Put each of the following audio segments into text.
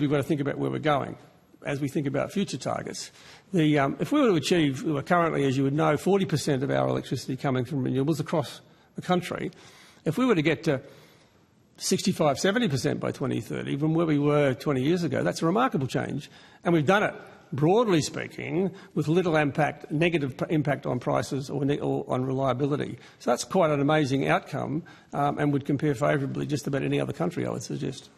We've got to think about where we're going as we think about future targets. If we were to achieve, we were currently, as you would know, 40% of our electricity coming from renewables across the country. If we were to get to 65, 70% by 2030 from where we were 20 years ago, that's a remarkable change. And we've done it, broadly speaking, with little impact, negative impact on prices or on reliability. So that's quite an amazing outcome and would compare favourably just about any other country, I would suggest.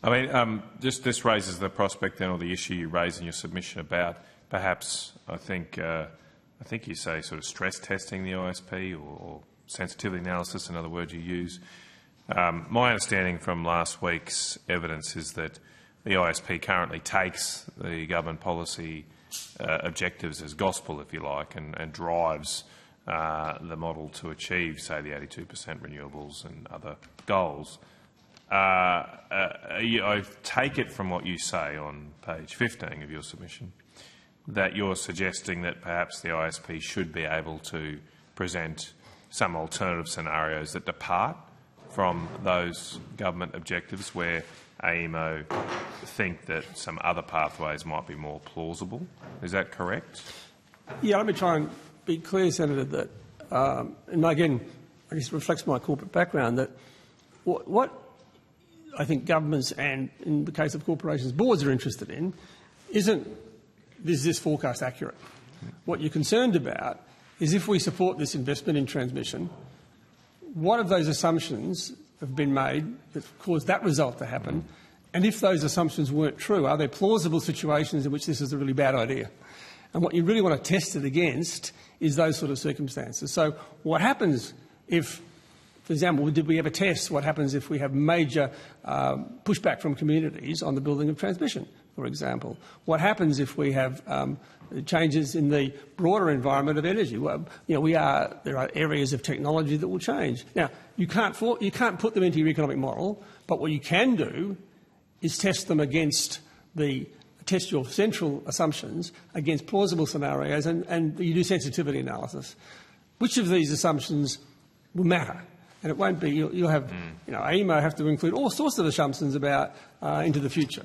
I mean, this raises the prospect then, or the issue you raise in your submission about perhaps, I think you say sort of stress testing the ISP or sensitivity analysis, in other words you use. My understanding from last week's evidence is that the ISP currently takes the government policy objectives as gospel, if you like, and drives the model to achieve, say, the 82% renewables and other goals. I take it from what you say on page 15 of your submission that you're suggesting that perhaps the ISP should be able to present some alternative scenarios that depart from those government objectives where AEMO think that some other pathways might be more plausible. Is that correct? Yeah, let me try and be clear, Senator, that, and again, I guess it reflects my corporate background, that what I think governments and, in the case of corporations, boards are interested in isn't, is this forecast accurate? What you're concerned about is if we support this investment in transmission, what of those assumptions have been made that caused that result to happen? And if those assumptions weren't true, are there plausible situations in which this is a really bad idea? And what you really want to test it against is those sort of circumstances. So what happens if, for example, did we ever test what happens if we have major pushback from communities on the building of transmission, for example? What happens if we have changes in the broader environment of energy? Well, you know, there are areas of technology that will change. Now, you can't put them into your economic model, but what you can do is test them against test your central assumptions against plausible scenarios, and you do sensitivity analysis. Which of these assumptions will matter? And it won't be, you'll have, you know, AEMO have to include all sorts of assumptions about into the future.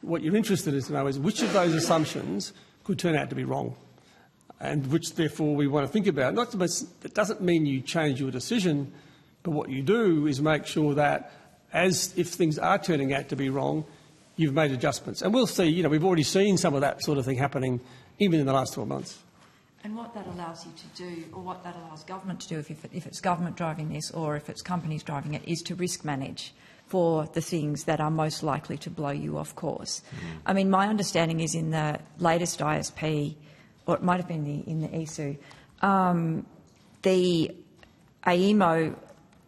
What you're interested in to know is which of those assumptions could turn out to be wrong, and which, therefore, we want to think about. It doesn't mean you change your decision, but what you do is make sure that, if things are turning out to be wrong, you've made adjustments. And we'll see, you know, we've already seen some of that sort of thing happening even in the last 12 months. And what that allows you to do, or what that allows government to do, if it's government driving this or if it's companies driving it, is to risk manage for the things that are most likely to blow you off course. I mean, my understanding is in the latest ISP, or it might have been in the ESU, the AEMO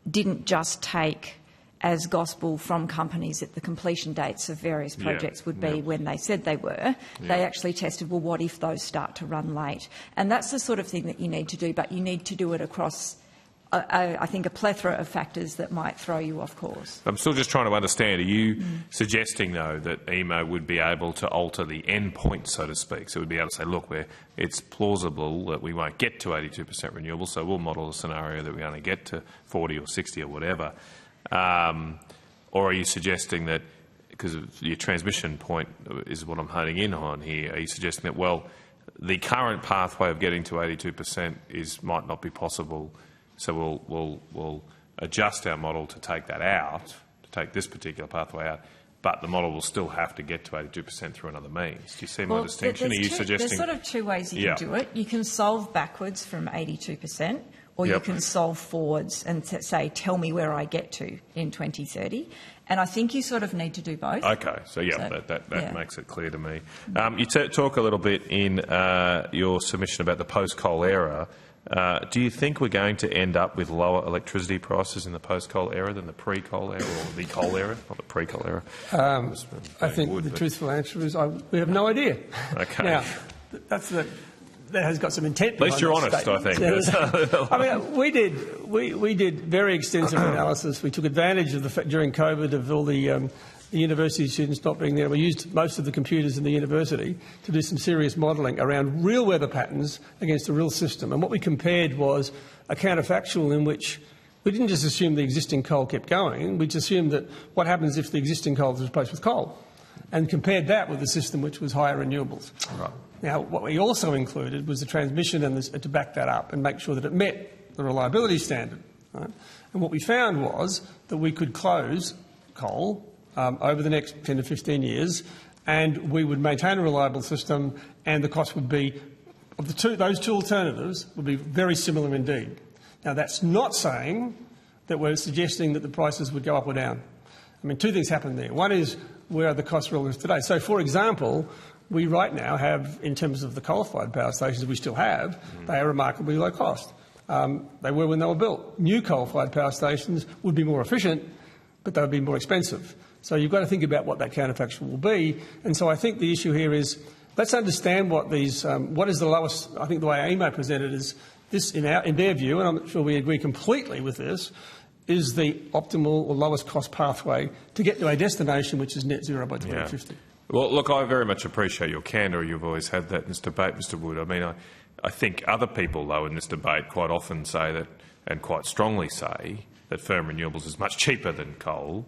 didn't just take as gospel from companies that the completion dates of various projects would be when they said they were. They actually tested, well, what if those start to run late? And that's the sort of thing that you need to do, but you need to do it across, I think, a plethora of factors that might throw you off course. I'm still just trying to understand. Are you suggesting, though, that AEMO would be able to alter the end point, so to speak? So it would be able to say, look, it's plausible that we won't get to 82% renewables, so we'll model a scenario that we only get to 40 or 60 or whatever. Or are you suggesting that, because your transmission point is what I'm honing in on here, are you suggesting that, well, the current pathway of getting to 82% might not be possible, so we'll adjust our model to take that out, to take this particular pathway out, but the model will still have to get to 82% through another means? Do you see my distinction? Are you suggesting there's sort of two ways you can do it. You can solve backwards from 82%. Or you can solve forwards and say, tell me where I get to in 2030. And I think you sort of need to do both. Okay. So, that makes it clear to me. You talk a little bit in your submission about the post-coal era. Do you think we're going to end up with lower electricity prices in the post-coal era than the pre-coal era, or the coal era, not the pre-coal era? I think the truthful answer is we have no idea. Okay. Now, that has got some intent. At least you're honest, statement. I think. I mean, we did very extensive analysis. We took advantage of the fact during COVID of all the university students not being there. We used most of the computers in the university to do some serious modelling around real weather patterns against a real system. And what we compared was a counterfactual in which we didn't just assume the existing coal kept going. We just assumed that what happens if the existing coal is replaced with coal. and compared that with the system which was higher renewables. Right. Now, what we also included was the transmission and to back that up and make sure that it met the reliability standard. Right? And what we found was that we could close coal over the next 10 to 15 years, and we would maintain a reliable system, and the cost would be, of those two alternatives, would be very similar indeed. Now, that's not saying that we're suggesting that the prices would go up or down. I mean, two things happen there. One is, where are the costs relative today? So, for example, we right now have, in terms of the coal-fired power stations we still have, they are remarkably low cost. They were when they were built. New coal-fired power stations would be more efficient, but they would be more expensive. So you've got to think about what that counterfactual will be. And so I think the issue here is, let's understand what these, what is the lowest. I think the way AEMO presented is this, in their view, and I'm sure we agree completely with this, is the optimal or lowest cost pathway to get to a destination which is net zero by 2050. Yeah. Well, look, I very much appreciate your candour. You've always had that in this debate, Mr Wood. I mean, I think other people, though, in this debate quite often say that, and quite strongly say, that firm renewables is much cheaper than coal.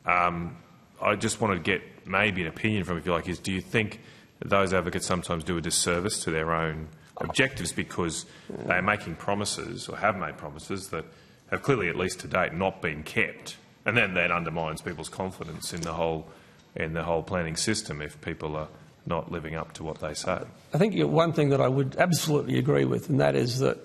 I just want to get maybe an opinion from, if you like, is do you think that those advocates sometimes do a disservice to their own objectives because they're making promises, or have made promises, that have clearly, at least to date, not been kept, and then that undermines people's confidence in the whole planning system if people are not living up to what they say? I think one thing that I would absolutely agree with, and that is that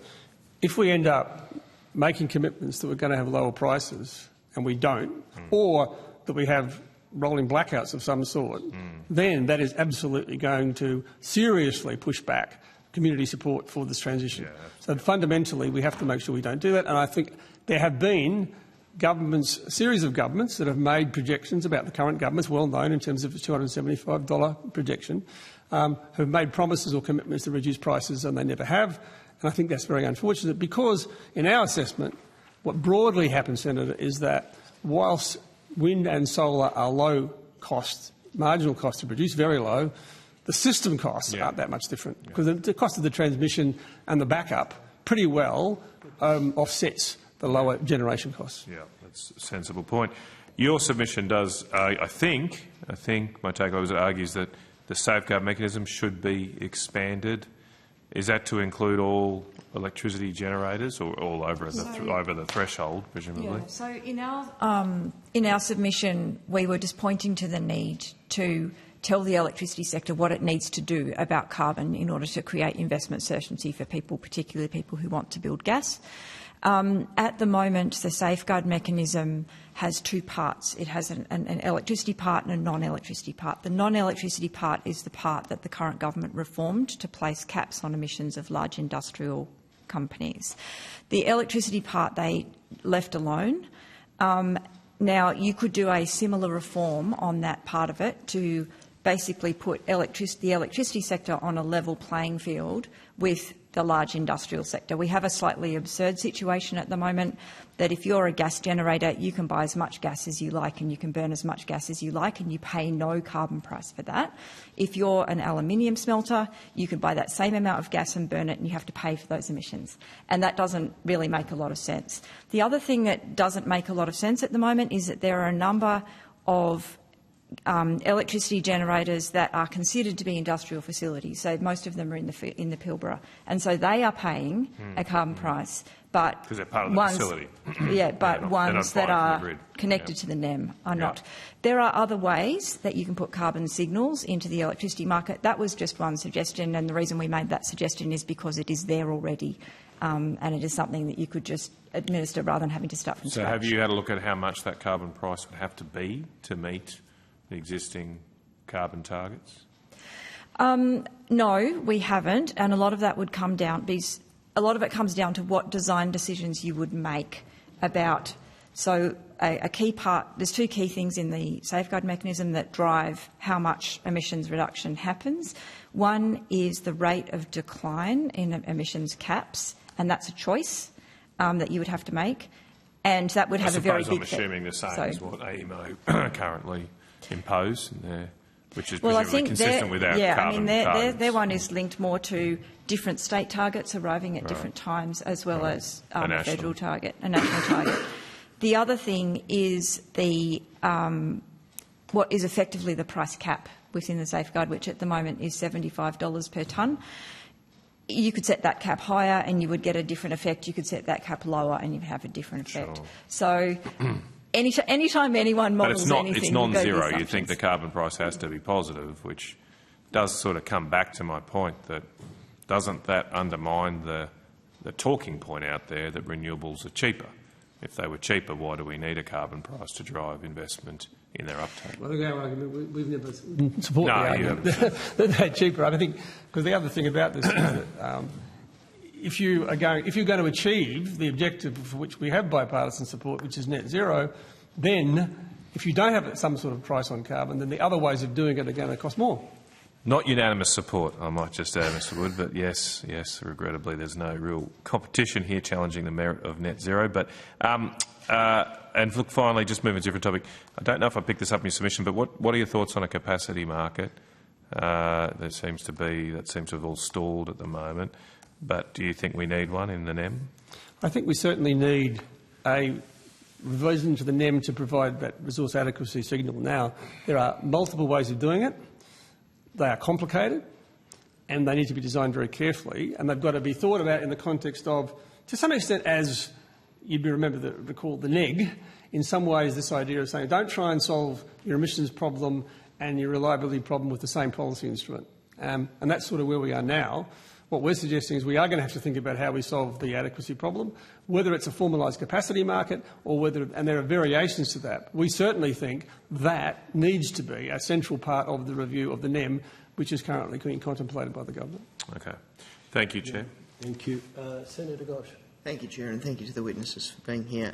if we end up making commitments that we're going to have lower prices and we don't, or that we have rolling blackouts of some sort, then that is absolutely going to seriously push back community support for this transition. Yeah. So fundamentally, we have to make sure we don't do that. And I think there have been governments, a series of governments that have made projections about the current government's well known in terms of its $275 projection, have made promises or commitments to reduce prices and they never have. And I think that's very unfortunate because, in our assessment, what broadly happens, Senator, is that whilst wind and solar are low cost, marginal cost to produce, very low, the system costs aren't that much different because the cost of the transmission and the backup pretty well offsets the lower generation costs. Yeah, that's a sensible point. Your submission does, I think my takeover argues that the safeguard mechanism should be expanded. Is that to include all electricity generators, or all over the threshold, presumably? Yeah. So in our submission, we were just pointing to the need to tell the electricity sector what it needs to do about carbon in order to create investment certainty for people, particularly people who want to build gas. At the moment, the safeguard mechanism has two parts. It has an electricity part and a non-electricity part. The non-electricity part is the part that the current government reformed to place caps on emissions of large industrial companies. The electricity part they left alone. Now, you could do a similar reform on that part of it to basically put the electricity sector on a level playing field with the large industrial sector. We have a slightly absurd situation at the moment that if you're a gas generator, you can buy as much gas as you like and you can burn as much gas as you like and you pay no carbon price for that. If you're an aluminium smelter, you can buy that same amount of gas and burn it and you have to pay for those emissions. And that doesn't really make a lot of sense. The other thing that doesn't make a lot of sense at the moment is that there are a number of electricity generators that are considered to be industrial facilities. So most of them are in the Pilbara, and so they are paying a carbon price. But because they're part of the facility. Yeah, but ones that are connected to the NEM are not. There are other ways that you can put carbon signals into the electricity market. That was just one suggestion, and the reason we made that suggestion is because it is there already, and it is something that you could just administer rather than having to start from scratch. So have you had a look at how much that carbon price would have to be to meet the existing carbon targets? No, we haven't, and a lot of that would come down. A lot of it comes down to what design decisions you would make about. So a key part. There's two key things in the safeguard mechanism that drive how much emissions reduction happens. One is the rate of decline in emissions caps, and that's a choice that you would have to make, and that would have a very big. I'm assuming the same as what AEMO currently impose, which is well, presumably consistent with our carbon targets. Their one is linked more to different state targets arriving at different times, as well as a federal target, a national target. The other thing is the what is effectively the price cap within the safeguard, which at the moment is $75 per tonne. You could set that cap higher and you would get a different effect. You could set that cap lower and you'd have a different effect. Sure. So anytime anyone models anything... But it's non-zero. You think the carbon price has to be positive, which does sort of come back to my point that doesn't that undermine the talking point out there that renewables are cheaper? If they were cheaper, why do we need a carbon price to drive investment in their uptake? Well, our argument, we've never supported the argument that they're cheaper. I think because the other thing about this is that if you're going to achieve the objective for which we have bipartisan support, which is net zero, then if you don't have some sort of price on carbon, then the other ways of doing it are going to cost more. Not unanimous support, I might just add, Mr Wood, but yes, regrettably there's no real competition here challenging the merit of net zero. But and look, finally, just moving to a different topic, I don't know if I picked this up in your submission, but what are your thoughts on a capacity market? That seems to have all stalled at the moment, but do you think we need one in the NEM? I think we certainly need a revision to the NEM to provide that resource adequacy signal. Now, there are multiple ways of doing it. They are complicated and they need to be designed very carefully, and they've got to be thought about in the context of, to some extent, as you'd recall the NEG, in some ways this idea of saying don't try and solve your emissions problem and your reliability problem with the same policy instrument. And that's sort of where we are now. What we're suggesting is we are going to have to think about how we solve the adequacy problem, whether it's a formalised capacity market or whether, and there are variations to that. We certainly think that needs to be a central part of the review of the NEM, which is currently being contemplated by the government. Okay. Thank you, Chair. Thank you. Senator Gosh. Thank you, Chair, and thank you to the witnesses for being here.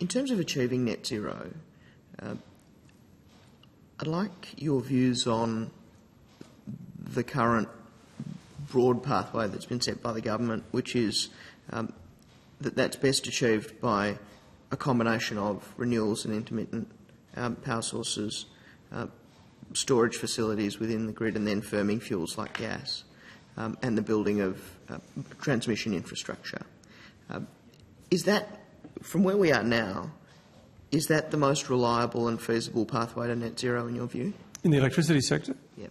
In terms of achieving net zero, I'd like your views on the current broad pathway that's been set by the government, which is that's best achieved by a combination of renewals and intermittent power sources, storage facilities within the grid, and then firming fuels like gas, and the building of transmission infrastructure. Is that, from where we are now, is that the most reliable and feasible pathway to net zero in your view? In the electricity sector? Yep.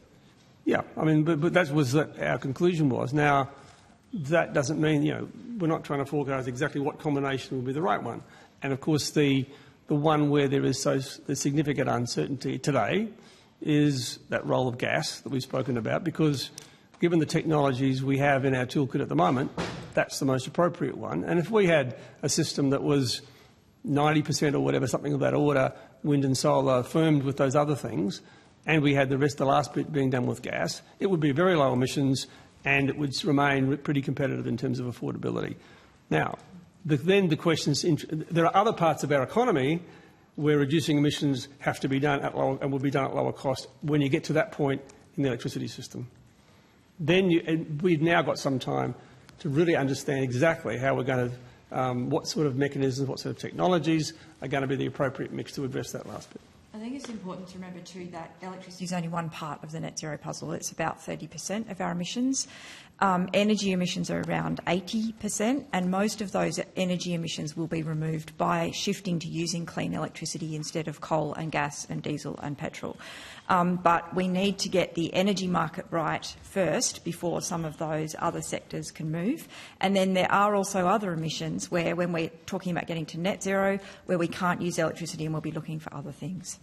Yeah, I mean, but that was what our conclusion was. Now, that doesn't mean, we're not trying to forecast exactly what combination will be the right one. And of course, the one where there is the significant uncertainty today is that role of gas that we've spoken about, because given the technologies we have in our toolkit at the moment, that's the most appropriate one. And if we had a system that was 90% or whatever, something of that order, wind and solar firmed with those other things, and we had the last bit being done with gas, it would be very low emissions and it would remain pretty competitive in terms of affordability. Now, then the question is, there are other parts of our economy where reducing emissions have to be done at lower, and will be done at lower cost when you get to that point in the electricity system. Then we've now got some time to really understand exactly how we're going to, what sort of mechanisms, what sort of technologies are going to be the appropriate mix to address that last bit. I think it's important to remember too that electricity is only one part of the net zero puzzle. It's about 30% of our emissions. Energy emissions are around 80%, and most of those energy emissions will be removed by shifting to using clean electricity instead of coal and gas and diesel and petrol. But we need to get the energy market right first before some of those other sectors can move. And then there are also other emissions where, when we're talking about getting to net zero, where we can't use electricity and we'll be looking for other things.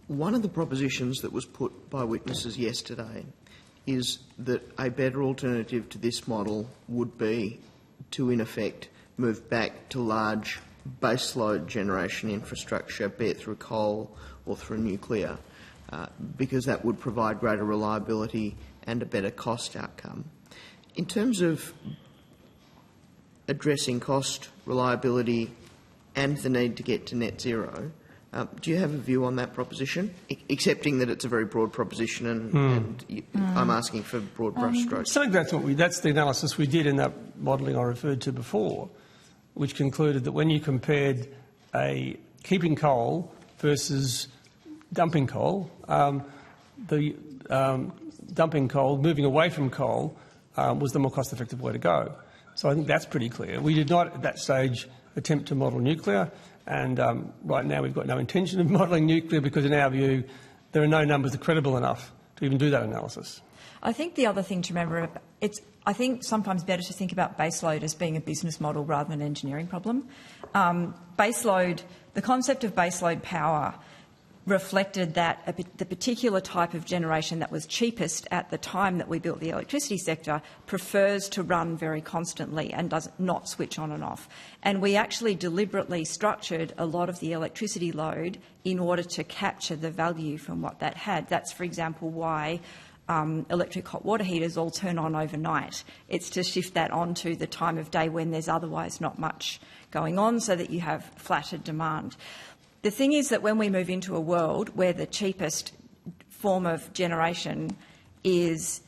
One of the propositions that was put by witnesses yesterday is that a better alternative to this model would be to, in effect, move back to large baseload generation infrastructure, be it through coal or through nuclear, because that would provide greater reliability and a better cost outcome. In terms of addressing cost, reliability and the need to get to net zero, do you have a view on that proposition, accepting that it's a very broad proposition and I'm asking for broad brushstrokes? I think that's the analysis we did in that modelling I referred to before, which concluded that when you compared keeping coal versus dumping coal, dumping coal, moving away from coal, was the more cost-effective way to go. So I think that's pretty clear. We did not at that stage attempt to model nuclear, And right now we've got no intention of modelling nuclear because, in our view, there are no numbers that are credible enough to even do that analysis. I think the other thing to remember, I think sometimes better to think about baseload as being a business model rather than an engineering problem. Baseload, the concept of baseload power reflected that the particular type of generation that was cheapest at the time that we built the electricity sector prefers to run very constantly and does not switch on and off. And we actually deliberately structured a lot of the electricity load in order to capture the value from what that had. That's, for example, why electric hot water heaters all turn on overnight. It's to shift that onto the time of day when there's otherwise not much going on so that you have flatter demand. The thing is that when we move into a world where the cheapest form of generation is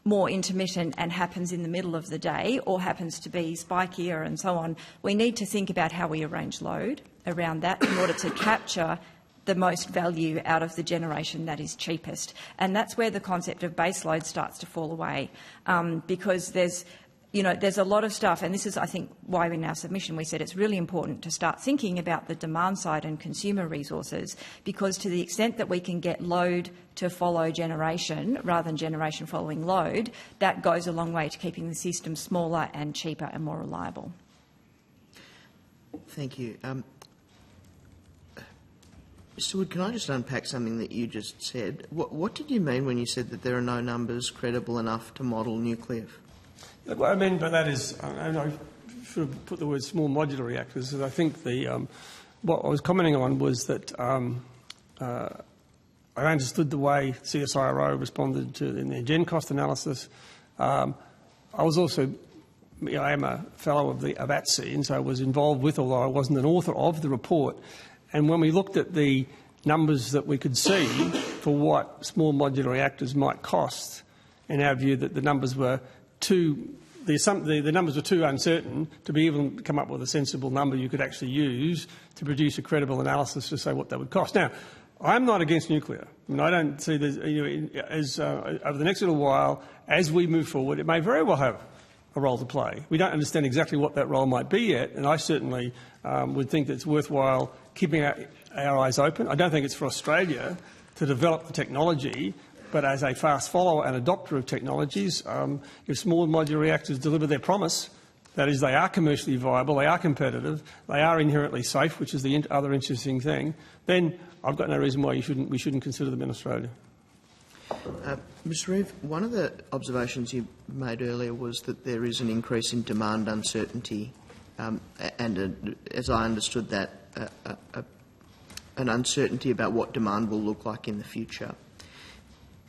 more intermittent and happens in the middle of the day or happens to be spikier and so on, we need to think about how we arrange load around that in order to capture the most value out of the generation that is cheapest. And that's where the concept of baseload starts to fall away, because there's a lot of stuff, and this is, I think, why in our submission we said it's really important to start thinking about the demand side and consumer resources, because to the extent that we can get load to follow generation rather than generation following load, that goes a long way to keeping the system smaller and cheaper and more reliable. Thank you. Mr. Wood, can I just unpack something that you just said? What did you mean when you said that there are no numbers credible enough to model nuclear? What I mean by that is, and I should have put the word small modular reactors, I think what I was commenting on was that I understood the way CSIRO responded to in their gen cost analysis. I was also, I am a fellow of ATSI, and so I was involved with, although I wasn't an author of the report. And when we looked at the numbers that we could see for what small modular reactors might cost, in our view that the numbers were the numbers were too uncertain to be able to come up with a sensible number you could actually use to produce a credible analysis to say what that would cost. Now, I'm not against nuclear. I mean, I don't see this, over the next little while, as we move forward, it may very well have a role to play. We don't understand exactly what that role might be yet, and I certainly would think that it's worthwhile keeping our eyes open. I don't think it's for Australia to develop the technology, but as a fast follower and adopter of technologies, if small modular reactors deliver their promise, that is, they are commercially viable, they are competitive, they are inherently safe, which is the other interesting thing, then I've got no reason why we shouldn't consider them in Australia. Ms. Reeve, one of the observations you made earlier was that there is an increase in demand uncertainty, and as I understood that, an uncertainty about what demand will look like in the future.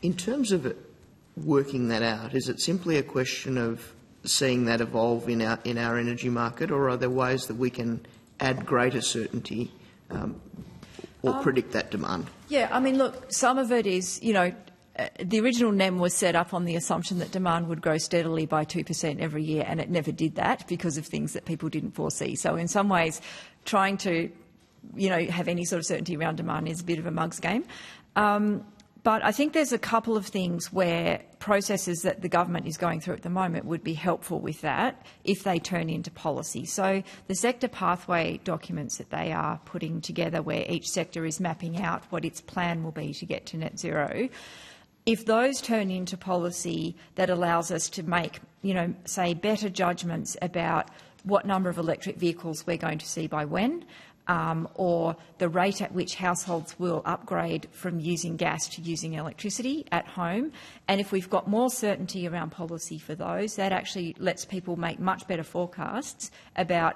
In terms of working that out, is it simply a question of seeing that evolve in our energy market, or are there ways that we can add greater certainty or predict that demand? Yeah, I mean, look, some of it is, the original NEM was set up on the assumption that demand would grow steadily by 2% every year, and it never did that because of things that people didn't foresee. So in some ways, trying to, have any sort of certainty around demand is a bit of a mug's game. But I think there's a couple of things where processes that the government is going through at the moment would be helpful with that if they turn into policy. So the sector pathway documents that they are putting together, where each sector is mapping out what its plan will be to get to net zero, if those turn into policy that allows us to make, say, better judgments about what number of electric vehicles we're going to see by when, or the rate at which households will upgrade from using gas to using electricity at home. And if we've got more certainty around policy for those, that actually lets people make much better forecasts about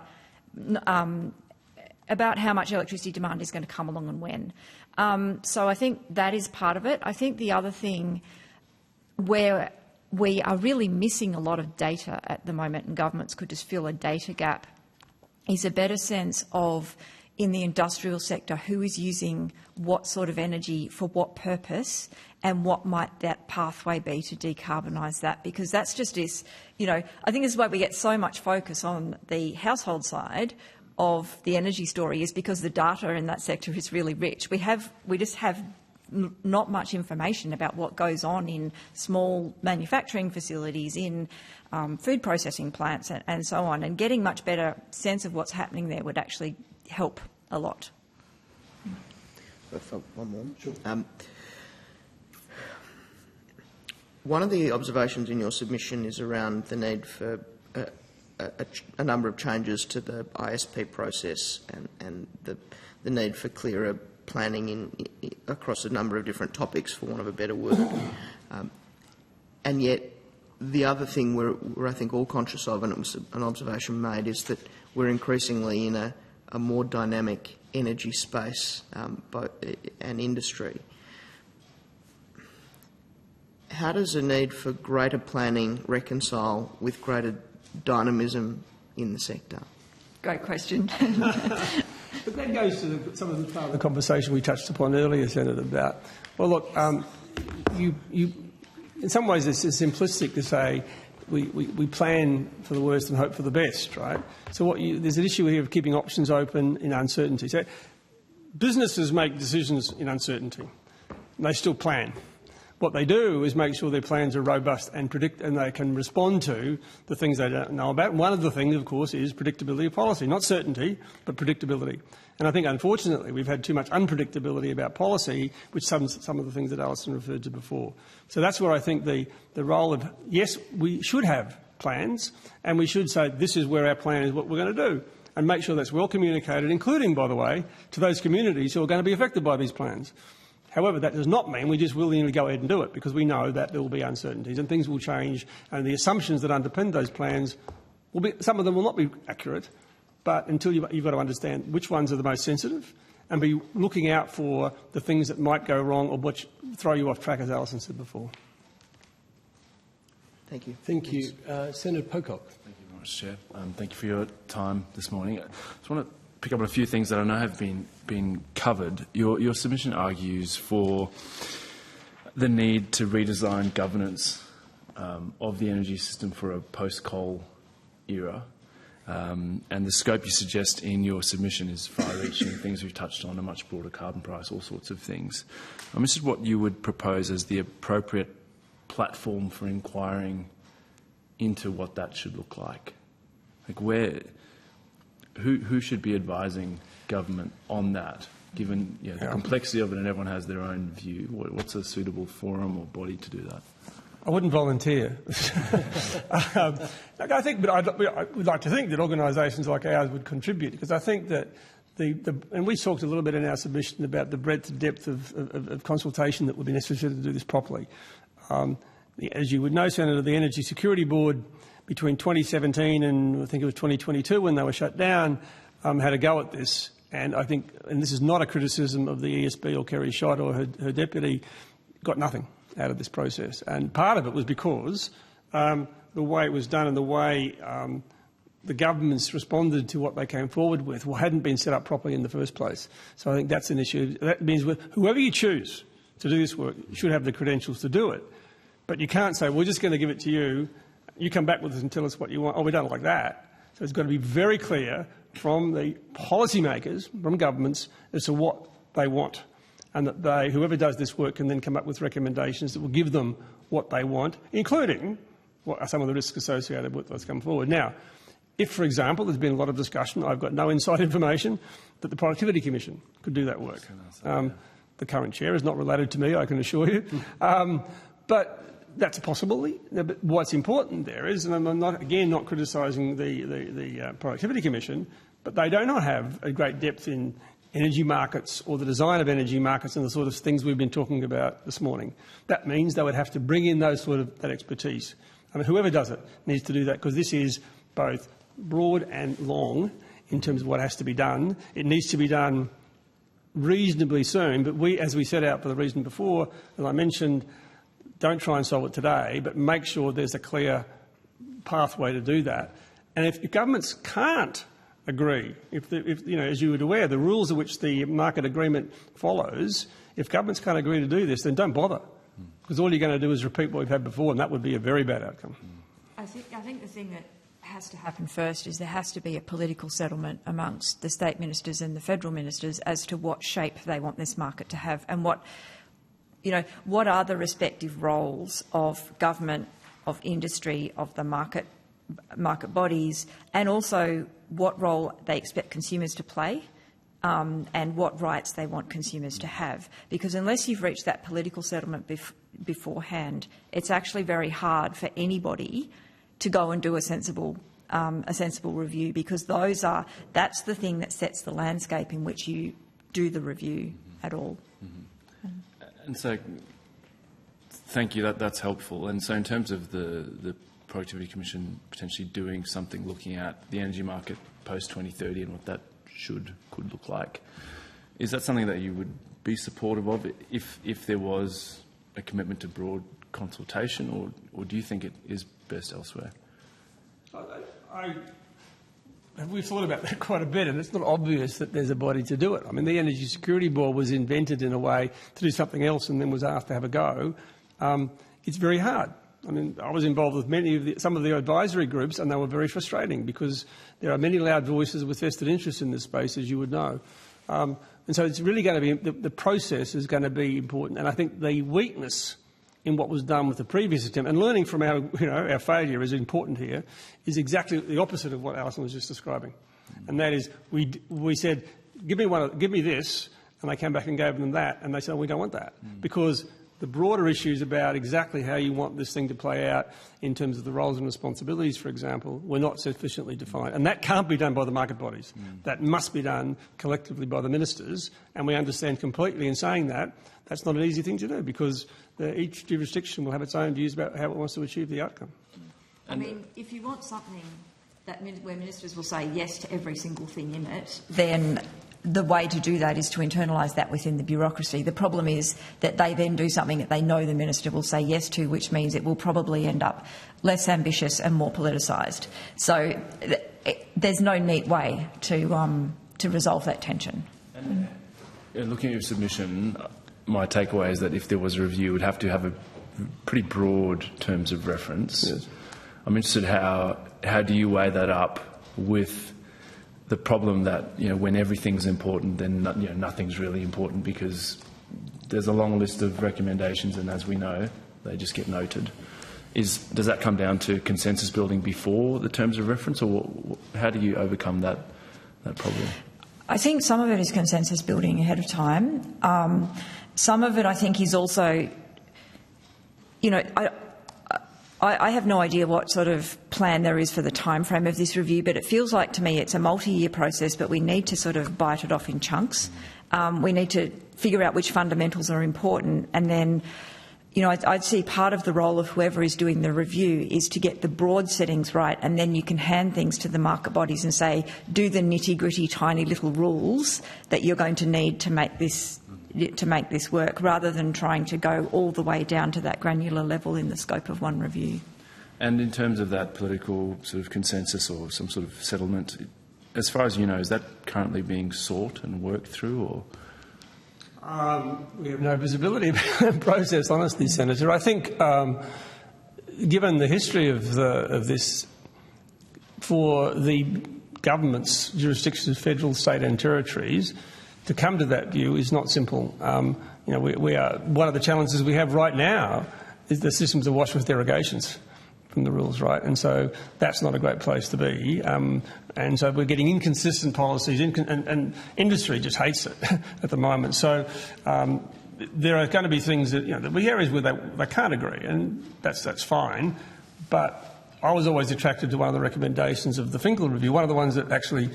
how much electricity demand is going to come along and when. So I think that is part of it. I think the other thing where we are really missing a lot of data at the moment, and governments could just fill a data gap, is a better sense of, in the industrial sector, who is using what sort of energy for what purpose, and what might that pathway be to decarbonise that. Because that's just this, I think this is why we get so much focus on the household side of the energy story, is because the data in that sector is really rich. We just have not much information about what goes on in small manufacturing facilities, in food processing plants and so on, and getting much better sense of what's happening there would actually help a lot. One more. Sure. One of the observations in your submission is around the need for a number of changes to the ISP process and the need for clearer planning across a number of different topics, for want of a better word. And yet, the other thing we're I think all conscious of, and it was an observation made, is that we're increasingly in a more dynamic energy space and industry. How does a need for greater planning reconcile with greater dynamism in the sector? Great question. But that goes to some of the part of the conversation we touched upon earlier, Senator, about, well, look, you in some ways it's simplistic to say we plan for the worst and hope for the best, right? So there's an issue here of keeping options open in uncertainty. So businesses make decisions in uncertainty. They still plan. What they do is make sure their plans are robust and they can respond to the things they don't know about. And one of the things, of course, is predictability of policy. Not certainty, but predictability. And I think, unfortunately, we've had too much unpredictability about policy, which some of the things that Alison referred to before. So that's where I think the role of, yes, we should have plans, and we should say this is where our plan is, what we're going to do, and make sure that's well communicated, including, by the way, to those communities who are going to be affected by these plans. However, that does not mean we just willingly go ahead and do it, because we know that there will be uncertainties and things will change, and the assumptions that underpin those plans will be, some of them will not be accurate, but until you've got to understand which ones are the most sensitive and be looking out for the things that might go wrong or which throw you off track, as Alison said before. Thank you. Thank you. Senator Pocock. Thank you very much, Chair. Thank you for your time this morning. I just want to pick up on a few things that I know have been covered. Your submission argues for the need to redesign governance of the energy system for a post-coal era. And the scope you suggest in your submission is far-reaching, things we've touched on, a much broader carbon price, all sorts of things. I'm interested in what you would propose as the appropriate platform for inquiring into what that should look like. Like who should be advising government on that, given the complexity of it and everyone has their own view? What's a suitable forum or body to do that? I wouldn't volunteer. I would like to think that organisations like ours would contribute, because I think that and we talked a little bit in our submission about the breadth and depth of consultation that would be necessary to do this properly. As you would know, Senator, the Energy Security Board between 2017 and I think it was 2022 when they were shut down, had a go at this. And I think, and this is not a criticism of the ESB or Kerry Schott or her deputy, got nothing out of this process. And part of it was because the way it was done and the way the governments responded to what they came forward with hadn't been set up properly in the first place. So I think that's an issue. That means whoever you choose to do this work should have the credentials to do it. But you can't say, we're just going to give it to you, you come back with us and tell us what you want. Oh, we don't like that. So it's got to be very clear from the policymakers, from governments, as to what they want, and that whoever does this work can then come up with recommendations that will give them what they want, including what are some of the risks associated with what's come forward. Now, if, for example, there's been a lot of discussion, I've got no inside information, that the Productivity Commission could do that work. The current chair is not related to me, I can assure you. But that's a possibility. But what's important there is, and I'm not criticising the Productivity Commission, but they do not have a great depth in energy markets or the design of energy markets and the sort of things we've been talking about this morning. That means they would have to bring in that expertise. I mean, whoever does it needs to do that, because this is both broad and long in terms of what has to be done. It needs to be done reasonably soon, but we, as we set out for the reason before, as I mentioned, don't try and solve it today, but make sure there's a clear pathway to do that. And if governments can't agree, if as you would aware, the rules of which the market agreement follows, if governments can't agree to do this, then don't bother, because all you're going to do is repeat what we've had before, and that would be a very bad outcome. I think the thing that has to happen first is there has to be a political settlement amongst the state ministers and the federal ministers as to what shape they want this market to have, and what are the respective roles of government, of industry, of the market bodies, and also what role they expect consumers to play and what rights they want consumers to have. Because unless you've reached that political settlement beforehand, it's actually very hard for anybody to go and do a sensible review, because that's the thing that sets the landscape in which you do the review at all. And so, thank you. That's helpful. And so, in terms of the Productivity Commission potentially doing something, looking at the energy market post 2030 and what that could look like, is that something that you would be supportive of if there was a commitment to broad consultation, or do you think it is best elsewhere? We've thought about that quite a bit, and it's not obvious that there's a body to do it. I mean, the Energy Security Board was invented in a way to do something else and then was asked to have a go. It's very hard. I mean, I was involved with some of the advisory groups, and they were very frustrating because there are many loud voices with vested interests in this space, as you would know. And so it's really going to be, the process is going to be important. And I think the weakness in what was done with the previous attempt, and learning from our failure is important here, is exactly the opposite of what Alison was just describing. And that is, we said, give me this, and they came back and gave them that, and they said, oh, we don't want that. Because the broader issues about exactly how you want this thing to play out in terms of the roles and responsibilities, for example, were not sufficiently defined. And that can't be done by the market bodies. That must be done collectively by the ministers, and we understand completely in saying that that's not an easy thing to do, because each jurisdiction will have its own views about how it wants to achieve the outcome. I mean, if you want something where ministers will say yes to every single thing in it, then the way to do that is to internalise that within the bureaucracy. The problem is that they then do something that they know the minister will say yes to, which means it will probably end up less ambitious and more politicised. So there's no neat way to resolve that tension. And looking at your submission, my takeaway is that if there was a review, it would have to have a pretty broad terms of reference. Yes. I'm interested how do you weigh that up with the problem that, when everything's important, then nothing's really important, because there's a long list of recommendations, and as we know, they just get noted. Does that come down to consensus building before the terms of reference, or how do you overcome that problem? I think some of it is consensus building ahead of time. Some of it, I think, is also, I have no idea what sort of plan there is for the timeframe of this review, but it feels like to me it's a multi-year process, but we need to sort of bite it off in chunks. We need to figure out which fundamentals are important, and then, I'd see part of the role of whoever is doing the review is to get the broad settings right, and then you can hand things to the market bodies and say, do the nitty-gritty tiny little rules that you're going to need to make this work, rather than trying to go all the way down to that granular level in the scope of one review. And in terms of that political sort of consensus or some sort of settlement, as far as you know, is that currently being sought and worked through, or? We have no visibility of the process, honestly, Senator. I think, given the history of this, for the government's jurisdictions, federal, state and territories, to come to that view is not simple. We are, one of the challenges we have right now is the systems are washed with derogations from the rules, right? And so that's not a great place to be. And so we're getting inconsistent policies, and industry just hates it at the moment. So there are going to be things that, there'll be areas where they can't agree, and that's fine. But I was always attracted to one of the recommendations of the Finkel Review, one of the ones that actually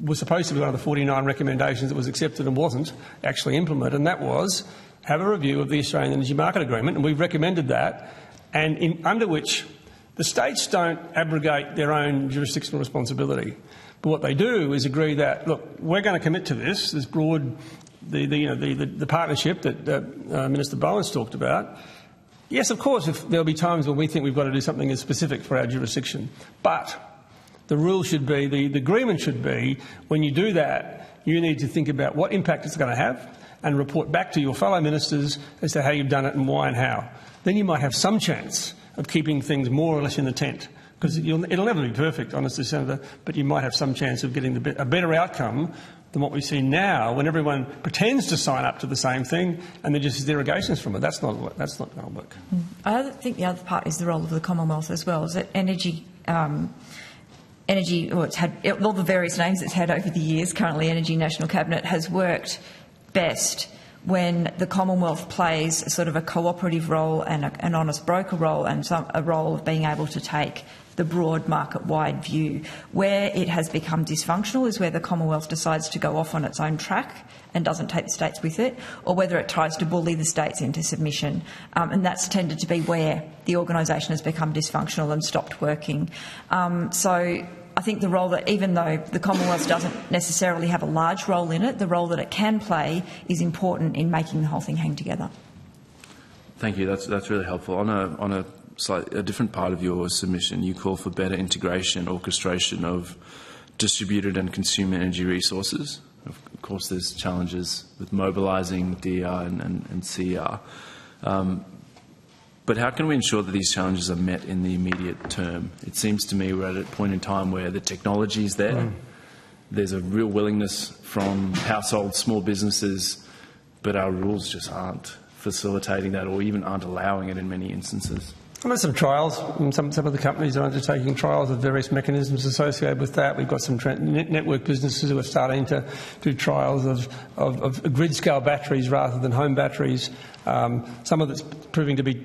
was supposed to be one of the 49 recommendations that was accepted and wasn't actually implemented, and that was have a review of the Australian Energy Market Agreement, and we've recommended that, and under which the states don't abrogate their own jurisdictional responsibility, but what they do is agree that, look, we're going to commit to this broad, the partnership that Minister Bowen's talked about. Yes, of course, there'll be times when we think we've got to do something as specific for our jurisdiction, but the rule should be, the agreement should be, when you do that, you need to think about what impact it's going to have and report back to your fellow ministers as to how you've done it and why and how. Then you might have some chance of keeping things more or less in the tent, because it'll never be perfect, honestly, Senator, but you might have some chance of getting a better outcome than what we see now, when everyone pretends to sign up to the same thing and there just is derogations from it. That's not going to work. I think the other part is the role of the Commonwealth as well, is that energy energy, or it's had all the various names it's had over the years, currently Energy National Cabinet, has worked best when the Commonwealth plays a sort of a cooperative role and an honest broker role, and a role of being able to take the broad market-wide view. Where it has become dysfunctional is where the Commonwealth decides to go off on its own track and doesn't take the states with it, or whether it tries to bully the states into submission. And that's tended to be where the organisation has become dysfunctional and stopped working. So I think the role that, even though the Commonwealth doesn't necessarily have a large role in it, the role that it can play is important in making the whole thing hang together. Thank you. That's really helpful. On a different part of your submission, you call for better integration and orchestration of distributed and consumer energy resources. Of course, there's challenges with mobilising DER and CER. But how can we ensure that these challenges are met in the immediate term? It seems to me we're at a point in time where the technology is there. There's a real willingness from households, small businesses, but our rules just aren't facilitating that, or even aren't allowing it in many instances. Well, there's some trials. Some of the companies are undertaking trials of various mechanisms associated with that. We've got some network businesses who are starting to do trials of grid-scale batteries rather than home batteries. Some of it's proving to be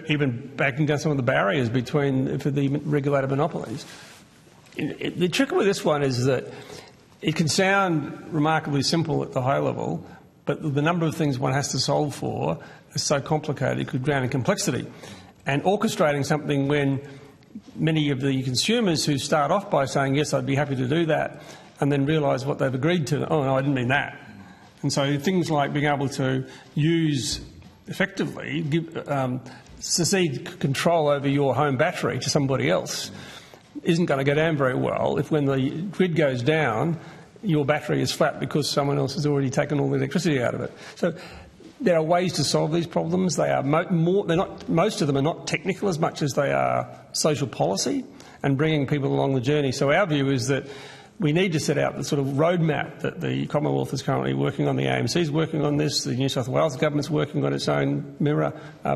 even backing down some of the barriers for the regulated monopolies. The trick with this one is that it can sound remarkably simple at the high level, but the number of things one has to solve for is so complicated it could drown in complexity. And orchestrating something when many of the consumers who start off by saying, yes, I'd be happy to do that, and then realise what they've agreed to, oh, no, I didn't mean that. And so things like being able to use, effectively, secede control over your home battery to somebody else isn't going to go down very well if, when the grid goes down, your battery is flat because someone else has already taken all the electricity out of it. So there are ways to solve these problems. They are most of them are not technical as much as they are social policy and bringing people along the journey. So our view is that we need to set out the sort of roadmap that the Commonwealth is currently working on. The AMC is working on this. The New South Wales government's working on its own mirror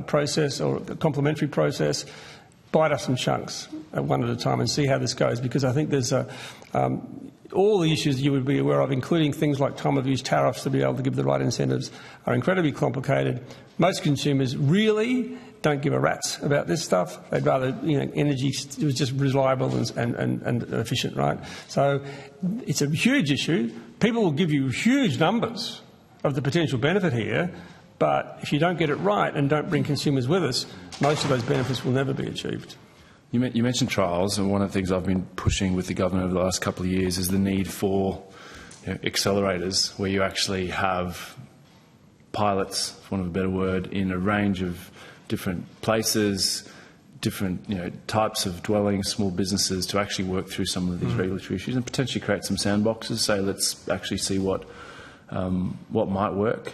process or complementary process. Bite us some chunks one at a time and see how this goes, because I think there's all the issues you would be aware of, including things like time of use tariffs to be able to give the right incentives, are incredibly complicated. Most consumers really don't give a rat's about this stuff. They'd rather, energy was just reliable and efficient, right? So it's a huge issue. People will give you huge numbers of the potential benefit here, but if you don't get it right and don't bring consumers with us, most of those benefits will never be achieved. You mentioned trials, and one of the things I've been pushing with the government over the last couple of years is the need for accelerators, where you actually have pilots, for want of a better word, in a range of different places, different types of dwellings, small businesses, to actually work through some of these regulatory issues and potentially create some sandboxes. Say, let's actually see what might work.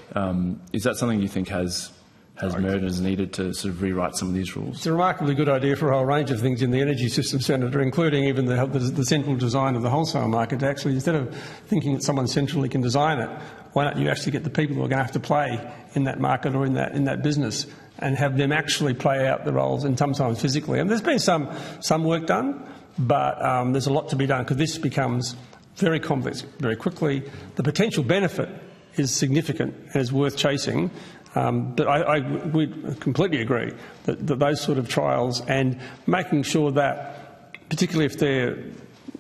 Is that something you think has merit and is needed to sort of rewrite some of these rules? It's a remarkably good idea for a whole range of things in the energy system, Senator, including even the central design of the wholesale market. Actually, instead of thinking that someone centrally can design it, why don't you actually get the people who are going to have to play in that market or in that business and have them actually play out the roles, and sometimes physically. And there's been some work done, but there's a lot to be done, because this becomes very complex very quickly. The potential benefit is significant and is worth chasing. But we completely agree that those sort of trials, and making sure that, particularly if they're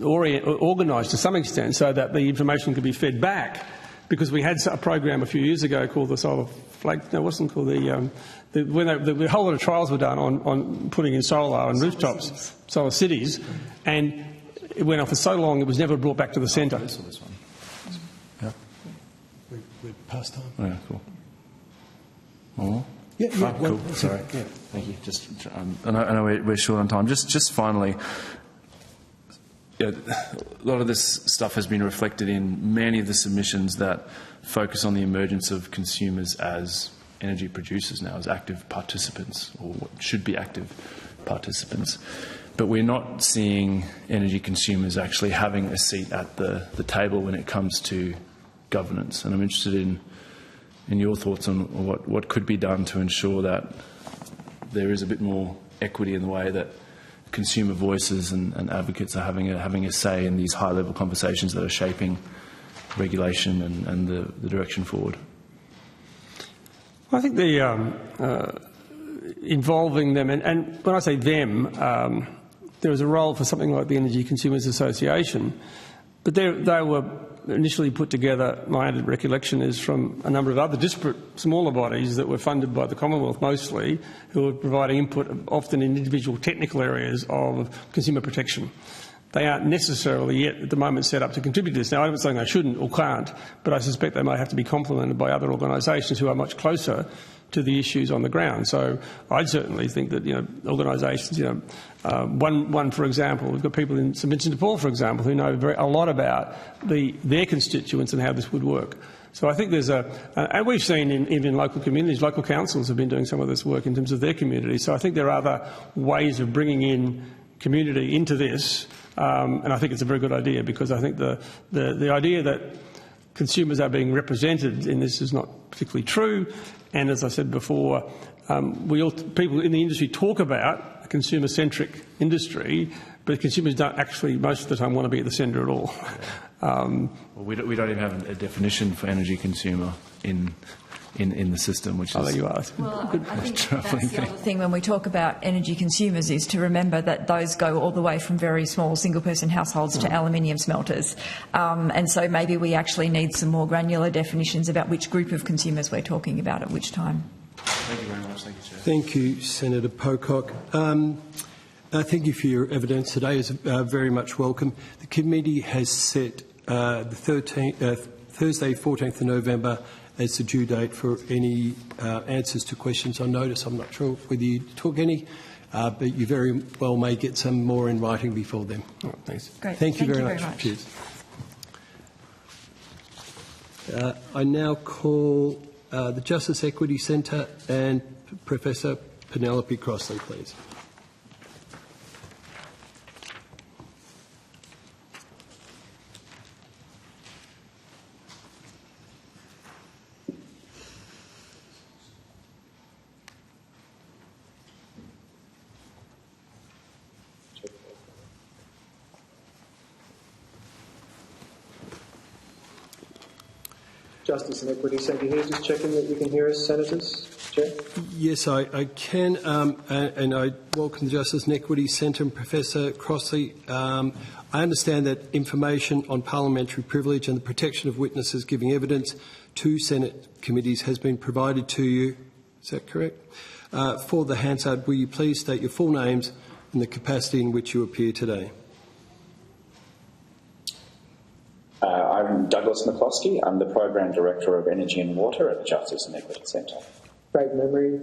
organised to some extent so that the information can be fed back, because we had a program a few years ago called the Solar Flag. No, it wasn't called when the whole lot of trials were done on putting in solar on rooftops, solar cities, and it went on for so long it was never brought back to the centre. This one. Yeah. We're past time. Oh, yeah, cool. More? Yeah, cool. Sorry. Yeah. Thank you. Just, I know we're short on time. Just finally, a lot of this stuff has been reflected in many of the submissions that focus on the emergence of consumers as energy producers now, as active participants, or what should be active participants. But we're not seeing energy consumers actually having a seat at the table when it comes to governance. And I'm interested in your thoughts on what could be done to ensure that there is a bit more equity in the way that consumer voices and advocates are having a say in these high-level conversations that are shaping regulation and the direction forward? I think the involving them, and when I say them, there is a role for something like the Energy Consumers Association, but they were initially put together, my recollection is, from a number of other disparate smaller bodies that were funded by the Commonwealth mostly, who were providing input often in individual technical areas of consumer protection. They aren't necessarily yet at the moment set up to contribute to this. Now, I'm not saying they shouldn't or can't, but I suspect they may have to be complemented by other organisations who are much closer to the issues on the ground. So I'd certainly think that, organisations, one for example, we've got people in St Vincent de Paul, for example, who know a lot about their constituents and how this would work. So I think there's and we've seen even in local communities, local councils have been doing some of this work in terms of their communities. So I think there are other ways of bringing in community into this, and I think it's a very good idea, because I think the idea that consumers are being represented in this is not particularly true. And as I said before, people in the industry talk about a consumer-centric industry, but consumers don't actually most of the time want to be at the centre at all. Well, we don't even have a definition for energy consumer in the system, which is... I'll let you ask. Well, I think that's the other thing when we talk about energy consumers, is to remember that those go all the way from very small single-person households to aluminium smelters. And so maybe we actually need some more granular definitions about which group of consumers we're talking about at which time. Thank you very much. Thank you, Chair. Thank you, Senator Pocock. Thank you for your evidence today. It's very much welcome. The committee has set Thursday, 14th of November as the due date for any answers to questions on notice. I'm not sure whether you took any, but you very well may get some more in writing before then. Oh, thanks. Great. Thank you very much. Cheers. I now call the Justice Equity Centre and Professor Penelope Crossley, please. Justice and Equity Centre here. Just checking that you can hear us, Senators. Chair? Yes, I can, and I welcome the Justice and Equity Centre and Professor Crossley. I understand that information on parliamentary privilege and the protection of witnesses giving evidence to Senate committees has been provided to you. Is that correct? For the Hansard, will you please state your full names and the capacity in which you appear today? I'm Douglas McCloskey. I'm the Program Director of Energy and Water at the Justice and Equity Centre. Craig Memory,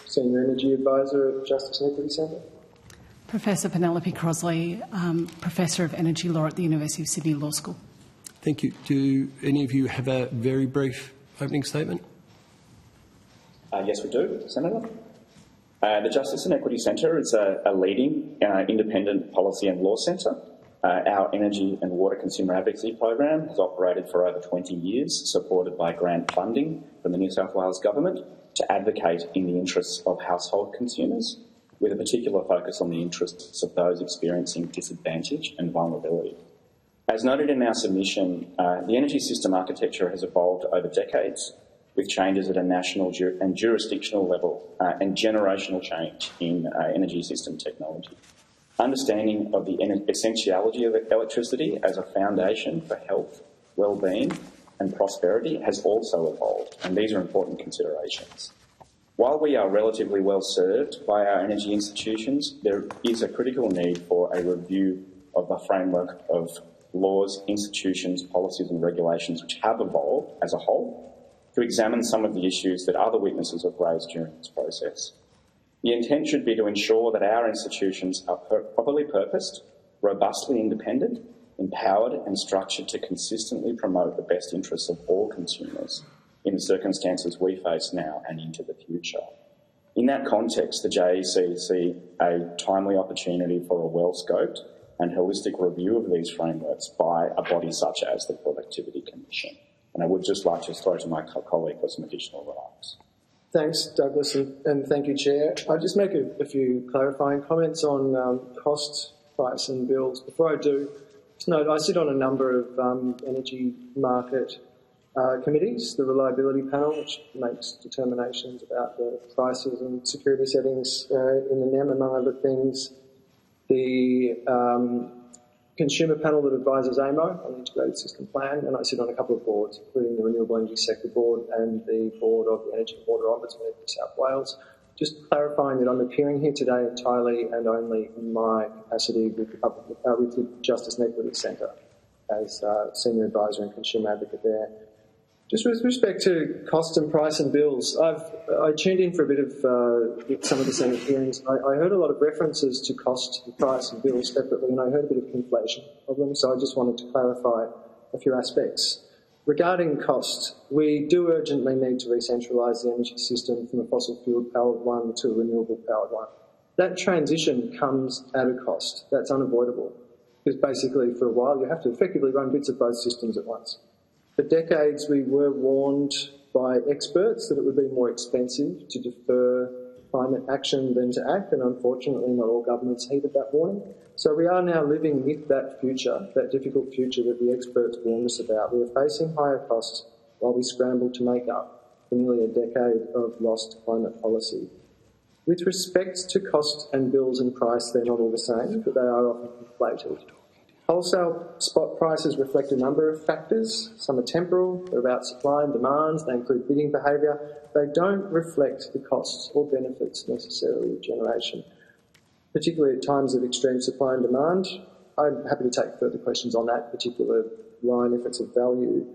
Senior Energy Advisor at Justice and Equity Centre. Professor Penelope Crossley, Professor of Energy Law at the University of Sydney Law School. Thank you. Do any of you have a very brief opening statement? Yes, we do, Senator. The Justice and Equity Centre is a leading independent policy and law centre. Our energy and water consumer advocacy program has operated for over 20 years, supported by grant funding from the New South Wales Government to advocate in the interests of household consumers, with a particular focus on the interests of those experiencing disadvantage and vulnerability. As noted in our submission, the energy system architecture has evolved over decades, with changes at a national and jurisdictional level and generational change in energy system technology. Understanding of the essentiality of electricity as a foundation for health, well-being and prosperity has also evolved, and these are important considerations. While we are relatively well served by our energy institutions, there is a critical need for a review of the framework of laws, institutions, policies and regulations which have evolved as a whole, to examine some of the issues that other witnesses have raised during this process. The intent should be to ensure that our institutions are properly purposed, robustly independent, empowered and structured to consistently promote the best interests of all consumers in the circumstances we face now and into the future. In that context, the JEC see a timely opportunity for a well-scoped and holistic review of these frameworks by a body such as the Productivity Commission. And I would just like to throw to my colleague for some additional remarks. Thanks, Douglas, and thank you, Chair. I'll just make a few clarifying comments on cost, price and bills. Before I do, just note I sit on a number of energy market committees, the Reliability Panel, which makes determinations about the prices and security settings in the NEM, among other things, the Consumer Panel that advises AEMO on the Integrated System Plan, and I sit on a couple of boards, including the Renewable Energy Sector Board and the board of the Energy and Water Ombudsman in New South Wales. Just clarifying that I'm appearing here today entirely and only in my capacity with the Justice and Equity Centre as Senior Advisor and Consumer Advocate there. Just with respect to cost and price and bills, I tuned in for a bit of some of the Senate hearings. I heard a lot of references to cost, price and bills separately, and I heard a bit of conflation of them, so I just wanted to clarify a few aspects. Regarding cost, we do urgently need to recentralise the energy system from a fossil fuel-powered one to a renewable-powered one. That transition comes at a cost. That's unavoidable, because basically for a while you have to effectively run bits of both systems at once. For decades, we were warned by experts that it would be more expensive to defer climate action than to act, and unfortunately not all governments heeded that warning. So we are now living with that future, that difficult future that the experts warned us about. We are facing higher costs while we scramble to make up for nearly a decade of lost climate policy. With respect to cost and bills and price, they're not all the same, but they are often conflated. Wholesale spot prices reflect a number of factors. Some are temporal, they're about supply and demand, they include bidding behaviour. They don't reflect the costs or benefits necessarily of generation, particularly at times of extreme supply and demand. I'm happy to take further questions on that particular line if it's of value.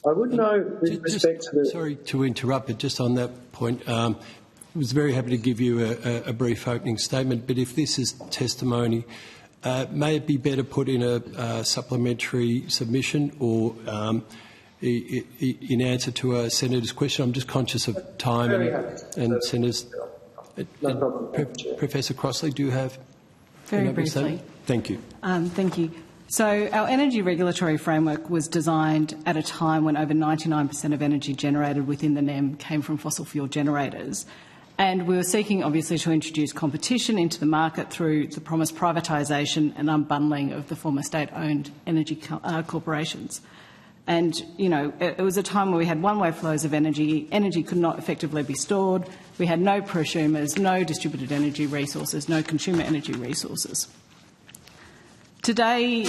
I would know with respect to the... Sorry to interrupt, but just on that point, I was very happy to give you a brief opening statement, but if this is testimony, may it be better put in a supplementary submission or in answer to a senator's question? I'm just conscious of time and senators. No problem. Professor Crossley, do you have? Very briefly. Thank you. Thank you. So our energy regulatory framework was designed at a time when over 99% of energy generated within the NEM came from fossil fuel generators. And we were seeking, obviously, to introduce competition into the market through the promised privatisation and unbundling of the former state-owned energy corporations. And, you know, it was a time where we had one-way flows of energy. Energy could not effectively be stored. We had no prosumers, no distributed energy resources, no consumer energy resources. Today,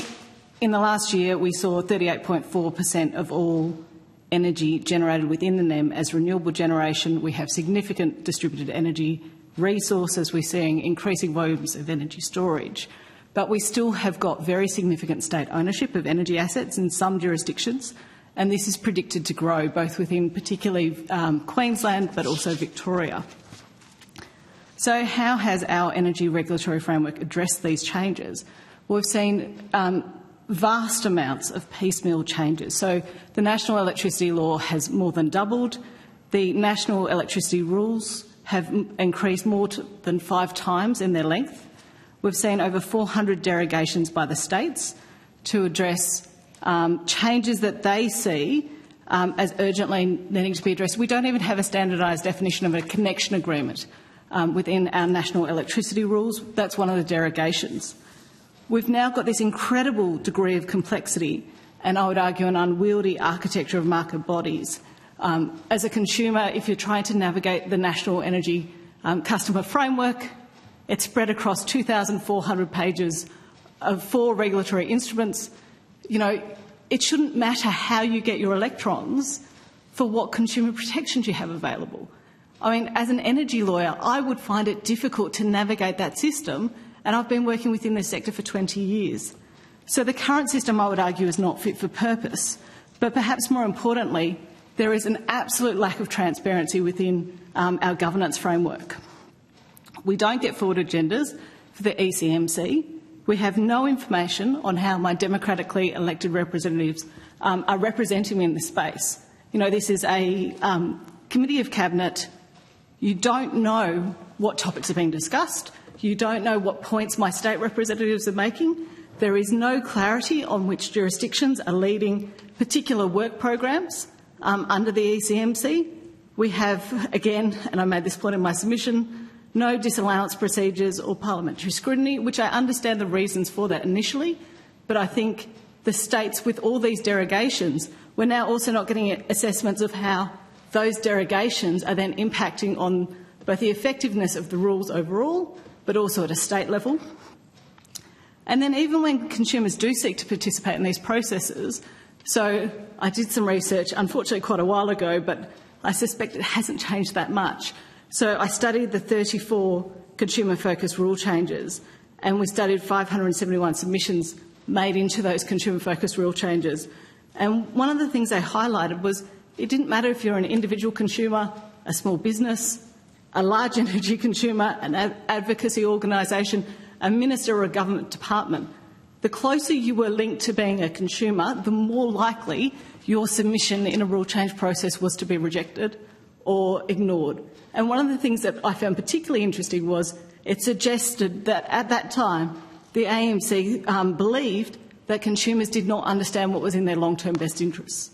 in the last year, we saw 38.4% of all energy generated within the NEM as renewable generation. We have significant distributed energy resources. We're seeing increasing volumes of energy storage. But we still have got very significant state ownership of energy assets in some jurisdictions, and this is predicted to grow both within particularly Queensland but also Victoria. So how has our energy regulatory framework addressed these changes? We've seen vast amounts of piecemeal changes. So the National Electricity Law has more than doubled. The National Electricity Rules have increased more than 5 times in their length. We've seen over 400 derogations by the states to address changes that they see as urgently needing to be addressed. We don't even have a standardised definition of a connection agreement within our National Electricity Rules. That's one of the derogations. We've now got this incredible degree of complexity and, I would argue, an unwieldy architecture of market bodies. As a consumer, if you're trying to navigate the National Energy Customer Framework, it's spread across 2,400 pages of 4 regulatory instruments. You know, it shouldn't matter how you get your electrons for what consumer protections you have available. I mean, as an energy lawyer, I would find it difficult to navigate that system, and I've been working within this sector for 20 years. So the current system, I would argue, is not fit for purpose. But perhaps more importantly, there is an absolute lack of transparency within our governance framework. We don't get forward agendas for the ECMC. We have no information on how my democratically elected representatives are representing me in this space. You know, this is a committee of cabinet. You don't know what topics are being discussed. You don't know what points my state representatives are making. There is no clarity on which jurisdictions are leading particular work programs under the ECMC. We have, again, and I made this point in my submission, no disallowance procedures or parliamentary scrutiny, which I understand the reasons for that initially, but I think the states with all these derogations, we're now also not getting assessments of how those derogations are then impacting on both the effectiveness of the rules overall, but also at a state level. And then even when consumers do seek to participate in these processes, so I did some research, unfortunately quite a while ago, but I suspect it hasn't changed that much. So I studied the 34 consumer-focused rule changes, and we studied 571 submissions made into those consumer-focused rule changes. And one of the things they highlighted was it didn't matter if you're an individual consumer, a small business, a large energy consumer, an advocacy organisation, a minister or a government department. The closer you were linked to being a consumer, the more likely your submission in a rule change process was to be rejected or ignored. And one of the things that I found particularly interesting was it suggested that at that time the AEMC believed that consumers did not understand what was in their long-term best interests.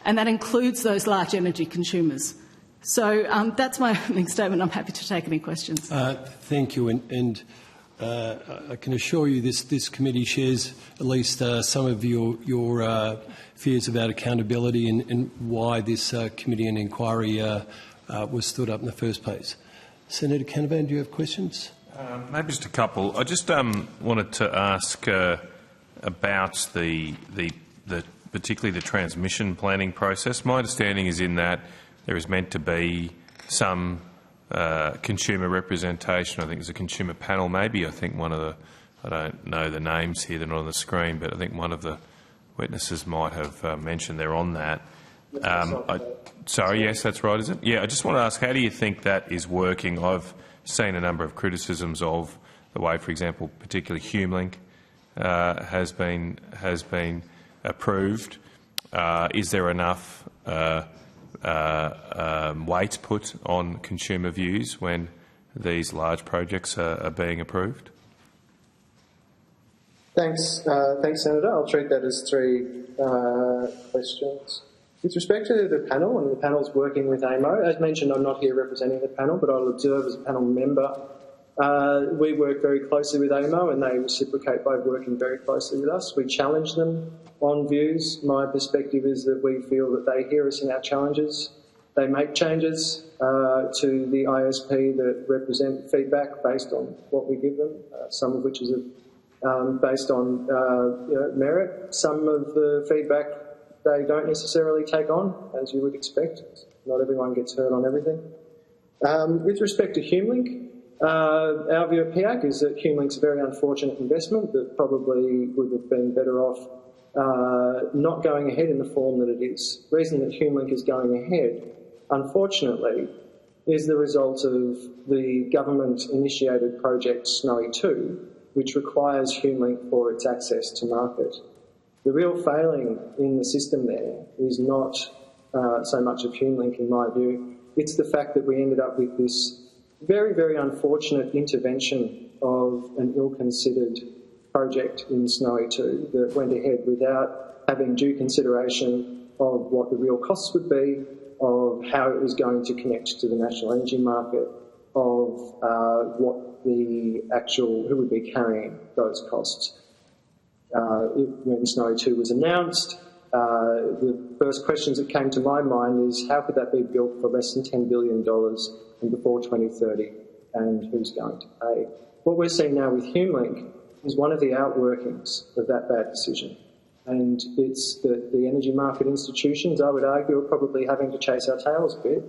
And that includes those large energy consumers. So that's my opening statement. I'm happy to take any questions. Thank you. And I can assure you this committee shares at least some of your fears about accountability and why this committee and inquiry was stood up in the first place. Senator Canavan, do you have questions? Maybe just a couple. I just wanted to ask about the particularly the transmission planning process. My understanding is in that there is meant to be some consumer representation. I think there's a consumer panel maybe. I think one of the, I don't know the names here, they're not on the screen, but I think one of the witnesses might have mentioned they're on that. Sorry, yes, that's right, is it? Yeah, I just want to ask, how do you think that is working? I've seen a number of criticisms of the way, for example, particularly HumeLink has been approved. Is there enough weight put on consumer views when these large projects are being approved? Thanks, Senator. I'll treat that as three questions. With respect to the panel, and the panel's working with AEMO, as mentioned, I'm not here representing the panel, but I'll observe as a panel member. We work very closely with AEMO and they reciprocate by working very closely with us. We challenge them on views. My perspective is that we feel that they hear us in our challenges. They make changes to the ISP that represent feedback based on what we give them, some of which is based on merit. Some of the feedback they don't necessarily take on, as you would expect. Not everyone gets heard on everything. With respect to HumeLink, our view at PIAC is that HumeLink's a very unfortunate investment that probably would have been better off not going ahead in the form that it is. The reason that HumeLink is going ahead, unfortunately, is the result of the government-initiated project Snowy 2, which requires HumeLink for its access to market. The real failing in the system there is not so much of HumeLink, in my view. It's the fact that we ended up with this very, very unfortunate intervention of an ill-considered project in Snowy 2 that went ahead without having due consideration of what the real costs would be, of how it was going to connect to the national energy market, of what the who would be carrying those costs. When Snowy 2 was announced, the first questions that came to my mind is how could that be built for less than $10 billion and before 2030, and who's going to pay? What we're seeing now with HumeLink is one of the outworkings of that bad decision. And it's that the energy market institutions, I would argue, are probably having to chase our tails a bit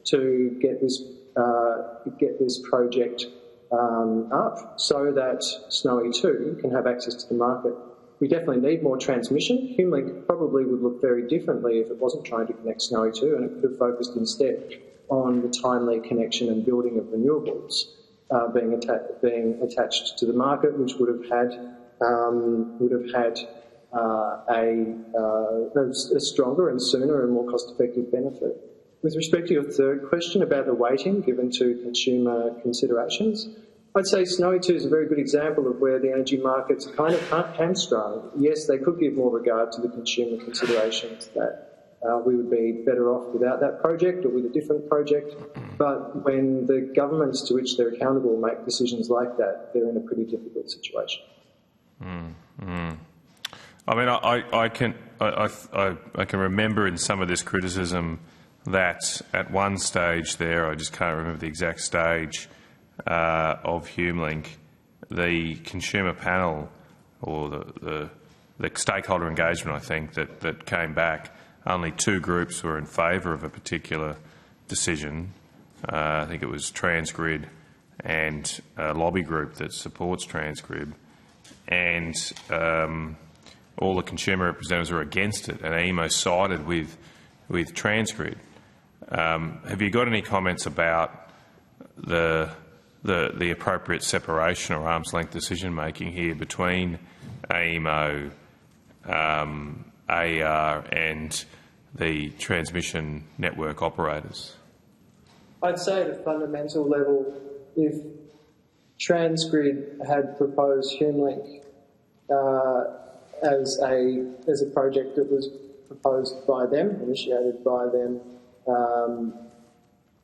to get this project up so that Snowy 2 can have access to the market. We definitely need more transmission. HumeLink probably would look very differently if it wasn't trying to connect Snowy 2, and it could have focused instead on the timely connection and building of renewables being attached to the market, which would have had a stronger and sooner and more cost-effective benefit. With respect to your third question about the weighting given to consumer considerations, I'd say Snowy 2 is a very good example of where the energy markets are kind of hamstrung. Yes, they could give more regard to the consumer considerations that we would be better off without that project or with a different project. But when the governments to which they're accountable make decisions like that, they're in a pretty difficult situation. I mean, I can remember in some of this criticism that at one stage there, I just can't remember the exact stage of HumeLink, the consumer panel or the stakeholder engagement, I think, that came back, only 2 groups were in favour of a particular decision. I think it was Transgrid and a lobby group that supports Transgrid, and all the consumer representatives were against it, and AEMO sided with Transgrid. Have you got any comments about the appropriate separation or arm's length decision making here between AEMO, AER and the transmission network operators? I'd say at a fundamental level, if Transgrid had proposed HumeLink as a project that was proposed by them, initiated by them,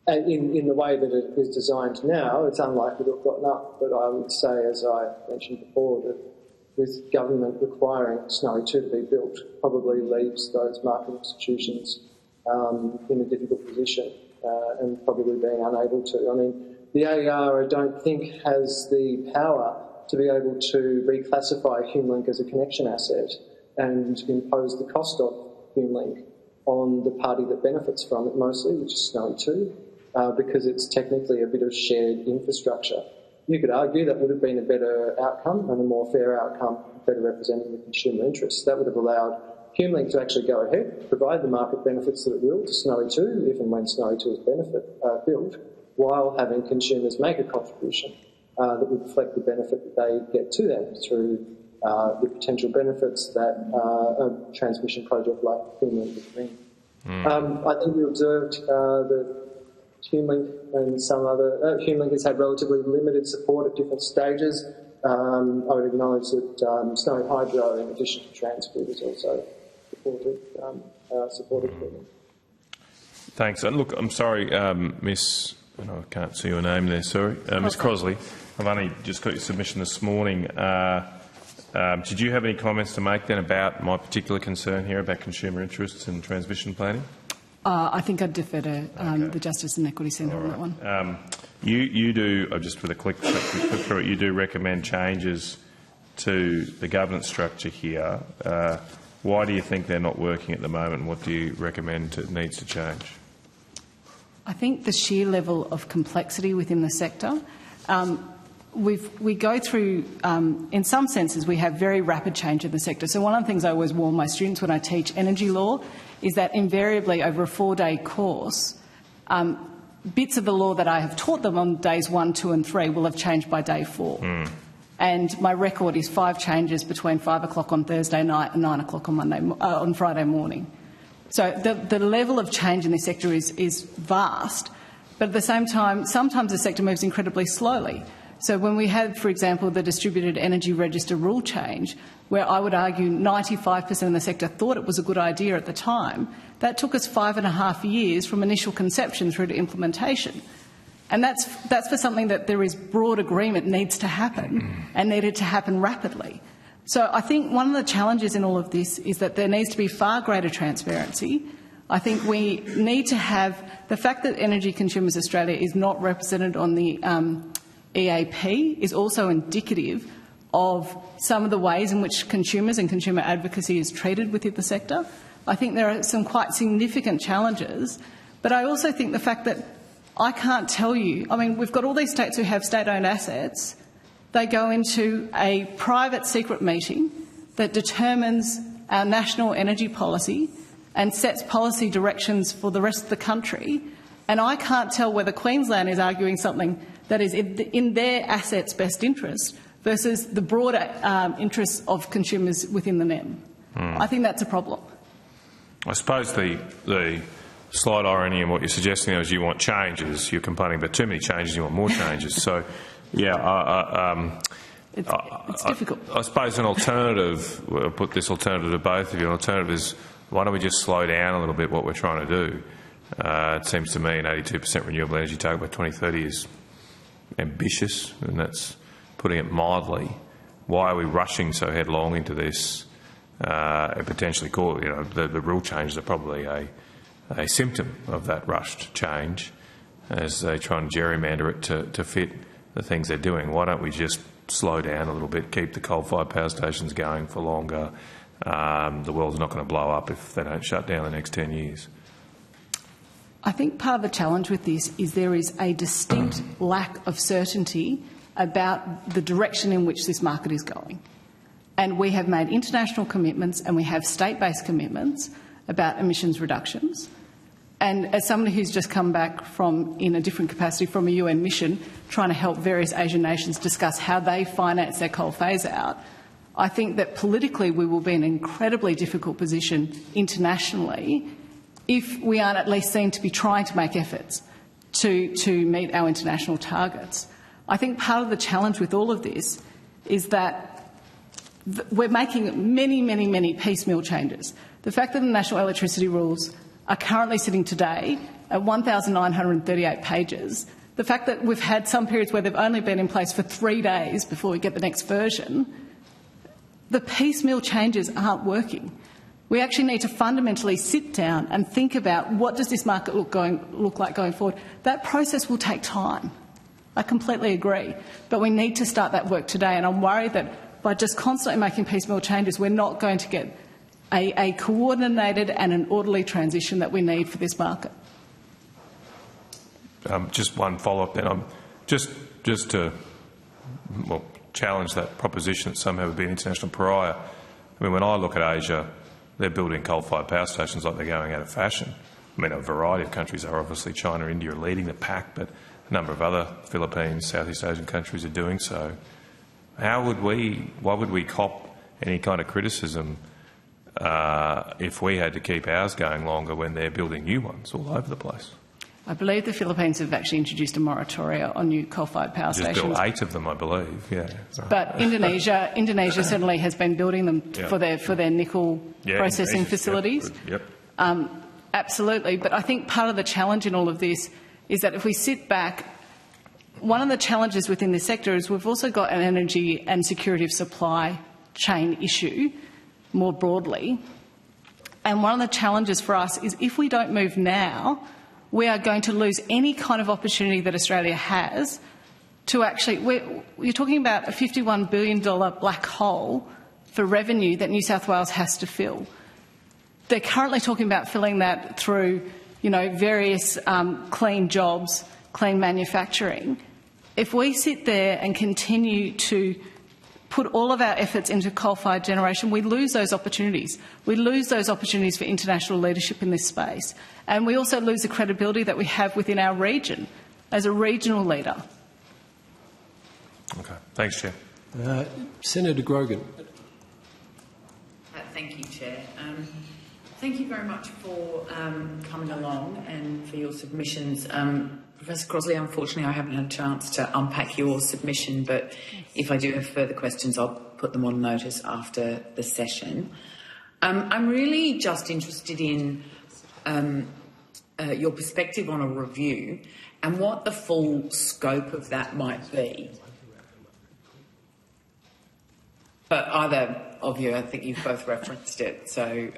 and in the way that it is designed now, it's unlikely to have gotten up. But I would say, as I mentioned before, that with government requiring Snowy 2 to be built, probably leaves those market institutions in a difficult position and probably being unable to. I mean, the AER, I don't think, has the power to be able to reclassify HumeLink as a connection asset and impose the cost of HumeLink on the party that benefits from it mostly, which is Snowy 2, because it's technically a bit of shared infrastructure. You could argue that would have been a better outcome and a more fair outcome, better representing the consumer interests. That would have allowed HumeLink to actually go ahead, provide the market benefits that it will to Snowy 2, if and when Snowy 2 is built, while having consumers make a contribution that would reflect the benefit that they get to them through the potential benefits that a transmission project like HumeLink would bring. I think we observed that HumeLink and some other... HumeLink has had relatively limited support at different stages. I would acknowledge that Snowy Hydro, in addition to Transgrid, has also supported HumeLink. Thanks. And look, I'm sorry, Miss... I can't see your name there, sorry. Miss Crosley, I've only just got your submission this morning. Did you have any comments to make then about my particular concern here about consumer interests and transmission planning? I think I'd defer to the Justice and Equity Centre on that one. You do, just with a quick through it, you do recommend changes to the governance structure here. Why do you think they're not working at the moment, and what do you recommend needs to change? I think the sheer level of complexity within the sector. We go through, in some senses, we have very rapid change in the sector. So one of the things I always warn my students when I teach energy law is that invariably over a 4-day course, bits of the law that I have taught them on days 1, 2 and 3 will have changed by day 4. And my record is 5 changes between 5 o'clock on Thursday night and 9 o'clock on Friday morning. So the level of change in this sector is vast, but at the same time, sometimes the sector moves incredibly slowly. So when we had, for example, the Distributed Energy Register rule change, where I would argue 95% of the sector thought it was a good idea at the time, that took us 5.5 years from initial conception through to implementation. And that's for something that there is broad agreement needs to happen and needed to happen rapidly. So I think one of the challenges in all of this is that there needs to be far greater transparency. I think we need to have the fact that Energy Consumers Australia is not represented on the EAP is also indicative of some of the ways in which consumers and consumer advocacy is treated within the sector. I think there are some quite significant challenges, but I also think the fact that I can't tell you, I mean, we've got all these states who have state-owned assets. They go into a private secret meeting that determines our national energy policy and sets policy directions for the rest of the country. And I can't tell whether Queensland is arguing something that is in their assets' best interest versus the broader interests of consumers within the NEM. I think that's a problem. I suppose the slight irony in what you're suggesting is you want changes. You're complaining about too many changes, you want more changes. So, yeah, it's difficult. I suppose an alternative, I'll put this alternative to both of you, an alternative is why don't we just slow down a little bit what we're trying to do? It seems to me an 82% renewable energy target by 2030 is ambitious, and that's putting it mildly. Why are we rushing so headlong into this and potentially call, the rule changes are probably a symptom of that rushed change as they try and gerrymander it to fit the things they're doing. Why don't we just slow down a little bit, keep the coal-fired power stations going for longer? The world's not going to blow up if they don't shut down the next 10 years. I think part of the challenge with this is there is a distinct lack of certainty about the direction in which this market is going. And we have made international commitments and we have state-based commitments about emissions reductions. And as somebody who's just come back from, in a different capacity, from a UN mission, trying to help various Asian nations discuss how they finance their coal phase-out, I think that politically we will be in an incredibly difficult position internationally if we aren't at least seen to be trying to make efforts to meet our international targets. I think part of the challenge with all of this is that we're making many piecemeal changes. The fact that the national electricity rules are currently sitting today at 1,938 pages, the fact that we've had some periods where they've only been in place for 3 days before we get the next version, the piecemeal changes aren't working. We actually need to fundamentally sit down and think about what does this market look like going forward. That process will take time. I completely agree. But we need to start that work today, and I'm worried that by just constantly making piecemeal changes, we're not going to get a coordinated and an orderly transition that we need for this market. Just one follow-up then. Just to challenge that proposition that somehow would be an international pariah. I mean, when I look at Asia, they're building coal-fired power stations like they're going out of fashion. I mean, a variety of countries are obviously China, India are leading the pack, but a number of other Philippines, Southeast Asian countries are doing so. Why would we cop any kind of criticism if we had to keep ours going longer when they're building new ones all over the place? I believe the Philippines have actually introduced a moratoria on new coal-fired power stations. Just built 8 of them, I believe. Yeah. But Indonesia certainly has been building them for their nickel processing facilities. Yep. Absolutely. But I think part of the challenge in all of this is that if we sit back, one of the challenges within this sector is we've also got an energy and security of supply chain issue more broadly. And one of the challenges for us is if we don't move now, we are going to lose any kind of opportunity that Australia has to actually... You're talking about a $51 billion black hole for revenue that New South Wales has to fill. They're currently talking about filling that through, various clean jobs, clean manufacturing. If we sit there and continue to put all of our efforts into coal-fired generation, we lose those opportunities. We lose those opportunities for international leadership in this space. And we also lose the credibility that we have within our region as a regional leader. Okay. Thanks, Chair. Senator Grogan. Thank you, Chair. Thank you very much for coming along and for your submissions. Professor Crossley, unfortunately I haven't had a chance to unpack your submission, but if I do have further questions I'll put them on notice after the session. I'm really just interested in your perspective on a review and what the full scope of that might be. But either of you, I think you've both referenced it, so...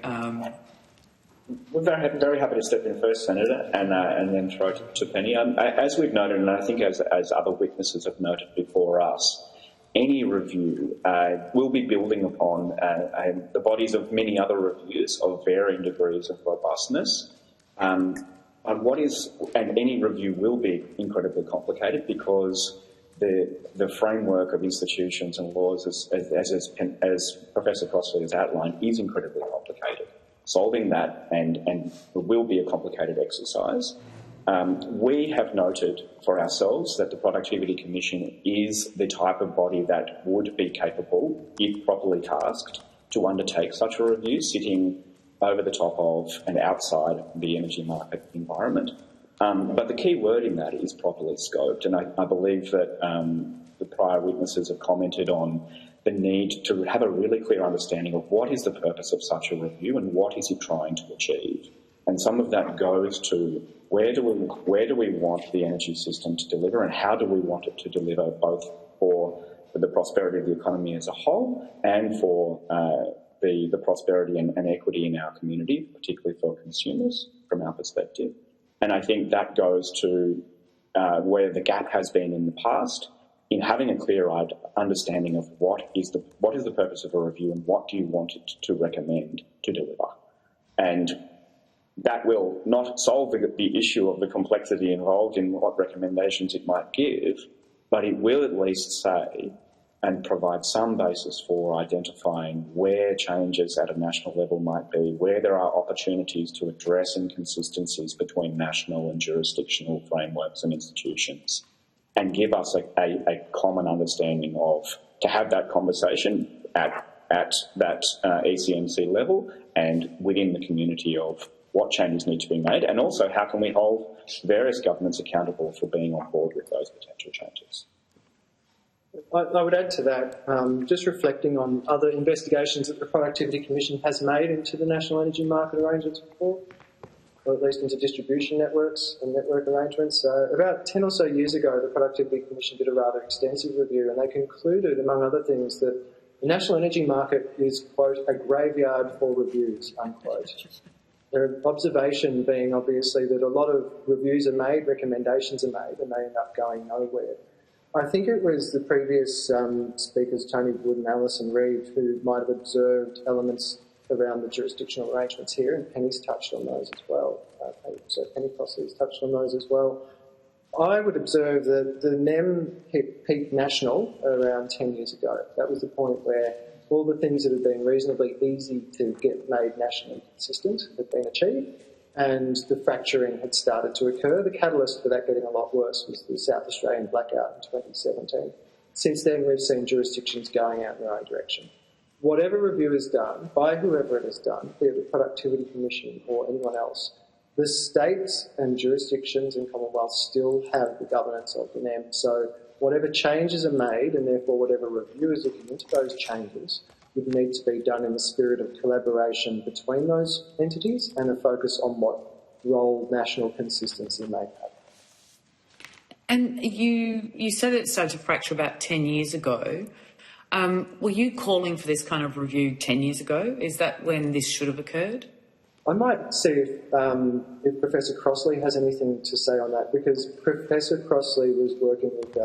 We're very happy to step in first, Senator, and then throw to Penny. As we've noted, and I think as other witnesses have noted before us, any review will be building upon the bodies of many other reviews of varying degrees of robustness. And any review will be incredibly complicated because the framework of institutions and laws, as Professor Crossley has outlined, is incredibly complicated. Solving that and will be a complicated exercise. We have noted for ourselves that the Productivity Commission is the type of body that would be capable, if properly tasked, to undertake such a review, sitting over the top of and outside the energy market environment. But the key word in that is properly scoped, and I believe that the prior witnesses have commented on the need to have a really clear understanding of what is the purpose of such a review and what is it trying to achieve. And some of that goes to where do we want the energy system to deliver, and how do we want it to deliver, both for the prosperity of the economy as a whole and for the prosperity and equity in our community, particularly for consumers from our perspective. And I think that goes to where the gap has been in the past, in having a clear-eyed understanding of what is the purpose of a review and what do you want it to recommend to deliver. And that will not solve the issue of the complexity involved in what recommendations it might give, but it will at least say and provide some basis for identifying where changes at a national level might be, where there are opportunities to address inconsistencies between national and jurisdictional frameworks and institutions, and give us a common understanding of, to have that conversation at that ECMC level and within the community of what changes need to be made, and also how can we hold various governments accountable for being on board with those potential changes. I would add to that, just reflecting on other investigations that the Productivity Commission has made into the national energy market arrangements before, or at least into distribution networks and network arrangements. About 10 or so years ago, the Productivity Commission did a rather extensive review, and they concluded, among other things, that the national energy market is, quote, a graveyard for reviews, unquote. Their observation being, obviously, that a lot of reviews are made, recommendations are made, and they end up going nowhere. I think it was the previous speakers, Tony Wood and Alison Reid, who might have observed elements around the jurisdictional arrangements here, and Penny's touched on those as well. So Penny Crossley's touched on those as well. I would observe that the NEM peaked national around 10 years ago. That was the point where all the things that had been reasonably easy to get made nationally consistent had been achieved, and the fracturing had started to occur. The catalyst for that getting a lot worse was the South Australian blackout in 2017. Since then, we've seen jurisdictions going out in their own direction. Whatever review is done, by whoever it is done, be it the Productivity Commission or anyone else, the states and jurisdictions and Commonwealths still have the governance of the NEM. So whatever changes are made, and therefore whatever review is looking into those changes, would need to be done in the spirit of collaboration between those entities and a focus on what role national consistency may have. And you said it started to fracture about 10 years ago. Were you calling for this kind of review 10 years ago? Is that when this should have occurred? I might see if Professor Crossley has anything to say on that, because Professor Crossley was working with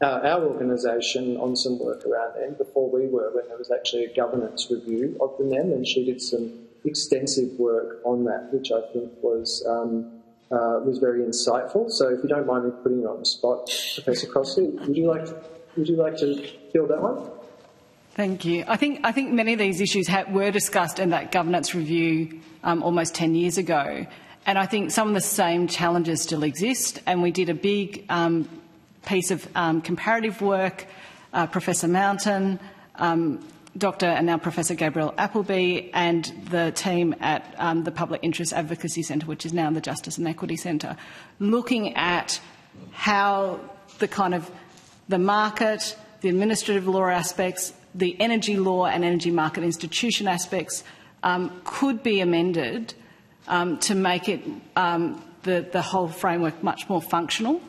our organisation on some work around NEM before we were, when there was actually a governance review of the NEM, and she did some extensive work on that, which I think was very insightful. So if you don't mind me putting you on the spot, Professor Crossley, would you like to field that one? Thank you. I think many of these issues were discussed in that governance review almost 10 years ago, and I think some of the same challenges still exist. And we did a big piece of comparative work. Professor Mountain, Dr. and now Professor Gabrielle Appleby, and the team at the Public Interest Advocacy Centre, which is now the Justice and Equity Centre, looking at how the market, the administrative law aspects, the energy law and energy market institution aspects could be amended to make it the whole framework much more functional.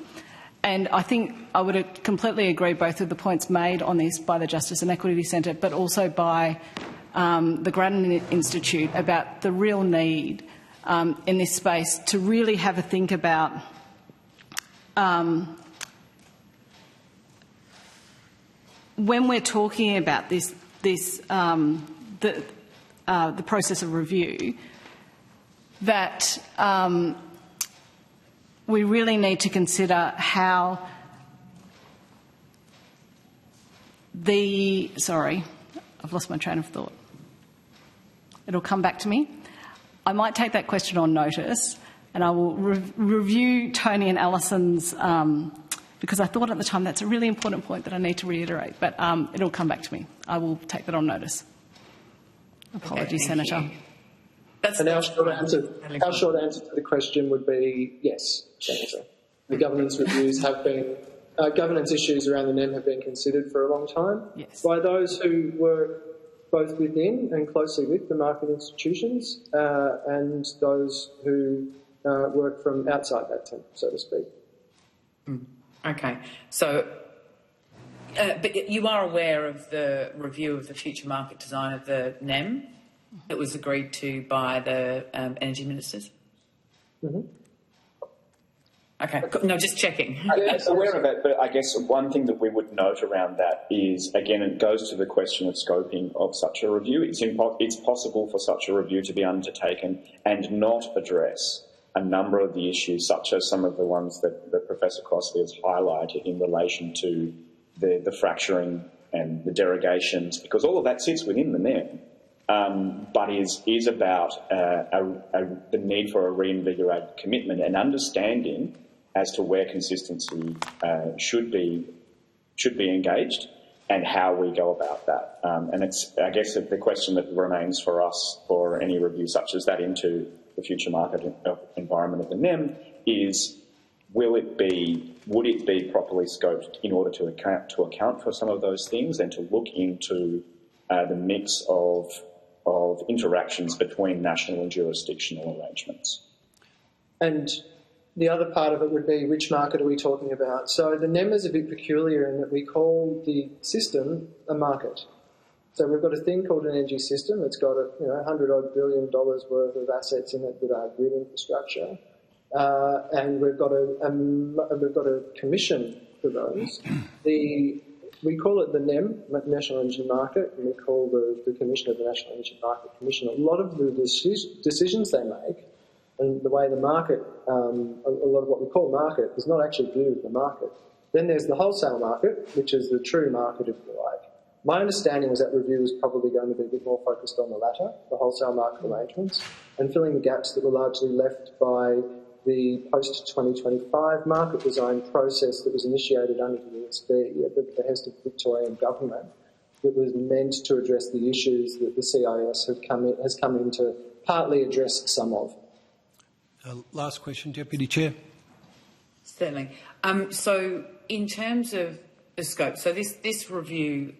And I think I would completely agree both of the points made on this by the Justice and Equity Centre, but also by the Grattan Institute, about the real need in this space to really have a think about when we're talking about the process of review, that we really need to consider how sorry, I've lost my train of thought. It'll come back to me. I might take that question on notice, and I will review Tony and Alison's, because I thought at the time that's a really important point that I need to reiterate, but it'll come back to me. I will take that on notice. Apologies, Okay, Senator. And our short answer to the question would be yes, Senator. The governance reviews have been governance issues around the NEM have been considered for a long time by those who work both within and closely with the market institutions and those who work from outside that tent, so to speak. Okay. So, but you are aware of the review of the future market design of the NEM that was agreed to by the energy ministers? Mm-hmm. Okay, no, just checking. Yes, aware of it, but I guess one thing that we would note around that is, again, it goes to the question of scoping of such a review. It's possible for such a review to be undertaken and not address a number of the issues, such as some of the ones that Professor Crossley has highlighted in relation to the fracturing and the derogations, because all of that sits within the NEM. But is about the need for a reinvigorated commitment and understanding as to where consistency should be engaged and how we go about that. And it's, I guess, the question that remains for us for any review such as that into the future market environment of the NEM is, would it be properly scoped in order to account for some of those things and to look into the mix of interactions between national and jurisdictional arrangements. And the other part of it would be, which market are we talking about? So the NEM is a bit peculiar in that we call the system a market. So we've got a thing called an energy system. It's got $100 billion worth of assets in it that are grid infrastructure, and we've got a commission for those. We call it the NEM, National Energy Market, and we call the Commission of the National Energy Market Commission. A lot of the decisions they make and the way the market, a lot of what we call market, is not actually viewed as the market. Then there's the wholesale market, which is the true market, if you like. My understanding was that review was probably going to be a bit more focused on the latter, the wholesale market arrangements, and filling the gaps that were largely left by the post-2025 market design process that was initiated under the ESB at the behest of the Victorian government, that was meant to address the issues that the CIS has come in to partly address some of. Last question, Deputy Chair. Certainly. So in terms of the scope, so this review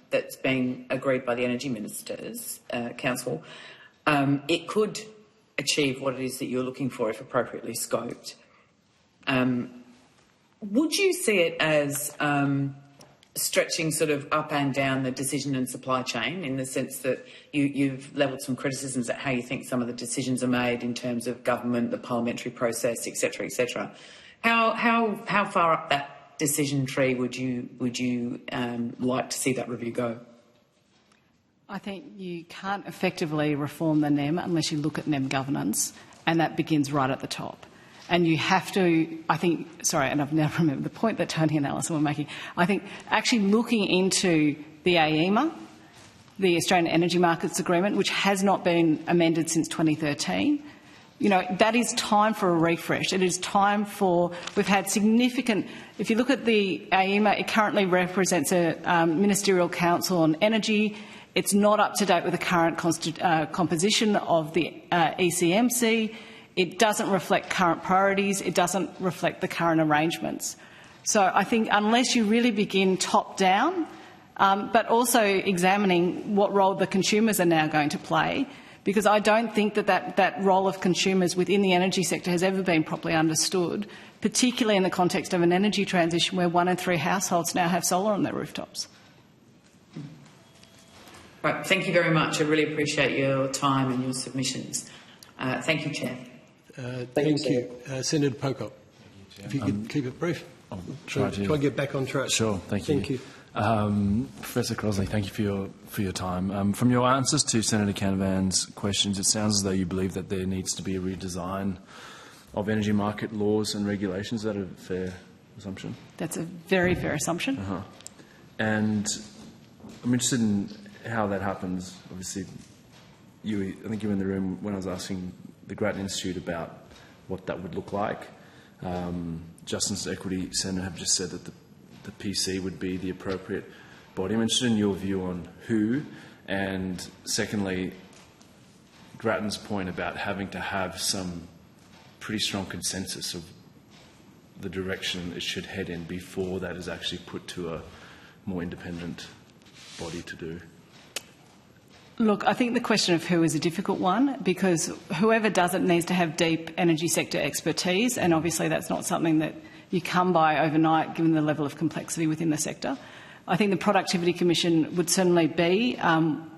that's been agreed by the Energy Ministers' Council, it could achieve what it is that you're looking for if appropriately scoped. Would you see it as stretching sort of up and down the decision and supply chain, in the sense that you've levelled some criticisms at how you think some of the decisions are made in terms of government, the parliamentary process, etc., etc. How far up that decision tree would you like to see that review go? I think you can't effectively reform the NEM unless you look at NEM governance, and that begins right at the top. And you have to, and I've now remembered the point that Tony and Alison were making. I think actually looking into the AEMA, the Australian Energy Markets Agreement, which has not been amended since 2013, that is time for a refresh. It is time for, we've had significant, if you look at the AEMA, it currently represents a ministerial council on energy. It's not up to date with the current composition of the ECMC. It doesn't reflect current priorities. It doesn't reflect the current arrangements. So I think unless you really begin top down, but also examining what role the consumers are now going to play, because I don't think that role of consumers within the energy sector has ever been properly understood, particularly in the context of an energy transition where 1 in 3 households now have solar on their rooftops. Right, thank you very much. I really appreciate your time and your submissions. Thank you, Chair. Thank you. Senator Pocock, if you could keep it brief. I'll try and get back on track. Sure, thank you. Professor Crossley, thank you for your time. From your answers to Senator Canavan's questions, it sounds as though you believe that there needs to be a redesign of energy market laws and regulations. Is that a fair assumption? That's a very fair assumption. And I'm interested in how that happens. Obviously, I think you were in the room when I was asking the Grattan Institute about what that would look like. Justice and Equity Centre have just said that the PC would be the appropriate body. I'm interested in your view on who, and secondly, Grattan's point about having to have some pretty strong consensus of the direction it should head in before that is actually put to a more independent body to do? Look, I think the question of who is a difficult one, because whoever does it needs to have deep energy sector expertise, and obviously that's not something that you come by overnight given the level of complexity within the sector. I think the Productivity Commission would certainly be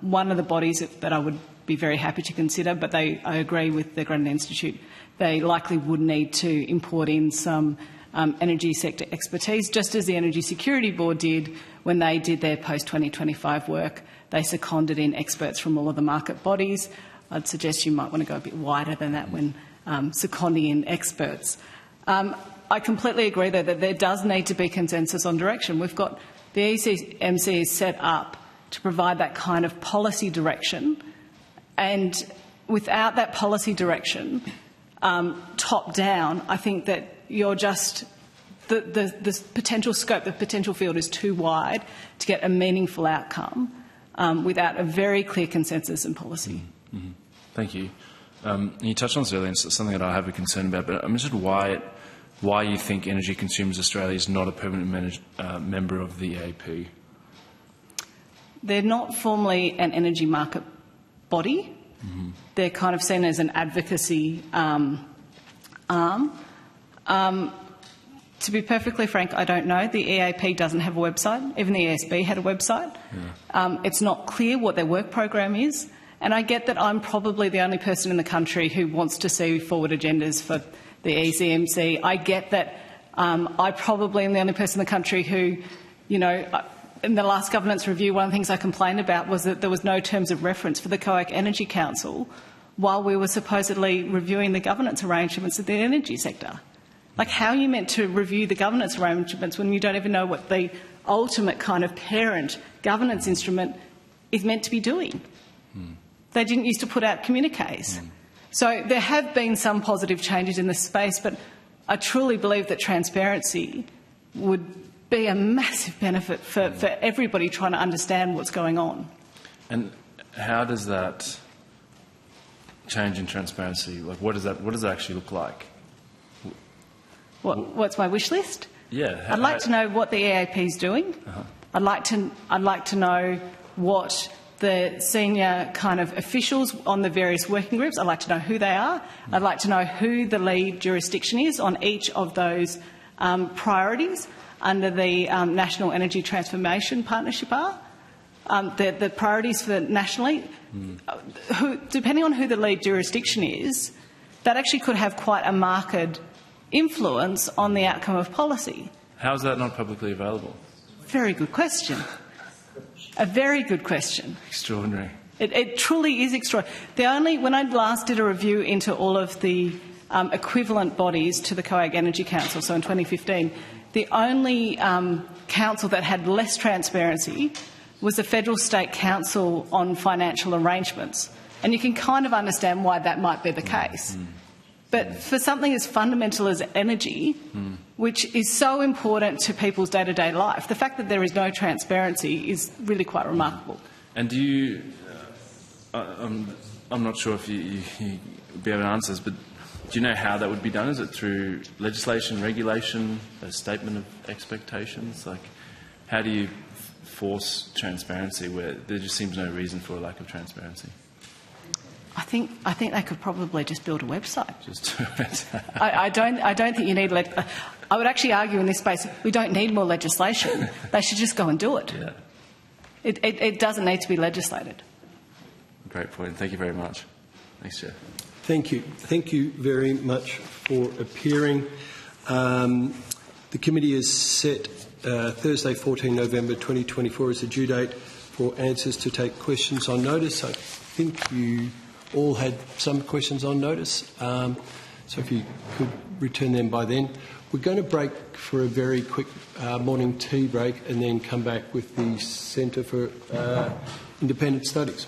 one of the bodies that I would be very happy to consider, but I agree with the Grennan Institute. They likely would need to import in some energy sector expertise, just as the Energy Security Board did when they did their post-2025 work. They seconded in experts from all of the market bodies. I'd suggest you might want to go a bit wider than that when seconding in experts. I completely agree, though, that there does need to be consensus on direction. We've got the ECMC is set up to provide that kind of policy direction, and without that policy direction, top down, I think that you're just the potential scope, the potential field is too wide to get a meaningful outcome without a very clear consensus and policy. Mm-hmm. Thank you. You touched on this earlier, and it's something that I have a concern about, but I'm interested why you think Energy Consumers Australia is not a permanent member of the EAP. They're not formally an energy market body. Mm-hmm. They're kind of seen as an advocacy arm. To be perfectly frank, I don't know. The EAP doesn't have a website. Even the ESB had a website. Yeah. It's not clear what their work program is. And I get that I'm probably the only person in the country who wants to see forward agendas for the ECMC. I get that I probably am the only person in the country who, you know, in the last governance review, one of the things I complained about was that there was no terms of reference for the COAG Energy Council while we were supposedly reviewing the governance arrangements of the energy sector. Like, how are you meant to review the governance arrangements when you don't even know what the ultimate kind of parent governance instrument is meant to be doing? They didn't used to put out communiques. So there have been some positive changes in this space, but I truly believe that transparency would be a massive benefit for everybody trying to understand what's going on. And how does that change in transparency, like what does that actually look like? What's my wish list? Yeah. I'd like to know what the EAP is doing. Uh-huh. I'd like to know what the senior kind of officials on the various working groups, I'd like to know who they are. I'd like to know who the lead jurisdiction is on each of those priorities under the National Energy Transformation Partnership are. The priorities for nationally, depending on who the lead jurisdiction is, that actually could have quite a marked influence on the outcome of policy. How is that not publicly available? Very good question. A very good question. Extraordinary. It truly is extraordinary. When I last did a review into all of the equivalent bodies to the COAG Energy Council, so in 2015, the only council that had less transparency was the Federal State Council on Financial Arrangements. And you can kind of understand why that might be the case. But for something as fundamental as energy, which is so important to people's day-to-day life, the fact that there is no transparency is really quite remarkable. And do you, I'm not sure if you be able to answer this, but do you know how that would be done? Is it through legislation, regulation, a statement of expectations? Like, how do you force transparency where there just seems no reason for a lack of transparency? I think they could probably just build a website. Just do it. I don't think you need. I would actually argue in this space we don't need more legislation. They should just go and do it. Yeah. It doesn't need to be legislated. Great point. Thank you very much. Thanks, Chair. Thank you. Thank you very much for appearing. The committee has set Thursday, 14 November 2024 as the due date for answers to take questions on notice. I think you all had some questions on notice, so if you could return them by then. We're going to break for a very quick morning tea break and then come back with the Centre for Independent Studies.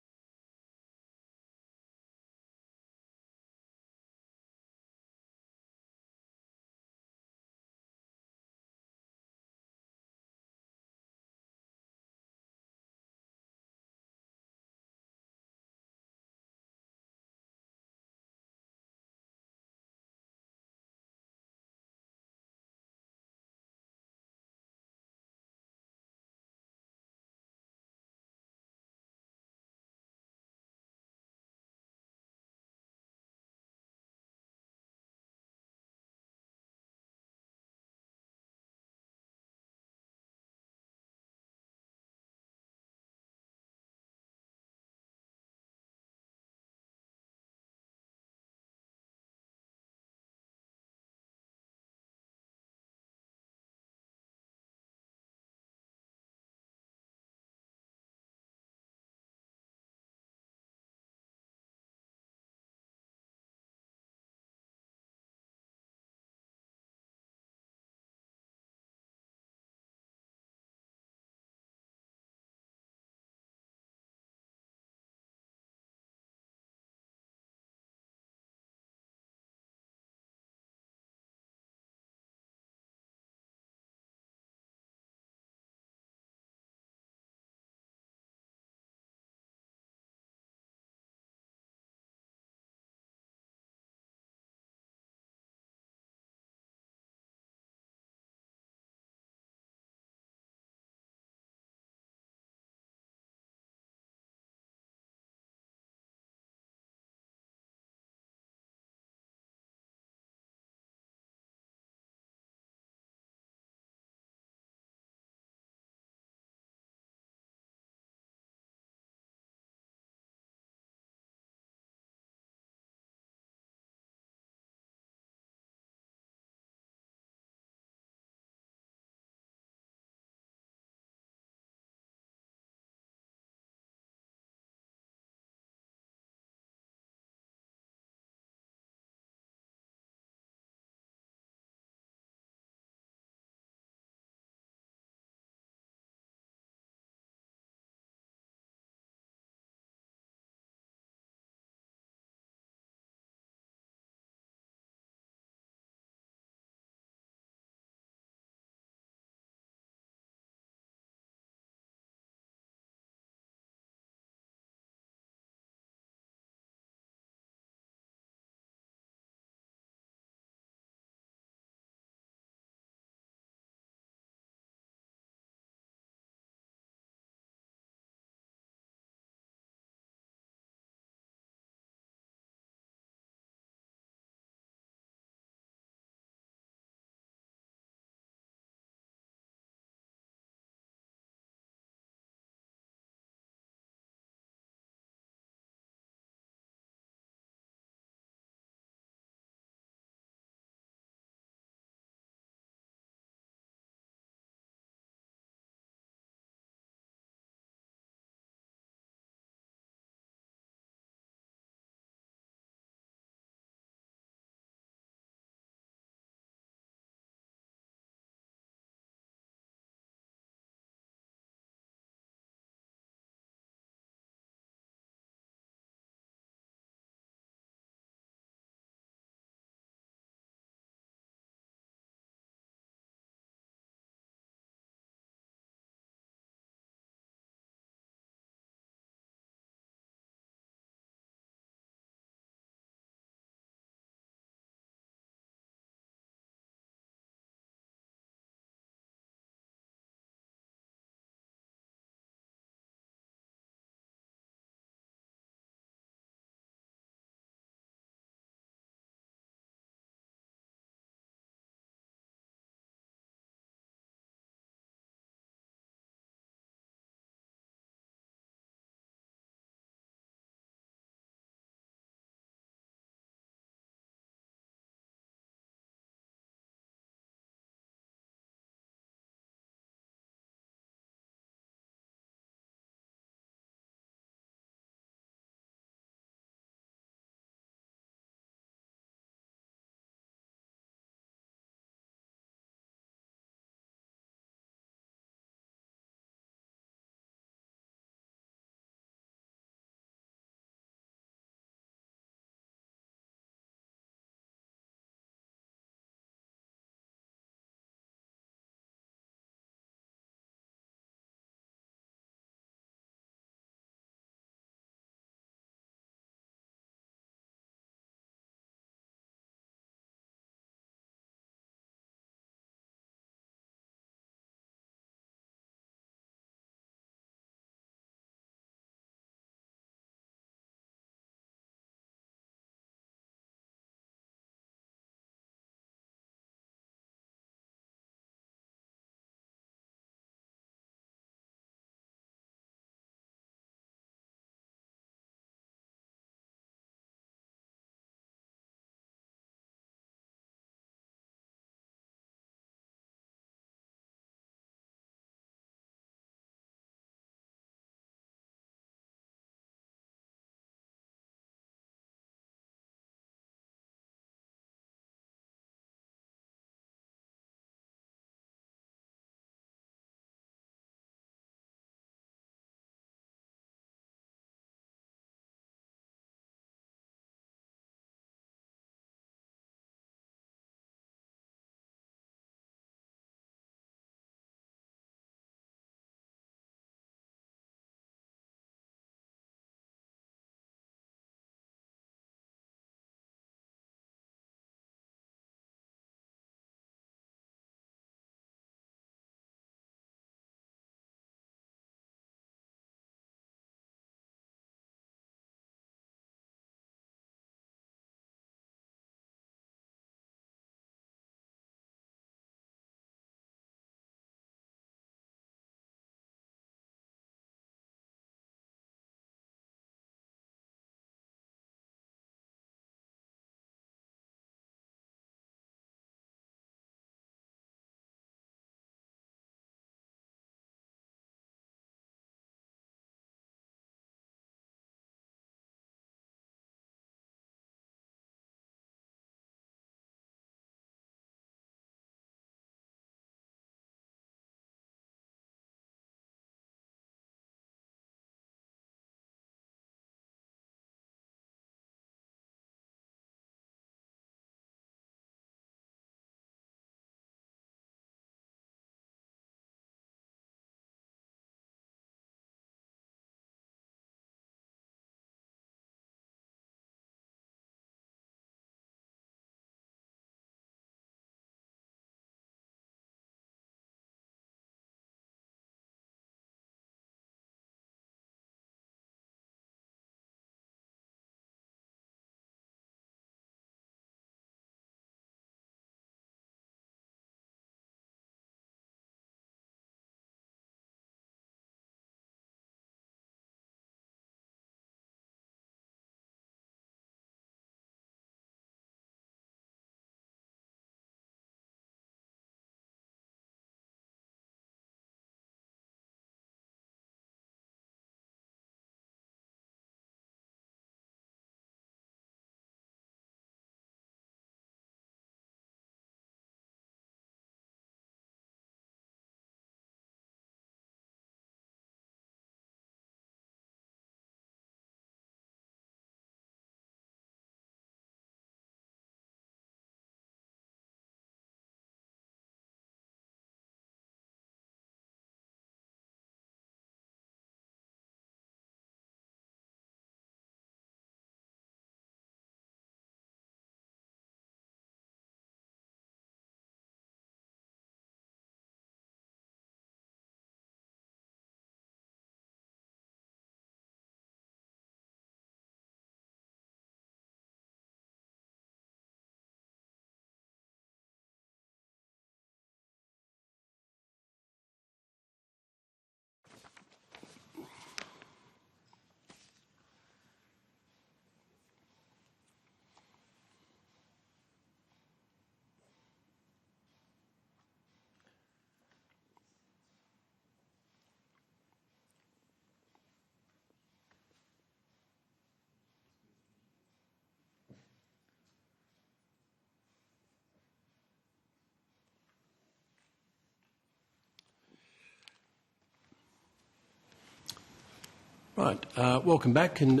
Right. Welcome back, and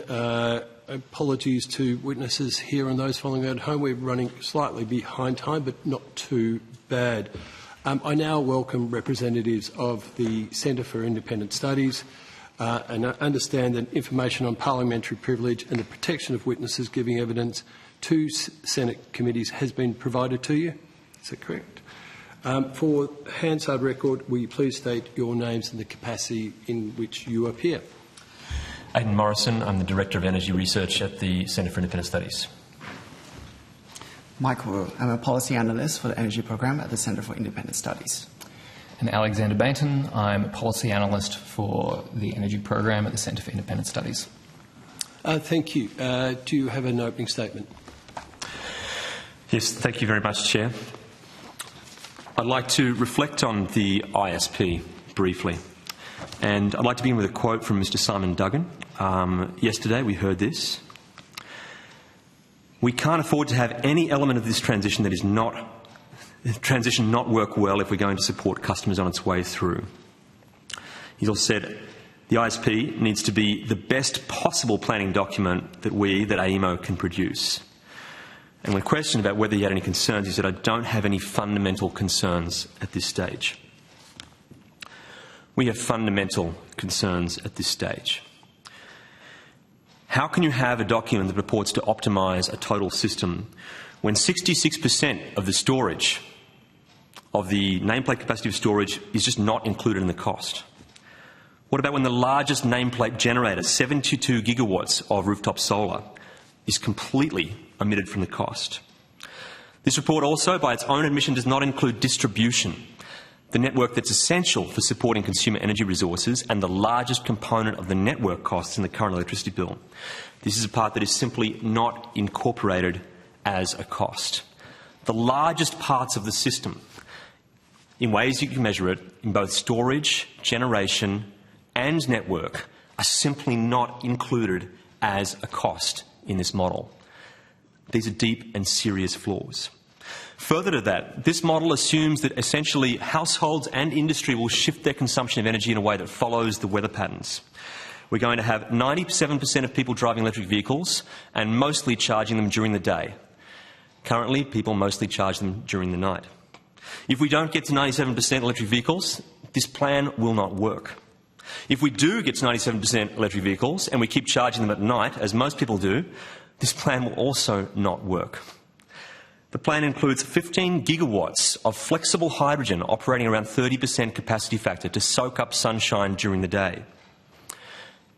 apologies to witnesses here and those following at home. We're running slightly behind time, but not too bad. I now welcome representatives of the Centre for Independent Studies, and I understand that information on parliamentary privilege and the protection of witnesses giving evidence to Senate committees has been provided to you. Is that correct? For Hansard record, will you please state your names and the capacity in which you appear? Aidan Morrison, I'm the Director of Energy Research at the Centre for Independent Studies. Michael, I'm a Policy Analyst for the Energy Program at the Centre for Independent Studies. And Alexander Bainton, I'm a Policy Analyst for the Energy Program at the Centre for Independent Studies. Thank you. Do you have an opening statement? Yes, thank you very much, Chair. I'd like to reflect on the ISP briefly. And I'd like to begin with a quote from Mr. Simon Duggan. Yesterday we heard this. We can't afford to have any element of this transition that is not work well if we're going to support customers on its way through. He's also said the ISP needs to be the best possible planning document that AEMO can produce. And when questioned about whether he had any concerns, he said, I don't have any fundamental concerns at this stage. We have fundamental concerns at this stage. How can you have a document that purports to optimise a total system when 66% of the storage, of the nameplate capacity of storage, is just not included in the cost? What about when the largest nameplate generator, 72 gigawatts of rooftop solar, is completely omitted from the cost? This report also, by its own admission, does not include distribution, the network that's essential for supporting consumer energy resources and the largest component of the network costs in the current electricity bill. This is a part that is simply not incorporated as a cost. The largest parts of the system, in ways you can measure it, in both storage, generation and network, are simply not included as a cost in this model. These are deep and serious flaws. Further to that, this model assumes that essentially households and industry will shift their consumption of energy in a way that follows the weather patterns. We're going to have 97% of people driving electric vehicles and mostly charging them during the day. Currently, people mostly charge them during the night. If we don't get to 97% electric vehicles, this plan will not work. If we do get to 97% electric vehicles and we keep charging them at night, as most people do, this plan will also not work. The plan includes 15 gigawatts of flexible hydrogen operating around 30% capacity factor to soak up sunshine during the day.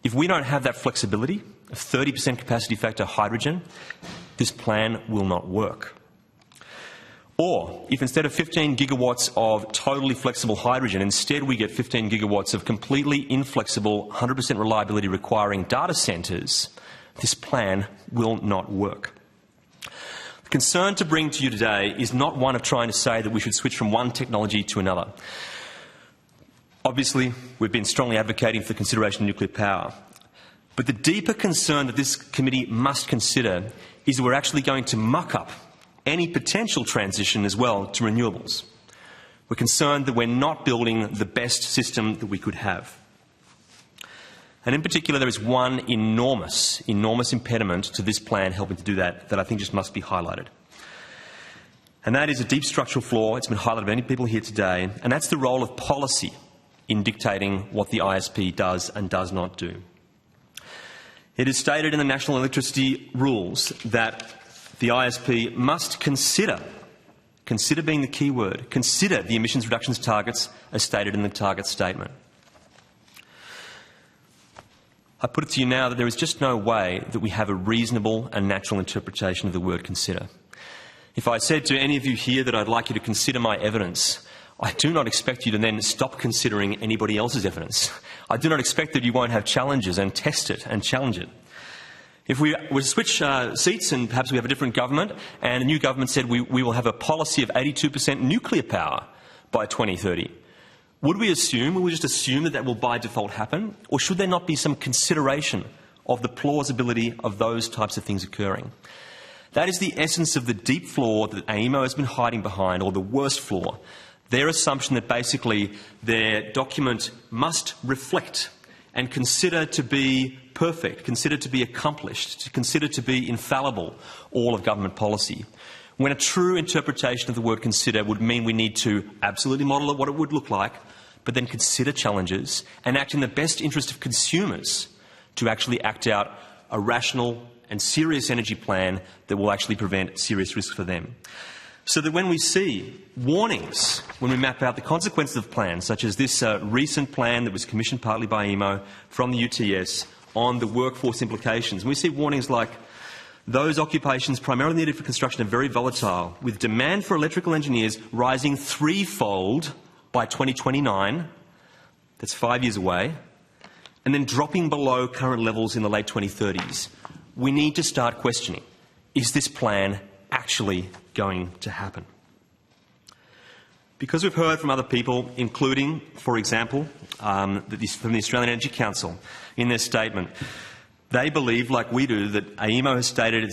If we don't have that flexibility of 30% capacity factor hydrogen, this plan will not work. Or if instead of 15 gigawatts of totally flexible hydrogen, instead we get 15 gigawatts of completely inflexible, 100% reliability requiring data centres, this plan will not work. The concern to bring to you today is not one of trying to say that we should switch from one technology to another. Obviously, we've been strongly advocating for the consideration of nuclear power. But the deeper concern that this committee must consider is that we're actually going to muck up any potential transition as well to renewables. We're concerned that we're not building the best system that we could have. And in particular, there is one enormous impediment to this plan helping to do that I think just must be highlighted. And that is a deep structural flaw. It's been highlighted by many people here today, and that's the role of policy in dictating what the ISP does and does not do. It is stated in the National Electricity Rules that the ISP must consider being the key word, consider the emissions reductions targets as stated in the target statement. I put it to you now that there is just no way that we have a reasonable and natural interpretation of the word consider. If I said to any of you here that I'd like you to consider my evidence, I do not expect you to then stop considering anybody else's evidence. I do not expect that you won't have challenges and test it and challenge it. If we were to switch seats and perhaps we have a different government and a new government said we will have a policy of 82% nuclear power by 2030, would we just assume that will by default happen? Or should there not be some consideration of the plausibility of those types of things occurring? That is the essence of the deep flaw that AEMO has been hiding behind, or the worst flaw. Their assumption that basically their document must reflect and consider to be perfect, consider to be accomplished, consider to be infallible all of government policy, when a true interpretation of the word consider would mean we need to absolutely model what it would look like, but then consider challenges and act in the best interest of consumers to actually act out a rational and serious energy plan that will actually prevent serious risk for them. So that when we see warnings, when we map out the consequences of plans, such as this recent plan that was commissioned partly by EMO from the UTS on the workforce implications, and we see warnings like those occupations primarily needed for construction are very volatile, with demand for electrical engineers rising threefold by 2029, that's 5 years away, and then dropping below current levels in the late 2030s. We need to start questioning, is this plan actually going to happen? Because we've heard from other people, including, for example, from the Australian Energy Council in their statement, they believe, like we do, that AEMO has stated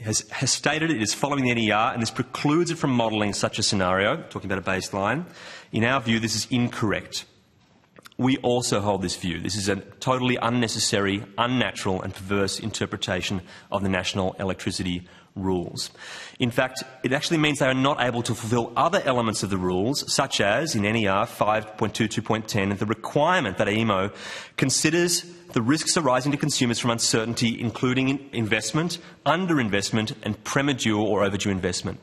has stated it is following the NER, and this precludes it from modelling such a scenario, talking about a baseline. In our view, this is incorrect. We also hold this view. This is a totally unnecessary, unnatural and perverse interpretation of the national electricity rules. In fact, it actually means they are not able to fulfil other elements of the rules, such as, in NER 5.22.10, the requirement that AEMO considers the risks arising to consumers from uncertainty, including investment, underinvestment and premature or overdue investment.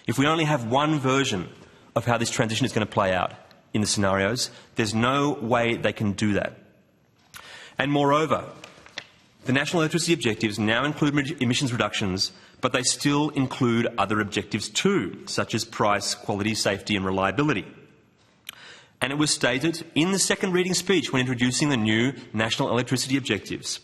If we only have one version of how this transition is going to play out in the scenarios, there's no way they can do that. And moreover, the national electricity objectives now include emissions reductions, but they still include other objectives too, such as price, quality, safety and reliability. And it was stated in the second reading speech when introducing the new national electricity objectives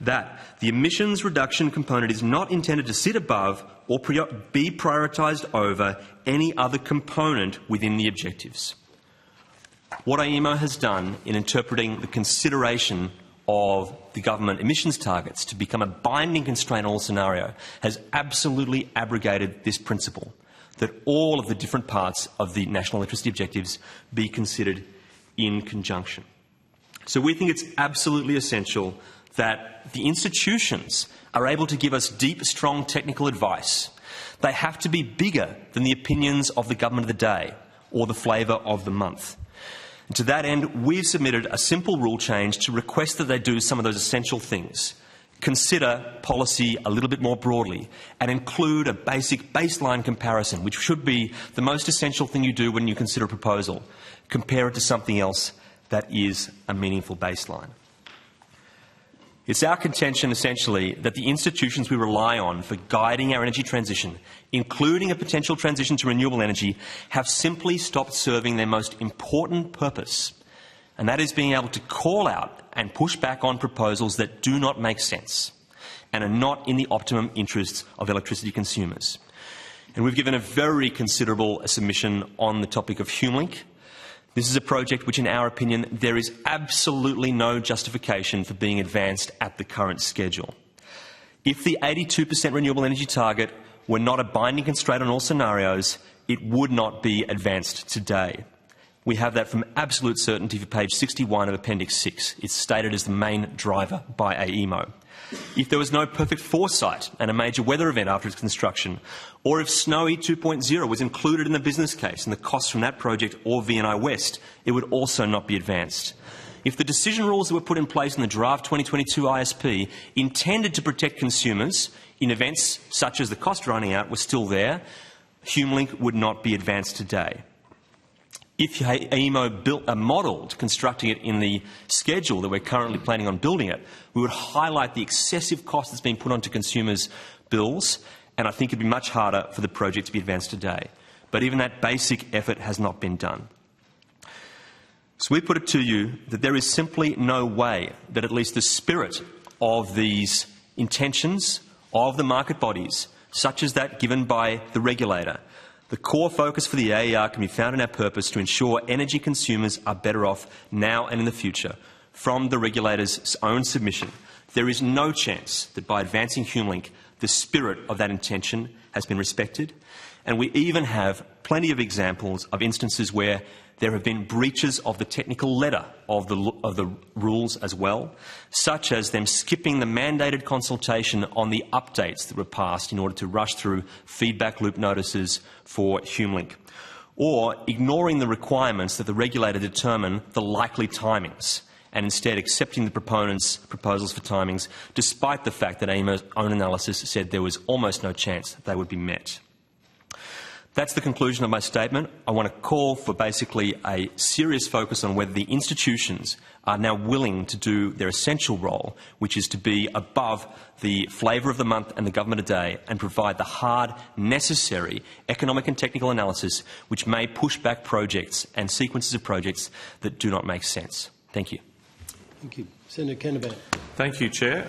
that the emissions reduction component is not intended to sit above or be prioritised over any other component within the objectives. What AEMO has done in interpreting the consideration of the government emissions targets to become a binding constraint on all scenario has absolutely abrogated this principle, that all of the different parts of the national electricity objectives be considered in conjunction. So we think it's absolutely essential that the institutions are able to give us deep, strong technical advice. They have to be bigger than the opinions of the government of the day or the flavour of the month. And to that end, we've submitted a simple rule change to request that they do some of those essential things. Consider policy a little bit more broadly and include a basic baseline comparison, which should be the most essential thing you do when you consider a proposal. Compare it to something else that is a meaningful baseline. It's our contention, essentially, that the institutions we rely on for guiding our energy transition, including a potential transition to renewable energy, have simply stopped serving their most important purpose, and that is being able to call out and push back on proposals that do not make sense and are not in the optimum interests of electricity consumers. And we've given a very considerable submission on the topic of HumeLink. This is a project which, in our opinion, there is absolutely no justification for being advanced at the current schedule. If the 82% renewable energy target were not a binding constraint on all scenarios, it would not be advanced today. We have that from absolute certainty for page 61 of Appendix 6. It's stated as the main driver by AEMO. If there was no perfect foresight and a major weather event after its construction, or if Snowy 2.0 was included in the business case and the costs from that project or VNI West, it would also not be advanced. If the decision rules that were put in place in the draft 2022 ISP intended to protect consumers in events such as the cost running out were still there, HumeLink would not be advanced today. If AEMO modelled constructing it in the schedule that we're currently planning on building it, we would highlight the excessive cost that's being put onto consumers' bills, and I think it would be much harder for the project to be advanced today. But even that basic effort has not been done. So we put it to you that there is simply no way that at least the spirit of these intentions of the market bodies, such as that given by the regulator, the core focus for the AER can be found in our purpose to ensure energy consumers are better off now and in the future. From the regulator's own submission, there is no chance that by advancing HumeLink, the spirit of that intention has been respected. And we even have plenty of examples of instances where there have been breaches of the technical letter of the rules as well, such as them skipping the mandated consultation on the updates that were passed in order to rush through feedback loop notices for HumeLink, or ignoring the requirements that the regulator determine the likely timings, and instead accepting the proponents' proposals for timings, despite the fact that AEMO's own analysis said there was almost no chance that they would be met. That's the conclusion of my statement. I want to call for basically a serious focus on whether the institutions are now willing to do their essential role, which is to be above the flavour of the month and the government a day and provide the hard, necessary economic and technical analysis which may push back projects and sequences of projects that do not make sense. Thank you. Thank you. Senator Canavan. Thank you, Chair.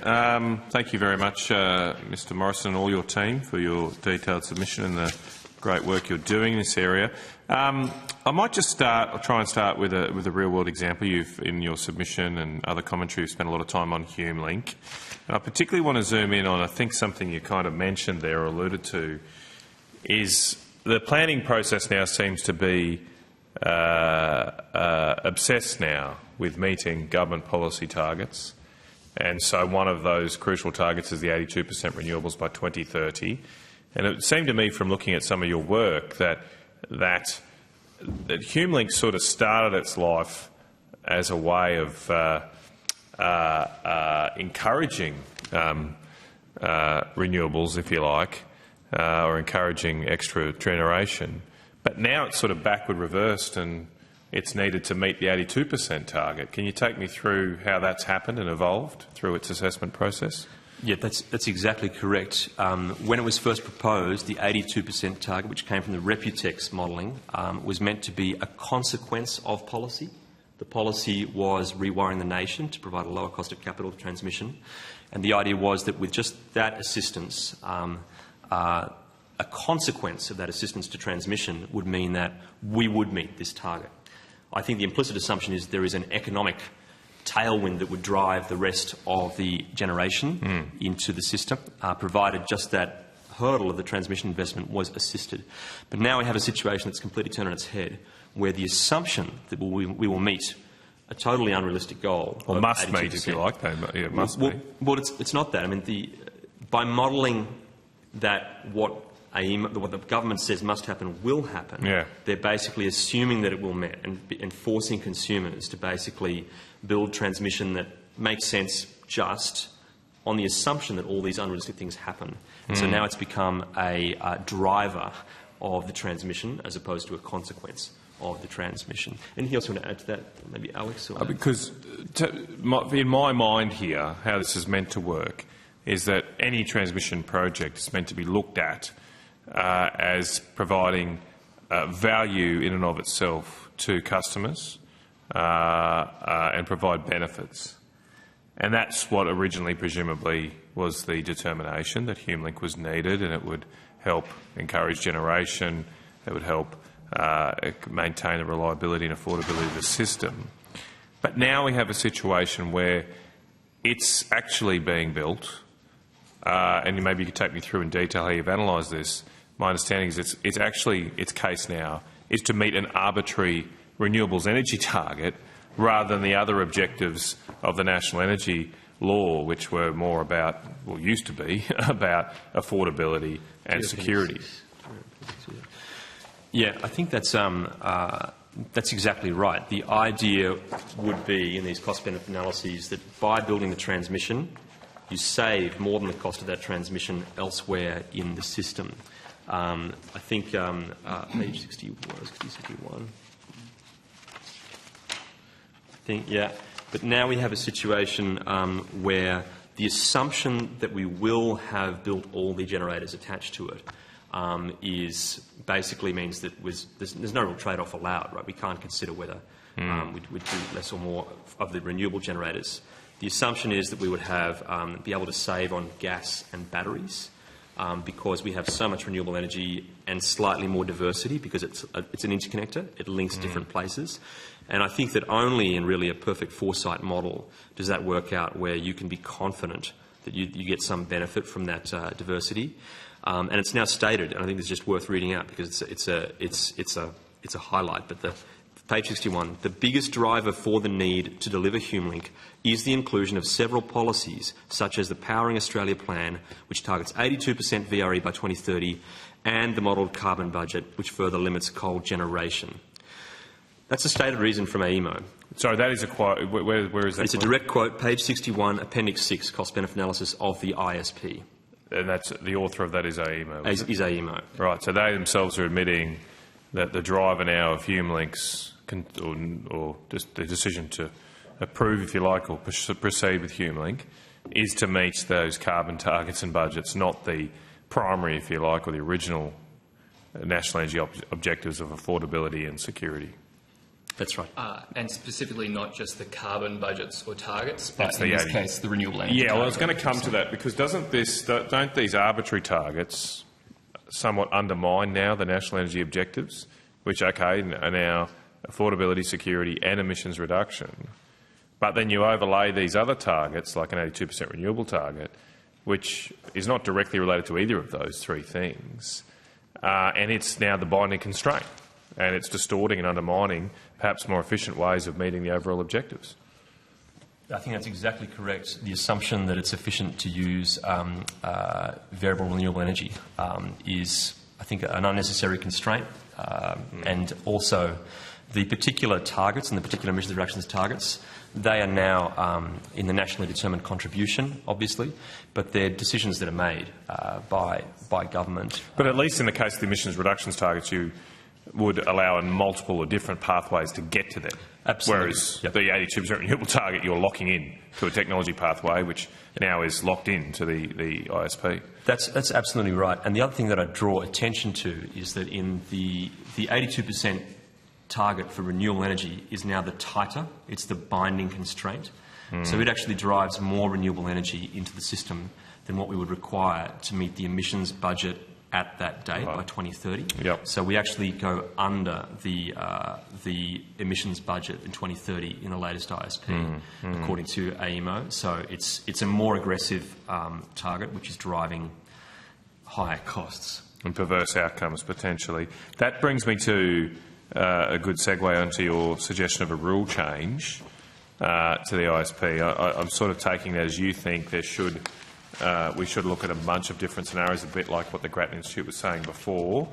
Thank you very much, Mr Morrison and all your team for your detailed submission and the great work you're doing in this area. I might just try and start with a real-world example. You've, in your submission and other commentary, you've spent a lot of time on HumeLink. And I particularly want to zoom in on, I think, something you kind of mentioned there or alluded to, is the planning process now seems to be obsessed now with meeting government policy targets. And so one of those crucial targets is the 82% renewables by 2030. And it seemed to me from looking at some of your work that HumeLink sort of started its life as a way of encouraging renewables, if you like, or encouraging extra generation. But now it's sort of backward reversed and it's needed to meet the 82% target. Can you take me through how that's happened and evolved through its assessment process? Yeah, that's exactly correct. When it was first proposed, the 82% target, which came from the Reputex modelling, was meant to be a consequence of policy. The policy was rewiring the nation to provide a lower cost of capital to transmission, and the idea was that with just that assistance, a consequence of that assistance to transmission would mean that we would meet this target. I think the implicit assumption is there is an economic tailwind that would drive the rest of the generation into the system, provided just that hurdle of the transmission investment was assisted. But now we have a situation that's completely turned on its head, where the assumption that we will meet a totally unrealistic goal, or must meet, if you like, it must meet. Well, it's not that. I mean, by modelling that what the government says must happen will happen, they're basically assuming that it will meet and forcing consumers to basically build transmission that makes sense just on the assumption that all these unrealistic things happen. So now it's become a driver of the transmission as opposed to a consequence of the transmission. Anything else you want to add to that, maybe Alex? Or because in my mind here, how this is meant to work is that any transmission project is meant to be looked at as providing value in and of itself to customers and provide benefits. And that's what originally presumably was the determination, that HumeLink was needed and it would help encourage generation, it would help maintain the reliability and affordability of the system. But now we have a situation where it's actually being built, and maybe you could take me through in detail how you've analysed this. My understanding is its case now is to meet an arbitrary renewables energy target rather than the other objectives of the National Energy Law, which were more about, well, used to be, about affordability and security. Yeah, I think that's exactly right. The idea would be in these cost-benefit analyses that by building the transmission, you save more than the cost of that transmission elsewhere in the system. I think page 61. But now we have a situation where the assumption that we will have built all the generators attached to it is basically means that there's no real trade-off allowed, right? We can't consider whether we'd do less or more of the renewable generators. The assumption is that we would have be able to save on gas and batteries because we have so much renewable energy and slightly more diversity because it's an interconnector. It links different places. And I think that only in really a perfect foresight model does that work out where you can be confident that you get some benefit from that diversity. And it's now stated, and I think it's just worth reading out because it's a highlight. But Page 61. The biggest driver for the need to deliver HumeLink is the inclusion of several policies, such as the Powering Australia Plan, which targets 82% VRE by 2030, and the modelled carbon budget, which further limits coal generation. That's a stated reason from AEMO. Sorry, that is a quote. Where is that? It's a direct quote, page 61, Appendix 6, cost-benefit analysis of the ISP. And that's the author of that is AEMO. Is AEMO. Right. So they themselves are admitting that the driver now of HumeLinks, or just the decision to approve, if you like, or proceed with HumeLink, is to meet those carbon targets and budgets, not the primary, if you like, or the original national energy objectives of affordability and security. That's right. And specifically not just the carbon budgets or targets, but That's in the this 80. case, the renewable energy. Yeah, well, I was target. going to come to that because don't these arbitrary targets somewhat undermine now the national energy objectives, which, okay, are now affordability, security and emissions reduction. But then you overlay these other targets, like an 82% renewable target, which is not directly related to either of those three things, and it's now the binding constraint. And it's distorting and undermining perhaps more efficient ways of meeting the overall objectives. I think that's exactly correct. The assumption that it's efficient to use variable renewable energy is, I think, an unnecessary constraint. And also, the particular targets and the particular emissions reductions targets, they are now in the nationally determined contribution, obviously, but they're decisions that are made by government. But at least in the case of the emissions reductions targets, you would allow in multiple or different pathways to get to them. Absolutely. Whereas the 82% renewable target, you're locking in to a technology pathway which now is locked in to the ISP. That's absolutely right. And the other thing that I draw attention to is that in the 82% target for renewable energy is now the tighter, it's the binding constraint. So it actually drives more renewable energy into the system than what we would require to meet the emissions budget at that date by 2030. Yep. So we actually go under the emissions budget in 2030 in the latest ISP, according to AEMO. So it's a more aggressive target, which is driving higher costs. And perverse outcomes, potentially. That brings me to a good segue onto your suggestion of a rule change to the ISP. I'm sort of taking that as you think there should we should look at a bunch of different scenarios, a bit like what the Grattan Institute was saying before.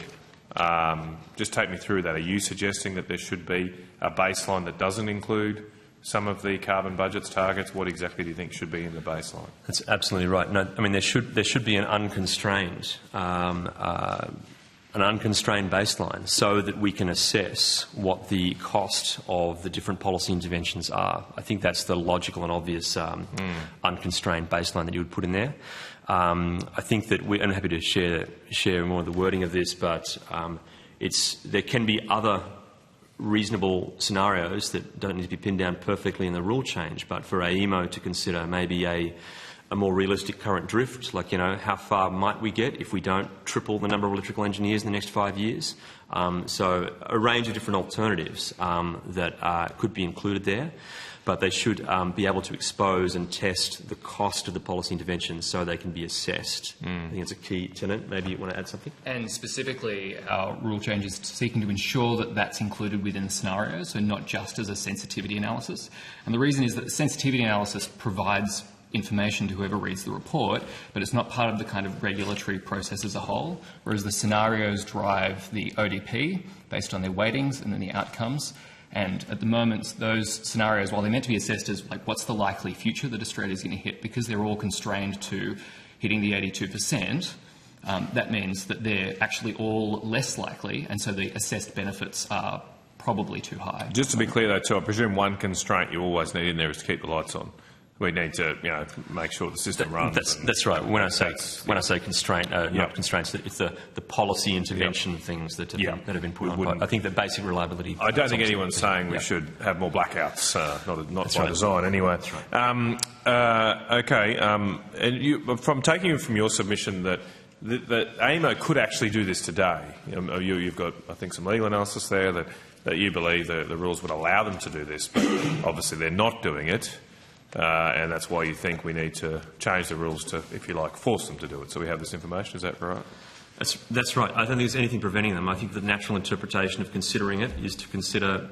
Just take me through that. Are you suggesting that there should be a baseline that doesn't include some of the carbon budgets targets? What exactly do you think should be in the baseline? That's absolutely right. No, I mean there should be an unconstrained baseline so that we can assess what the cost of the different policy interventions are. I think that's the logical and obvious unconstrained baseline that you would put in there. I think that I'm happy to share more of the wording of this, but there can be other reasonable scenarios that don't need to be pinned down perfectly in the rule change, but for AEMO to consider maybe a more realistic current drift, like, how far might we get if we don't triple the number of electrical engineers in the next 5 years? So a range of different alternatives that could be included there, but they should be able to expose and test the cost of the policy interventions so they can be assessed. I think it's a key tenet. Maybe you want to add something? And specifically, our rule change is seeking to ensure that that's included within the scenario, so not just as a sensitivity analysis. And the reason is that the sensitivity analysis provides information to whoever reads the report, but it's not part of the kind of regulatory process as a whole, whereas the scenarios drive the ODP based on their weightings and then the outcomes. And at the moment, those scenarios, while they're meant to be assessed as like what's the likely future that Australia is going to hit, because they're all constrained to hitting the 82%, that means that they're actually all less likely, and so the assessed benefits are probably too high. Just to be clear, though, too, I presume one constraint you always need in there is to keep the lights on. We need to, make sure the system runs. That's right. When I say constraint, not constraints, it's the policy intervention things that have been put on. I think that basic reliability. I don't think anyone's saying we should have more blackouts, not by design anyway. That's right. Okay. And from taking from your submission that AEMO could actually do this today. You've got, I think, some legal analysis there that you believe the rules would allow them to do this, but obviously they're not doing it. And that's why you think we need to change the rules to, if you like, force them to do it. So we have this information. Is that right? That's right. I don't think there's anything preventing them. I think the natural interpretation of considering it is to consider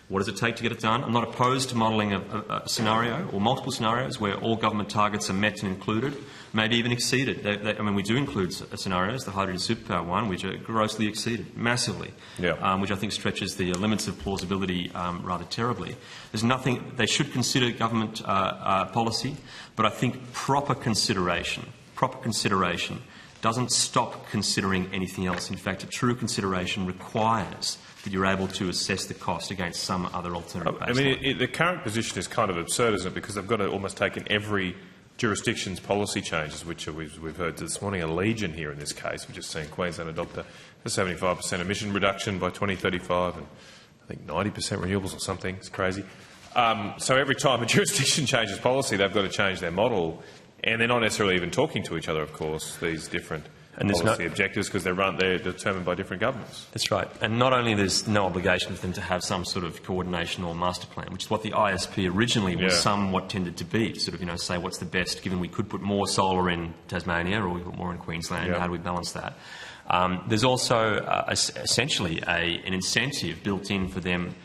what does it take to get it done. I'm not opposed to modelling a scenario or multiple scenarios where all government targets are met and included, maybe even exceeded. We do include scenarios, the hydrogen superpower one, which are grossly exceeded, massively, which I think stretches the limits of plausibility rather terribly. There's nothing, they should consider government policy, but I think proper consideration doesn't stop considering anything else. In fact, a true consideration requires that you're able to assess the cost against some other alternative baseline. The current position is kind of absurd, isn't it? Because they've got to almost take in every jurisdiction's policy changes, which we've heard this morning, a legion here in this case. We've just seen Queensland adopt a 75% emission reduction by 2035 and I think 90% renewables or something. It's crazy. So every time a jurisdiction changes policy, they've got to change their model. And they're not necessarily even talking to each other, of course, these different policy objectives, because they're determined by different governments. That's right. And not only there's no obligation for them to have some sort of coordination or master plan, which is what the ISP originally was somewhat tended to be, to sort of, say what's the best, given we could put more solar in Tasmania or we put more in Queensland, how do we balance that? There's also essentially an incentive built in for them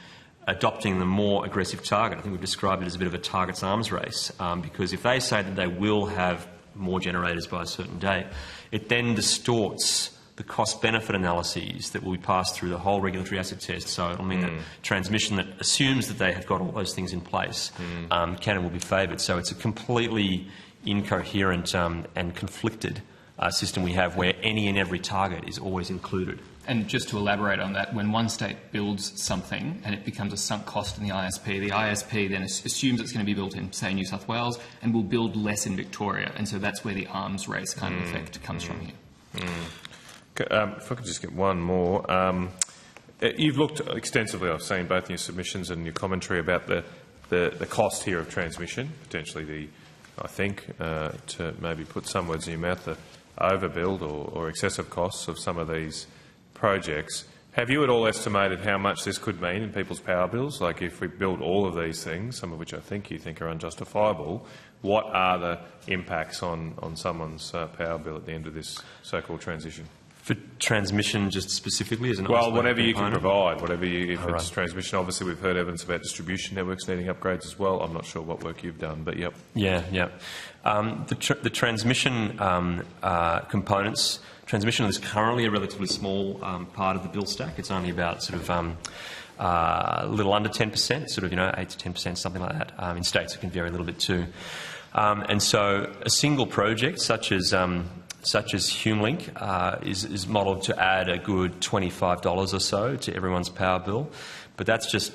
adopting the more aggressive target. I think we've described it as a bit of a target's arms race, because if they say that they will have more generators by a certain date, it then distorts the cost-benefit analyses that will be passed through the whole regulatory asset test. So it'll mean that transmission that assumes that they have got all those things in place can and will be favoured. So it's a completely incoherent and conflicted system we have, where any and every target is always included. And just to elaborate on that, when one state builds something and it becomes a sunk cost in the ISP then assumes it's going to be built in, say, New South Wales, and will build less in Victoria. And so that's where the arms race kind of effect comes from here. If I could just get one more. You've looked extensively, I've seen both in your submissions and your commentary about the cost here of transmission, potentially to maybe put some words in your mouth, the overbuild or excessive costs of some of these projects. Have you at all estimated how much this could mean in people's power bills? Like, if we build all of these things, some of which I think you think are unjustifiable, what are the impacts on someone's power bill at the end of this so-called transition? For transmission, just specifically as an whatever you component? can provide, if it's transmission. Obviously, we've heard evidence about distribution networks needing upgrades as well. I'm not sure what work you've done, but yep. Yeah. The transmission components. Transmission is currently a relatively small part of the bill stack. It's only about a little under 10%, 8 to 10%, something like that. In states, it can vary a little bit too. And so, a single project such as HumeLink is modelled to add a good $25 or so to everyone's power bill, but it's just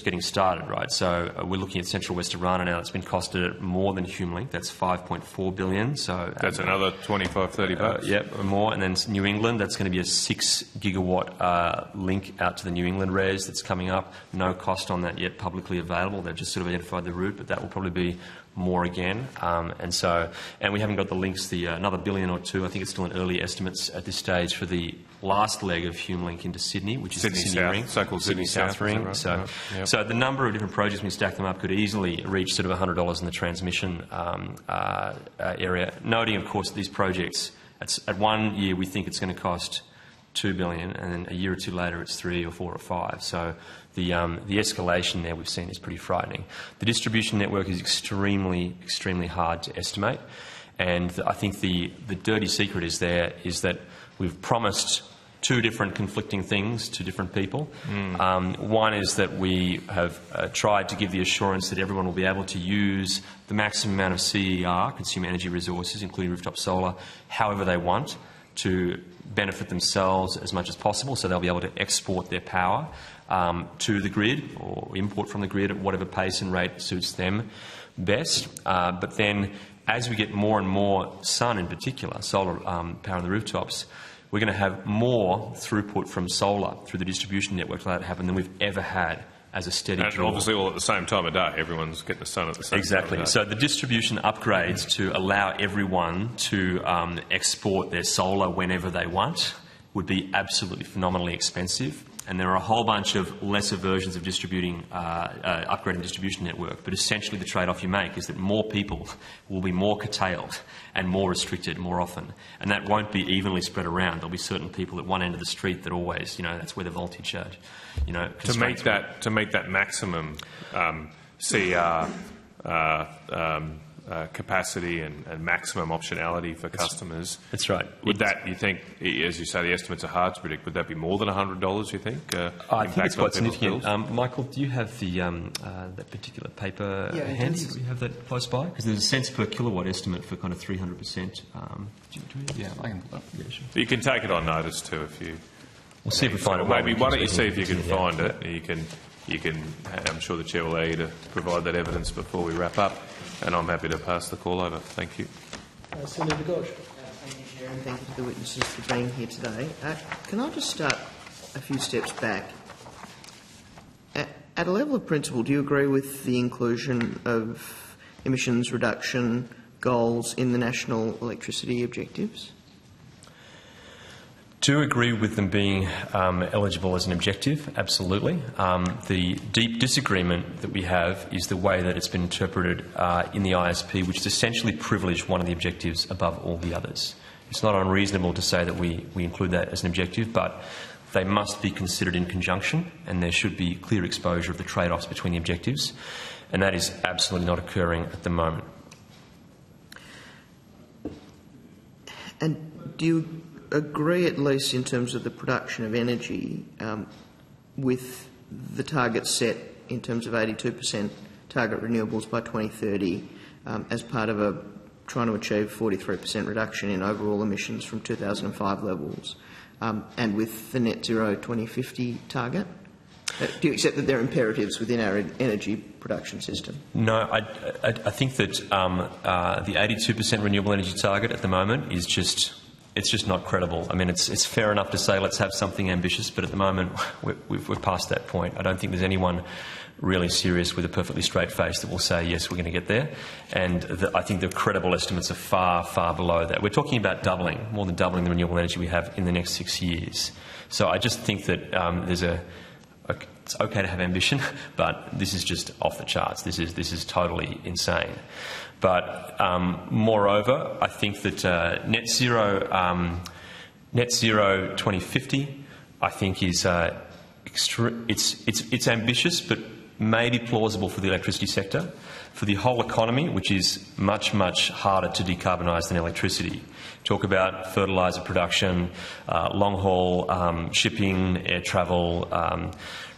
getting started, right? So we're looking at Central West Orana now. That's been costed at more than HumeLink. That's $5.4 billion. So that's another $25-30. Yep, more. And then New England. That's going to be a 6 gigawatt link out to the New England res that's coming up. No cost on that yet publicly available. They've just sort of identified the route, but that will probably be more again. And we haven't got the links. Another $1 billion or $2 billion. I think it's still in early estimates at this stage for the last leg of HumeLink into Sydney, which is the Sydney Ring, so-called Sydney South Ring. Right? So the number of different projects when you stack them up could easily reach sort of $100 in the transmission area. Noting, of course, that these projects at 1 year we think it's going to cost $2 billion, and then a year or two later it's 3 or 4 or 5. So the escalation there we've seen is pretty frightening. The distribution network is extremely hard to estimate, and I think the dirty secret is that we've promised two different conflicting things to different people. One is that we have tried to give the assurance that everyone will be able to use the maximum amount of CER, consumer energy resources, including rooftop solar, however they want, to benefit themselves as much as possible, so they'll be able to export their power to the grid or import from the grid at whatever pace and rate suits them best. But then as we get more and more sun in particular, solar power on the rooftops, we're going to have more throughput from solar through the distribution network to let it happen than we've ever had as a steady draw. And obviously all at the same time of day. Everyone's getting the sun at the same time of day. Exactly. So the distribution upgrades to allow everyone to export their solar whenever they want would be absolutely phenomenally expensive. and there are a whole bunch of lesser versions of distributing, upgrading distribution network, but essentially the trade-off you make is that more people will be more curtailed and more restricted more often, and that won't be evenly spread around. There'll be certain people at one end of the street that always, that's where the voltage, to make that maximum CR capacity and maximum optionality for customers. That's right. Would that, you think, as you say, the estimates are hard to predict, would that be more than $100, you think? I think it's quite significant. Michael, do you have the that particular paper handy? Do you have that close by? Because there's a cents per kilowatt estimate for kind of 300%. Yeah, I can. Yeah, sure. You can take it on notice too if you... We'll see if we find it. Maybe why don't you see if you can find it? You can. I'm sure the chair will allow you to provide that evidence before we wrap up, and I'm happy to pass the call over. Thank you. Senator Gosh. Thank you, Chair, and thank you to the witnesses for being here today. Can I just start a few steps back? At a level of principle, do you agree with the inclusion of emissions reduction goals in the national electricity objectives? Do agree with them being eligible as an objective, absolutely. The deep disagreement that we have is the way that it's been interpreted in the ISP, which is essentially privileged one of the objectives above all the others. It's not unreasonable to say that we include that as an objective, but they must be considered in conjunction, and there should be clear exposure of the trade-offs between the objectives, and that is absolutely not occurring at the moment. And do you agree, at least in terms of the production of energy, with the target set in terms of 82% target renewables by 2030 as part of trying to achieve 43% reduction in overall emissions from 2005 levels, and with the net zero 2050 target? Do you accept that they're imperatives within our energy production system? No, I think that the 82% renewable energy target at the moment is just... It's just not credible. I mean, it's fair enough to say let's have something ambitious, but at the moment we're past that point. I don't think there's anyone really serious with a perfectly straight face that will say, yes, we're going to get there. And I think the credible estimates are far, far below that. We're talking about doubling, more than doubling the renewable energy we have in the next 6 years. So I just think that it's okay to have ambition, but this is just off the charts. This is totally insane. But moreover, I think that net zero 2050, I think is it's ambitious, but maybe plausible for the electricity sector. For the whole economy, which is much, much harder to decarbonise than electricity. Talk about fertiliser production, long-haul shipping, air travel,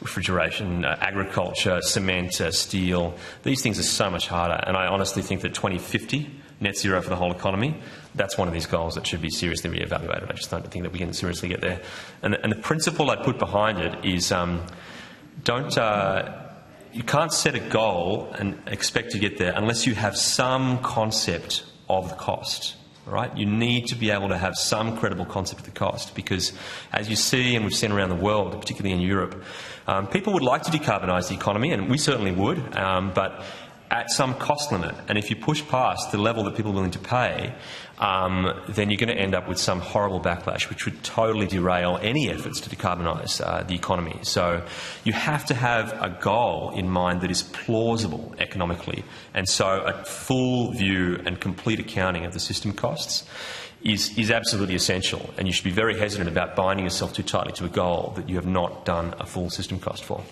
refrigeration, agriculture, cement, steel. These things are so much harder, and I honestly think that 2050, net zero for the whole economy, that's one of these goals that should be seriously re-evaluated. I just don't think that we can seriously get there. And the principle I'd put behind it is you can't set a goal and expect to get there unless you have some concept of the cost. Right? You need to be able to have some credible concept of the cost, because as you see, and we've seen around the world, particularly in Europe, people would like to decarbonise the economy, and we certainly would, but at some cost limit. And if you push past the level that people are willing to pay, then you're going to end up with some horrible backlash, which would totally derail any efforts to decarbonise the economy. So you have to have a goal in mind that is plausible economically. And so a full view and complete accounting of the system costs is absolutely essential. And you should be very hesitant about binding yourself too tightly to a goal that you have not done a full system cost for.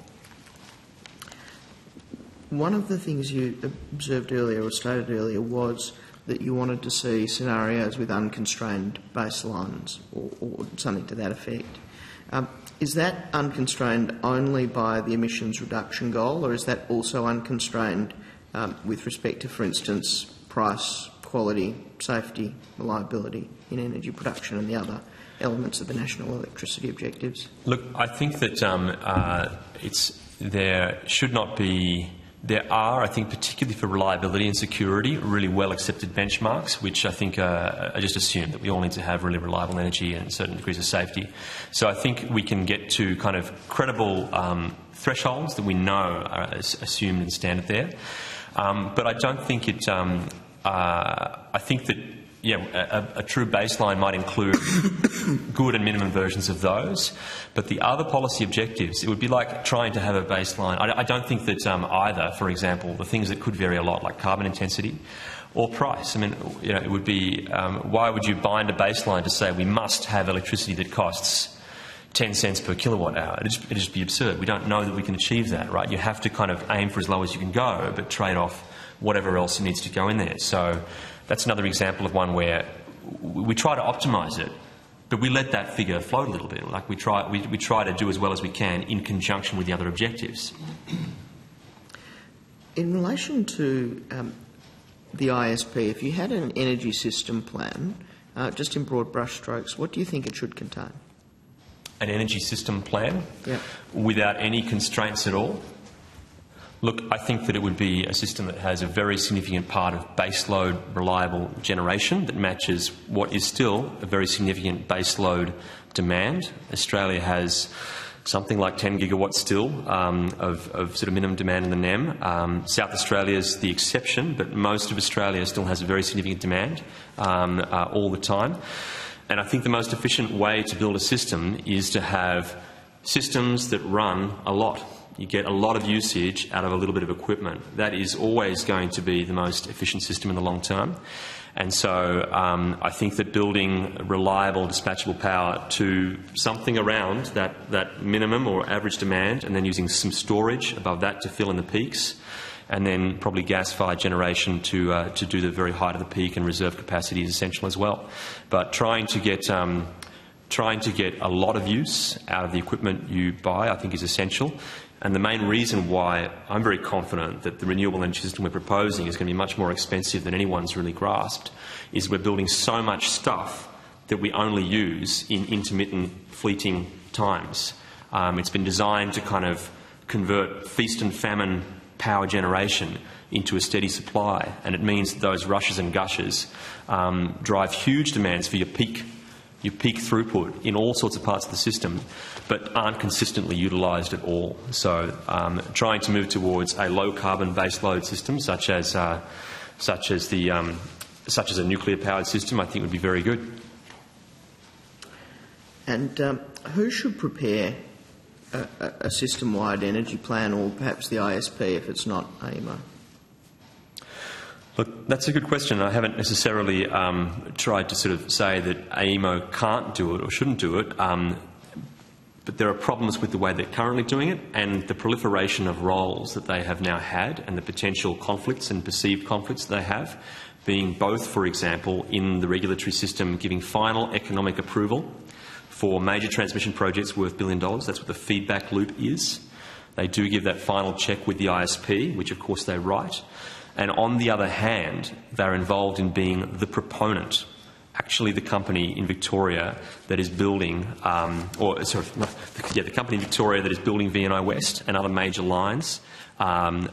One of the things you observed earlier or stated earlier was that you wanted to see scenarios with unconstrained baselines or something to that effect. Is that unconstrained only by the emissions reduction goal, or is that also unconstrained with respect to, for instance, price, quality, safety, reliability in energy production and the other elements of the national electricity objectives? Look, I think that there should not be... There are, I think, particularly for reliability and security, really well-accepted benchmarks, which I think are just assume that we all need to have really reliable energy and certain degrees of safety. So I think we can get to kind of credible thresholds that we know are assumed and standard there. But I don't think it... I think that a true baseline might include good and minimum versions of those, but the other policy objectives, it would be like trying to have a baseline. I don't think that either, for example, the things that could vary a lot, like carbon intensity or price. I mean, it would be, why would you bind a baseline to say we must have electricity that costs 10 cents per kilowatt hour? It'd just be absurd. We don't know that we can achieve that, right? You have to kind of aim for as low as you can go, but trade off whatever else needs to go in there. So that's another example of one where we try to optimise it, but we let that figure float a little bit. Like we try to do as well as we can in conjunction with the other objectives. In relation to the ISP, if you had an energy system plan, just in broad brushstrokes, what do you think it should contain? An energy system plan? Yeah. Without any constraints at all? Look, I think that it would be a system that has a very significant part of baseload reliable generation that matches what is still a very significant baseload demand. Australia has something like 10 gigawatts still of sort of minimum demand in the NEM. South Australia is the exception, but most of Australia still has a very significant demand all the time. And I think the most efficient way to build a system is to have systems that run a lot. You get a lot of usage out of a little bit of equipment. That is always going to be the most efficient system in the long term. And so I think that building reliable dispatchable power to something around that minimum or average demand, and then using some storage above that to fill in the peaks, and then probably gas-fired generation to do the very height of the peak and reserve capacity is essential as well. But trying to get a lot of use out of the equipment you buy, I think, is essential. And the main reason why I'm very confident that the renewable energy system we're proposing is going to be much more expensive than anyone's really grasped is we're building so much stuff that we only use in intermittent, fleeting times. It's been designed to kind of convert feast and famine power generation into a steady supply, and it means that those rushes and gushes drive huge demands for your peak throughput in all sorts of parts of the system, but aren't consistently utilised at all. So trying to move towards a low-carbon baseload system, such as a nuclear-powered system, I think would be very good. And who should prepare a system-wide energy plan, or perhaps the ISP if it's not AEMO? Look, that's a good question. I haven't necessarily tried to sort of say that AEMO can't do it or shouldn't do it, but there are problems with the way they're currently doing it and the proliferation of roles that they have now had and the potential conflicts and perceived conflicts they have, being both, for example, in the regulatory system giving final economic approval for major transmission projects worth $1 billion. That's what the feedback loop is. They do give that final check with the ISP, which of course they write. And on the other hand, they're involved in being the proponent, actually the company in Victoria that is building, the company in Victoria that is building VNI West and other major lines and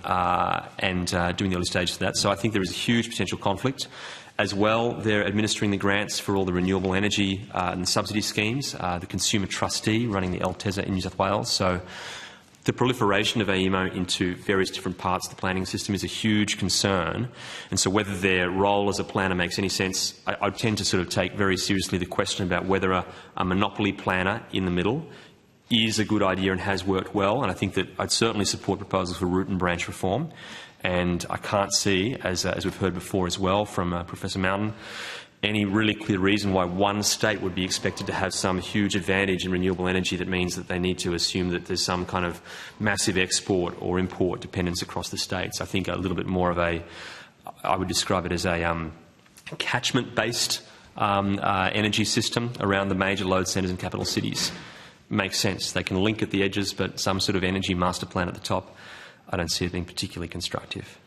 doing the early stages of that. So I think there is a huge potential conflict. As well, they're administering the grants for all the renewable energy and the subsidy schemes, the consumer trustee running the LTESA in New South Wales. So the proliferation of AEMO into various different parts of the planning system is a huge concern. And so whether their role as a planner makes any sense, I tend to sort of take very seriously the question about whether a monopoly planner in the middle is a good idea and has worked well. And I think that I'd certainly support proposals for root and branch reform. And I can't see, as we've heard before as well from Professor Mountain, any really clear reason why one state would be expected to have some huge advantage in renewable energy that means that they need to assume that there's some kind of massive export or import dependence across the states. I think a little bit more of I would describe it as a catchment-based energy system around the major load centres in capital cities. Makes sense. They can link at the edges, but some sort of energy master plan at the top, I don't see it being particularly constructive.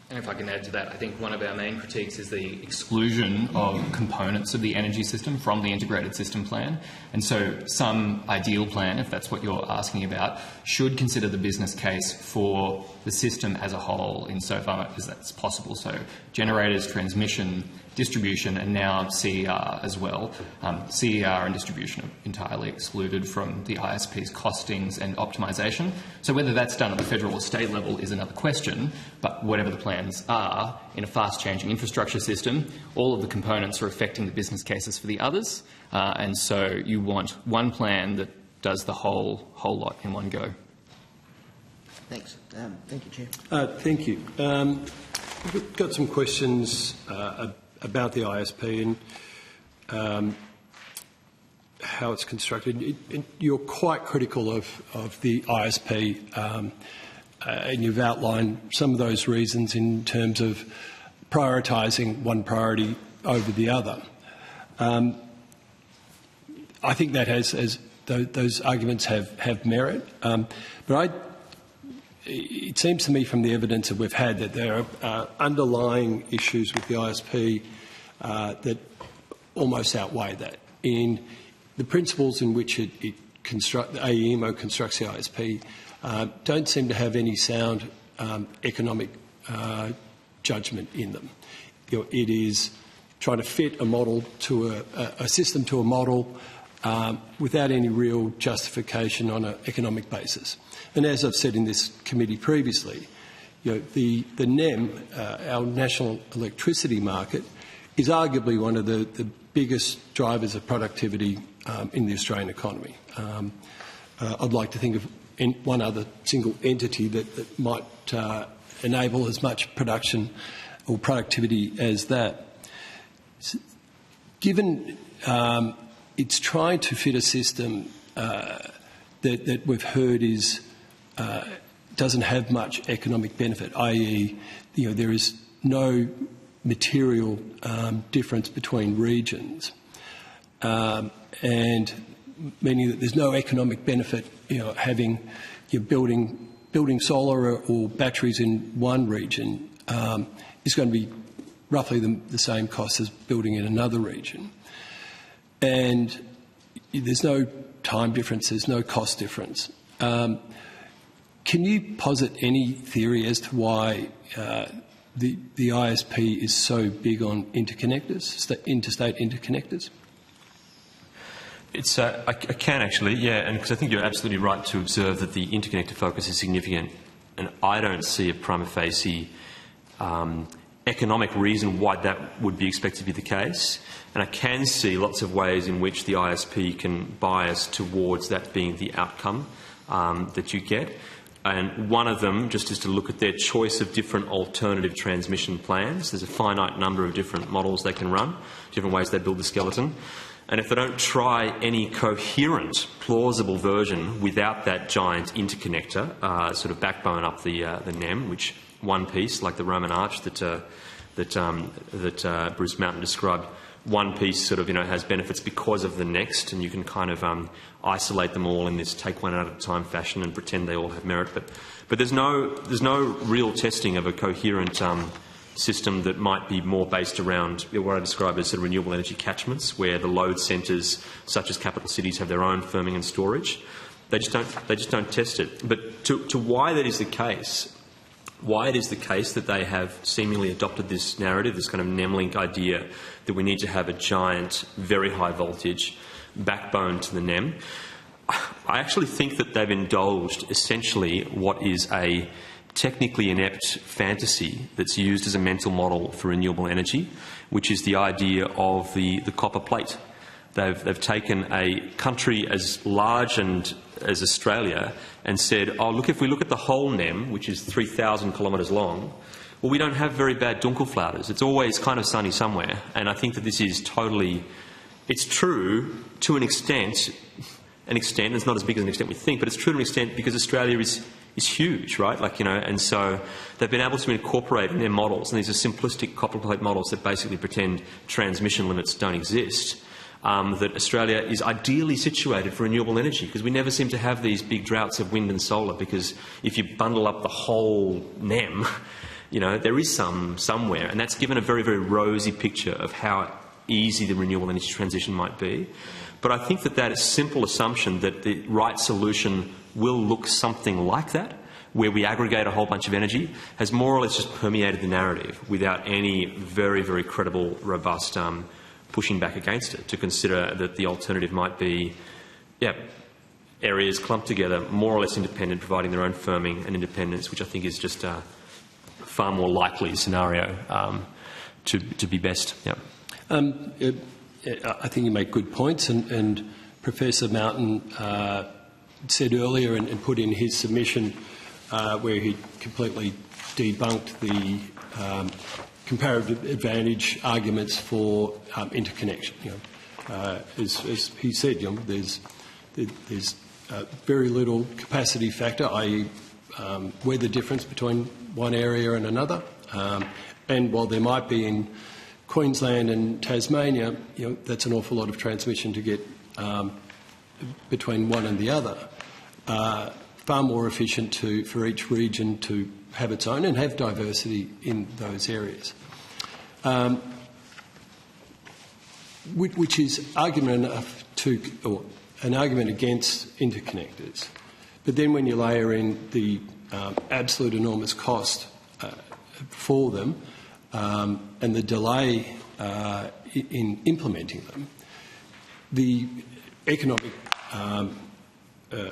And if I can add to that, I think one of our main critiques is the exclusion of components of the energy system from the integrated system plan. And so some ideal plan, if that's what you're asking about, should consider the business case for the system as a whole insofar as that's possible. So generators, transmission, distribution, and now CER as well. CER and distribution are entirely excluded from the ISP's costings and optimisation. So whether that's done at the federal or state level is another question, but whatever the plans are, in a fast-changing infrastructure system, all of the components are affecting the business cases for the others, and so you want one plan that does the whole lot in one go. Thanks. Thank you, Chair. Thank you. We've got some questions about the ISP and how it's constructed. You're quite critical of the ISP, and you've outlined some of those reasons in terms of prioritising one priority over the other. I think that those arguments have merit, but it seems to me from the evidence that we've had that there are underlying issues with the ISP that almost outweigh that. In the principles in which AEMO constructs the ISP don't seem to have any sound economic judgment in them. It is trying to fit a model to a system to a model without any real justification on an economic basis. And as I've said in this committee previously, the NEM, our national electricity market, is arguably one of the biggest drivers of productivity in the Australian economy. I'd like to think of one other single entity that might enable as much production or productivity as that. Given it's trying to fit a system that we've heard doesn't have much economic benefit, i.e., there is no material difference between regions, and meaning that there's no economic benefit, having building solar or batteries in one region is going to be roughly the same cost as building in another region, and there's no time difference, there's no cost difference. Can you posit any theory as to why the ISP is so big on interconnectors, interstate interconnectors? I can actually, yeah, and because I think you're absolutely right to observe that the interconnector focus is significant, and I don't see a prima facie economic reason why that would be expected to be the case, and I can see lots of ways in which the ISP can bias towards that being the outcome that you get. And one of them just is to look at their choice of different alternative transmission plans. There's a finite number of different models they can run, different ways they build the skeleton. And if they don't try any coherent, plausible version without that giant interconnector, sort of backbone up the NEM, which one piece, like the Roman arch that Bruce Mountain described, one piece sort of has benefits because of the next, and you can kind of isolate them all in this take one at a time fashion and pretend they all have merit. But there's no real testing of a coherent system that might be more based around what I describe as sort of renewable energy catchments, where the load centres, such as capital cities, have their own firming and storage. They just don't test it. But to why that is the case. Why it is the case that they have seemingly adopted this narrative, this kind of NEM-link idea that we need to have a giant, very high voltage backbone to the NEM. I actually think that they've indulged essentially what is a technically inept fantasy that's used as a mental model for renewable energy, which is the idea of the copper plate. They've taken a country as large and as Australia and said, oh, look, if we look at the whole NEM, which is 3,000 kilometres long, well, we don't have very bad Dunkelflauters. It's always kind of sunny somewhere. And I think that this is totally... It's true to an extent, it's not as big as an extent we think, but it's true to an extent because Australia is huge, right? And so they've been able to incorporate in their models, and these are simplistic copper plate models that basically pretend transmission limits don't exist, that Australia is ideally situated for renewable energy, because we never seem to have these big droughts of wind and solar, because if you bundle up the whole NEM, there is somewhere, and that's given a very, very rosy picture of how easy the renewable energy transition might be. But I think that simple assumption that the right solution will look something like that where we aggregate a whole bunch of energy, has more or less just permeated the narrative without any very, very credible, robust pushing back against it, to consider that the alternative might be, areas clumped together, more or less independent, providing their own firming and independence, which I think is just a far more likely scenario to be best. Yeah. I think you make good points, and Professor Mountain said earlier and put in his submission where he completely debunked the comparative advantage arguments for interconnection. As he said, there's very little capacity factor, i.e. weather difference between one area and another. And while there might be in Queensland and Tasmania, that's an awful lot of transmission to get between one and the other. Far more efficient for each region to have its own and have diversity in those areas. Which is argument enough or an argument against interconnectors. But then when you layer in the absolute enormous cost for them and the delay in implementing them, the economic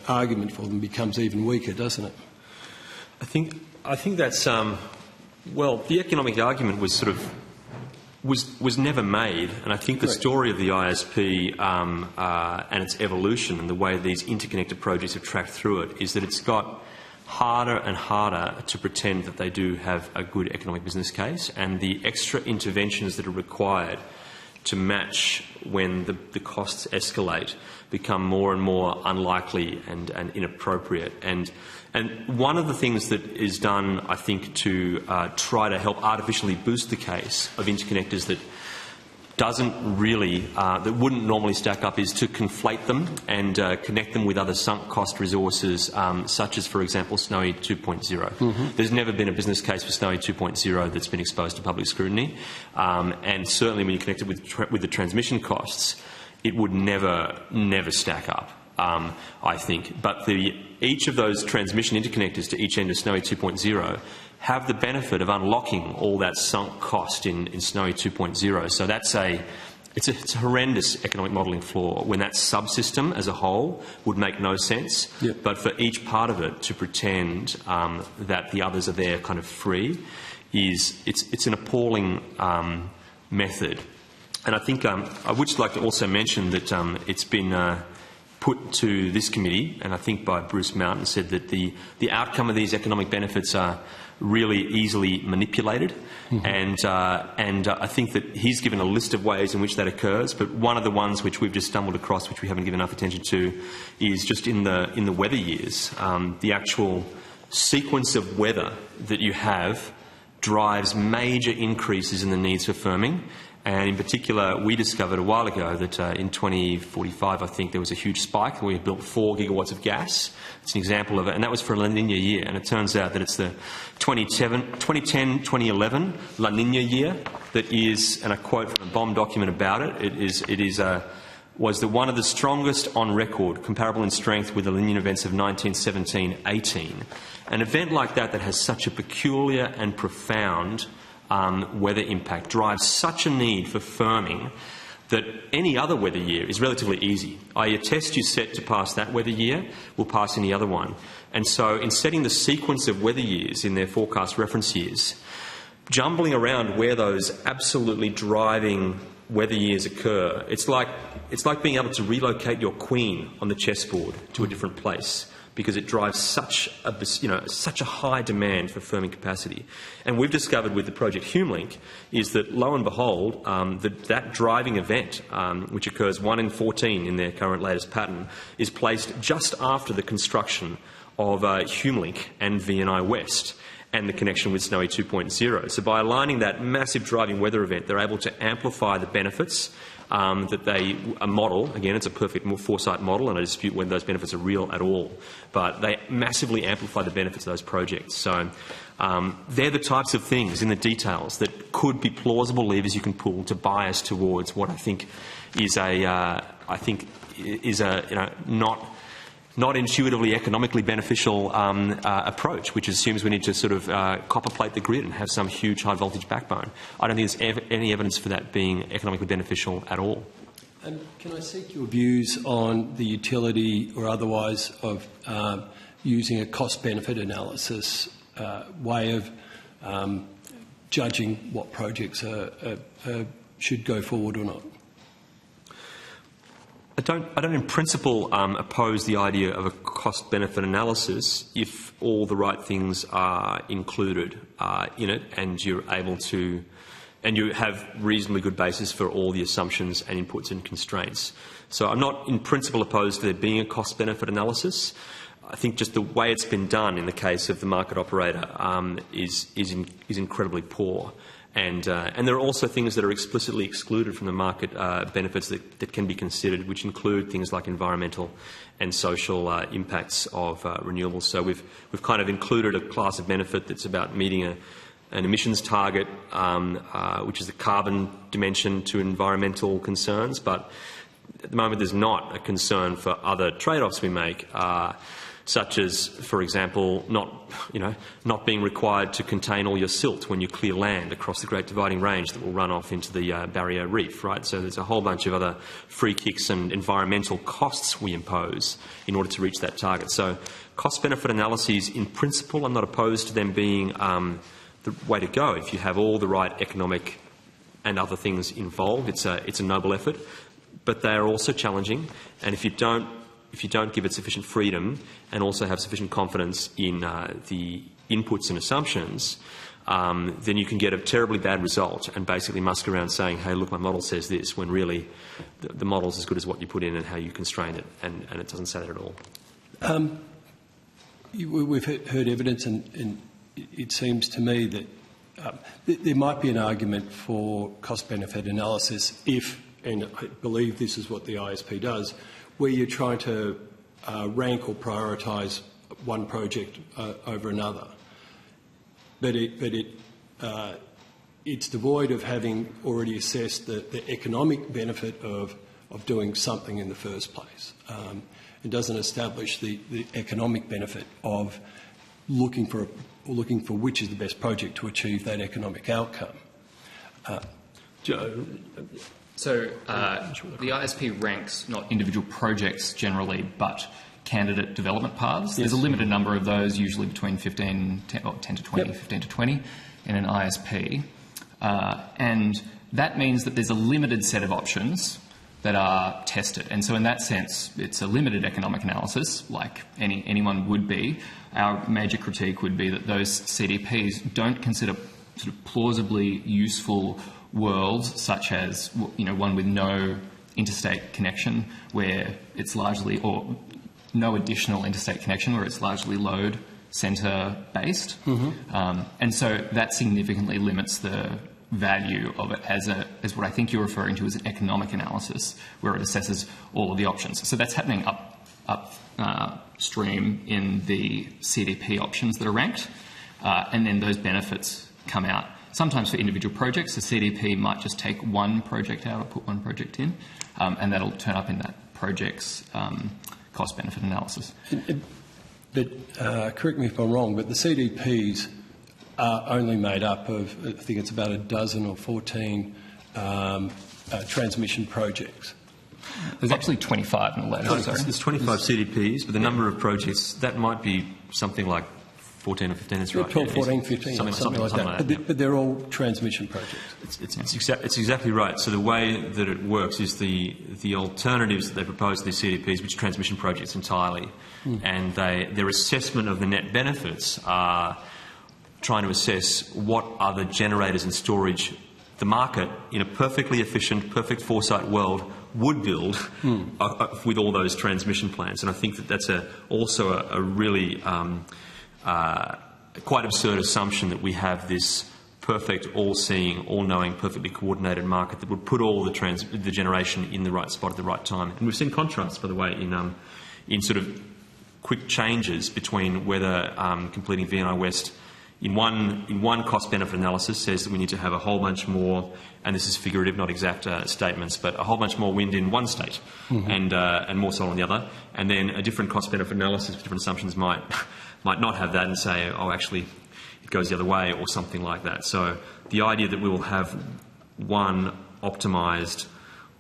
argument for them becomes even weaker, doesn't it? I think that's the economic argument was never made, and I think the story of the ISP and its evolution and the way these interconnected projects have tracked through it is that it's got harder and harder to pretend that they do have a good economic business case, and the extra interventions that are required to match when the costs escalate become more and more unlikely and inappropriate. And one of the things that is done, I think, to try to help artificially boost the case of interconnectors that doesn't really, that wouldn't normally stack up, is to conflate them and connect them with other sunk cost resources, such as, for example, Snowy 2.0. Mm-hmm. There's never been a business case for Snowy 2.0 that's been exposed to public scrutiny, and certainly when you connect it with the transmission costs, it would never stack up. I think. But each of those transmission interconnectors to each end of Snowy 2.0 have the benefit of unlocking all that sunk cost in Snowy 2.0. So it's a horrendous economic modelling flaw when that subsystem as a whole would make no sense. Yep. But for each part of it to pretend that the others are there kind of free it's an appalling method. And I think I would just like to also mention that it's been put to this committee, and I think by Bruce Mountain, said that the outcome of these economic benefits are really easily manipulated. Mm-hmm. And I think that he's given a list of ways in which that occurs, but one of the ones which we've just stumbled across, which we haven't given enough attention to, is just in the weather years. The actual sequence of weather that you have drives major increases in the needs for firming. And in particular, we discovered a while ago that in 2045, I think, there was a huge spike. We had built 4 gigawatts of gas. It's an example of it. And that was for a La Nina year. And it turns out that it's the 2010-2011 La Nina year that is, and I quote from a BOM document about it, was one of the strongest on record, comparable in strength with the La Nina events of 1917-18. An event like that has such a peculiar and profound weather impact drives such a need for firming that any other weather year is relatively easy. A test you set to pass that weather year will pass any other one. And so in setting the sequence of weather years in their forecast reference years, jumbling around where those absolutely driving weather years occur, it's like being able to relocate your queen on the chessboard to a different place, because it drives such a high demand for firming capacity. And we've discovered with the project HumeLink is that, lo and behold, that driving event, which occurs 1 in 14 in their current latest pattern, is placed just after the construction of HumeLink and VNI West and the connection with Snowy 2.0. So by aligning that massive driving weather event, they're able to amplify the benefits that they model. Again, it's a perfect foresight model, and I dispute whether those benefits are real at all. But they massively amplify the benefits of those projects. So they're the types of things in the details that could be plausible levers you can pull to bias towards what I think is not not intuitively economically beneficial approach, which assumes we need to sort of copper plate the grid and have some huge high voltage backbone. I don't think there's any evidence for that being economically beneficial at all. Can I seek your views on the utility or otherwise of using a cost-benefit analysis way of judging what projects should go forward or not? I don't in principle oppose the idea of a cost-benefit analysis if all the right things are included in it and you're able to, and you have reasonably good basis for all the assumptions and inputs and constraints. So I'm not in principle opposed to there being a cost-benefit analysis. I think just the way it's been done in the case of the market operator is incredibly poor. And there are also things that are explicitly excluded from the market benefits that can be considered, which include things like environmental and social impacts of renewables. So we've kind of included a class of benefit that's about meeting an emissions target, which is the carbon dimension to environmental concerns. But at the moment, there's not a concern for other trade-offs we make. Such as, for example, not being required to contain all your silt when you clear land across the Great Dividing Range that will run off into the Barrier Reef, right? So there's a whole bunch of other free kicks and environmental costs we impose in order to reach that target. So cost-benefit analyses, in principle, I'm not opposed to them being the way to go. If you have all the right economic and other things involved, it's a noble effort. But they are also challenging, and if you don't give it sufficient freedom and also have sufficient confidence in the inputs and assumptions, then you can get a terribly bad result and basically musk around saying, hey, look, my model says this, when really the model's as good as what you put in and how you constrain it, and it doesn't say that at all. We've heard evidence, and it seems to me that there might be an argument for cost-benefit analysis if, and I believe this is what the ISP does, where you're trying to rank or prioritise one project over another. But it's devoid of having already assessed the economic benefit of doing something in the first place. It doesn't establish the economic benefit of looking for which is the best project to achieve that economic outcome. Joe? So the ISP ranks not individual projects generally, but candidate development paths. Yes. There's a limited number of those, usually between 10 to 20, yep. 15 to 20 in an ISP. And that means that there's a limited set of options that are tested. And so in that sense, it's a limited economic analysis, like anyone would be. Our major critique would be that those CDPs don't consider sort of plausibly useful worlds, such as one with no interstate connection, where it's largely, or no additional interstate connection, where it's largely load centre based, and so that significantly limits the value of it as what I think you're referring to as an economic analysis, where it assesses all of the options. So that's happening upstream in the CDP options that are ranked, and then those benefits come out. Sometimes for individual projects, the CDP might just take one project out or put one project in, and that'll turn up in that project's cost-benefit analysis. But correct me if I'm wrong, but the CDPs are only made up of, I think it's about a dozen or 14 transmission projects. There's actually 25 in the letter. There's 25 CDPs, but the number of projects, that might be something like 14 or 15, that's right. 12, 14, 15, something like that. But they're all transmission projects. It's exactly right. So the way that it works is the alternatives that they propose to these CDPs, which are transmission projects entirely, and their assessment of the net benefits are trying to assess what are the generators and storage the market in a perfectly efficient, perfect foresight world would build with all those transmission plans. And I think that that's also a really quite absurd assumption that we have this perfect, all-seeing, all-knowing, perfectly coordinated market that would put all the generation in the right spot at the right time. And we've seen contrasts, by the way, in sort of quick changes between whether completing VNI West in one cost-benefit analysis says that we need to have a whole bunch more, and this is figurative, not exact statements, but a whole bunch more wind in one state and more solar in the other. And then a different cost-benefit analysis with different assumptions might not have that and say, oh, actually, it goes the other way or something like that. So the idea that we will have one optimised,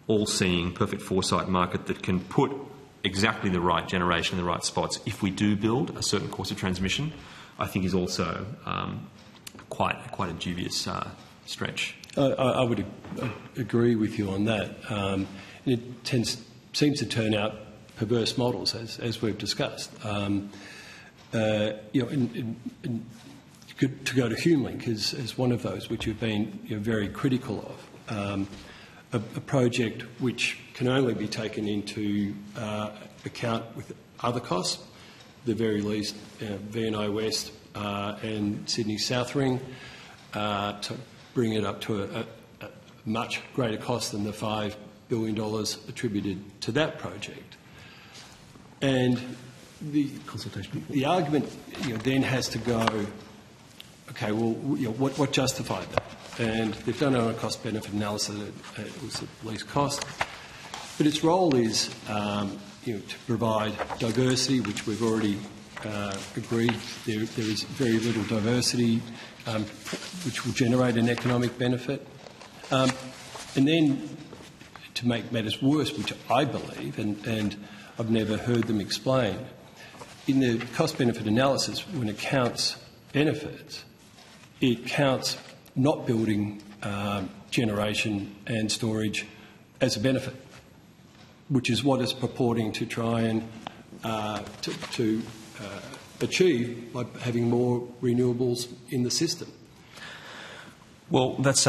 all-seeing, perfect foresight market that can put exactly the right generation in the right spots if we do build a certain course of transmission, I think is also quite a dubious stretch. I would agree with you on that. It seems to turn out perverse models, as we've discussed. To go to HumeLink as one of those which you've been very critical of, a project which can only be taken into account with other costs, the very least VNI West and Sydney South Ring, to bring it up to a much greater cost than the $5 billion attributed to that project. And the argument then has to go, okay, well, what justified that? And they've done it on a cost-benefit analysis. It was at least cost. But its role is to provide diversity, which we've already agreed there is very little diversity, which will generate an economic benefit. And then, to make matters worse, which I believe, and I've never heard them explain, in the cost-benefit analysis, when it counts benefits, it counts not building generation and storage as a benefit, which is what it's purporting to try and to achieve by having more renewables in the system. Well, that's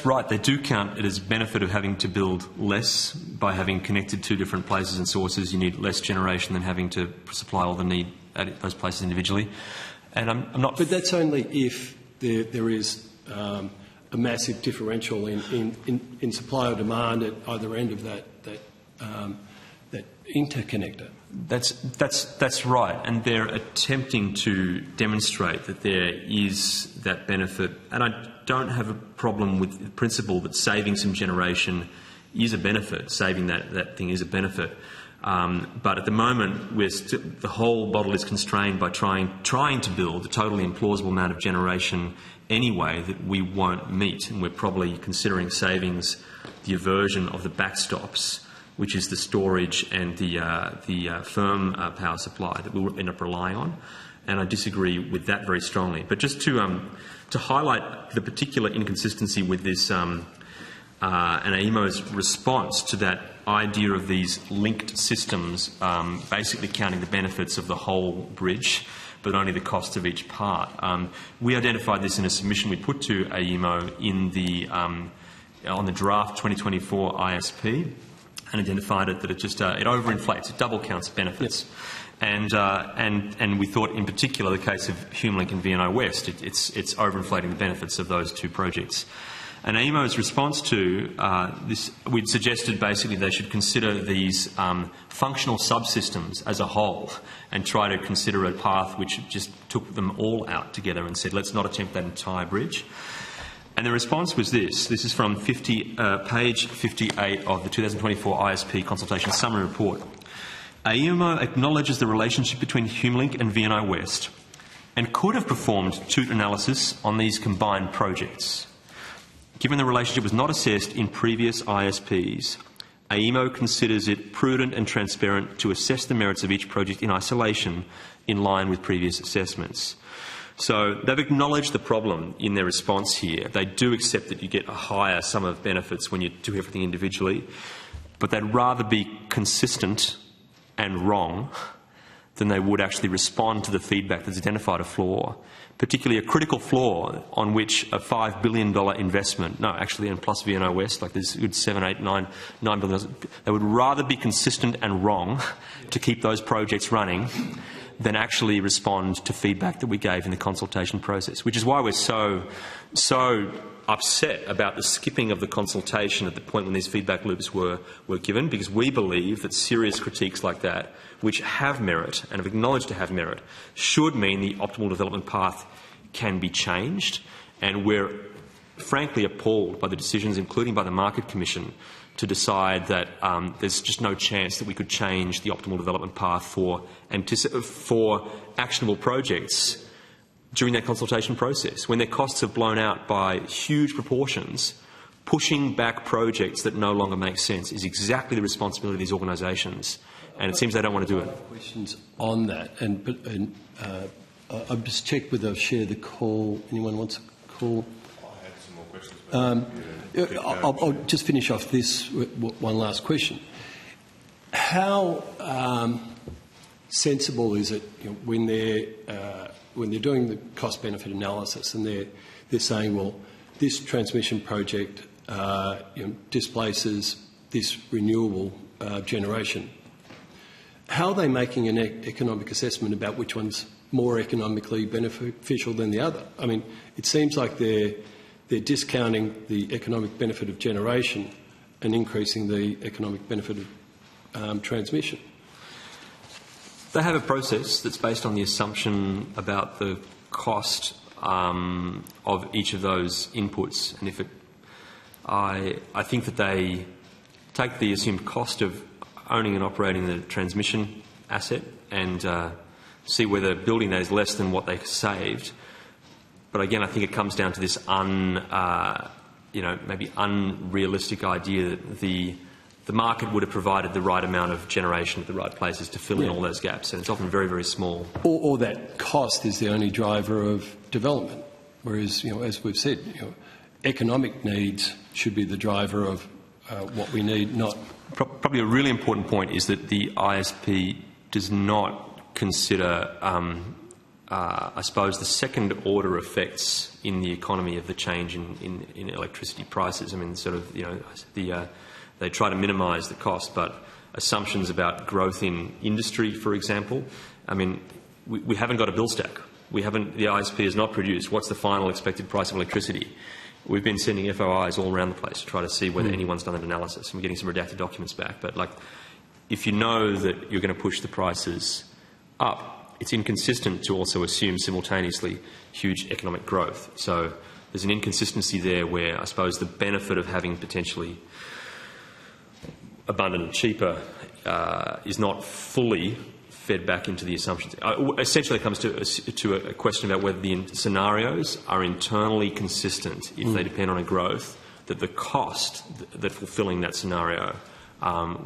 right. They do count it as a benefit of having to build less by having connected two different places and sources. You need less generation than having to supply all the need at those places individually. And I'm not. But that's only if there is a massive differential in supply or demand at either end of that interconnector. That's right, and they're attempting to demonstrate that there is that benefit. And I don't have a problem with the principle that saving some generation is a benefit. Saving that thing is a benefit. But at the moment, the whole model is constrained by trying to build a totally implausible amount of generation anyway that we won't meet, and we're probably considering savings, the aversion of the backstops, which is the storage and the firm power supply that we'll end up relying on. And I disagree with that very strongly. But just to highlight the particular inconsistency with this and AEMO's response to that idea of these linked systems basically counting the benefits of the whole bridge but only the cost of each part. We identified this in a submission we put to AEMO on the draft 2024 ISP, and identified that it just it overinflates, it double counts benefits. Yes. And we thought in particular the case of HumeLink and VNI West, it's overinflating the benefits of those two projects. And AEMO's response to this, we'd suggested basically they should consider these functional subsystems as a whole and try to consider a path which just took them all out together and said, let's not attempt that entire bridge. And the response was this. This is from page 58 of the 2024 ISP Consultation Summary Report. AEMO acknowledges the relationship between HumeLink and VNI West and could have performed TOOT analysis on these combined projects. Given the relationship was not assessed in previous ISPs, AEMO considers it prudent and transparent to assess the merits of each project in isolation in line with previous assessments. So they've acknowledged the problem in their response here. They do accept that you get a higher sum of benefits when you do everything individually, but they'd rather be consistent and wrong than they would actually respond to the feedback that's identified a flaw, particularly a critical flaw on which a $5 billion investment, no, actually, and plus VNI West, like there's good $7, $8, $9 billion, they would rather be consistent and wrong to keep those projects running than actually respond to feedback that we gave in the consultation process, which is why we're so upset about the skipping of the consultation at the point when these feedback loops were given, because we believe that serious critiques like that, which have merit and have acknowledged to have merit, should mean the optimal development path can be changed, and we're frankly appalled by the decisions, including by the Market Commission, to decide that there's just no chance that we could change the optimal development path for actionable projects during that consultation process, when their costs have blown out by huge proportions. Pushing back projects that no longer make sense is exactly the responsibility of these organisations, and it seems they don't want to do it. Questions on that, I've just checked whether I've shared the call. Anyone wants a call? I had some more questions. I'll just finish off this with one last question. How sensible is it, when they're doing the cost-benefit analysis and they're saying, well, this transmission project displaces this renewable generation? How are they making an economic assessment about which one's more economically beneficial than the other? I mean, it seems like they're discounting the economic benefit of generation and increasing the economic benefit of transmission. They have a process that's based on the assumption about the cost of each of those inputs, and I think that they take the assumed cost of owning and operating the transmission asset and see whether building that is less than what they saved. But again, I think it comes down to this maybe unrealistic idea that the market would have provided the right amount of generation at the right places to fill in all those gaps, and it's often very, very small. Or that cost is the only driver of development, whereas, as we've said, economic needs should be the driver of what we need, not... Probably a really important point is that the ISP does not consider, I suppose, the second-order effects in the economy of the change in electricity prices. I mean, they try to minimise the cost, but assumptions about growth in industry, for example, I mean, we haven't got a bill stack. The ISP has not produced what's the final expected price of electricity. We've been sending FOIs all around the place to try to see whether anyone's done an analysis, and we're getting some redacted documents back. But if you know that you're going to push the prices up, it's inconsistent to also assume simultaneously huge economic growth. So there's an inconsistency there where I suppose the benefit of having potentially abundant and cheaper is not fully fed back into the assumptions. Essentially, it comes to a question about whether the scenarios are internally consistent if they depend on a growth, that the cost that fulfilling that scenario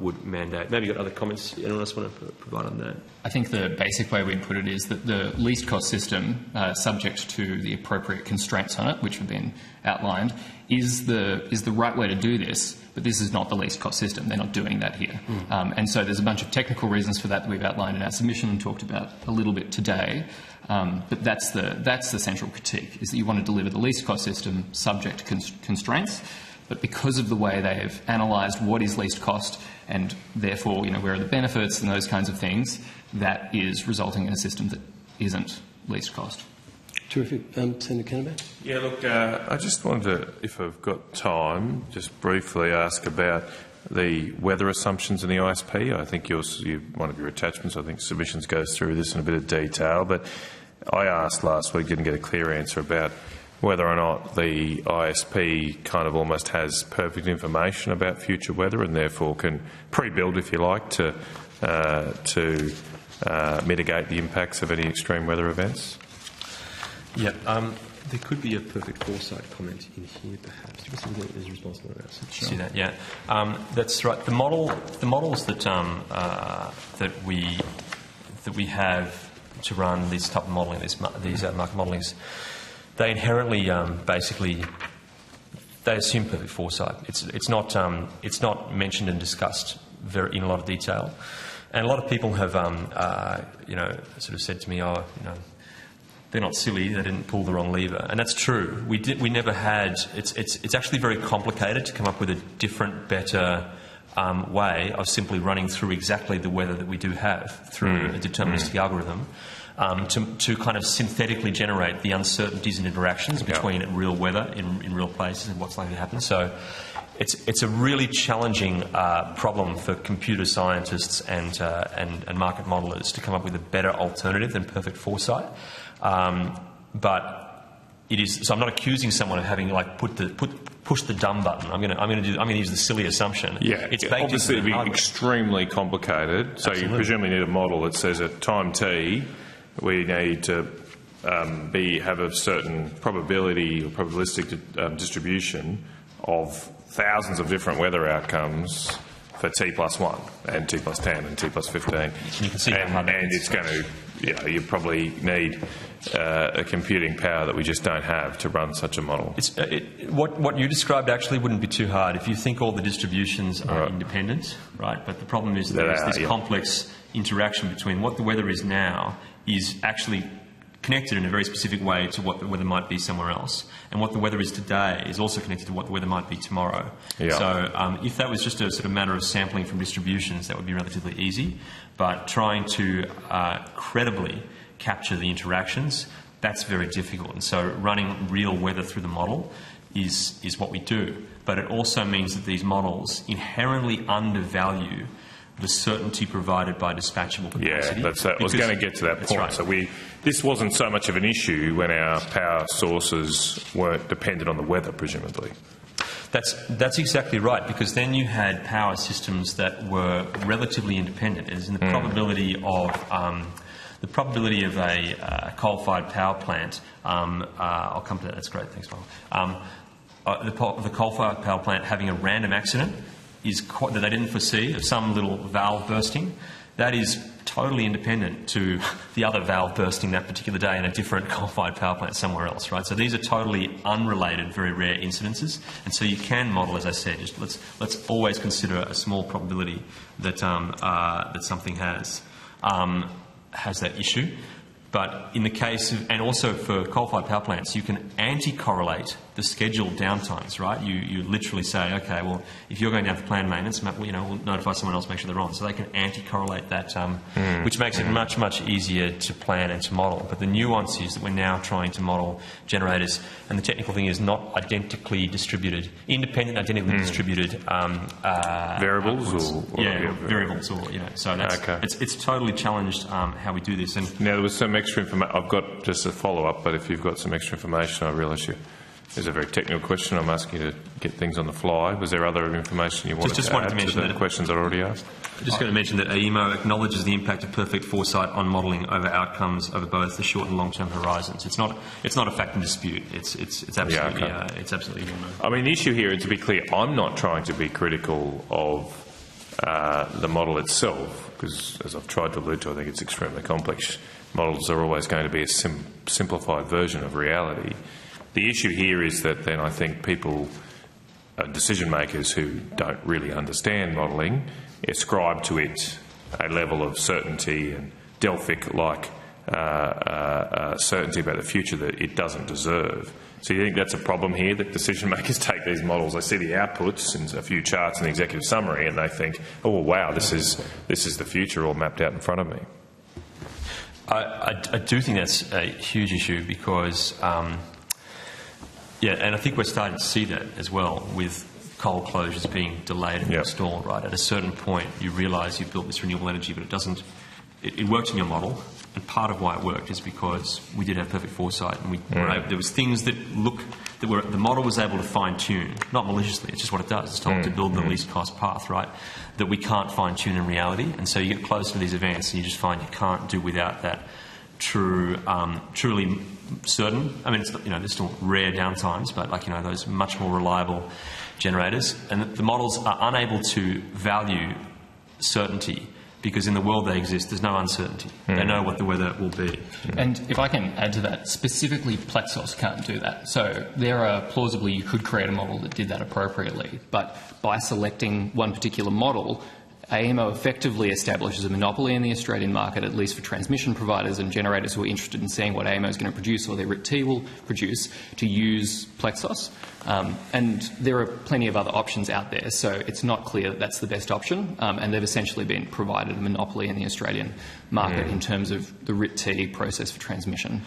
would mandate. Maybe you've got other comments anyone else want to provide on that? I think the basic way we'd put it is that the least cost system, subject to the appropriate constraints on it, which have been outlined, is the right way to do this, but this is not the least cost system. They're not doing that here. And so there's a bunch of technical reasons for that we've outlined in our submission and talked about a little bit today. But that's the central critique, is that you want to deliver the least cost system subject to constraints. But because of the way they have analysed what is least cost and therefore, where are the benefits and those kinds of things, that is resulting in a system that isn't least cost. Terrific. Senator Canavan? Yeah, look, I just wanted to, if I've got time, just briefly ask about the weather assumptions in the ISP. I think one of your attachments, I think submissions goes through this in a bit of detail, but I asked last week, didn't get a clear answer about whether or not the ISP kind of almost has perfect information about future weather and therefore can pre-build, if you like, to mitigate the impacts of any extreme weather events. Yeah, there could be a perfect foresight comment in here, perhaps. Do you want something as responsible to that? Sure. See that? Yeah, that's right. The models that we have to run this type of modelling, these market modellings, they inherently basically they assume perfect foresight. It's not mentioned and discussed in a lot of detail, and a lot of people have sort of said to me, they're not silly, they didn't pull the wrong lever. And that's true. We never had... It's actually very complicated to come up with a different, better way of simply running through exactly the weather that we do have through a deterministic algorithm to kind of synthetically generate the uncertainties and interactions between real weather in real places and what's likely to happen. So it's a really challenging problem for computer scientists and market modellers to come up with a better alternative than perfect foresight. But it is. So I'm not accusing someone of having like push the dumb button. I'm going to use the silly assumption. Yeah, it's baked obviously into the it'd be extremely complicated. So you presumably need a model that says at time t we need to have a certain probability or probabilistic distribution of thousands of different weather outcomes for t+1 and t+10 and t+15. You can see and it's going to, you probably need a computing power that we just don't have to run such a model. What you described actually wouldn't be too hard if you think all the distributions are independent, right? But the problem is that there's this complex interaction between what the weather is now is actually connected in a very specific way to what the weather might be somewhere else. And what the weather is today is also connected to what the weather might be tomorrow. Yeah. So if that was just a sort of matter of sampling from distributions, that would be relatively easy. But trying to credibly capture the interactions, that's very difficult. And so running real weather through the model is what we do. But it also means that these models inherently undervalue the certainty provided by dispatchable capacity. Yeah, I was going to get to that point. Right. So this wasn't so much of an issue when our power sources weren't dependent on the weather, presumably. That's exactly right, because then you had power systems that were relatively independent, as in the probability of a coal-fired power plant. I'll come to that. That's great. Thanks, Michael. The coal-fired power plant having a random accident that they didn't foresee, of some little valve bursting, that is totally independent to the other valve bursting that particular day in a different coal-fired power plant somewhere else, right? So these are totally unrelated, very rare incidences, and so you can model, as I said, just let's always consider a small probability that that something has that issue. But in the case of, and also for coal-fired power plants, you can anti-correlate the scheduled downtimes, right? You literally say, okay, well, if you're going down for planned maintenance, we'll notify someone else, make sure they're on. So they can anti-correlate that, which makes it much, much easier to plan and to model. But the nuance is that we're now trying to model generators, and the technical thing is not identically distributed, independent, identically distributed variables, variables, or so that's it's totally challenged how we do this. And now there was some extra information. I've got just a follow-up, but if you've got some extra information, I realise there's a very technical question. I'm asking you to get things on the fly. Was there other information you wanted to add to the questions I already asked? I'm just going to mention that AEMO acknowledges the impact of perfect foresight on modelling over outcomes over both the short and long-term horizons. It's not a fact in dispute. It's absolutely it's absolutely. I mean, the issue here, and to be clear, I'm not trying to be critical of the model itself, because as I've tried to allude to, I think it's extremely complex. Models are always going to be a simplified version of reality. The issue here is that then I think decision makers who don't really understand modelling, ascribe to it a level of certainty and Delphic-like certainty about the future that it doesn't deserve. So you think that's a problem here, that decision makers take these models, they see the outputs and a few charts in the executive summary, and they think, oh wow, this is the future all mapped out in front of me. I do think that's a huge issue because, and I think we're starting to see that as well with coal closures being delayed and installed, right? At a certain point, you realise you've built this renewable energy, but it doesn't. It works in your model, and part of why it worked is because we did have perfect foresight, and there was things the model was able to fine tune, not maliciously. It's just what it does. It's told to build the least cost path, right? That we can't fine tune in reality, and so you get close to these events, and you just find you can't do without that truly certain. I mean, there's still rare downtimes, but those much more reliable generators, and the models are unable to value certainty because in the world they exist, there's no uncertainty. They know what the weather will be. And if I can add to that, specifically Plexos can't do that. So plausibly you could create a model that did that appropriately, but by selecting one particular model, AEMO effectively establishes a monopoly in the Australian market, at least for transmission providers and generators who are interested in seeing what AEMO is going to produce or their RIT will produce, to use Plexos. And there are plenty of other options out there, so it's not clear that that's the best option, and they've essentially been provided a monopoly in the Australian market in terms of the RIT-T process for transmission.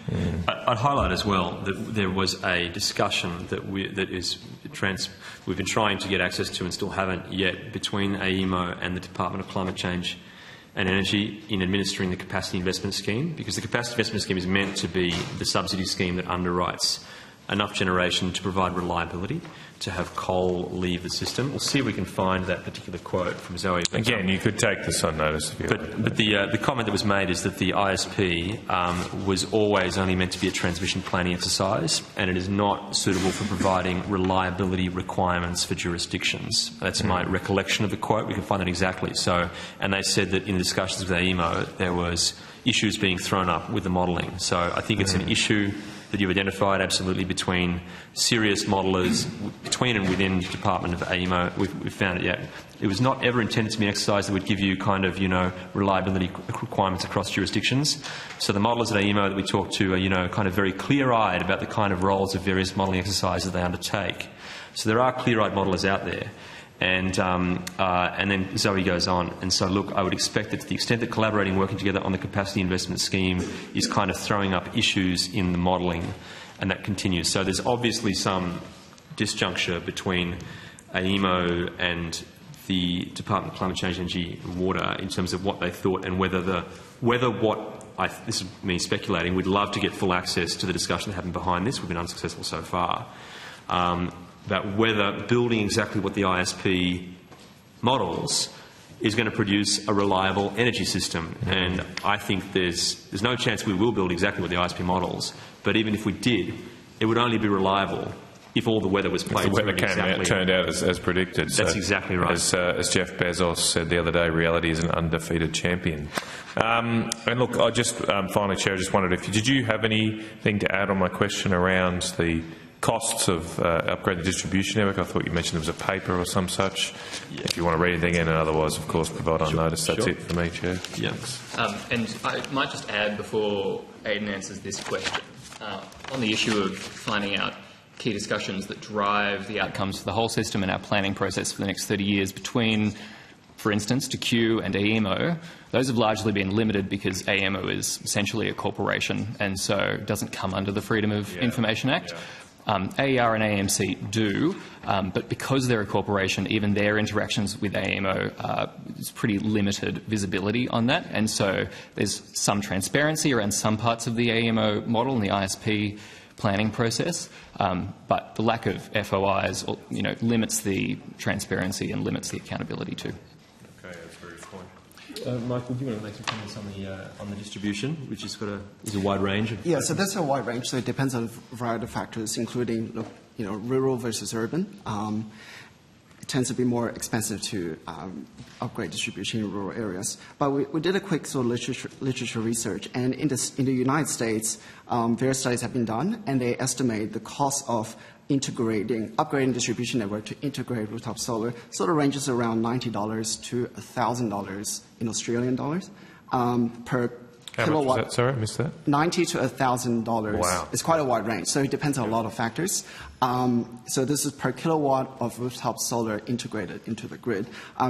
I'd highlight as well that there was a discussion that we've been trying to get access to and still haven't yet between AEMO and the Department of Climate Change and Energy in administering the Capacity Investment Scheme, because the Capacity Investment Scheme is meant to be the subsidy scheme that underwrites enough generation to provide reliability, to have coal leave the system. We'll see if we can find that particular quote from Zoe. Again, you could take this on notice if you like. But the comment that was made is that the ISP was always only meant to be a transmission planning exercise, and it is not suitable for providing reliability requirements for jurisdictions. That's my recollection of the quote. We can find that exactly. So, and they said that in discussions with AEMO, there was issues being thrown up with the modelling. So I think it's an issue that you've identified absolutely between serious modellers, between and within the department of AEMO. We've found it, it was not ever intended to be an exercise that would give you kind of, reliability requirements across jurisdictions. So the modellers at AEMO that we talked to are, kind of very clear-eyed about the kind of roles of various modelling exercises they undertake. So there are clear-eyed modellers out there. And then Zoe goes on. And so, look, I would expect that to the extent that collaborating, working together on the capacity investment scheme is kind of throwing up issues in the modelling, and that continues. So there's obviously some disjuncture between AEMO and the Department of Climate Change, Energy and Water in terms of what they thought and this is me speculating, we'd love to get full access to the discussion that happened behind this. We've been unsuccessful so far. About whether building exactly what the ISP models is going to produce a reliable energy system. And I think there's no chance we will build exactly what the ISP models, but even if we did, it would only be reliable if all the weather was played. If the weather turned out as predicted. That's exactly right. As Jeff Bezos said the other day, reality is an undefeated champion. And look, I just finally, Chair, I just wondered did you have anything to add on my question around the costs of upgrading the distribution network? I thought you mentioned there was a paper or some such. Yeah. If you want to read anything in, and otherwise, of course, provide on notice. That's it for me, Chair. Yeah. And I might just add before Aidan answers this question, on the issue of finding out key discussions that drive the outcomes for the whole system and our planning process for the next 30 years between, for instance, TQ and AEMO, those have largely been limited because AEMO is essentially a corporation and so doesn't come under the Freedom of Information Act. Yeah. AER and AMC do, but because they're a corporation, even their interactions with AEMO, is pretty limited visibility on that. And so there's some transparency around some parts of the AEMO model and the ISP planning process, but the lack of FOIs, limits the transparency and limits the accountability too. Okay, that's very good point. Michael, do you want to make some comments on the distribution, which is a wide range? So that's a wide range. So it depends on a variety of factors, including rural versus urban. It tends to be more expensive to upgrade distribution in rural areas. But we did a quick sort of literature research, and in the United States, various studies have been done, and they estimate the cost of upgrading distribution network to integrate rooftop solar sort of ranges around $90 to $1,000 in Australian dollars per How kilowatt. much was that? Sorry, I missed that. $90 to $1,000. Wow. It's quite a wide range, so it depends on a lot of factors. So this is per kilowatt of rooftop solar integrated into the grid.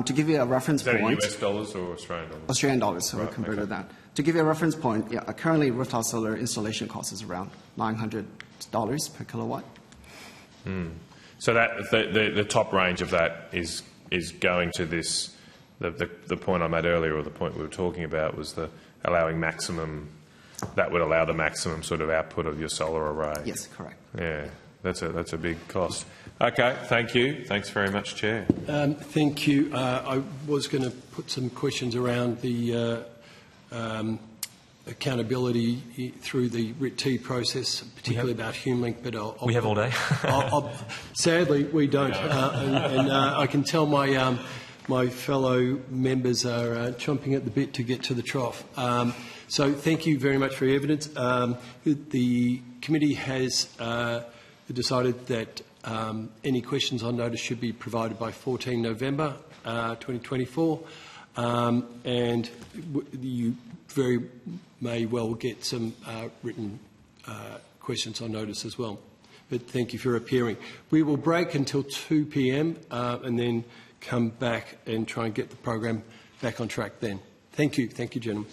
To give you a reference point... Is that US dollars or Australian dollars? Australian dollars, so we converted that. To give you a reference point, currently rooftop solar installation cost is around $900 per kilowatt. So that the top range of that is going to this. The point I made earlier, or the point we were talking about, was the allowing maximum. That would allow the maximum sort of output of your solar array. Yes, correct. Yeah, that's a big cost. Okay, thank you. Thanks very much, Chair. Thank you. I was going to put some questions around the accountability through the RIT process, particularly about HumeLink, but we have all day. Sadly, we don't, and I can tell my fellow members are chomping at the bit to get to the trough. So thank you very much for your evidence. The committee has decided that any questions on notice should be provided by 14 November 2024, and you very may well get some written questions on notice as well. But thank you for appearing. We will break until 2 p.m. And then come back and try and get the program back on track then. Thank you. Thank you, gentlemen.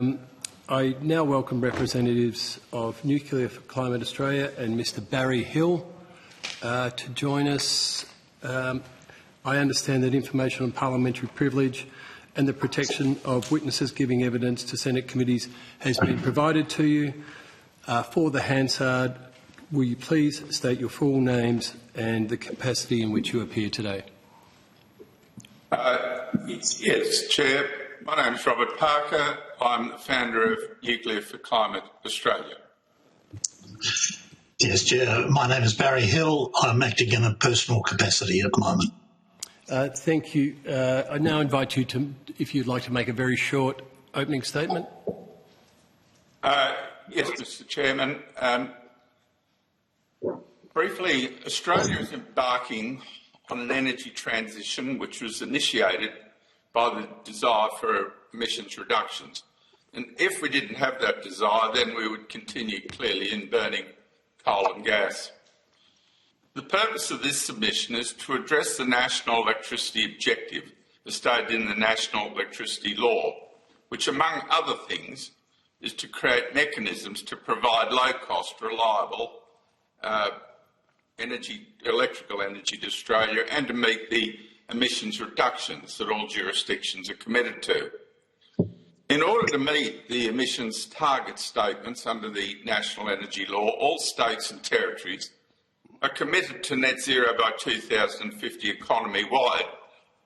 I now welcome representatives of Nuclear for Climate Australia and Mr Barry Hill to join us. I understand that information on parliamentary privilege and the protection of witnesses giving evidence to Senate committees has been provided to you. For the Hansard, will you please state your full names and the capacity in which you appear today? Yes, Chair. My name is Robert Parker. I'm the founder of Nuclear for Climate Australia. Yes, Chair. My name is Barry Hill. I'm acting in a personal capacity at the moment. Thank you. I now invite you to, if you'd like to make a very short opening statement. Yes, Mr Chairman. Briefly, Australia is embarking on an energy transition which was initiated by the desire for emissions reductions. And if we didn't have that desire, then we would continue clearly in burning coal and gas. The purpose of this submission is to address the national electricity objective as stated in the National Electricity Law, which, among other things, is to create mechanisms to provide low-cost, reliable electrical energy to Australia and to meet the emissions reductions that all jurisdictions are committed to. In order to meet the emissions target statements under the National Energy Law, all states and territories are committed to net zero by 2050 economy-wide.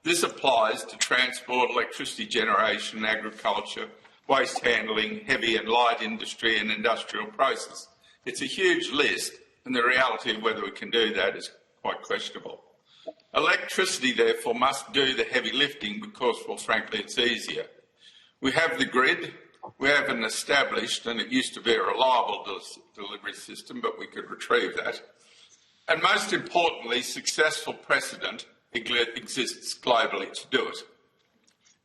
This applies to transport, electricity generation, agriculture, waste handling, heavy and light industry and industrial process. It's a huge list, and the reality of whether we can do that is quite questionable. Electricity, therefore, must do the heavy lifting because, well, frankly, it's easier. We have the grid, we have an established, and it used to be a reliable delivery system, but we could retrieve that. And most importantly, successful precedent exists globally to do it.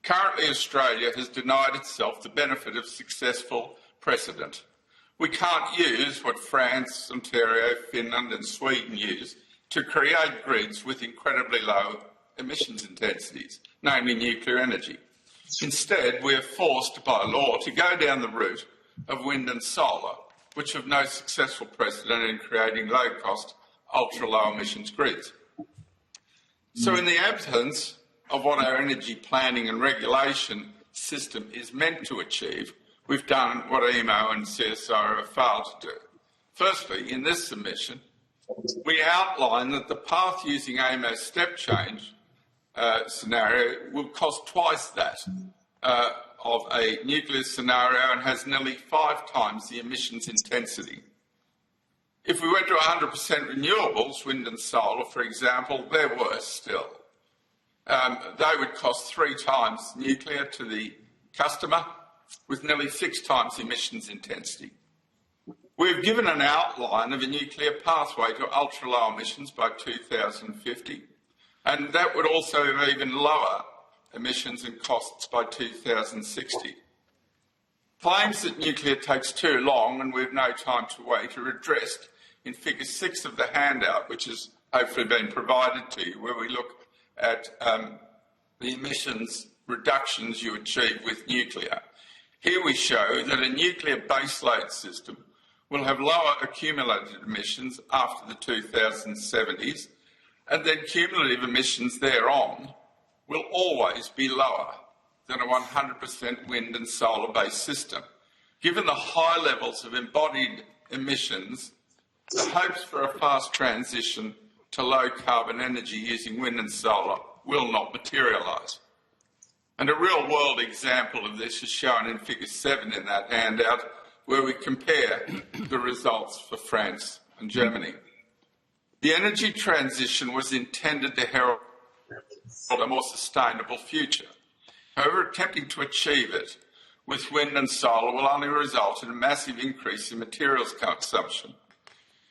Currently, Australia has denied itself the benefit of successful precedent. We can't use what France, Ontario, Finland and Sweden use to create grids with incredibly low emissions intensities, namely nuclear energy. Instead, we are forced by law to go down the route of wind and solar, which have no successful precedent in creating low-cost, ultra-low emissions grids. So in the absence of what our energy planning and regulation system is meant to achieve, we've done what EMO and CSIRO have failed to do. Firstly, in this submission, we outline that the path using EMO's step change scenario will cost twice that of a nuclear scenario and has nearly 5 times the emissions intensity. If we went to 100% renewables, wind and solar, for example, they're worse still. They would cost 3 times nuclear to the customer, with nearly 6 times the emissions intensity. We've given an outline of a nuclear pathway to ultra-low emissions by 2050, and that would also have even lower emissions and costs by 2060. Claims that nuclear takes too long and we've no time to wait are addressed in Figure 6 of the handout, which has hopefully been provided to you, where we look at the emissions reductions you achieve with nuclear. Here we show that a nuclear baseload system will have lower accumulated emissions after the 2070s, and then cumulative emissions thereon will always be lower than a 100% wind and solar-based system. Given the high levels of embodied emissions, the hopes for a fast transition to low-carbon energy using wind and solar will not materialise. And a real-world example of this is shown in Figure 7 in that handout, where we compare the results for France and Germany. The energy transition was intended to herald a more sustainable future. However, attempting to achieve it with wind and solar will only result in a massive increase in materials consumption.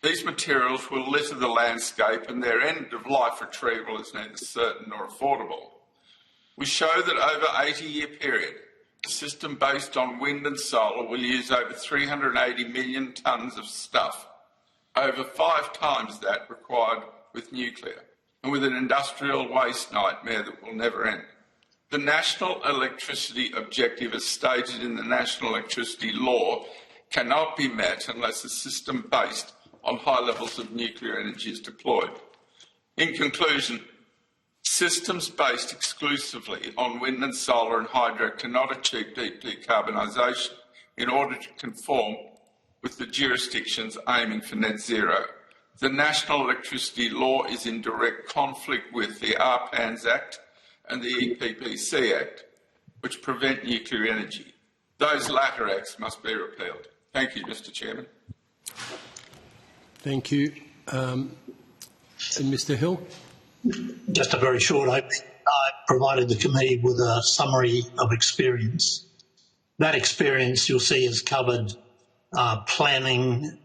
These materials will litter the landscape and their end-of-life retrieval is neither certain nor affordable. We show that over an 80-year period, a system based on wind and solar will use over 380 million tonnes of stuff, over 5 times that required with nuclear, and with an industrial waste nightmare that will never end. The national electricity objective, as stated in the National Electricity Law, cannot be met unless a system based on high levels of nuclear energy is deployed. In conclusion, systems based exclusively on wind and solar and hydro cannot achieve deep decarbonisation in order to conform with the jurisdictions aiming for net zero. The National Electricity Law is in direct conflict with the RPANS Act and the EPBC Act, which prevent nuclear energy. Those latter acts must be repealed. Thank you, Mr. Chairman. Thank you. And Mr. Hill? Just a very short opening. I provided the committee with a summary of experience. That experience, you'll see, has covered planning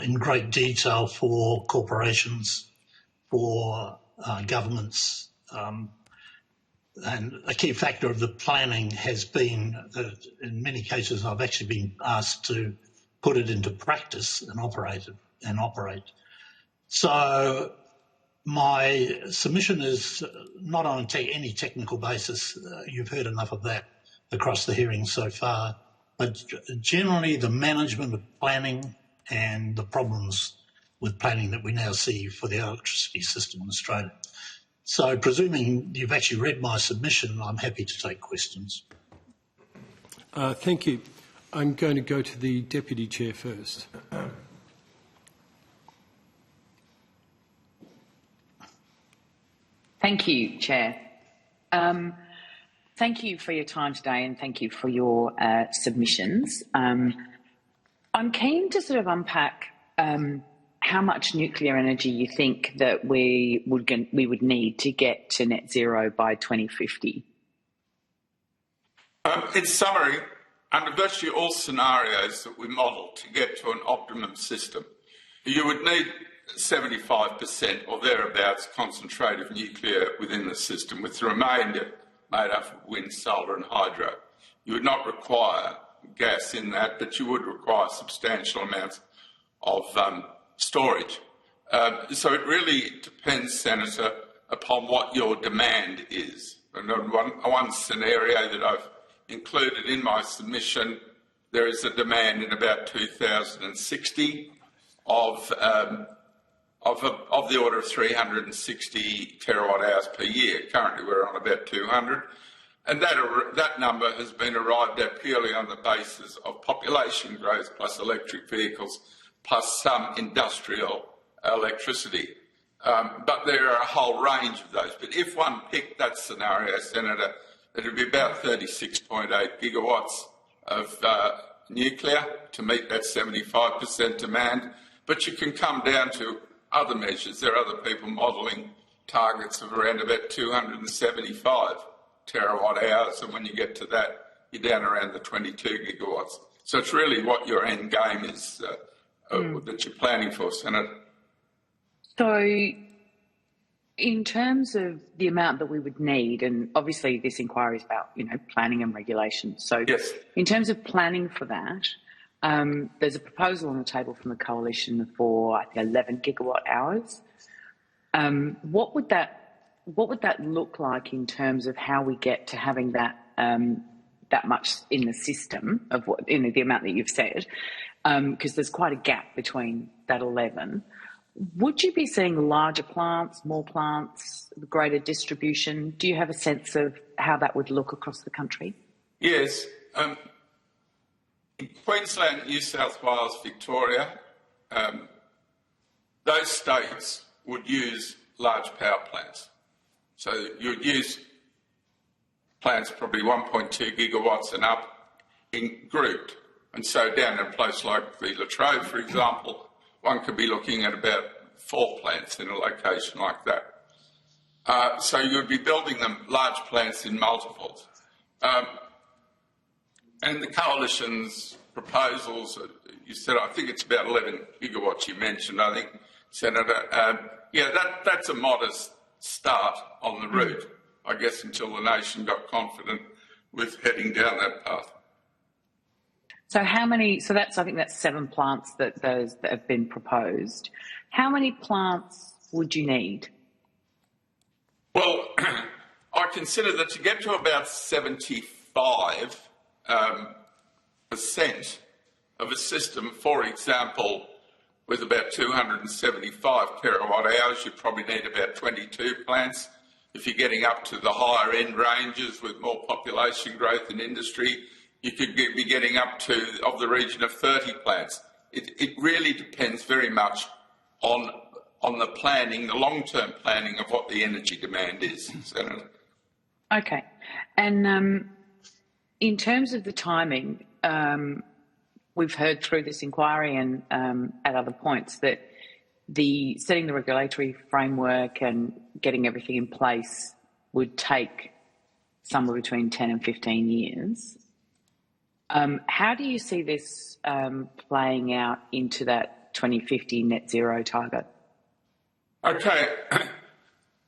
in great detail for corporations, for governments, and a key factor of the planning has been that in many cases I've actually been asked to put it into practice and operate. So my submission is not on any technical basis. You've heard enough of that across the hearing so far, but generally the management of planning and the problems with planning that we now see for the electricity system in Australia. So presuming you've actually read my submission, I'm happy to take questions. Thank you. I'm going to go to the Deputy Chair first. Thank you, Chair. Thank you for your time today and thank you for your submissions. I'm keen to sort of unpack how much nuclear energy you think that we would need to get to net zero by 2050. In summary, under virtually all scenarios that we model to get to an optimum system, you would need 75% or thereabouts concentrate of nuclear within the system, with the remainder made up of wind, solar and hydro. You would not require gas in that, but you would require substantial amounts of storage. So it really depends, Senator, upon what your demand is. And on one scenario that I've included in my submission, there is a demand in about 2060 of the order of 360 terawatt hours per year. Currently we're on about 200. And that number has been arrived at purely on the basis of population growth plus electric vehicles plus some industrial electricity. But there are a whole range of those. But if one picked that scenario, Senator, it would be about 36.8 gigawatts of nuclear to meet that 75% demand. But you can come down to other measures. There are other people modelling targets of around about 275 terawatt hours, and when you get to that, you're down around the 22 gigawatts. So it's really what your end game is that you're planning for, Senator. So in terms of the amount that we would need, and obviously this inquiry is about, planning and regulation. So yes. In terms of planning for that, there's a proposal on the table from the Coalition for, I think, 11 gigawatt hours. What would that look like in terms of how we get to having that much in the system of the amount that you've said? Because there's quite a gap between that 11. Would you be seeing larger plants, more plants, greater distribution? Do you have a sense of how that would look across the country? Yes. In Queensland, New South Wales, Victoria, those states would use large power plants. So you would use plants probably 1.2 gigawatts and up in grouped. And so down in a place like the Latrobe, for example, one could be looking at about 4 plants in a location like that. So you would be building them large plants in multiples. And the Coalition's proposals, you said, I think it's about 11 gigawatts you mentioned, I think, Senator. That's a modest start on the route, I guess, until the nation got confident with heading down that path. So I think that's 7 plants that have been proposed. How many plants would you need? Well, I consider that to get to about 75% of a system, for example, with about 275 terawatt hours, you probably need about 22 plants. If you're getting up to the higher end ranges with more population growth in industry, you could be getting up to of the region of 30 plants. It really depends very much on the planning, the long-term planning of what the energy demand is, Senator. Okay. And in terms of the timing, we've heard through this inquiry and at other points that setting the regulatory framework and getting everything in place would take somewhere between 10 and 15 years. How do you see this playing out into that 2050 net zero target? Okay.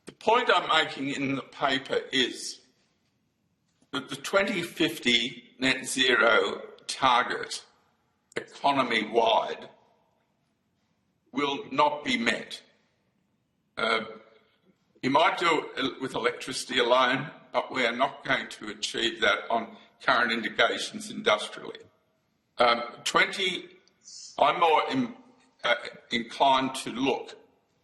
The point I'm making in the paper is that the 2050 net zero target, economy-wide, will not be met. You might do it with electricity alone, but we are not going to achieve that on current indications industrially. I'm more inclined to look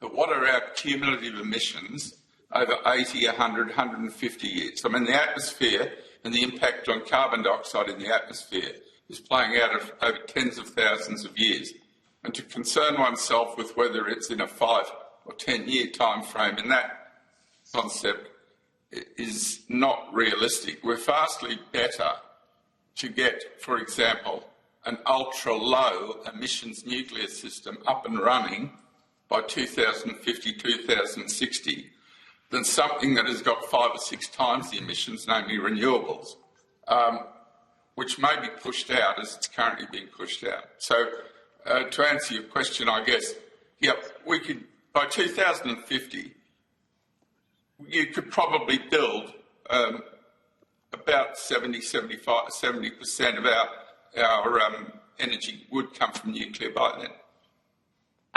at what are our cumulative emissions over 80, 100, 150 years. I mean, the atmosphere and the impact on carbon dioxide in the atmosphere is playing out over tens of thousands of years. And to concern oneself with whether it's in a 5 or 10 year time frame in that concept is not realistic. We're vastly better to get, for example, an ultra-low emissions nuclear system up and running by 2050, 2060 than something that has got 5 or 6 times the emissions, namely renewables, which may be pushed out as it's currently being pushed out. So to answer your question, I guess, we could, by 2050, you could probably build about 70% of our energy would come from nuclear by then.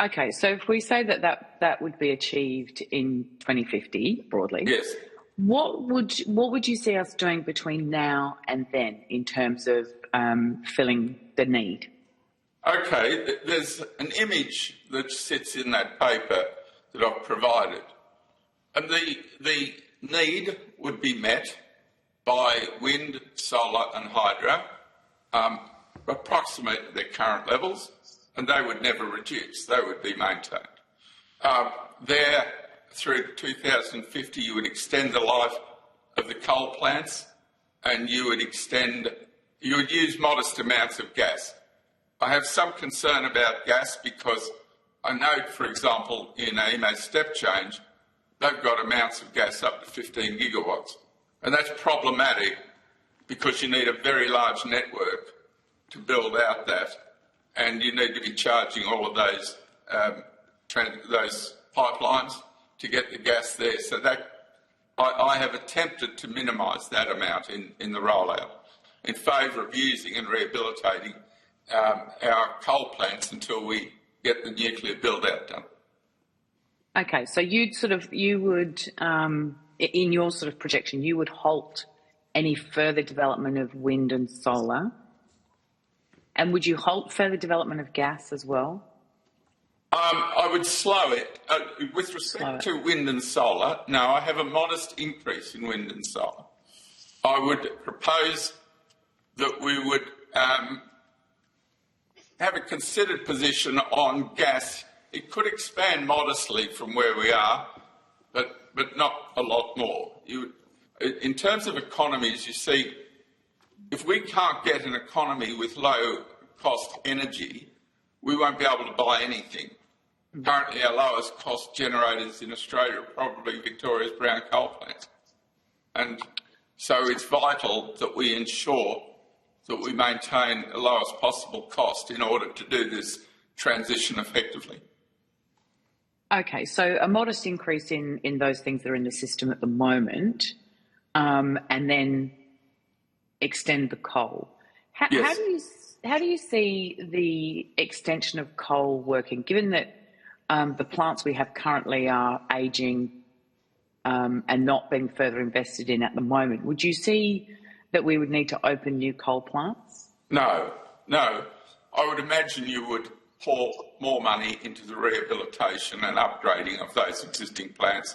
Okay, so if we say that would be achieved in 2050 broadly, yes, what would you see us doing between now and then in terms of filling the need? Okay, there's an image that sits in that paper that I've provided, and the need would be met by wind, solar and hydro, approximate their current levels, and they would never reduce, they would be maintained. There, through 2050, you would extend the life of the coal plants and you would use modest amounts of gas. I have some concern about gas because I know, for example, in AEMO's step change, they've got amounts of gas up to 15 gigawatts. And that's problematic because you need a very large network to build out that, and you need to be charging all of those pipelines to get the gas there. So that I have attempted to minimise that amount in the rollout in favour of using and rehabilitating our coal plants until we get the nuclear build-out done. Okay, so you would, in your sort of projection, you would halt any further development of wind and solar, and would you halt further development of gas as well? I would slow it. With respect to wind and solar, no, I have a modest increase in wind and solar. I would propose that we would have a considered position on gas. It could expand modestly from where we are, but not a lot more. In terms of economies, you see, if we can't get an economy with low-cost energy, we won't be able to buy anything. Currently, our lowest cost generators in Australia are probably Victoria's brown coal plants. And so it's vital that we ensure that we maintain the lowest possible cost in order to do this transition effectively. Okay, so a modest increase in those things that are in the system at the moment, and then extend the coal. Yes. How do you see the extension of coal working, given that the plants we have currently are ageing and not being further invested in at the moment, would you see that we would need to open new coal plants? No. I would imagine you would pour more money into the rehabilitation and upgrading of those existing plants.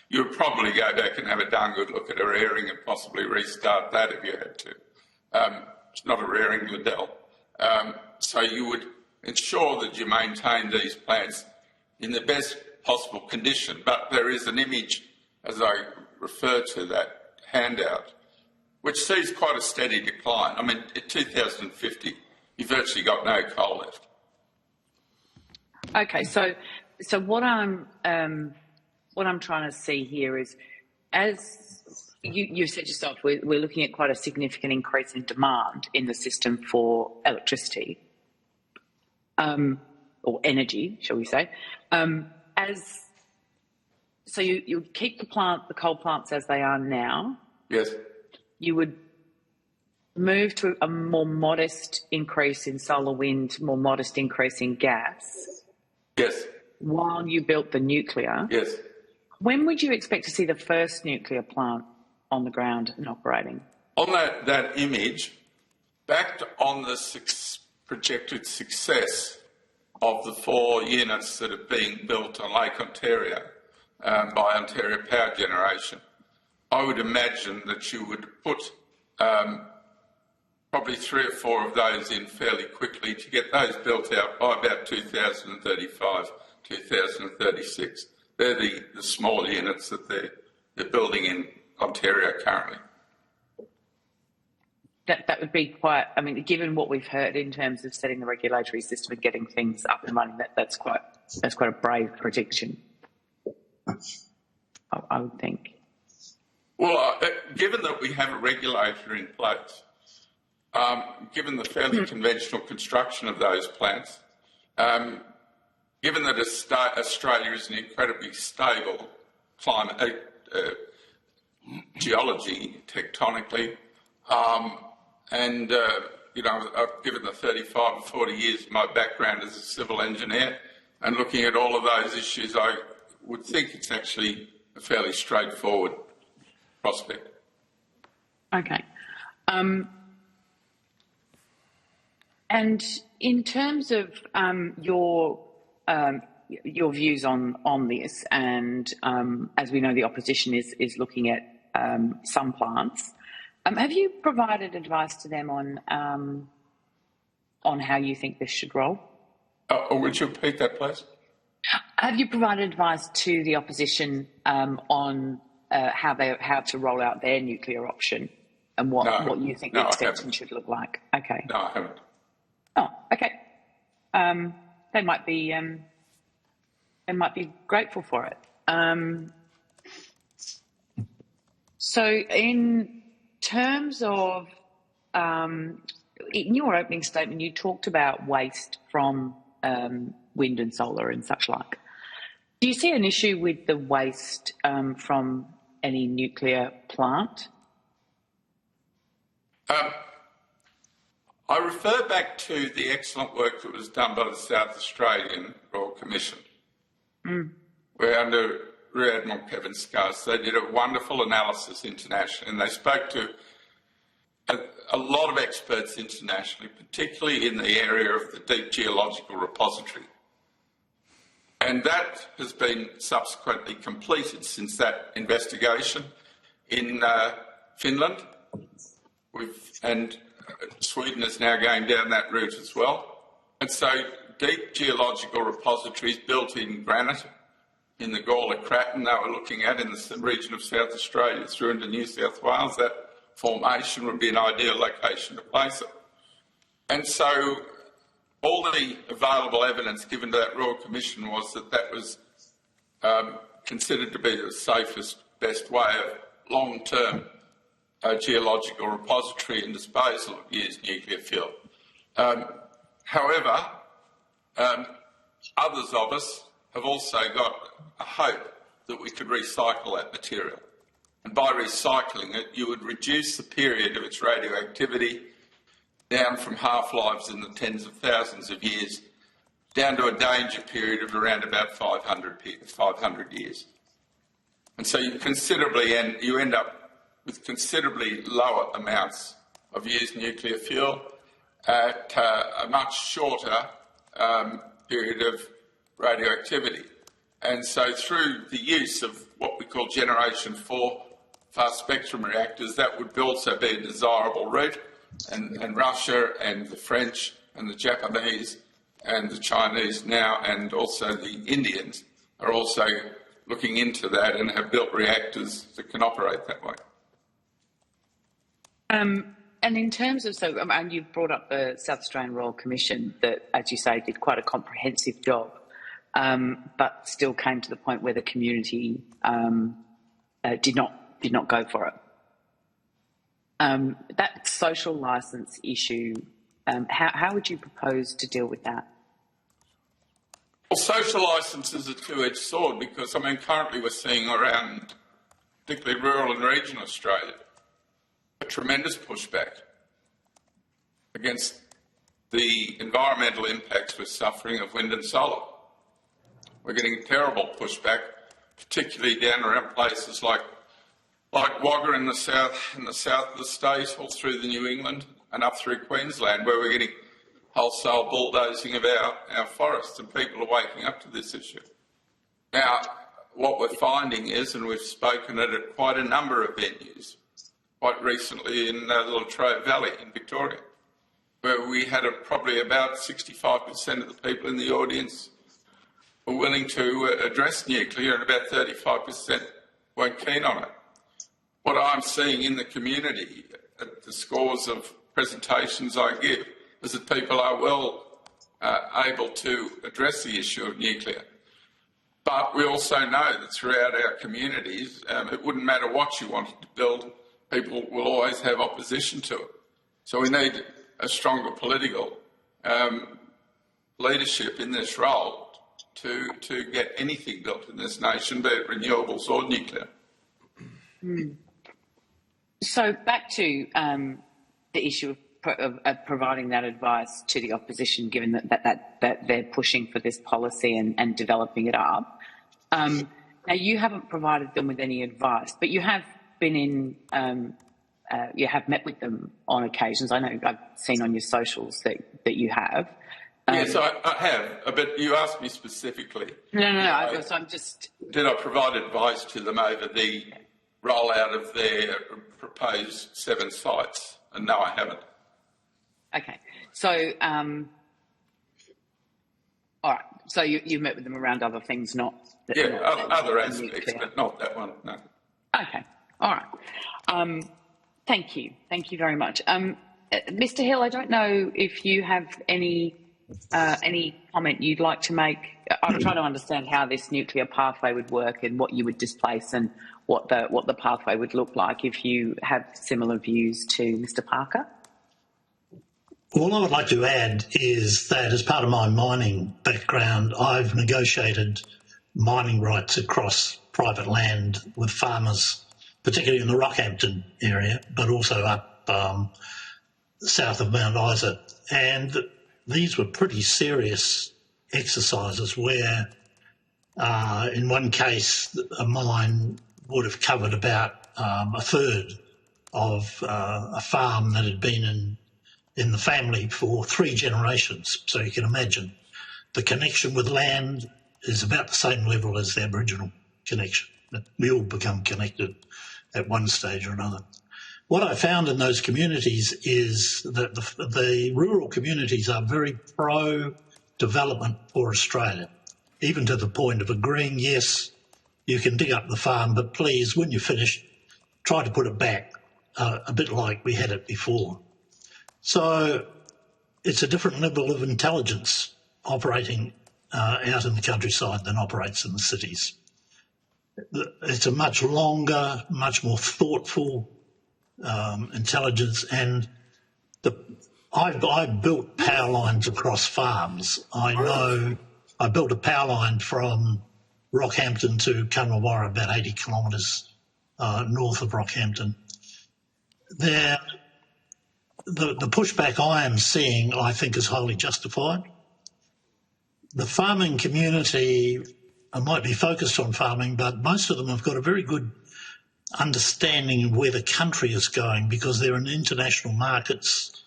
You would probably go back and have a darn good look at a Rearing and possibly restart that if you had to. It's not a Rearing, Liddell. So you would ensure that you maintain these plants in the best possible condition. But there is an image, as I refer to that handout, which sees quite a steady decline. I mean, in 2050, you've virtually got no coal left. Okay, so what I'm trying to see here is, as you said yourself, we're looking at quite a significant increase in demand in the system for electricity, or energy, shall we say? So you keep the coal plants as they are now. Yes. You would move to a more modest increase in solar, wind, more modest increase in gas. Yes. While you built the nuclear. Yes. When would you expect to see the first nuclear plant on the ground and operating? On that image, backed on the projected success of the 4 units that are being built on Lake Ontario by Ontario Power Generation, I would imagine that you would put probably 3 or 4 of those in fairly quickly to get those built out by about 2035, 2036. They're the small units that they're building in Ontario currently. That would be quite, I mean, given what we've heard in terms of setting the regulatory system and getting things up and running, that's quite a brave prediction, I would think. Well, given that we have a regulator in place, given the fairly conventional construction of those plants, given that Australia is an incredibly stable climate, geology, tectonically, and given the 35 and 40 years of my background as a civil engineer and looking at all of those issues, I would think it's actually a fairly straightforward prospect. Okay. And in terms of your views on this, and as we know, the opposition is looking at some plants. Have you provided advice to them on how you think this should roll? Would you repeat that, please? Have you provided advice to the opposition on how to roll out their nuclear option and what you think the extension should look like? Okay. No, I haven't. Oh, okay. They might be grateful for it. So, in terms of in your opening statement, you talked about waste from wind and solar and such like. Do you see an issue with the waste from any nuclear plant? I refer back to the excellent work that was done by the South Australian Royal Commission, where under Rear Admiral Kevin Scars, they did a wonderful analysis internationally, and they spoke to a lot of experts internationally, particularly in the area of the deep geological repository. And that has been subsequently completed since that investigation in Finland, and Sweden is now going down that route as well. And so deep geological repositories built in granite in the Gawler Craton they were looking at in the region of South Australia through into New South Wales, that formation would be an ideal location to place it. And so all the available evidence given to that Royal Commission was that that was considered to be the safest, best way of long-term geological repository and disposal of used nuclear fuel. However, others of us have also got a hope that we could recycle that material. And by recycling it, you would reduce the period of its radioactivity down from half-lives in the tens of thousands of years down to a danger period of around about 500 years. And so you end up with considerably lower amounts of used nuclear fuel at a much shorter period of radioactivity. And so through the use of what we call Generation 4 fast spectrum reactors, that would also be a desirable route. And Russia and the French and the Japanese and the Chinese now, and also the Indians, are also looking into that and have built reactors that can operate that way. And in terms of, and you've brought up the South Australian Royal Commission that, as you say, did quite a comprehensive job, but still came to the point where the community did not go for it. That social licence issue, how would you propose to deal with that? Well, social licence is a two-edged sword because, currently we're seeing around, particularly rural and regional Australia, a tremendous pushback against the environmental impacts we're suffering of wind and solar. We're getting terrible pushback, particularly down around places like Wagga in the south of the state, all through the New England and up through Queensland, where we're getting wholesale bulldozing of our forests, and people are waking up to this issue. Now, what we're finding is, and we've spoken at quite a number of venues, quite recently in the Latrobe Valley in Victoria, where we had probably about 65% of the people in the audience were willing to address nuclear, and about 35% weren't keen on it. What I'm seeing in the community, at the scores of presentations I give, is that people are well able to address the issue of nuclear. But we also know that throughout our communities, it wouldn't matter what you wanted to build, people will always have opposition to it. So we need a stronger political leadership in this role to get anything built in this nation, be it renewables or nuclear. So back to the issue of providing that advice to the opposition, given that they're pushing for this policy and developing it up. Now, you haven't provided them with any advice, but you have been in, you have met with them on occasions. I know I've seen on your socials that you have. Yes, I have, but you asked me specifically. No, I'm just... Did I provide advice to them over the rollout of their proposed 7 sites? And no, I haven't. Okay. So, all right. So you met with them around other things, not... other aspects, but not that one, no. Okay. All right. Thank you. Thank you very much. Mr Hill, I don't know if you have any comment you'd like to make. I'm trying to understand how this nuclear pathway would work and what you would displace and what the pathway would look like, if you have similar views to Mr Parker. All I would like to add is that as part of my mining background, I've negotiated mining rights across private land with farmers, particularly in the Rockhampton area, but also up south of Mount Isa. And these were pretty serious exercises where, in one case, a mine would have covered about a third of a farm that had been in the family for 3 generations. So you can imagine the connection with land is about the same level as the Aboriginal connection. We all become connected at one stage or another. What I found in those communities is that the rural communities are very pro-development for Australia, even to the point of agreeing, yes, you can dig up the farm, but please, when you're finished, try to put it back, a bit like we had it before. So it's a different level of intelligence operating out in the countryside than operates in the cities. It's a much longer, much more thoughtful intelligence, and I built power lines across farms. I built a power line from Rockhampton to Cunnawarra, about 80 kilometres north of Rockhampton. The pushback I am seeing, I think, is highly justified. The farming community might be focused on farming, but most of them have got a very good understanding of where the country is going because they're in international markets.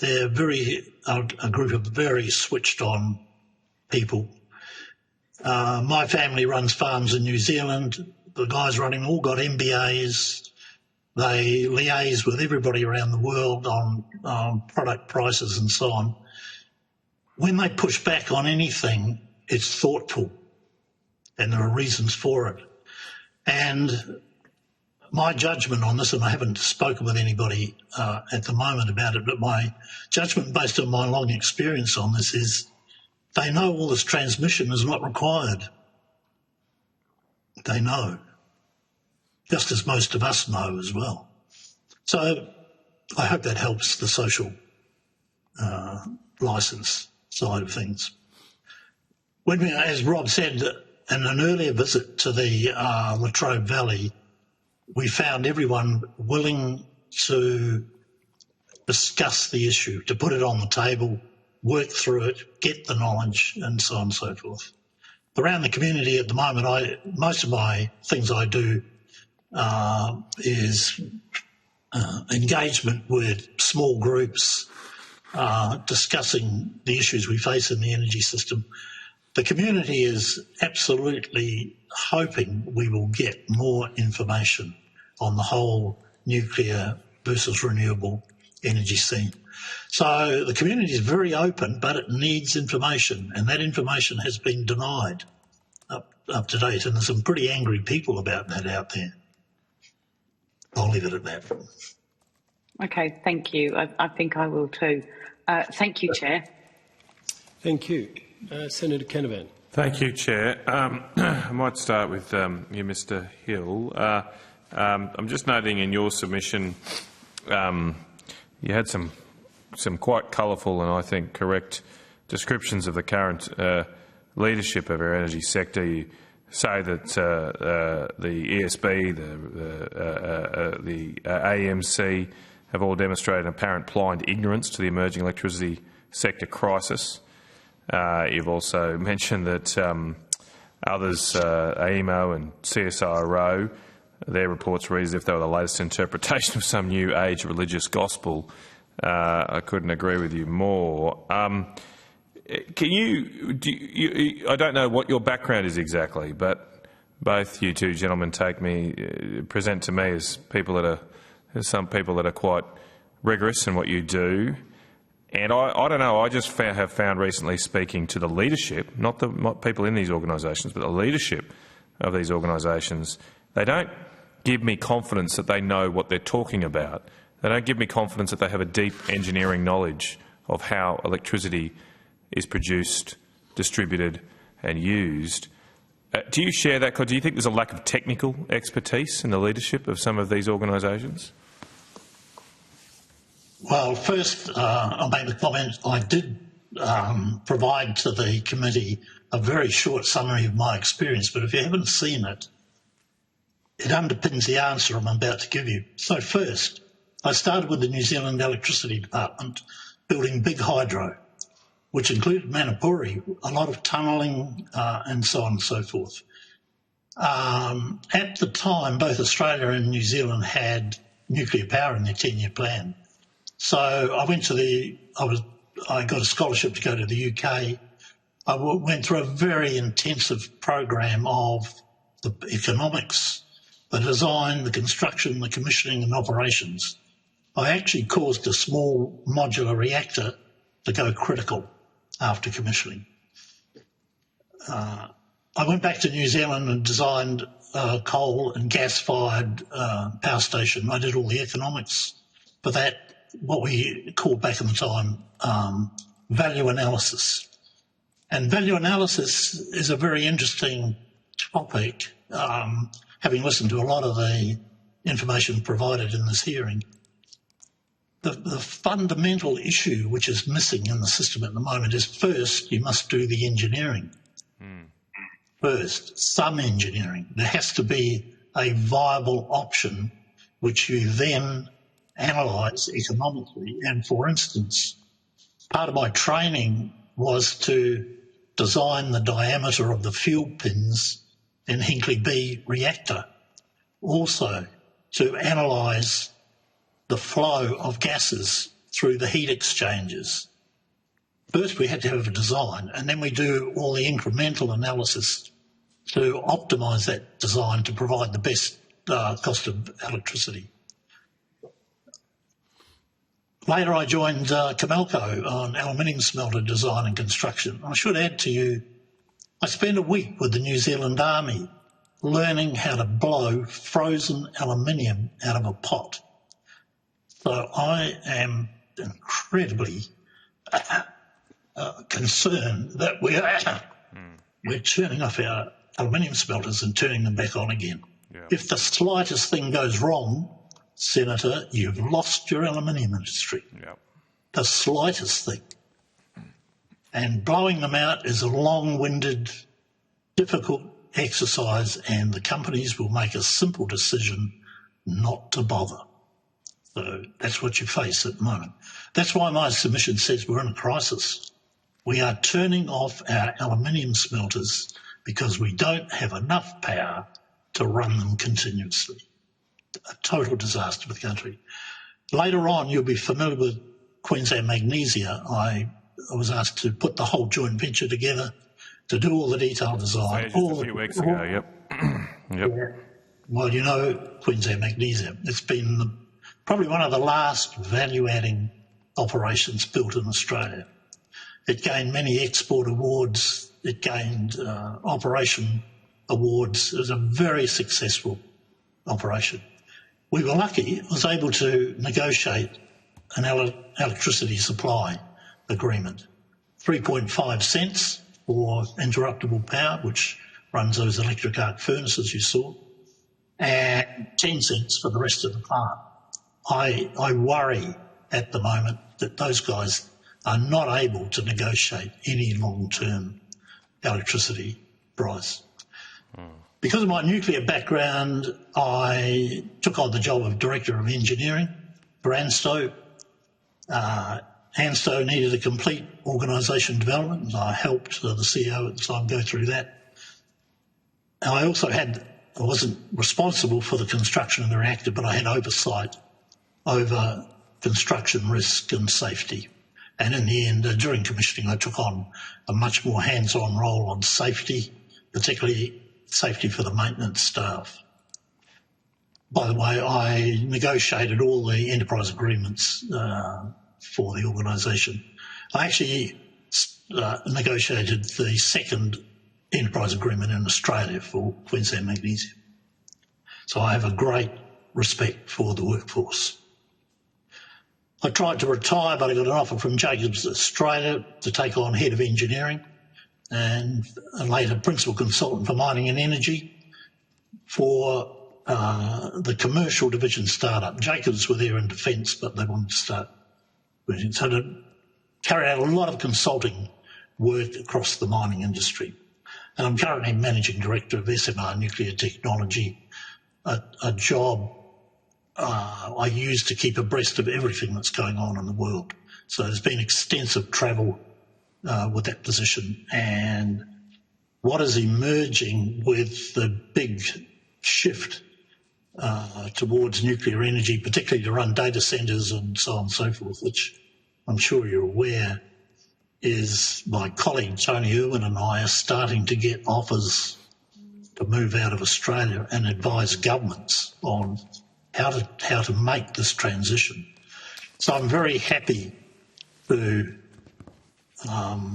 They're a group of very switched on people. My family runs farms in New Zealand. The guys running all got MBAs. They liaise with everybody around the world on product prices and so on. When they push back on anything, it's thoughtful and there are reasons for it. And my judgment on this, and I haven't spoken with anybody at the moment about it, but my judgment based on my long experience on this is they know all this transmission is not required. They know, just as most of us know as well. So I hope that helps the social licence side of things. When we, as Rob said, in an earlier visit to the Latrobe Valley, we found everyone willing to discuss the issue, to put it on the table, work through it, get the knowledge, and so on and so forth. Around the community at the moment, most of my things I do is engagement with small groups discussing the issues we face in the energy system. The community is absolutely hoping we will get more information on the whole nuclear versus renewable energy scene. So the community is very open, but it needs information, and that information has been denied up to date, and there's some pretty angry people about that out there. I'll leave it at that. Okay, thank you. I think I will too. Thank you, Chair. Thank you. Senator Canavan. Thank you, Chair. I might start with you, Mr Hill. I'm just noting in your submission you had some quite colourful and I think correct descriptions of the current leadership of our energy sector. You say that the ESB, the AMC have all demonstrated apparent blind ignorance to the emerging electricity sector crisis. You've also mentioned that others, AEMO and CSIRO, their reports read as if they were the latest interpretation of some new age religious gospel. I couldn't agree with you more. Can you, I don't know what your background is exactly, but both you two gentlemen present to me as people that are, some people that are quite rigorous in what you do. And I don't know, I just have found recently speaking to the leadership, not people in these organisations, but the leadership of these organisations, they don't give me confidence that they know what they're talking about. They don't give me confidence that they have a deep engineering knowledge of how electricity is produced, distributed and used. Do you share that? Do you think there's a lack of technical expertise in the leadership of some of these organisations? Well, first, I'll make the comment. I did provide to the committee a very short summary of my experience, but if you haven't seen it, it underpins the answer I'm about to give you. So first, I started with the New Zealand Electricity Department building big hydro, which included Manapuri, a lot of tunnelling and so on and so forth. At the time, both Australia and New Zealand had nuclear power in their 10-year plan. So I went to I got a scholarship to go to the UK. I went through a very intensive program of the economics, the design, the construction, the commissioning and operations. I actually caused a small modular reactor to go critical after commissioning. I went back to New Zealand and designed a coal and gas-fired power station. I did all the economics for that, what we called back in the time value analysis. And value analysis is a very interesting topic, having listened to a lot of the information provided in this hearing. The fundamental issue which is missing in the system at the moment is, first, you must do the engineering. First, some engineering. There has to be a viable option which you then analyse economically. And for instance, part of my training was to design the diameter of the fuel pins in Hinkley B reactor. Also, to analyse the flow of gases through the heat exchangers. First, we had to have a design, and then we do all the incremental analysis to optimise that design to provide the best cost of electricity. Later, I joined Comelco on aluminium smelter design and construction. I should add to you, I spent a week with the New Zealand Army learning how to blow frozen aluminium out of a pot. So I am incredibly concerned that we're turning off our aluminium smelters and turning them back on again. Yeah. If the slightest thing goes wrong, Senator, you've lost your aluminium industry. Yeah. The slightest thing. And blowing them out is a long-winded, difficult exercise, and the companies will make a simple decision not to bother. So that's what you face at the moment. That's why my submission says we're in a crisis. We are turning off our aluminium smelters because we don't have enough power to run them continuously. A total disaster for the country. Later on, you'll be familiar with Queensland Magnesia. I was asked to put the whole joint venture together to do all the detailed design. Just a few weeks ago, yep. Yep. Yeah. Well, you know Queensland Magnesia. It's been probably one of the last value-adding operations built in Australia. It gained many export awards. It gained operation awards. It was a very successful operation. We were lucky. I was able to negotiate an electricity supply agreement. 3.5 cents for interruptible power, which runs those electric arc furnaces you saw, and 10 cents for the rest of the plant. I worry at the moment that those guys are not able to negotiate any long-term electricity price. Because of my nuclear background, I took on the job of Director of Engineering for ANSTO. ANSTO needed a complete organisation development, and I helped the CEO at the time go through that. And I wasn't responsible for the construction of the reactor, but I had oversight over construction risk and safety. And in the end, during commissioning, I took on a much more hands-on role on safety, particularly safety for the maintenance staff. By the way, I negotiated all the enterprise agreements for the organisation. I actually negotiated the second enterprise agreement in Australia for Queensland Magnesia. So I have a great respect for the workforce. I tried to retire, but I got an offer from Jacobs Australia to take on head of engineering and later principal consultant for mining and energy for the commercial division startup. Jacobs were there in defence, but they wanted to start. So to carry out a lot of consulting work across the mining industry. And I'm currently managing director of SMR Nuclear Technology, a job I use to keep abreast of everything that's going on in the world. So there's been extensive travel with that position, and what is emerging with the big shift towards nuclear energy, particularly to run data centres and so on and so forth, which I'm sure you're aware, is my colleague Tony Irwin and I are starting to get offers to move out of Australia and advise governments on how to make this transition. So I'm very happy to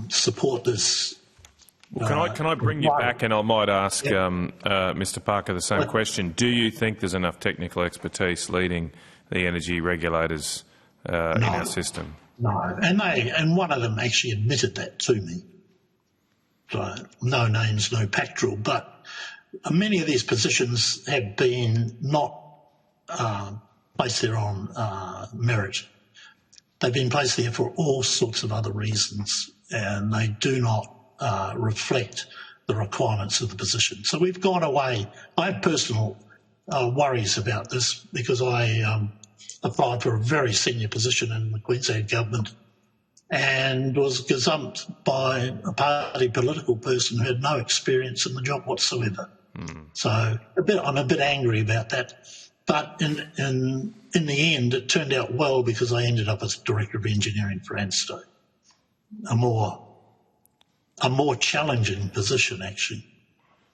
support this. Well, can I bring you back, and I might ask Mr. Parker the same question. Do you think there's enough technical expertise leading the energy regulators in our system? No, and one of them actually admitted that to me. So, no names, no pactoral, but many of these positions have been not placed there on merit. They've been placed there for all sorts of other reasons, and they do not reflect the requirements of the position. So we've gone away. I have personal worries about this because I applied for a very senior position in the Queensland government and was gazumped by a party political person who had no experience in the job whatsoever. So I'm a bit angry about that. But in the end, it turned out well because I ended up as Director of Engineering for ANSTO. A more challenging position, actually.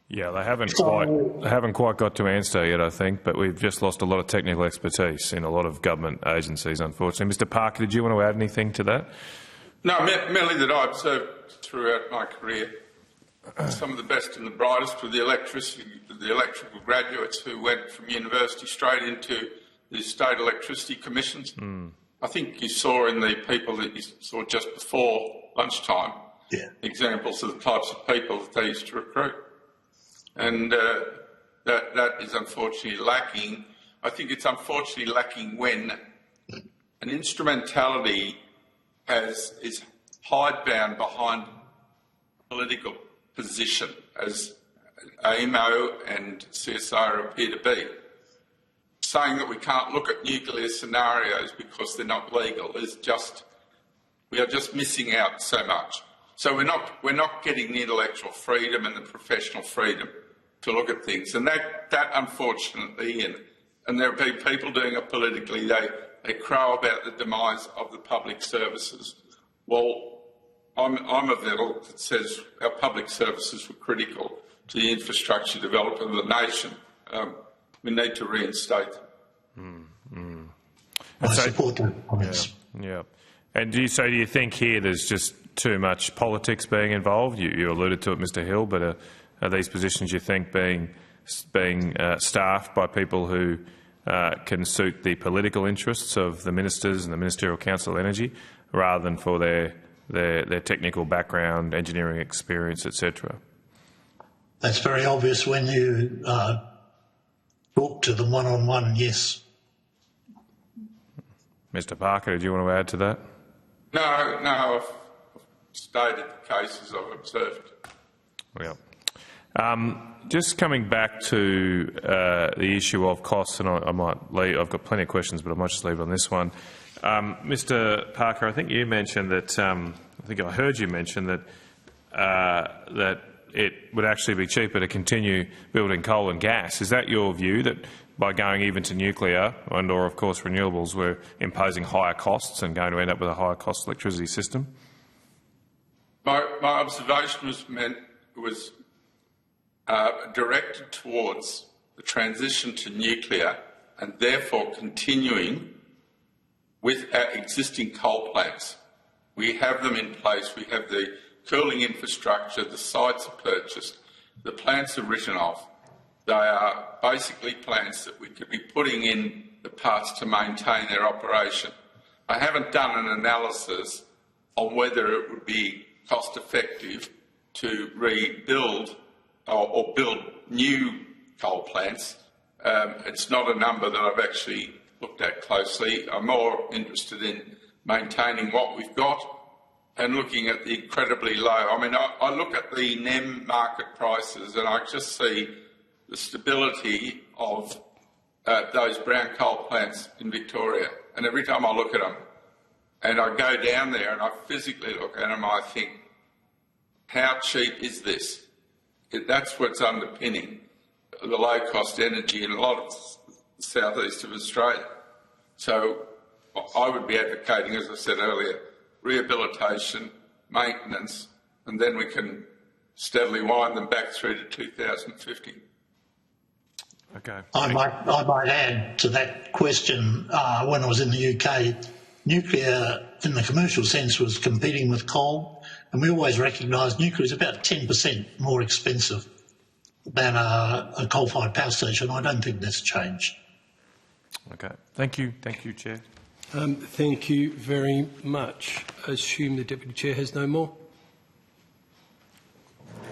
Yeah, they haven't quite got to ANSTO yet, I think, but we've just lost a lot of technical expertise in a lot of government agencies, unfortunately. Mr Parker, did you want to add anything to that? No, merely that I observed throughout my career some of the best and the brightest were the electrical graduates who went from university straight into the state electricity commissions. I think you saw in the people that you saw just before lunchtime examples of the types of people that they used to recruit. And that is unfortunately lacking. I think it's unfortunately lacking when an instrumentality is hidebound behind political position, as AEMO and CSIRO appear to be. Saying that we can't look at nuclear scenarios because they're not legal is we are just missing out so much. So we're not getting the intellectual freedom and the professional freedom to look at things, and that unfortunately, and there have been people doing it politically. They crow about the demise of the public services. Well, I'm of the ilk that says our public services were critical to the infrastructure development of the nation. We need to reinstate them. I support that comments. Yeah. And do you think here there's just too much politics being involved? You alluded to it, Mr Hill, but are these positions, you think, being staffed by people who can suit the political interests of the ministers and the Ministerial Council of Energy rather than for their technical background, engineering experience, etc.? That's very obvious when you talk to them one-on-one, yes. Mr Parker, do you want to add to that? No, I've stated the cases I've observed. Yeah. Just coming back to the issue of costs, and I might leave, I've got plenty of questions, but I might just leave it on this one. Mr Parker, I think you mentioned that, I think I heard you mention that that it would actually be cheaper to continue building coal and gas. Is that your view, that by going even to nuclear and or, of course, renewables, we're imposing higher costs and going to end up with a higher cost electricity system? My observation was directed towards the transition to nuclear and therefore continuing with our existing coal plants. We have them in place. We have the cooling infrastructure, the sites are purchased, the plants are written off. They are basically plants that we could be putting in the parts to maintain their operation. I haven't done an analysis on whether it would be cost effective to rebuild or build new coal plants. It's not a number that I've actually looked at closely. I'm more interested in maintaining what we've got and looking at the incredibly low. I mean, I look at the NEM market prices and I just see the stability of those brown coal plants in Victoria. And every time I look at them and I go down there and I physically look at them, I think, how cheap is this? That's what's underpinning the low-cost energy in a lot of the southeast of Australia. So I would be advocating, as I said earlier, rehabilitation, maintenance, and then we can steadily wind them back through to 2050. Okay. I might add to that question, when I was in the UK, nuclear in the commercial sense was competing with coal, and we always recognised nuclear is about 10% more expensive than a coal-fired power station. I don't think that's changed. Okay. Thank you. Thank you, Chair. Thank you very much. I assume the Deputy Chair has no more?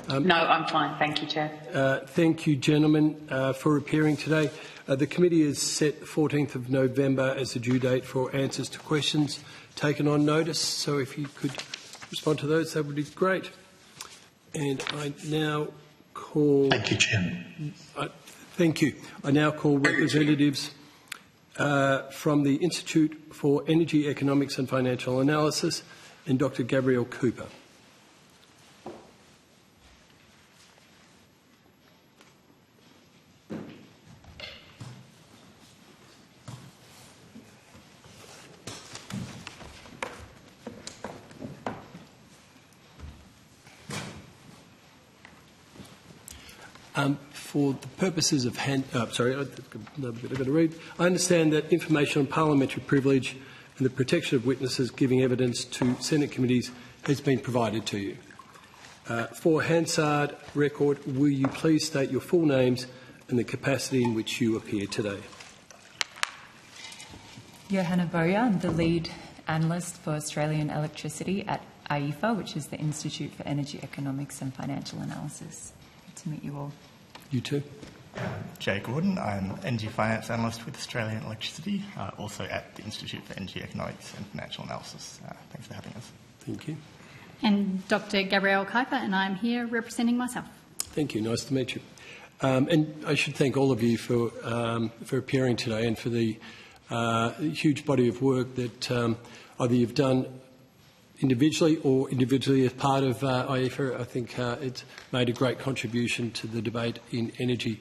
No, I'm fine. Thank you, Chair. Thank you, gentlemen, for appearing today. The committee has set the 14th of November as the due date for answers to questions taken on notice. So if you could respond to those, that would be great. And I now call... Thank you, Chair. Thank you. I now call representatives from the Institute for Energy Economics and Financial Analysis. and Dr. Gabrielle Cooper. For the purposes of another bit I've got to read. I understand that information on parliamentary privilege and the protection of witnesses giving evidence to Senate committees has been provided to you. For Hansard record, will you please state your full names and the capacity in which you appear today? Johanna Boya, I'm the lead analyst for Australian electricity at AIFA, which is the Institute for Energy Economics and Financial Analysis. Good to meet you all. You too. Jay Gordon, I'm Energy Finance Analyst with Australian Electricity, also at the Institute for Energy Economics and Financial Analysis. Thanks for having us. Thank you. And Dr. Gabrielle Kuiper, and I'm here representing myself. Thank you. Nice to meet you. And I should thank all of you for appearing today and for the huge body of work that either you've done individually or individually as part of AIFA. I think it's made a great contribution to the debate in energy.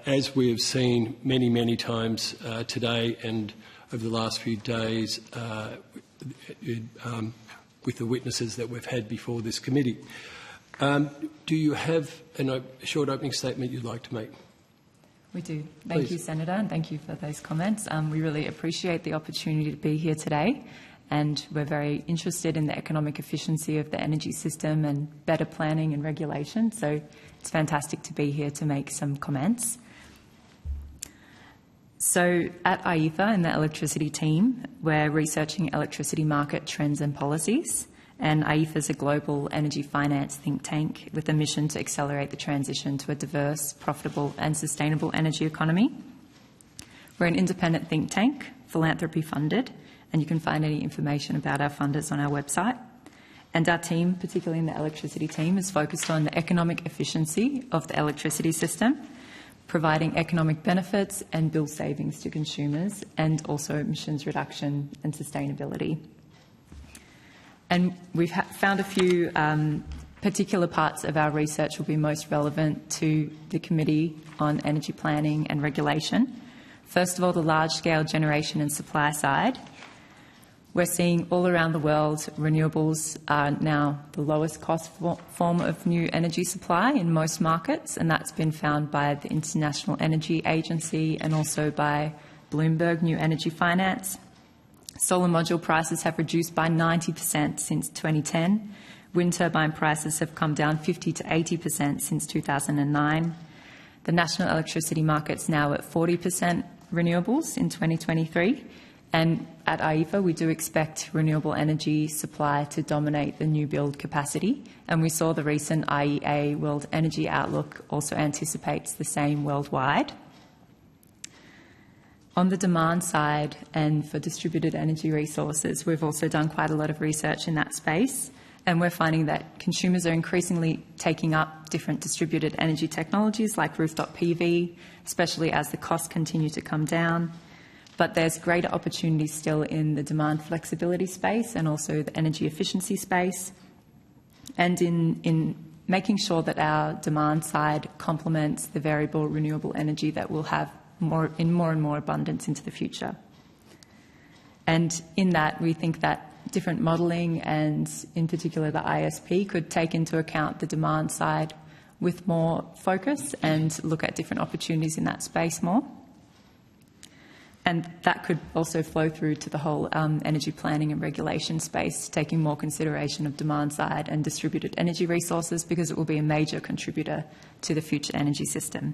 As we have seen many, many times today and over the last few days with the witnesses that we've had before this committee. Do you have a short opening statement you'd like to make? We do. Thank you, Senator, and thank you for those comments. We really appreciate the opportunity to be here today, and we're very interested in the economic efficiency of the energy system and better planning and regulation. So it's fantastic to be here to make some comments. So at AIFA, in the electricity team, we're researching electricity market trends and policies. And AIFA is a global energy finance think tank with a mission to accelerate the transition to a diverse, profitable and sustainable energy economy. We're an independent think tank, philanthropy funded, and you can find any information about our funders on our website. And our team, particularly in the electricity team, is focused on the economic efficiency of the electricity system, providing economic benefits and bill savings to consumers, and also emissions reduction and sustainability. And we've found a few particular parts of our research will be most relevant to the Committee on Energy Planning and Regulation. First of all, the large-scale generation and supply side. We're seeing all around the world renewables are now the lowest cost form of new energy supply in most markets, and that's been found by the International Energy Agency and also by Bloomberg New Energy Finance. Solar module prices have reduced by 90% since 2010. Wind turbine prices have come down 50 to 80% since 2009. The national electricity market's now at 40% renewables in 2023. And at AIFA, we do expect renewable energy supply to dominate the new build capacity. And we saw the recent IEA World Energy Outlook also anticipates the same worldwide. On the demand side and for distributed energy resources, we've also done quite a lot of research in that space, and we're finding that consumers are increasingly taking up different distributed energy technologies like rooftop PV, especially as the costs continue to come down. But there's greater opportunity still in the demand flexibility space and also the energy efficiency space, and in making sure that our demand side complements the variable renewable energy that we'll have more and more abundance into the future. And in that, we think that different modelling and in particular the ISP could take into account the demand side with more focus and look at different opportunities in that space more. And that could also flow through to the whole energy planning and regulation space, taking more consideration of demand side and distributed energy resources, because it will be a major contributor to the future energy system.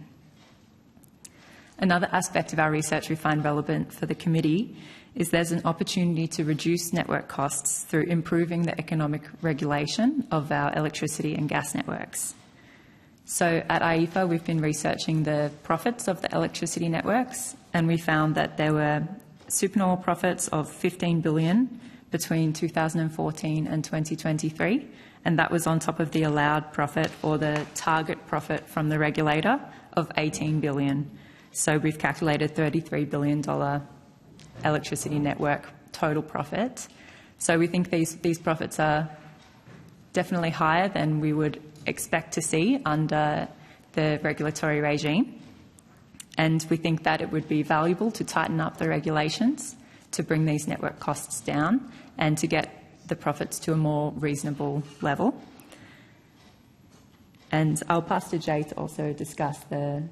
Another aspect of our research we find relevant for the committee is there's an opportunity to reduce network costs through improving the economic regulation of our electricity and gas networks. So at AIFA, we've been researching the profits of the electricity networks, and we found that there were supernormal profits of $15 billion between 2014 and 2023, and that was on top of the allowed profit or the target profit from the regulator of $18 billion. So we've calculated $33 billion electricity network total profit. So we think these profits are definitely higher than we would expect to see under the regulatory regime. And we think that it would be valuable to tighten up the regulations to bring these network costs down and to get the profits to a more reasonable level. And I'll pass to Jay to also discuss the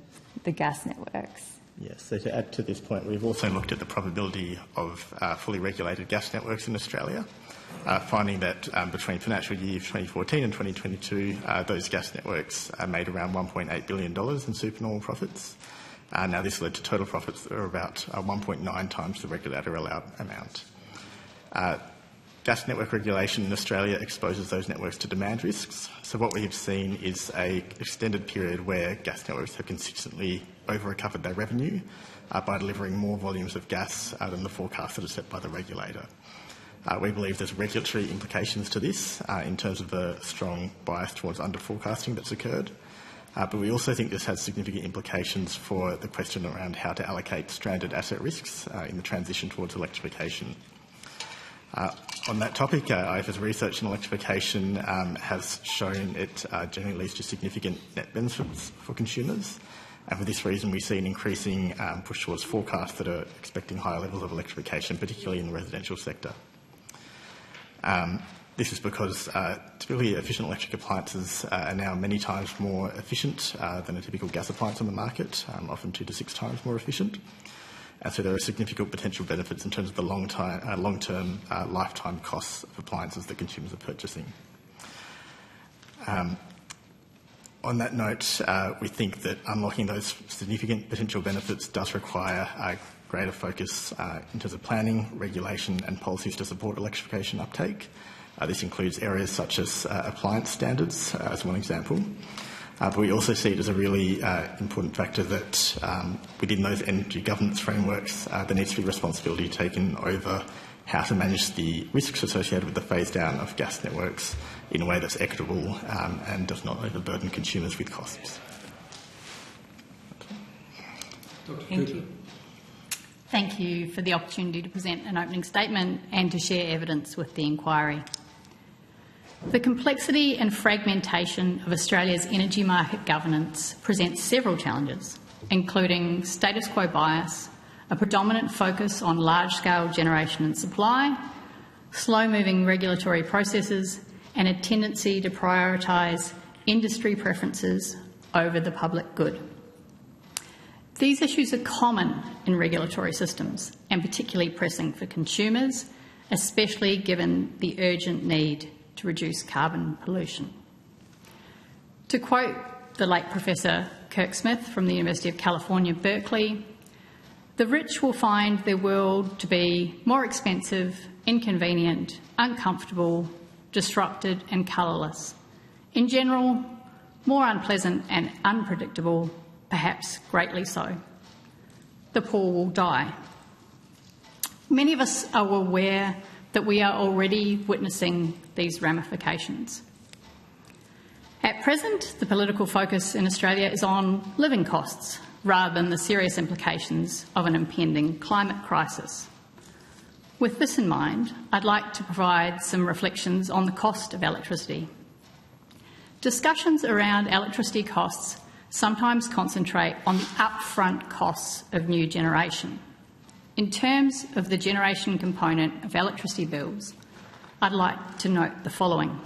gas networks. Yes, so to add to this point, we've also looked at the probability of fully regulated gas networks in Australia, finding that between financial year 2014 and 2022, those gas networks made around $1.8 billion in supernormal profits. Now, this led to total profits that are about 1.9 times the regulator allowed amount. Gas network regulation in Australia exposes those networks to demand risks. So what we have seen is an extended period where gas networks have consistently over-recovered their revenue by delivering more volumes of gas than the forecast that is set by the regulator. We believe there's regulatory implications to this in terms of the strong bias towards under-forecasting that's occurred. But we also think this has significant implications for the question around how to allocate stranded asset risks in the transition towards electrification. On that topic, IEFA's research in electrification has shown it generally leads to significant net benefits for consumers. And for this reason, we see an increasing push towards forecasts that are expecting higher levels of electrification, particularly in the residential sector. This is because typically efficient electric appliances are now many times more efficient than a typical gas appliance on the market, often 2 to 6 times more efficient. And so there are significant potential benefits in terms of the long-term lifetime costs of appliances that consumers are purchasing. On that note, we think that unlocking those significant potential benefits does require a greater focus in terms of planning, regulation and policies to support electrification uptake. This includes areas such as appliance standards, as one example. But we also see it as a really important factor that within those energy governance frameworks, there needs to be responsibility taken over how to manage the risks associated with the phase down of gas networks in a way that's equitable and does not overburden consumers with costs. Thank you. Thank you for the opportunity to present an opening statement and to share evidence with the inquiry. The complexity and fragmentation of Australia's energy market governance presents several challenges, including status quo bias, a predominant focus on large-scale generation and supply, slow-moving regulatory processes, and a tendency to prioritise industry preferences over the public good. These issues are common in regulatory systems and particularly pressing for consumers, especially given the urgent need to reduce carbon pollution. To quote the late Professor Kirk Smith from the University of California, Berkeley, "The rich will find their world to be more expensive, inconvenient, uncomfortable, disrupted and colourless. In general, more unpleasant and unpredictable, perhaps greatly so. The poor will die." Many of us are aware that we are already witnessing these ramifications. At present, the political focus in Australia is on living costs rather than the serious implications of an impending climate crisis. With this in mind, I'd like to provide some reflections on the cost of electricity. Discussions around electricity costs sometimes concentrate on the upfront costs of new generation. In terms of the generation component of electricity bills, I'd like to note the following.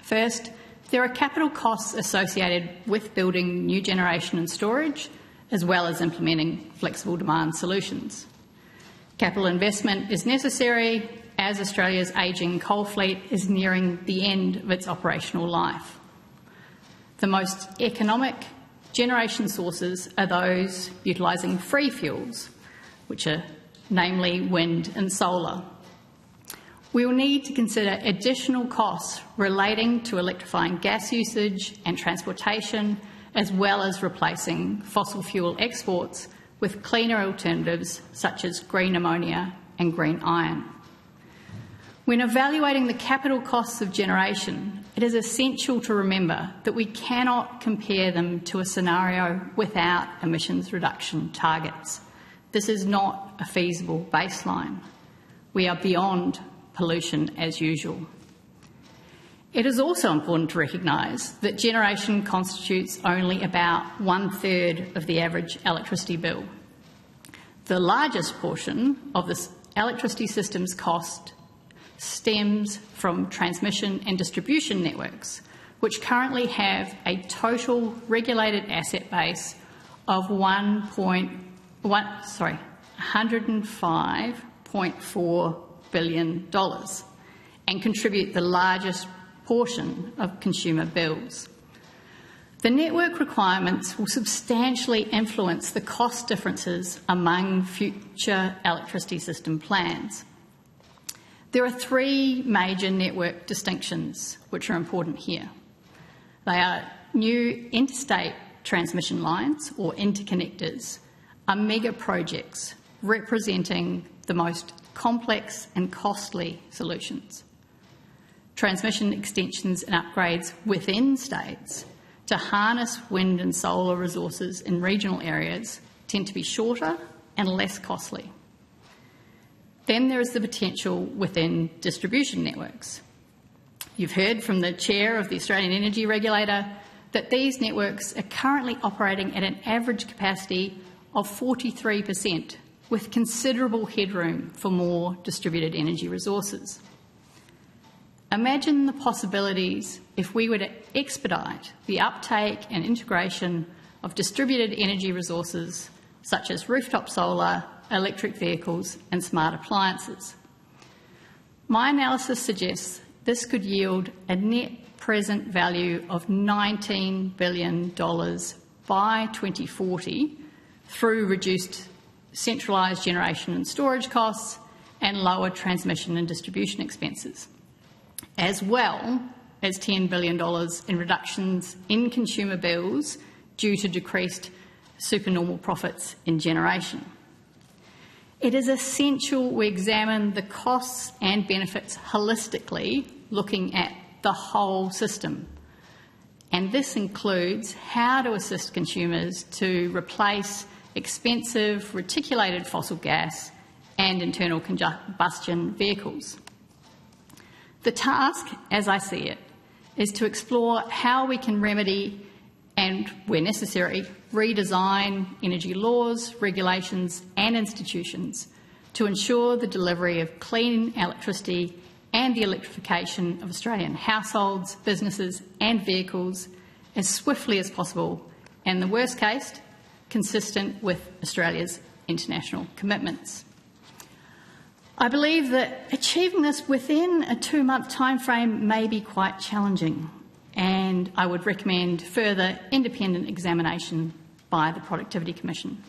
First, there are capital costs associated with building new generation and storage, as well as implementing flexible demand solutions. Capital investment is necessary as Australia's ageing coal fleet is nearing the end of its operational life. The most economic generation sources are those utilising free fuels, which are namely wind and solar. We will need to consider additional costs relating to electrifying gas usage and transportation, as well as replacing fossil fuel exports with cleaner alternatives such as green ammonia and green iron. When evaluating the capital costs of generation, it is essential to remember that we cannot compare them to a scenario without emissions reduction targets. This is not a feasible baseline. We are beyond pollution as usual. It is also important to recognise that generation constitutes only about 1/3 of the average electricity bill. The largest portion of this electricity system's cost stems from transmission and distribution networks, which currently have a total regulated asset base of $105.4 billion and contribute the largest portion of consumer bills. The network requirements will substantially influence the cost differences among future electricity system plans. There are three major network distinctions which are important here. They are new interstate transmission lines, or interconnectors, are mega projects representing the most complex and costly solutions. Transmission extensions and upgrades within states to harness wind and solar resources in regional areas tend to be shorter and less costly. Then there is the potential within distribution networks. You've heard from the Chair of the Australian Energy Regulator that these networks are currently operating at an average capacity of 43%, with considerable headroom for more distributed energy resources. Imagine the possibilities if we were to expedite the uptake and integration of distributed energy resources such as rooftop solar, electric vehicles and smart appliances. My analysis suggests this could yield a net present value of $19 billion by 2040 through reduced centralised generation and storage costs and lower transmission and distribution expenses, as well as $10 billion in reductions in consumer bills due to decreased supernormal profits in generation. It is essential we examine the costs and benefits holistically, looking at the whole system. And this includes how to assist consumers to replace expensive reticulated fossil gas and internal combustion vehicles. The task, as I see it, is to explore how we can remedy and, where necessary, redesign energy laws, regulations and institutions to ensure the delivery of clean electricity and the electrification of Australian households, businesses and vehicles as swiftly as possible, and, the worst case, consistent with Australia's international commitments. I believe that achieving this within a 2-month timeframe may be quite challenging, and I would recommend further independent examination by the Productivity Commission.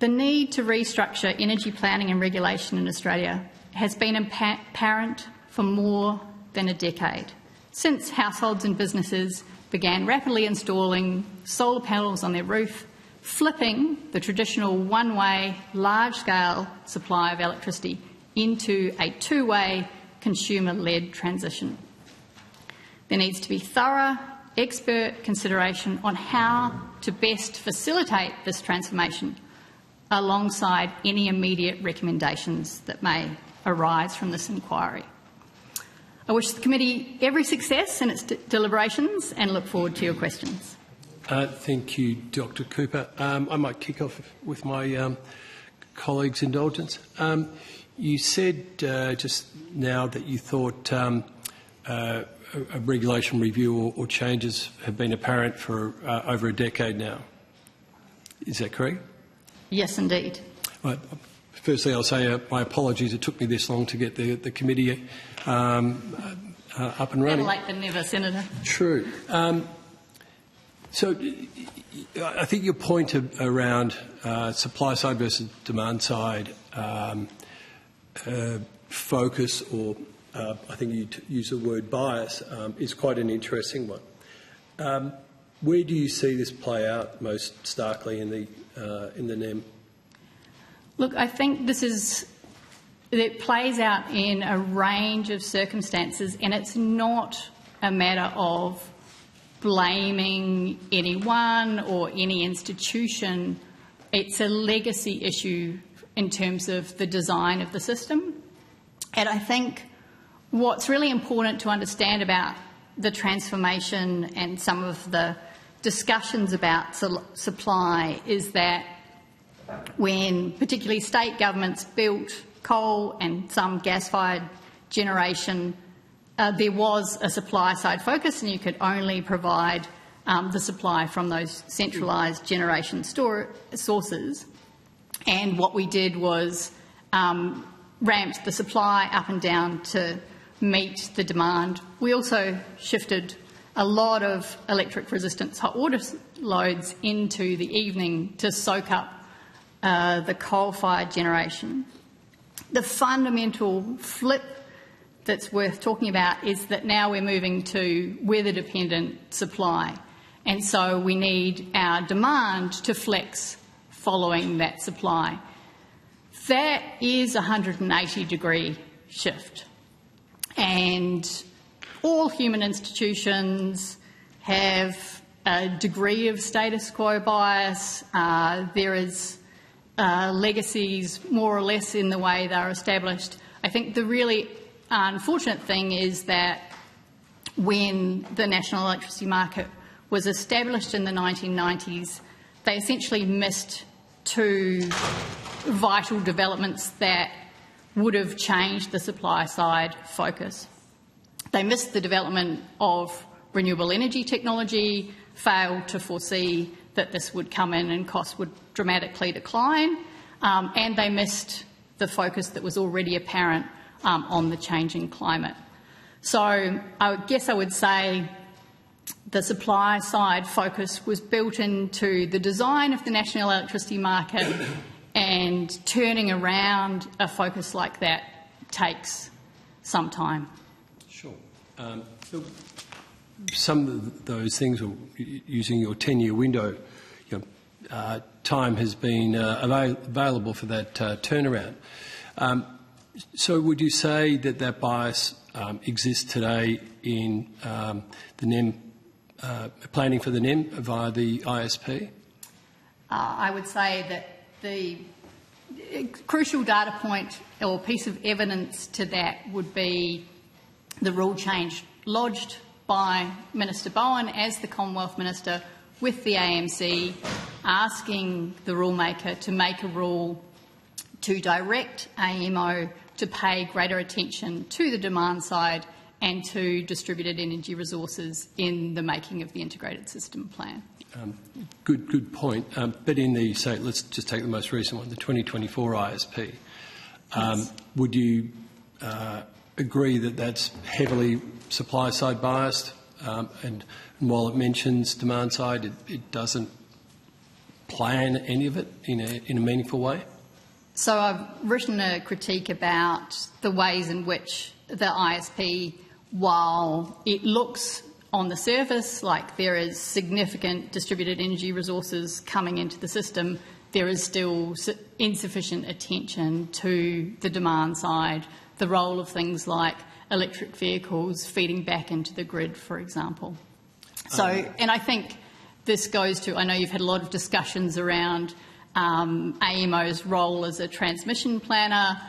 The need to restructure energy planning and regulation in Australia has been apparent for more than a decade, since households and businesses began rapidly installing solar panels on their roof, flipping the traditional one-way, large-scale supply of electricity into a two-way, consumer-led transition. There needs to be thorough, expert consideration on how to best facilitate this transformation, alongside any immediate recommendations that may arise from this inquiry. I wish the committee every success in its deliberations and look forward to your questions. Thank you, Dr. Cooper. I might kick off with my colleagues' indulgence. You said just now that you thought a regulation review or changes have been apparent for over a decade now. Is that correct? Yes, indeed. Right. Firstly, I'll say my apologies. It took me this long to get the committee up and running. Better late than never, Senator. True. So I think your point around supply side versus demand side focus, or I think you use the word bias, is quite an interesting one. Where do you see this play out most starkly in the NEM? Look, I think it plays out in a range of circumstances, and it's not a matter of blaming anyone or any institution. It's a legacy issue in terms of the design of the system. And I think what's really important to understand about the transformation and some of the discussions about supply is that when particularly state governments built coal and some gas-fired generation, there was a supply-side focus, and you could only provide the supply from those centralised generation sources. And what we did was ramped the supply up and down to meet the demand. We also shifted a lot of electric resistance hot water loads into the evening to soak up the coal-fired generation. The fundamental flip that's worth talking about is that now we're moving to weather-dependent supply, and so we need our demand to flex following that supply. That is a 180-degree shift, and all human institutions have a degree of status quo bias. There is legacies more or less in the way they're established. I think the really unfortunate thing is that when the national electricity market was established in the 1990s, they essentially missed two vital developments that would have changed the supply side focus. They missed the development of renewable energy technology, failed to foresee that this would come in and costs would dramatically decline, and they missed the focus that was already apparent on the changing climate. So I guess I would say the supply side focus was built into the design of the national electricity market, and turning around a focus like that takes some time. Sure. Some of those things, using your 10-year window, time has been available for that turnaround. So would you say that bias exists today in the NEM, planning for the NEM via the ISP? I would say that the crucial data point or piece of evidence to that would be the rule change lodged by Minister Bowen as the Commonwealth Minister with the AMC, asking the rulemaker to make a rule to direct AEMO to pay greater attention to the demand side and to distributed energy resources in the making of the integrated system plan. Good point. But in the, say, let's just take the most recent one, the 2024 ISP. Yes. Would you agree that that's heavily supply-side biased, and while it mentions demand-side, it doesn't plan any of it in a meaningful way? So I've written a critique about the ways in which the ISP, while it looks on the surface like there is significant distributed energy resources coming into the system, there is still insufficient attention to the demand side, the role of things like electric vehicles feeding back into the grid, for example. So, and I think this goes to, I know you've had a lot of discussions around AEMO's role as a transmission planner.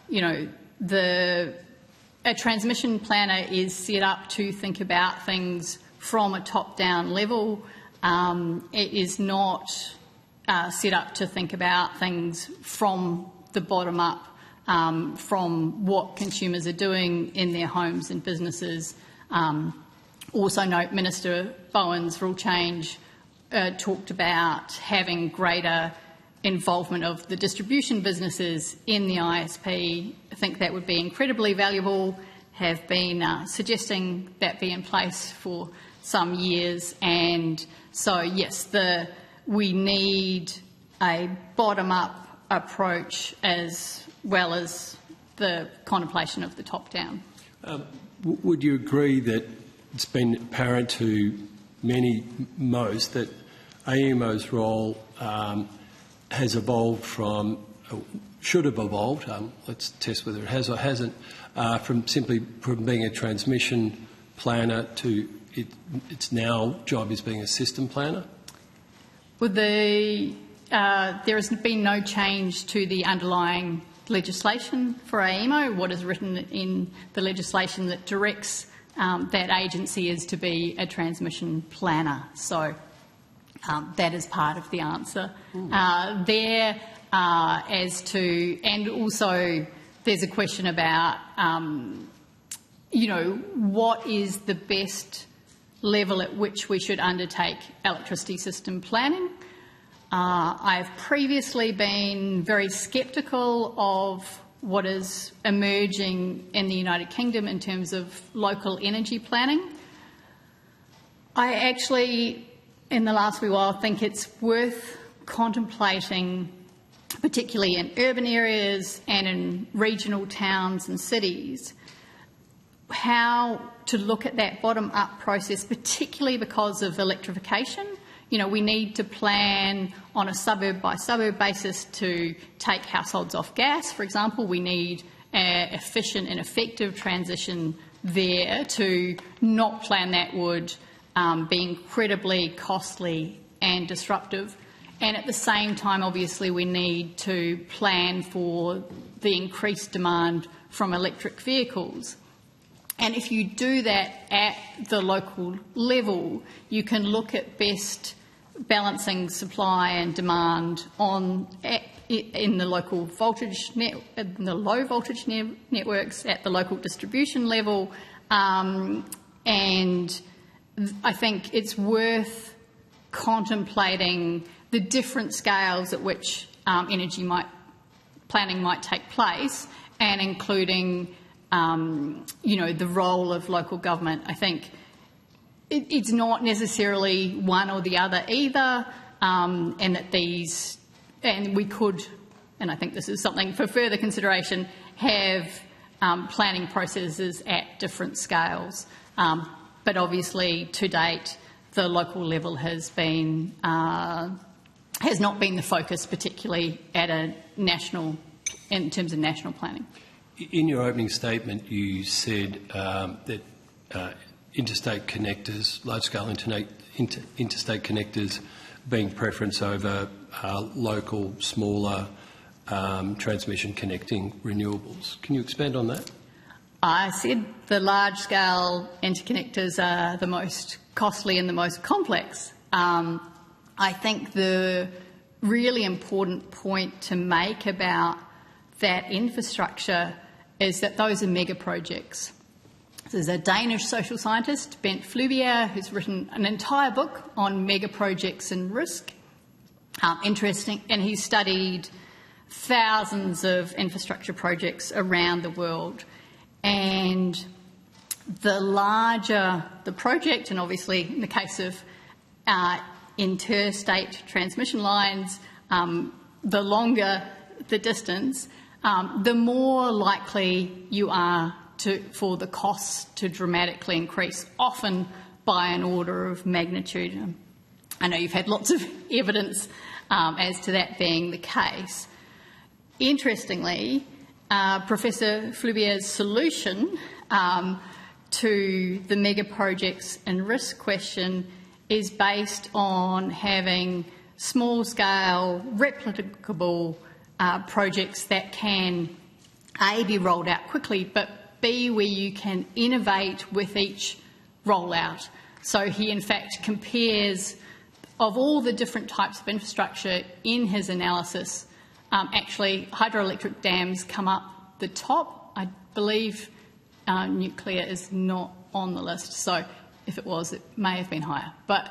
You know, a transmission planner is set up to think about things from a top-down level. It is not set up to think about things from the bottom up, from what consumers are doing in their homes and businesses. Also note Minister Bowen's rule change talked about having greater involvement of the distribution businesses in the ISP. I think that would be incredibly valuable, have been suggesting that be in place for some years. And so, yes, we need a bottom-up approach as well as the contemplation of the top-down. Would you agree that it's been apparent to most that AEMO's role has evolved from, should have evolved, let's test whether it has or hasn't, from being a transmission planner to its now job is being a system planner? Well, the there has been no change to the underlying legislation for AEMO. What is written in the legislation that directs that agency is to be a transmission planner. So that is part of the answer there. As to, and also there's a question about, what is the best level at which we should undertake electricity system planning. I've previously been very sceptical of what is emerging in the United Kingdom in terms of local energy planning. I actually, in the last wee while, think it's worth contemplating, particularly in urban areas and in regional towns and cities, how to look at that bottom-up process, particularly because of electrification. We need to plan on a suburb-by-suburb basis to take households off gas, for example. We need an efficient and effective transition there. To not plan that would be incredibly costly and disruptive. And at the same time, obviously, we need to plan for the increased demand from electric vehicles. And if you do that at the local level, you can look at best balancing supply and demand in the local voltage in the low voltage networks at the local distribution level. And I think it's worth contemplating the different scales at which energy planning might take place, and including the role of local government. I think it's not necessarily one or the other either, and that we could, and I think this is something for further consideration, have planning processes at different scales. But obviously, to date, the local level has not been the focus, particularly at in terms of national planning. In your opening statement, you said that interstate connectors, large-scale interstate connectors, being preference over local, smaller transmission connecting renewables. Can you expand on that? I said the large-scale interconnectors are the most costly and the most complex. I think the really important point to make about that infrastructure is that those are mega projects. There's a Danish social scientist, Bent Flyvbjerg, who's written an entire book on mega projects and risk. Interesting, and he's studied thousands of infrastructure projects around the world. And the larger the project, and obviously in the case of interstate transmission lines, the longer the distance, the more likely you are for the costs to dramatically increase, often by an order of magnitude. I know you've had lots of evidence as to that being the case. Interestingly, Professor Flyvbjerg's solution to the mega projects and risk question is based on having small-scale, replicable projects that can A, be rolled out quickly, but B, where you can innovate with each rollout. So he, in fact, compares, of all the different types of infrastructure in his analysis, actually hydroelectric dams come up the top. I believe nuclear is not on the list, so if it was, it may have been higher. But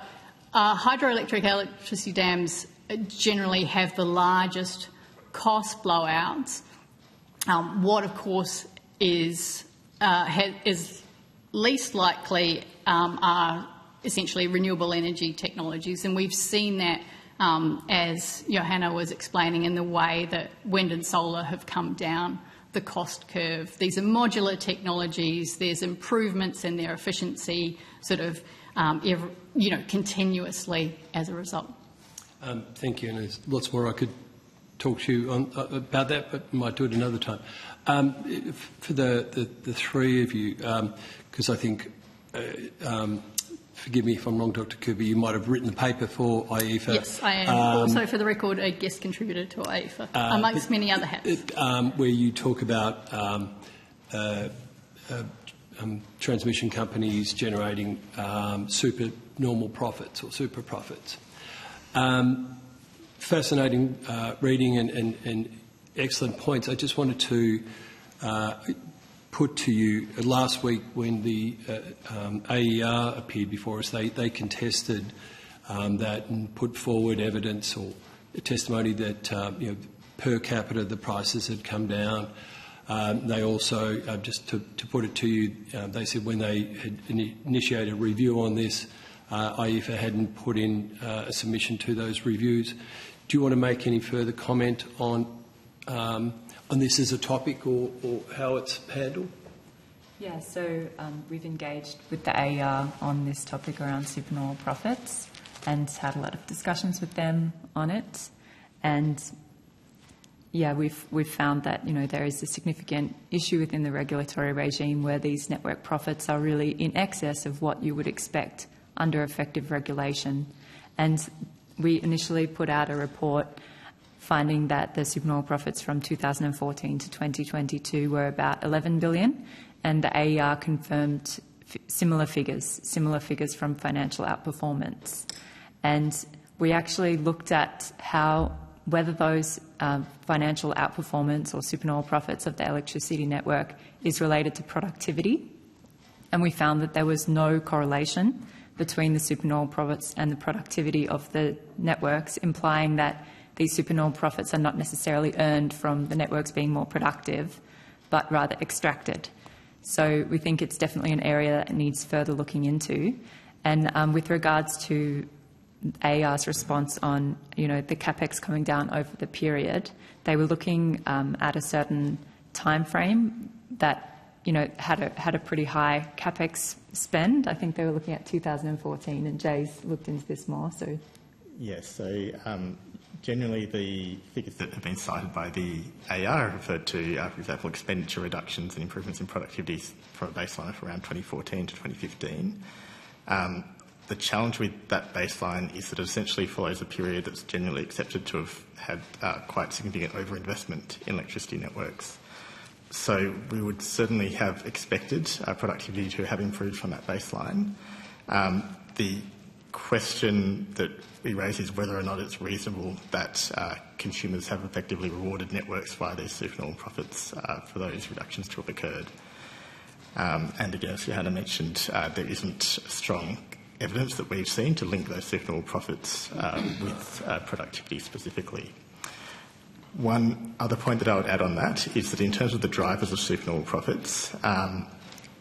hydroelectric electricity dams generally have the largest cost blowouts. What, of course, is least likely are essentially renewable energy technologies, and we've seen that as Johanna was explaining in the way that wind and solar have come down the cost curve. These are modular technologies. There's improvements in their efficiency, sort of continuously as a result. Thank you, and there's lots more I could talk to you about that, but might do it another time. For the three of you, because I think forgive me if I'm wrong, Dr. Cooper, you might have written the paper for IEFA. Yes, I am. Also, for the record, a guest contributor to IEFA, amongst many other hats. Where you talk about transmission companies generating supernormal profits or super profits. Fascinating reading and excellent points. I just wanted to put to you, last week when the AER appeared before us, they contested that and put forward evidence or testimony that per capita the prices had come down. They also, just to put it to you, they said when they had initiated a review on this, IEFA hadn't put in a submission to those reviews. Do you want to make any further comment on this as a topic or how it's handled? Yeah, so we've engaged with the AER on this topic around supernormal profits and had a lot of discussions with them on it. And yeah, we've found that there is a significant issue within the regulatory regime where these network profits are really in excess of what you would expect under effective regulation. And we initially put out a report finding that the supernormal profits from 2014 to 2022 were about 11 billion, and the AER confirmed similar figures from financial outperformance. And we actually looked at whether those financial outperformance or supernormal profits of the electricity network is related to productivity, and we found that there was no correlation between the supernormal profits and the productivity of the networks, implying that these supernormal profits are not necessarily earned from the networks being more productive, but rather extracted. So we think it's definitely an area that needs further looking into. And with regards to AER's response on, the capex coming down over the period, they were looking at a certain time frame that had a pretty high capex spend. I think they were looking at 2014, and Jay's looked into this more. So yes, so generally the figures that have been cited by the AER referred to, for example, expenditure reductions and improvements in productivity from a baseline of around 2014 to 2015. The challenge with that baseline is that it essentially follows a period that's generally accepted to have had quite significant overinvestment in electricity networks. So we would certainly have expected productivity to have improved from that baseline. The question that we raise is whether or not it's reasonable that consumers have effectively rewarded networks via these supernormal profits for those reductions to have occurred. And again, as Johanna mentioned, there isn't strong evidence that we've seen to link those supernormal profits with productivity specifically. One other point that I would add on that is that in terms of the drivers of supernormal profits,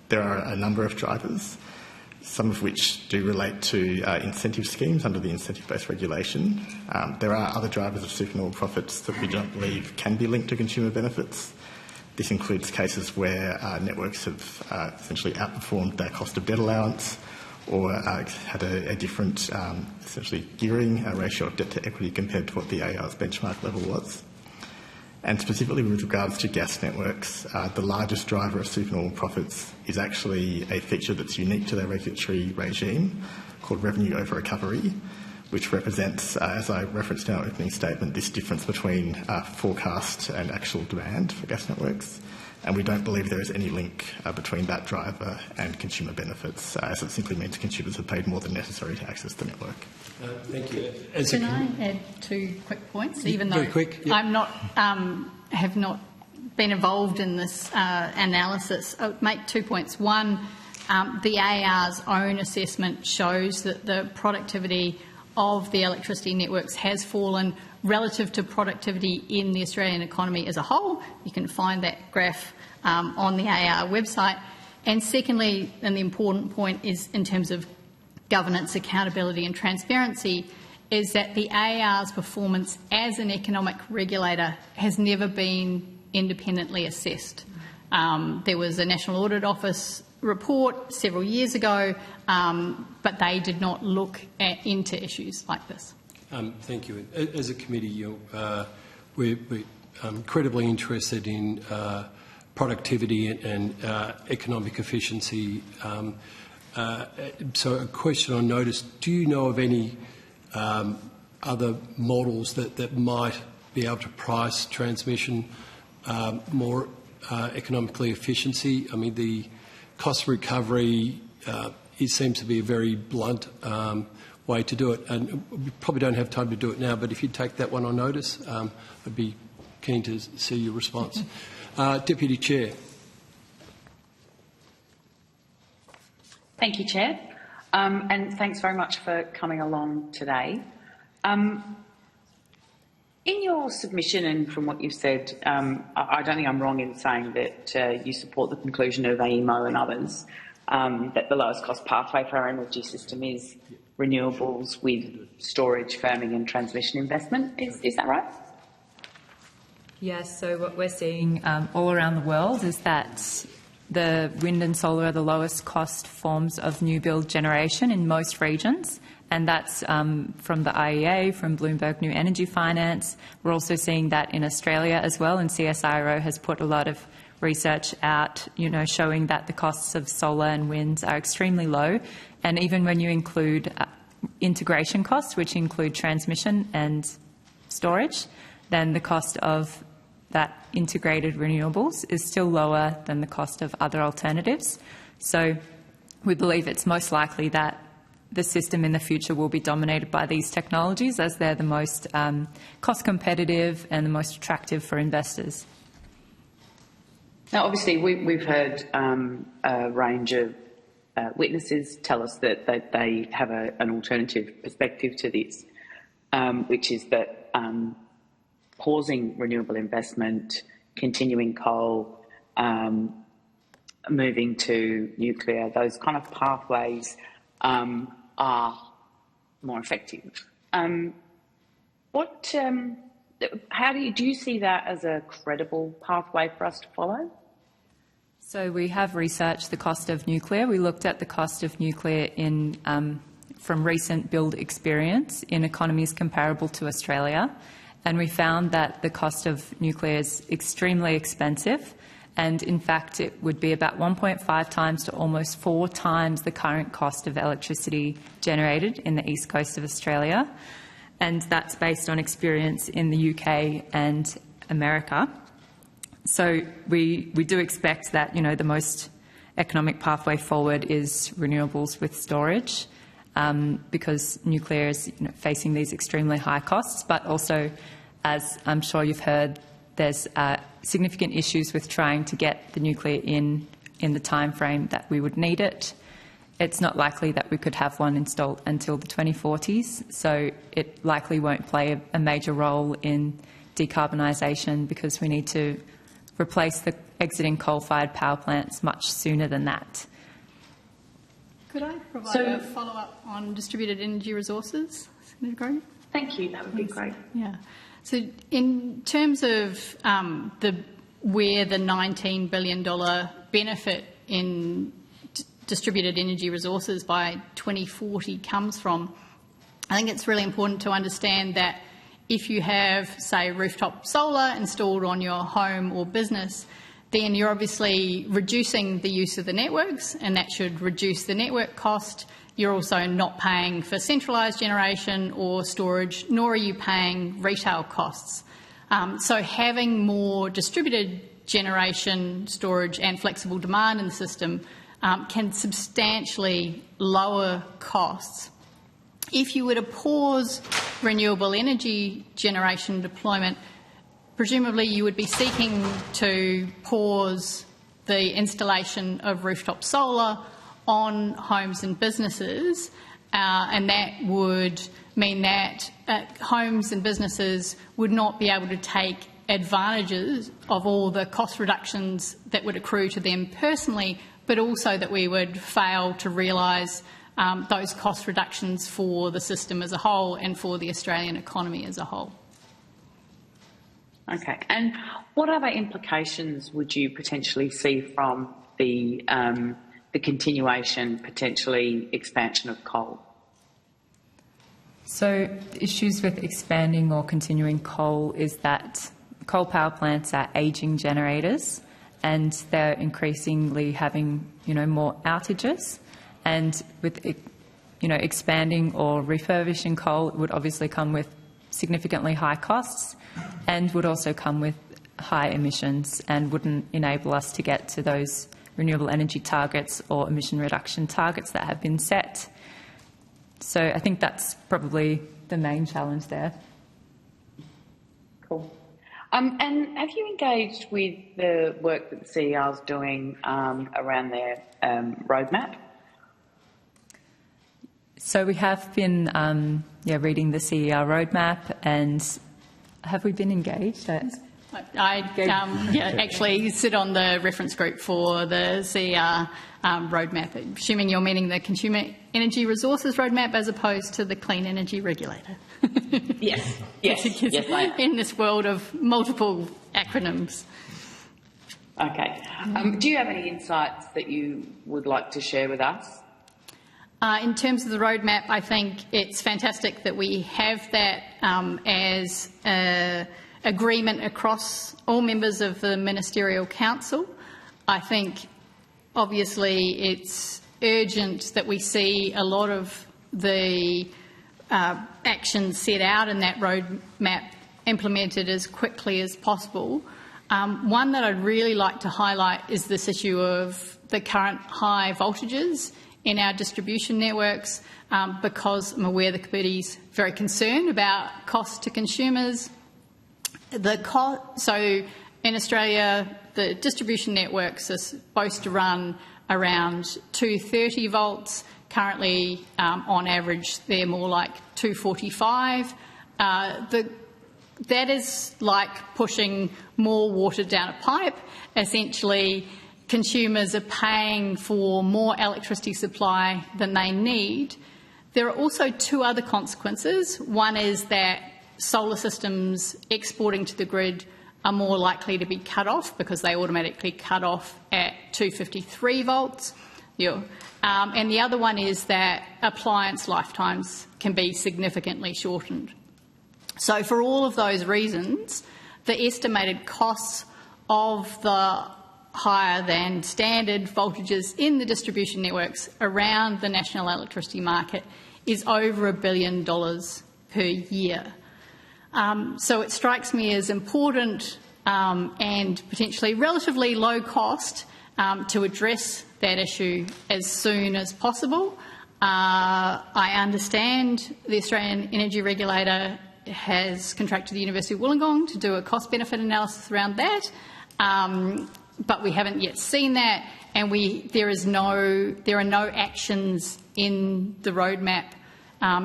there are a number of drivers, some of which do relate to incentive schemes under the incentive-based regulation. There are other drivers of supernormal profits that we don't believe can be linked to consumer benefits. This includes cases where networks have essentially outperformed their cost of debt allowance or had a different, essentially, gearing ratio of debt to equity compared to what the AER's benchmark level was. And specifically with regards to gas networks, the largest driver of supernormal profits is actually a feature that's unique to their regulatory regime called revenue over recovery, which represents, as I referenced in our opening statement, this difference between forecast and actual demand for gas networks. And we don't believe there is any link between that driver and consumer benefits, as it simply means consumers have paid more than necessary to access the network. Thank you. Can I add 2 quick points, even though Very quick, yep. I'm not, have not been involved in this analysis? I'll make 2 points. One, the AER's own assessment shows that the productivity of the electricity networks has fallen relative to productivity in the Australian economy as a whole. You can find that graph on the AER website. And secondly, and the important point is in terms of governance, accountability and transparency, is that the AER's performance as an economic regulator has never been independently assessed. There was a National Audit Office report several years ago, but they did not look into issues like this. Thank you. As a committee, we're incredibly interested in productivity and economic efficiency So a question on notice. Do you know of any other models that might be able to price transmission more economically efficiency? I mean, the cost of recovery it seems to be a very blunt way to do it, and we probably don't have time to do it now, but if you take that one on notice, I'd be keen to see your response. Deputy Chair. Thank you, Chair, and thanks very much for coming along today. In your submission and from what you've said, I don't think I'm wrong in saying that you support the conclusion of AEMO and others that the lowest cost pathway for our energy system is renewables with storage, firming and transmission investment. Is that right? Yes, so what we're seeing all around the world is that the wind and solar are the lowest cost forms of new build generation in most regions. And that's from the IEA, from Bloomberg New Energy Finance. We're also seeing that in Australia as well, and CSIRO has put a lot of research out, showing that the costs of solar and wind are extremely low. And even when you include integration costs, which include transmission and storage, then the cost of that integrated renewables is still lower than the cost of other alternatives. So we believe it's most likely that the system in the future will be dominated by these technologies as they're the most cost competitive and the most attractive for investors. Now, obviously, we've heard a range of witnesses tell us that they have an alternative perspective to this, which is that pausing renewable investment, continuing coal, moving to nuclear, those kind of pathways are more effective. How do you see that as a credible pathway for us to follow? So we have researched the cost of nuclear. We looked at the cost of nuclear from recent build experience in economies comparable to Australia, and we found that the cost of nuclear is extremely expensive. And in fact, it would be about 1.5 times to almost 4 times the current cost of electricity generated in the east coast of Australia. And that's based on experience in the UK and America. So we do expect that, the most economic pathway forward is renewables with storage, because nuclear is facing these extremely high costs, but also, as I'm sure you've heard, there's significant issues with trying to get the nuclear in the time frame that we would need it. It's not likely that we could have one installed until the 2040s, so it likely won't play a major role in decarbonisation because we need to replace the exiting coal-fired power plants much sooner than that. Could I provide a follow-up on distributed energy resources, Senator Grogan? Thank you, that would be great. Yeah. So in terms of where the $19 billion benefit in distributed energy resources by 2040 comes from, I think it's really important to understand that if you have, say, rooftop solar installed on your home or business, then you're obviously reducing the use of the networks, and that should reduce the network cost. You're also not paying for centralised generation or storage, nor are you paying retail costs. So having more distributed generation, storage and flexible demand in the system can substantially lower costs. If you were to pause renewable energy generation deployment, presumably you would be seeking to pause the installation of rooftop solar on homes and businesses, and that would mean that homes and businesses would not be able to take advantages of all the cost reductions that would accrue to them personally, but also that we would fail to realise those cost reductions for the system as a whole and for the Australian economy as a whole. Okay, and what other implications would you potentially see from the continuation, potentially expansion of coal? So issues with expanding or continuing coal is that coal power plants are ageing generators and they're increasingly having, more outages. and with expanding or refurbishing coal, it would obviously come with significantly high costs and would also come with high emissions and wouldn't enable us to get to those renewable energy targets or emission reduction targets that have been set. So I think that's probably the main challenge there. Cool. And have you engaged with the work that the CER is doing around their roadmap? So we have been reading the CER roadmap, and have we been engaged? I actually sit on the reference group for the CER roadmap, assuming you're meaning the Consumer Energy Resources Roadmap as opposed to the Clean Energy Regulator. Yes, yes, in this world of multiple acronyms. Okay. Do you have any insights that you would like to share with us? In terms of the roadmap, I think it's fantastic that we have that as agreement across all members of the Ministerial Council. I think obviously it's urgent that we see a lot of the actions set out in that roadmap implemented as quickly as possible. One that I'd really like to highlight is this issue of the current high voltages in our distribution networks, because I'm aware the committee's very concerned about cost to consumers. So in Australia, the distribution networks are supposed to run around 230 volts. Currently, on average, they're more like 245. That is like pushing more water down a pipe. Essentially, consumers are paying for more electricity supply than they need. There are also two other consequences. One is that solar systems exporting to the grid are more likely to be cut off because they automatically cut off at 253 volts. And the other one is that appliance lifetimes can be significantly shortened. So for all of those reasons, the estimated costs of the higher than standard voltages in the distribution networks around the national electricity market is over $1 billion per year. So it strikes me as important and potentially relatively low cost to address that issue as soon as possible. I understand the Australian Energy Regulator has contracted the University of Wollongong to do a cost-benefit analysis around that, but we haven't yet seen that, and there are no actions in the roadmap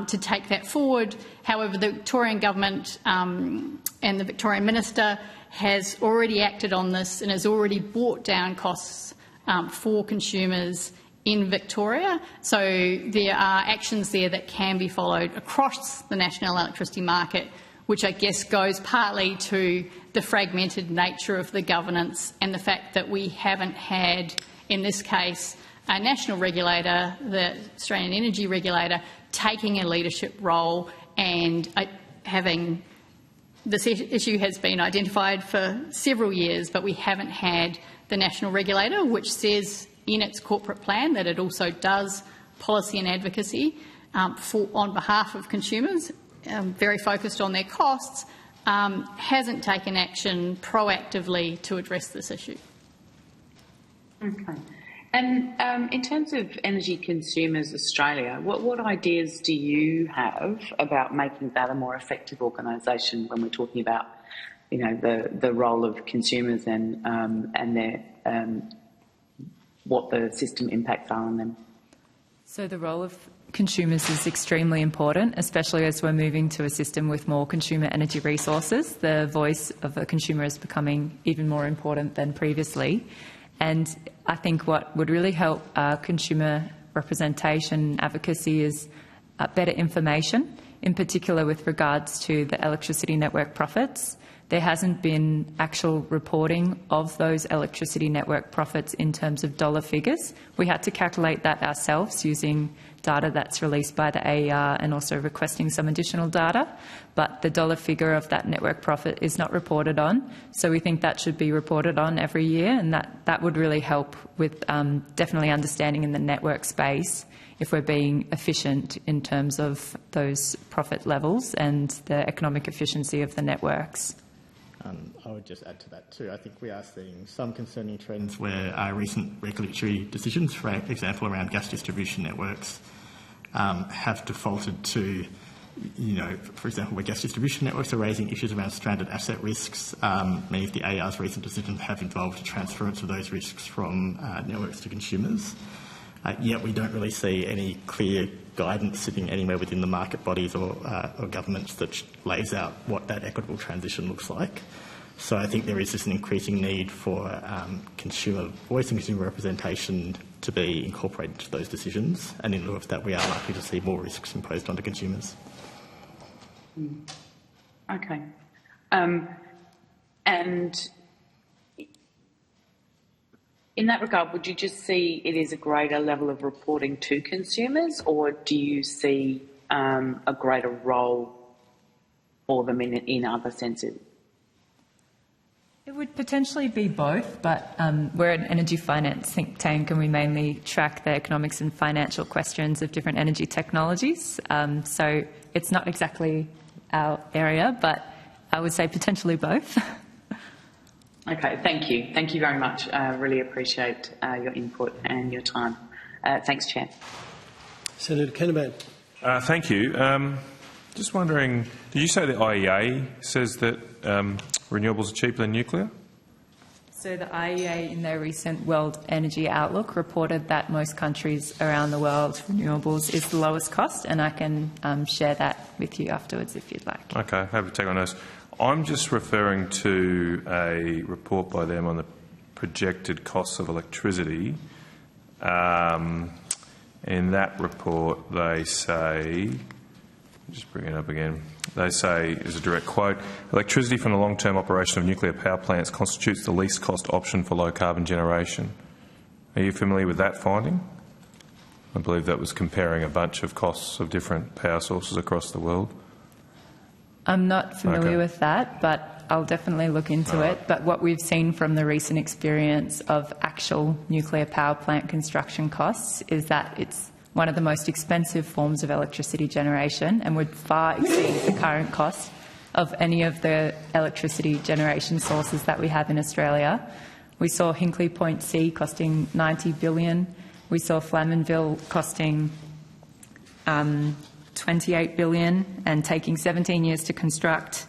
to take that forward. However, the Victorian Government and the Victorian Minister has already acted on this and has already brought down costs for consumers in Victoria. So there are actions there that can be followed across the national electricity market, which I guess goes partly to the fragmented nature of the governance and the fact that we haven't had, in this case, a national regulator, the Australian Energy Regulator, taking a leadership role and having this issue has been identified for several years, but we haven't had the national regulator, which says in its corporate plan that it also does policy and advocacy on behalf of consumers, very focused on their costs, hasn't taken action proactively to address this issue. Okay. And in terms of Energy Consumers Australia, what ideas do you have about making that a more effective organisation when we're talking about, the role of consumers and their what the system impacts are on them? So the role of consumers is extremely important, especially as we're moving to a system with more consumer energy resources. The voice of the consumer is becoming even more important than previously. And I think what would really help consumer representation advocacy is better information, in particular with regards to the electricity network profits. There hasn't been actual reporting of those electricity network profits in terms of dollar figures. We had to calculate that ourselves using data that's released by the AER and also requesting some additional data, but the dollar figure of that network profit is not reported on. So we think that should be reported on every year, and that would really help with definitely understanding in the network space if we're being efficient in terms of those profit levels and the economic efficiency of the networks. I would just add to that too. I think we are seeing some concerning trends where recent regulatory decisions, for example, around gas distribution networks, have defaulted to, for example, where gas distribution networks are raising issues around stranded asset risks. Many of the AER's recent decisions have involved a transference of those risks from networks to consumers. Yet we don't really see any clear guidance sitting anywhere within the market bodies or governments that lays out what that equitable transition looks like. So I think there is just an increasing need for consumer voice and consumer representation to be incorporated into those decisions, and in lieu of that we are likely to see more risks imposed onto consumers. Okay. And in that regard, would you just see it as a greater level of reporting to consumers, or do you see a greater role for them in other senses? It would potentially be both, but we're an energy finance think tank and we mainly track the economics and financial questions of different energy technologies. So it's not exactly our area, but I would say potentially both. Okay, thank you. Thank you very much. I really appreciate your input and your time. Thanks, Chair. Senator Kenebatt. Thank you. Just wondering, did you say the IEA says that renewables are cheaper than nuclear? So the IEA in their recent World Energy Outlook reported that most countries around the world, renewables is the lowest cost, and I can share that with you afterwards if you'd like. Okay, have a take on those. I'm just referring to a report by them on the projected costs of electricity. In that report, they say, just bring it up again, they say, as a direct quote, electricity from the long-term operation of nuclear power plants constitutes the least cost option for low-carbon generation. Are you familiar with that finding? I believe that was comparing a bunch of costs of different power sources across the world. I'm not familiar with that, but I'll definitely look into it. But what we've seen from the recent experience of actual nuclear power plant construction costs is that it's one of the most expensive forms of electricity generation and would far exceed the current cost of any of the electricity generation sources that we have in Australia. We saw Hinkley Point C costing $90 billion. We saw Flamanville costing $28 billion and taking 17 years to construct.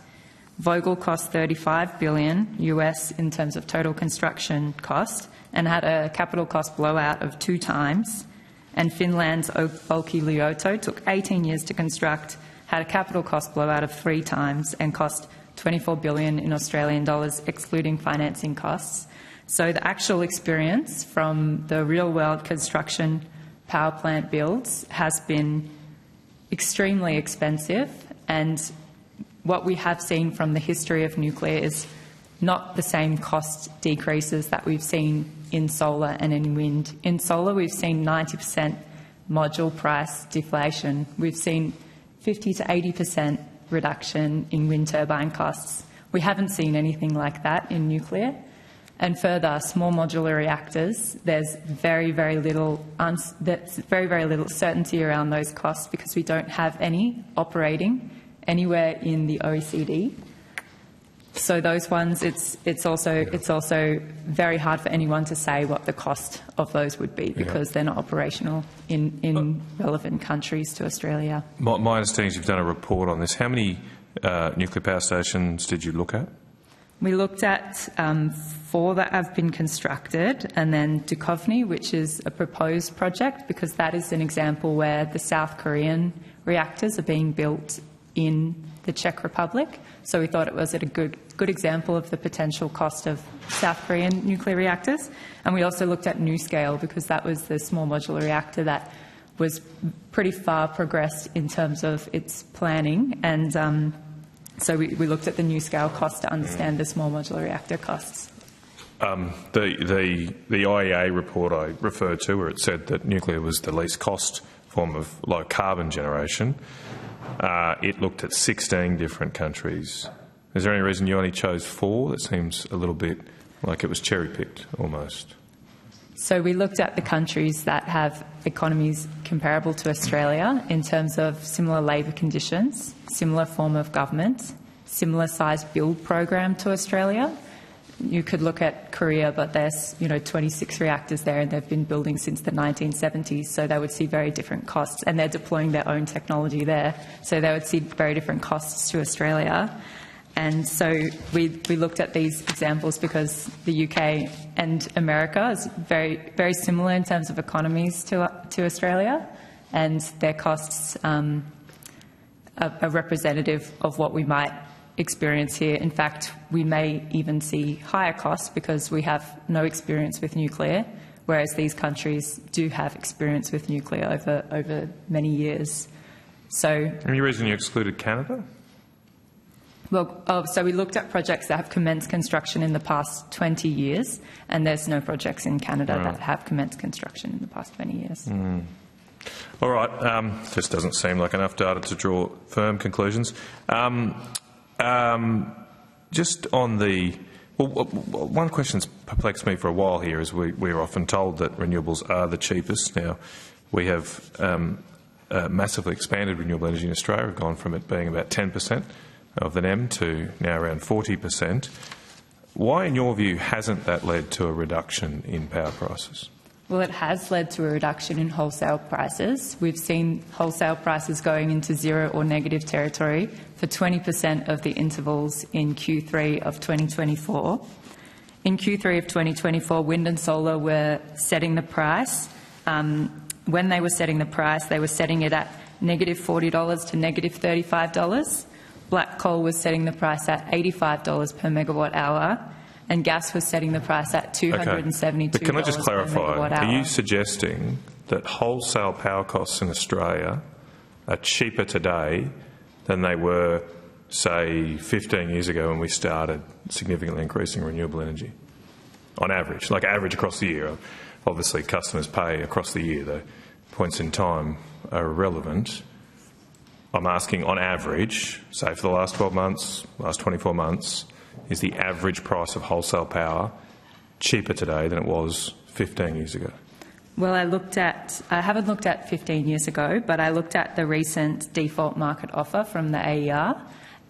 Vogel cost $35 billion US in terms of total construction cost and had a capital cost blowout of 2 times. And Finland's Olkiluoto took 18 years to construct, had a capital cost blowout of 3 times and cost $24 billion in Australian dollars, excluding financing costs. So the actual experience from the real-world construction power plant builds has been extremely expensive, and what we have seen from the history of nuclear is not the same cost decreases that we've seen in solar and in wind. In solar, we've seen 90% module price deflation. We've seen 50 to 80% reduction in wind turbine costs. We haven't seen anything like that in nuclear. And further, small modular reactors, there's very, very little certainty around those costs because we don't have any operating anywhere in the OECD. So those ones, it's also very hard for anyone to say what the cost of those would be because they're not operational in relevant countries to Australia. My understanding is you've done a report on this. How many nuclear power stations did you look at? We looked at 4 that have been constructed, and then Dukovny, which is a proposed project, because that is an example where the South Korean reactors are being built in the Czech Republic. So we thought it was a good example of the potential cost of South Korean nuclear reactors. And we also looked at NuScale, because that was the small modular reactor that was pretty far progressed in terms of its planning. And so we looked at the NuScale cost to understand the small modular reactor costs. The IEA report I referred to, where it said that nuclear was the least cost form of low carbon generation, it looked at 16 different countries. Is there any reason you only chose 4? That seems a little bit like it was cherry-picked almost. So we looked at the countries that have economies comparable to Australia in terms of similar labour conditions, similar form of government, similar size build program to Australia. You could look at Korea, but there's 26 reactors there and they've been building since the 1970s, so they would see very different costs, and they're deploying their own technology there, so they would see very different costs to Australia. And so we looked at these examples because the UK and America is very, very similar in terms of economies to Australia, and their costs are representative of what we might experience here. In fact, we may even see higher costs because we have no experience with nuclear, whereas these countries do have experience with nuclear over many years. So, any reason you excluded Canada? Well, so we looked at projects that have commenced construction in the past 20 years, and there's no projects in Canada that have commenced construction in the past 20 years. All right. This doesn't seem like enough data to draw firm conclusions. Just on the... Well, one question's perplexed me for a while here is we're often told that renewables are the cheapest. Now, we have massively expanded renewable energy in Australia. We've gone from it being about 10% of the NEM to now around 40%. Why, in your view, hasn't that led to a reduction in power prices? Well, it has led to a reduction in wholesale prices. We've seen wholesale prices going into zero or negative territory for 20% of the intervals in Q3 of 2024. In Q3 of 2024, wind and solar were setting the price. When they were setting the price, they were setting it at negative $40 to negative $35. Black coal was setting the price at $85 per megawatt hour, and gas was setting the price at $272 But can I just clarify, per megawatt hour. Are you suggesting that wholesale power costs in Australia are cheaper today than they were, say, 15 years ago when we started significantly increasing renewable energy? On average, like average across the year. Obviously, customers pay across the year. The points in time are irrelevant. I'm asking, on average, say for the last 12 months, last 24 months, is the average price of wholesale power cheaper today than it was 15 years ago? Well, I haven't looked at 15 years ago, but I looked at the recent default market offer from the AER,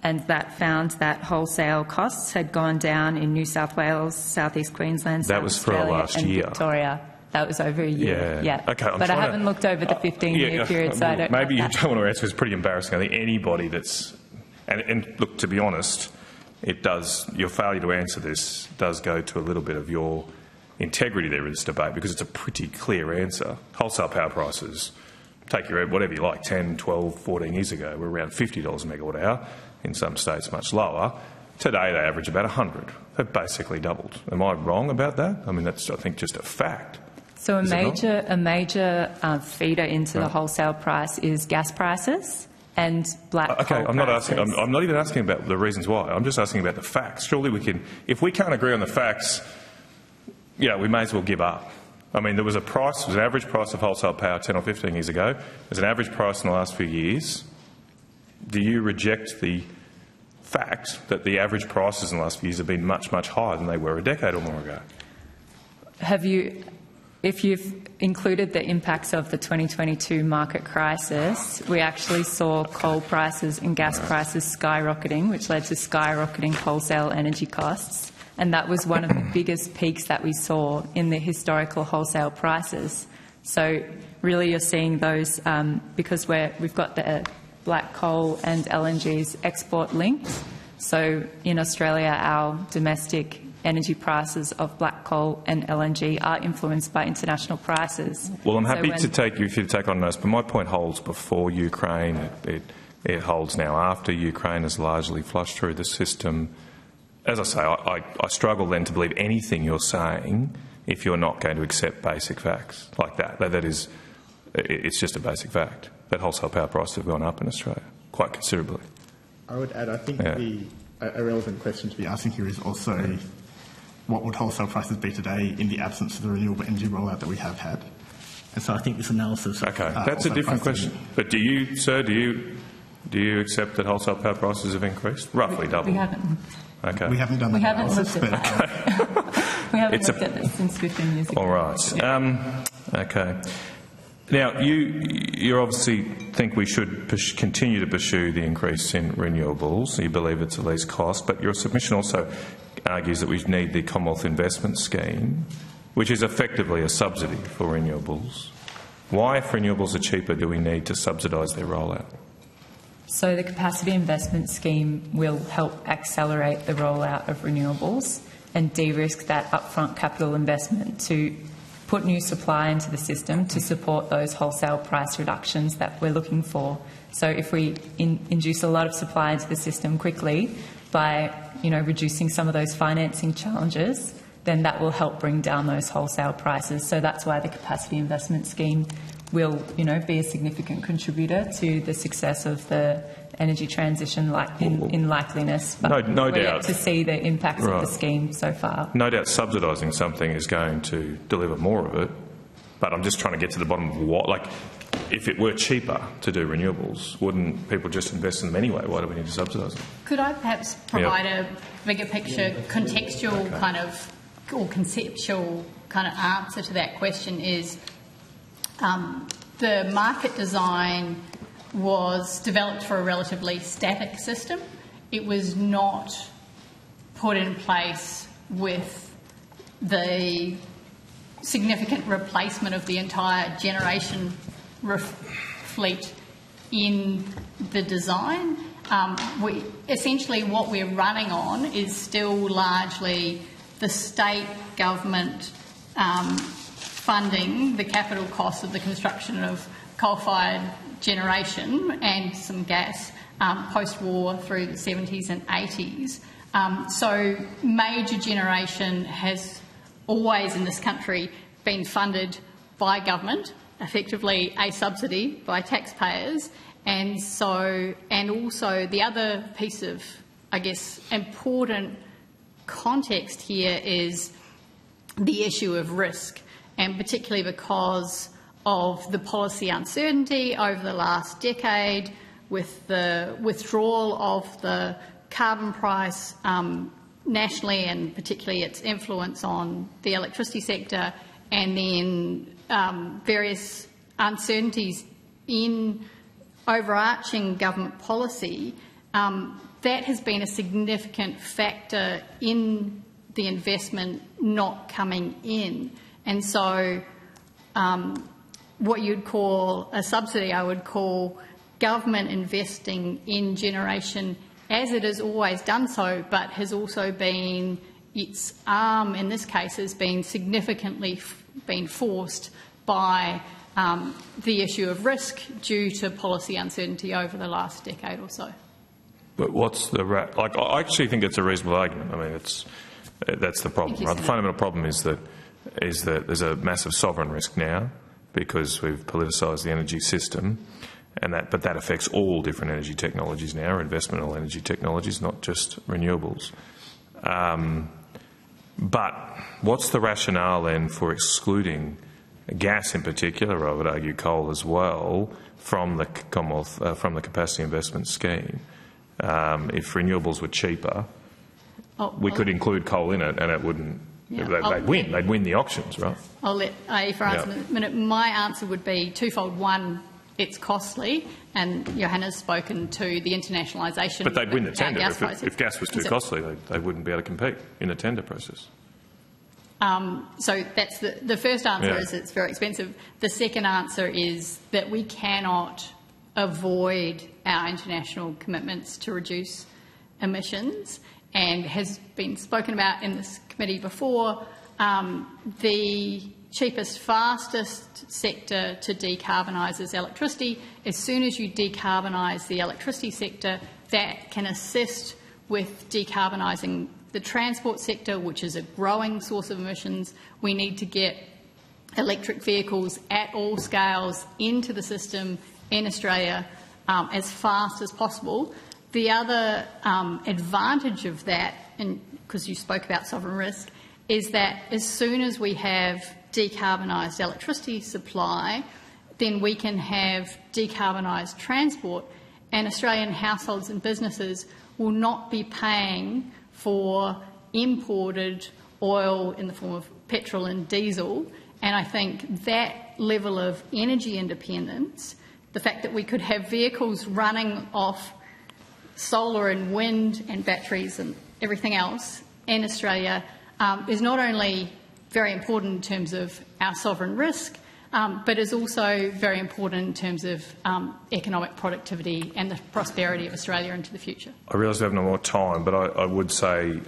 and that found that wholesale costs had gone down in New South Wales, South East Queensland, South Australia and Victoria. That was over a year, yeah. Okay, but I haven't looked over the 15-year period, so I don't know. Maybe you don't want to answer. It's pretty embarrassing. I think anybody that's... And look, to be honest, it does... Your failure to answer this does go to a little bit of your integrity there in this debate, because it's a pretty clear answer. Wholesale power prices, take your whatever you like, 10, 12, 14 years ago, were around $50 a megawatt hour. In some states, much lower. Today, they average about 100. They've basically doubled. Am I wrong about that? I mean, that's, I think, just a fact. So a major feeder into the wholesale price is gas prices and black coal prices. I'm not asking. I'm not even asking about the reasons why. I'm just asking about the facts. Surely we can. If we can't agree on the facts, we may as well give up. I mean, there was an average price of wholesale power 10 or 15 years ago. There's an average price in the last few years. Do you reject the fact that the average prices in the last few years have been much, much higher than they were a decade or more ago? If you've included the impacts of the 2022 market crisis, we actually saw coal prices and gas prices skyrocketing, which led to skyrocketing wholesale energy costs. And that was one of the biggest peaks that we saw in the historical wholesale prices. So really you're seeing those because we've got the black coal and LNG's export linked. So in Australia, our domestic energy prices of black coal and LNG are influenced by international prices. Well, I'm happy to take on those, but my point holds before Ukraine. It holds now after Ukraine has largely flushed through the system. As I say, I struggle then to believe anything you're saying if you're not going to accept basic facts like that. That is, it's just a basic fact that wholesale power prices have gone up in Australia quite considerably. I would add, I think a relevant question to be asking here is also what would wholesale prices be today in the absence of the renewable energy rollout that we have had? And so I think this analysis... Okay, that's a different question. But do you, sir, do you accept that wholesale power prices have increased? Roughly double? We haven't. Okay. We haven't done that analysis, looked at that. We haven't looked at this since 15 years ago. All right. Okay. Now, you obviously think we should continue to pursue the increase in renewables. You believe it's the least cost, but your submission also argues that we need the Commonwealth Investment Scheme, which is effectively a subsidy for renewables. Why, if renewables are cheaper, do we need to subsidise their rollout? So the Capacity Investment Scheme will help accelerate the rollout of renewables and de-risk that upfront capital investment to put new supply into the system to support those wholesale price reductions that we're looking for. So if we induce a lot of supply into the system quickly by, reducing some of those financing challenges, then that will help bring down those wholesale prices. So that's why the Capacity Investment Scheme will, be a significant contributor to the success of the energy transition in likeliness. But no we're doubt yet to see the impacts of the scheme so far. No doubt subsidising something is going to deliver more of it, but I'm just trying to get to the bottom of what, if it were cheaper to do renewables, wouldn't people just invest in them anyway? Why do we need to subsidise them? Could I perhaps provide a bigger picture, contextual kind of, or conceptual kind of answer to that question is the market design was developed for a relatively static system. It was not put in place with the significant replacement of the entire generation fleet in the design. Essentially what we're running on is still largely the state government funding the capital costs of the construction of coal-fired generation and some gas post-war through the 70s and 80s. So major generation has always in this country been funded by government, effectively a subsidy by taxpayers, and also the other piece of, important context here is the issue of risk, and particularly because of the policy uncertainty over the last decade with the withdrawal of the carbon price nationally and particularly its influence on the electricity sector, and then various uncertainties in overarching government policy, that has been a significant factor in the investment not coming in. And so what you'd call a subsidy, I would call government investing in generation as it has always done so, but has also been, its arm in this case has been significantly been forced by the issue of risk due to policy uncertainty over the last decade or so. But what's the I actually think it's a reasonable argument. I mean, that's the problem, right? The fundamental problem is that there's a massive sovereign risk now because we've politicised the energy system, but that affects all different energy technologies now, investment in all energy technologies, not just renewables. But what's the rationale then for excluding gas in particular, I would argue coal as well, from the Commonwealth, from the Capacity Investment Scheme? If renewables were cheaper, we could include coal in it and it wouldn't... Yeah, they'd win the auctions, right? I'll let Aoife answer in a minute. My answer would be twofold. One, it's costly, and Johanna's spoken to the internationalisation. But they'd win the tender. If gas was too costly, they wouldn't be able to compete in the tender process. So that's the first answer is it's very expensive. The second answer is that we cannot avoid our international commitments to reduce emissions, and has been spoken about in this committee before. The cheapest, fastest sector to decarbonise is electricity. As soon as you decarbonise the electricity sector, that can assist with decarbonising the transport sector, which is a growing source of emissions. We need to get electric vehicles at all scales into the system in Australia as fast as possible. The other advantage of that, and because you spoke about sovereign risk, is that as soon as we have decarbonised electricity supply, then we can have decarbonised transport, and Australian households and businesses will not be paying for imported oil in the form of petrol and diesel. And I think that level of energy independence, the fact that we could have vehicles running off solar and wind and batteries and everything else in Australia is not only very important in terms of our sovereign risk, but is also very important in terms of economic productivity and the prosperity of Australia into the future. I realise we have no more time, but I would say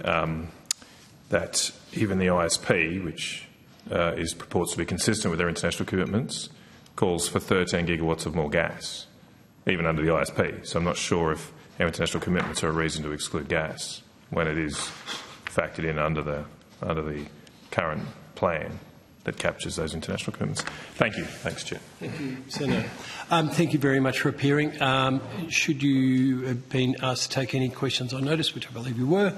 that even the ISP, which purports to be consistent with their international commitments, calls for 13 gigawatts of more gas, even under the ISP. So I'm not sure if our international commitments are a reason to exclude gas when it is factored in under the current plan that captures those international commitments. Thank you. Thanks, Chair. Thank you, Senator. Thank you very much for appearing. Should you have been asked to take any questions on notice, which I believe you were,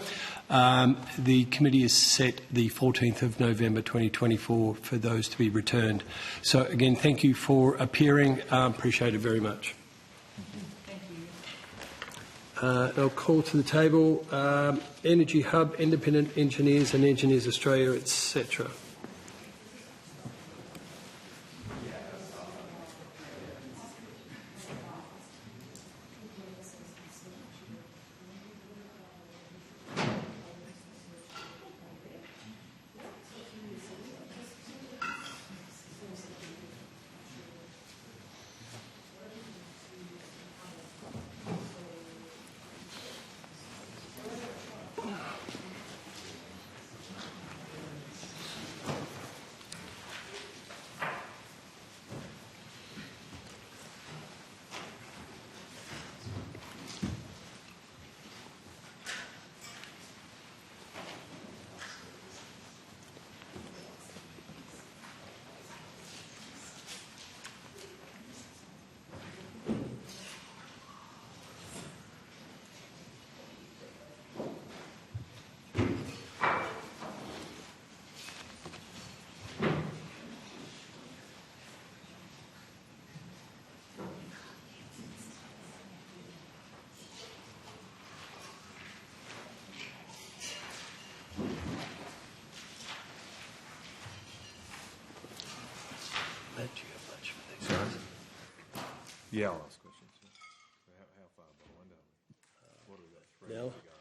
the committee has set the 14th of November 2024 for those to be returned. So, again, thank you for appearing. Appreciate it very much. Thank you. I'll call to the table Energy Hub, Independent Engineers and Engineers Australia, etc. Yeah, I'll ask questions. So how far behind are we? What are we got? 3 Now? to go.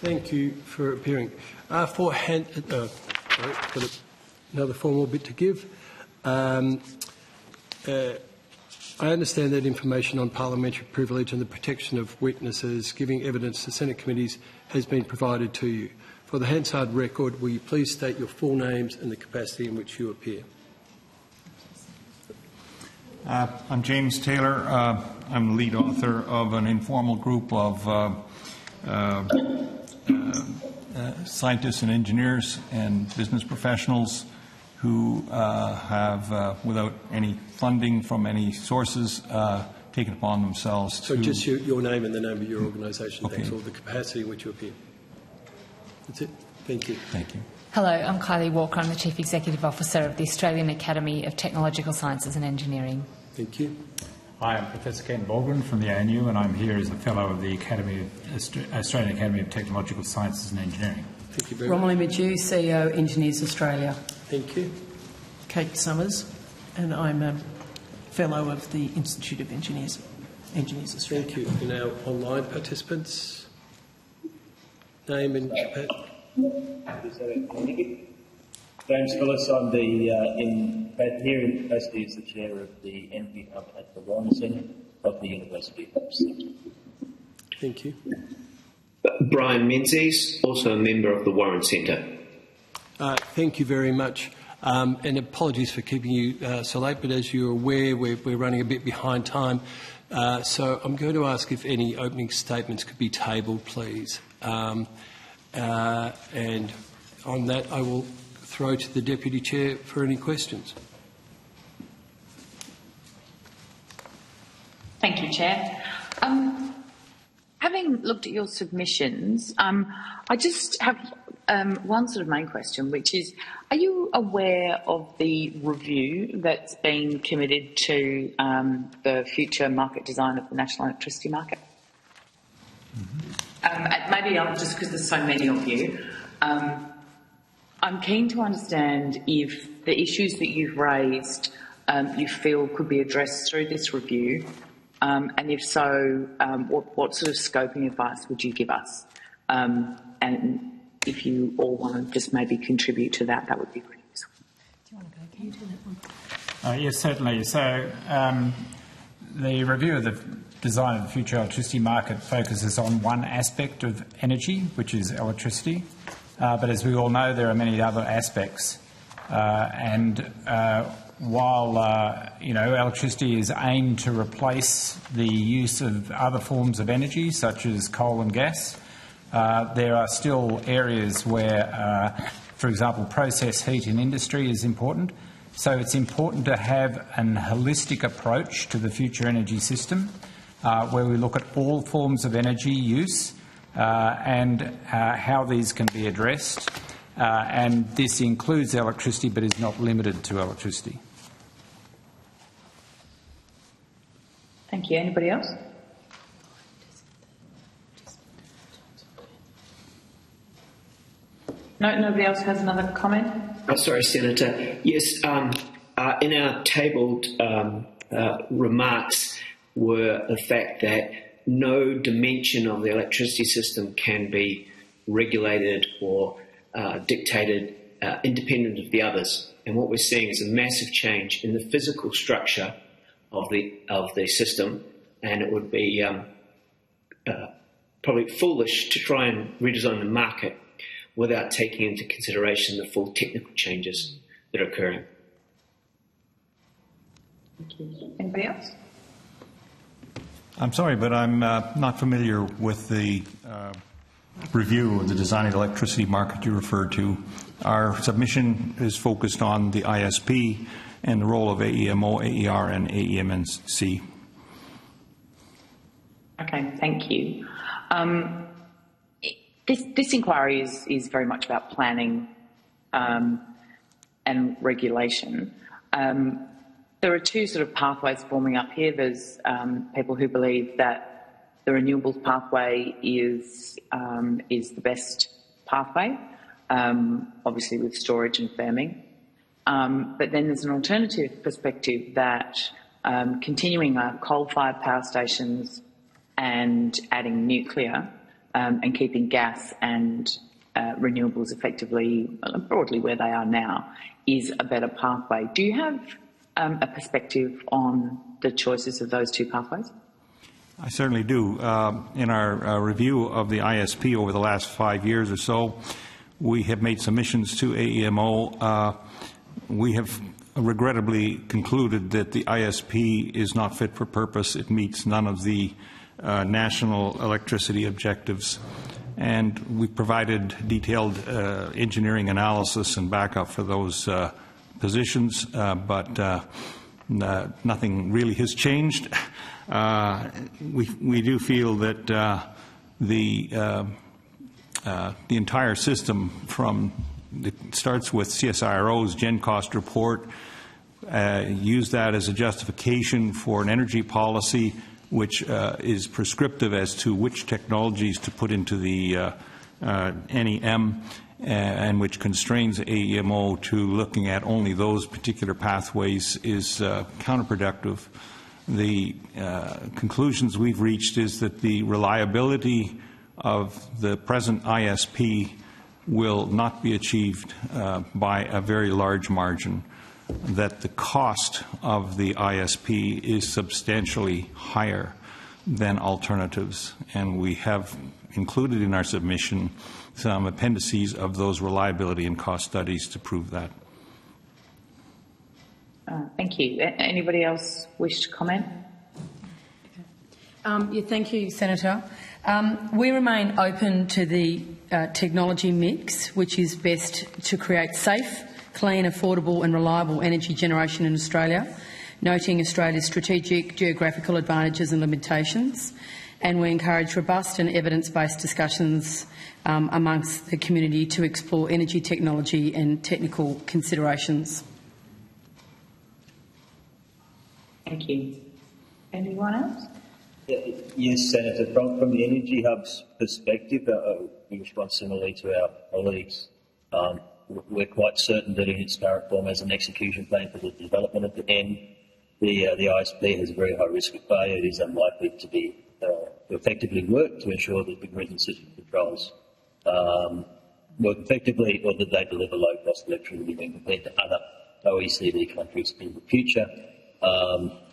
Thank you for appearing. Got another formal bit to give. I understand that information on parliamentary privilege and the protection of witnesses giving evidence to Senate committees has been provided to you. For the Hansard record, will you please state your full names and the capacity in which you appear? I'm James Taylor. I'm the lead author of an informal group of scientists and engineers and business professionals who have, without any funding from any sources, taken upon themselves so to... just your name and the name of your organisation, okay. thanks, or the capacity in which you appear. That's it. Thank you. Thank you. Hello, I'm Kylie Walker. I'm the Chief Executive Officer of the Australian Academy of Technological Sciences and Engineering. Thank you. Hi, I'm Professor Ken Baldwin from the ANU, and I'm here as a Fellow of the Australian Academy of Technological Sciences and Engineering. Thank you very Romilly Madew, CEO, Engineers Australia. Thank you. Kate Summers, and I'm a Fellow of the Institute of Engineers Australia. Thank you. And our online participants, name and James Phillips, I'm here in capacity as the chair of the Energy Hub at the Warren Centre of the University of Sydney. Thank you. Brian Menzies, also a member of the Warren Centre. Thank you very much. And apologies for keeping you so late, but as you're aware, we're running a bit behind time. So I'm going to ask if any opening statements could be tabled, please. And on that, I will throw to the Deputy Chair for any questions. Thank you, Chair. Having looked at your submissions, I just have one sort of main question, which is, are you aware of the review that's been committed to the future market design of the national electricity market? Maybe just because there's so many of you, I'm keen to understand if the issues that you've raised you feel could be addressed through this review, and if so, what sort of scoping advice would you give us? And if you all want to just maybe contribute to that, that would be really useful. Do you want to go? Can you do that one? Yes, certainly. So the review of the design of the future electricity market focuses on one aspect of energy, which is electricity. But as we all know, there are many other aspects. While electricity is aimed to replace the use of other forms of energy, such as coal and gas, there are still areas where, for example, process heat in industry is important. So it's important to have an holistic approach to the future energy system, where we look at all forms of energy use and how these can be addressed. And this includes electricity, but is not limited to electricity. Thank you. Anybody else? No, nobody else has another comment? Sorry, Senator. Yes, in our tabled remarks were the fact that no dimension of the electricity system can be regulated or dictated independent of the others. And what we're seeing is a massive change in the physical structure of the system, and it would be probably foolish to try and redesign the market without taking into consideration the full technical changes that are occurring. Thank you. Anybody else? I'm sorry, but I'm not familiar with the review of the design of the electricity market you referred to. Our submission is focused on the ISP and the role of AEMO, AER, and AEMC. Okay, thank you. This inquiry is very much about planning and regulation. There are two sort of pathways forming up here. There's people who believe that the renewables pathway is the best pathway, obviously with storage and firming. But then there's an alternative perspective that continuing our coal-fired power stations and adding nuclear and keeping gas and renewables effectively, broadly where they are now, is a better pathway. Do you have a perspective on the choices of those two pathways? I certainly do. In our review of the ISP over the last 5 years or so, we have made submissions to AEMO. We have regrettably concluded that the ISP is not fit for purpose. It meets none of the national electricity objectives. And we provided detailed engineering analysis and backup for those positions, but nothing really has changed. We do feel that the entire system it starts with CSIRO's Gen Cost report, use that as a justification for an energy policy which is prescriptive as to which technologies to put into the NEM, and which constrains AEMO to looking at only those particular pathways, is counterproductive. The conclusions we've reached is that the reliability of the present ISP will not be achieved by a very large margin, that the cost of the ISP is substantially higher than alternatives, and we have included in our submission some appendices of those reliability and cost studies to prove that. Thank you. Anybody else wish to comment? Thank you, Senator. We remain open to the technology mix, which is best to create safe, clean, affordable and reliable energy generation in Australia, noting Australia's strategic geographical advantages and limitations. And we encourage robust and evidence-based discussions amongst the community to explore energy technology and technical considerations. Thank you. Anyone else? Yes, Senator. From the Energy Hub's perspective, we respond similarly to our colleagues. We're quite certain that in its current form as an execution plan for the development of the N, the ISP has a very high risk of failure. It is unlikely to be effectively work to ensure that the grid and system controls work effectively, or that they deliver low-cost electricity when compared to other OECD countries in the future.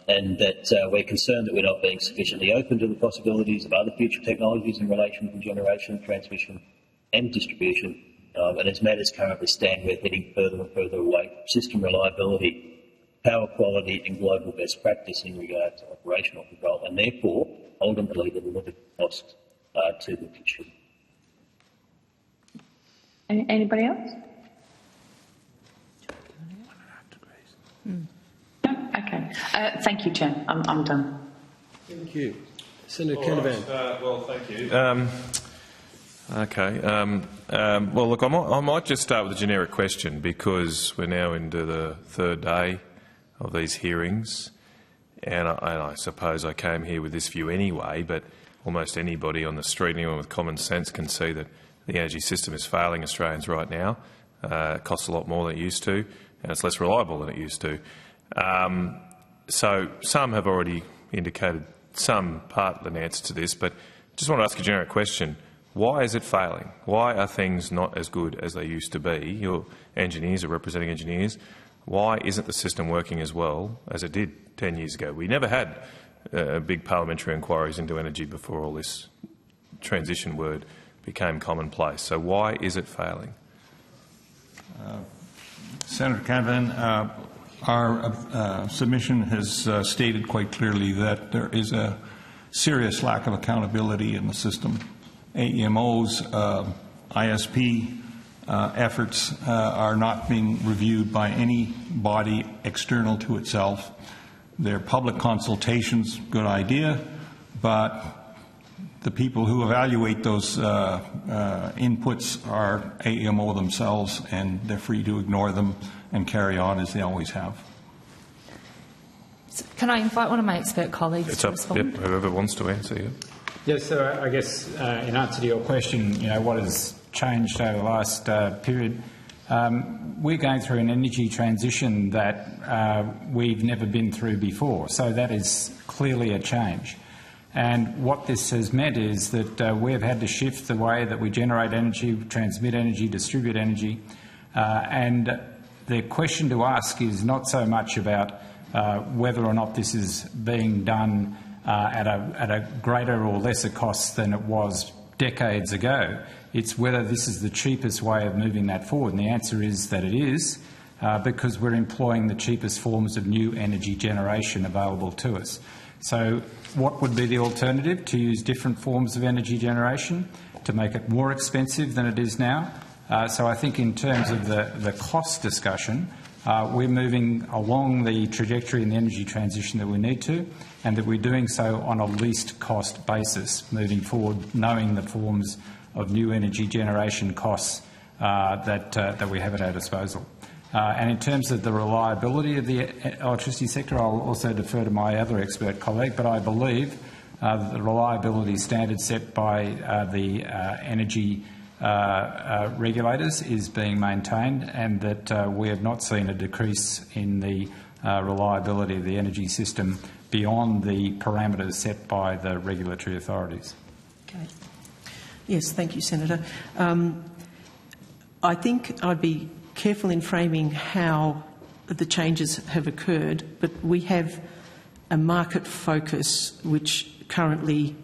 And that we're concerned that we're not being sufficiently open to the possibilities of other future technologies in relation to generation, transmission and distribution. And as matters currently stand, we're heading further and further away from system reliability, power quality and global best practice in regard to operational control, and therefore ultimately the delivered cost to the consumer. Anybody else? Okay. Thank you, Chair. I'm done. Thank you. Senator Canavan. Well, thank you. Well, look, I might just start with a generic question, because we're now into the third day of these hearings, and I suppose I came here with this view anyway, but almost anybody on the street, anyone with common sense, can see that the energy system is failing Australians right now. It costs a lot more than it used to, and it's less reliable than it used to. So some have already indicated some part of an answer to this, but just want to ask a generic question. Why is it failing? Why are things not as good as they used to be? Your engineers are representing engineers. Why isn't the system working as well as it did 10 years ago? We never had big parliamentary inquiries into energy before all this transition word became commonplace. So why is it failing? Senator Canavan, our submission has stated quite clearly that there is a serious lack of accountability in the system. AEMO's ISP efforts are not being reviewed by any body external to itself. Their public consultations, good idea, but the people who evaluate those inputs are AEMO themselves, and they're free to ignore them and carry on as they always have. So can I invite one of my expert colleagues to respond? Yep, whoever wants to answer you. Yes, so I guess in answer to your question, what has changed over the last period, we're going through an energy transition that we've never been through before. So that is clearly a change. And what this has meant is that we've had to shift the way that we generate energy, transmit energy, distribute energy. And the question to ask is not so much about whether or not this is being done at a greater or lesser cost than it was decades ago. It's whether this is the cheapest way of moving that forward. And the answer is that it is, because we're employing the cheapest forms of new energy generation available to us. So what would be the alternative? To use different forms of energy generation to make it more expensive than it is now? So I think in terms of the cost discussion, we're moving along the trajectory in the energy transition that we need to, and that we're doing so on a least cost basis moving forward, knowing the forms of new energy generation costs that we have at our disposal. And in terms of the reliability of the electricity sector, I'll also defer to my other expert colleague, but I believe that the reliability standard set by the energy regulators is being maintained, and that we have not seen a decrease in the reliability of the energy system beyond the parameters set by the regulatory authorities. Okay. Yes, thank you, Senator. I think I'd be careful in framing how the changes have occurred, but we have a market focus which currently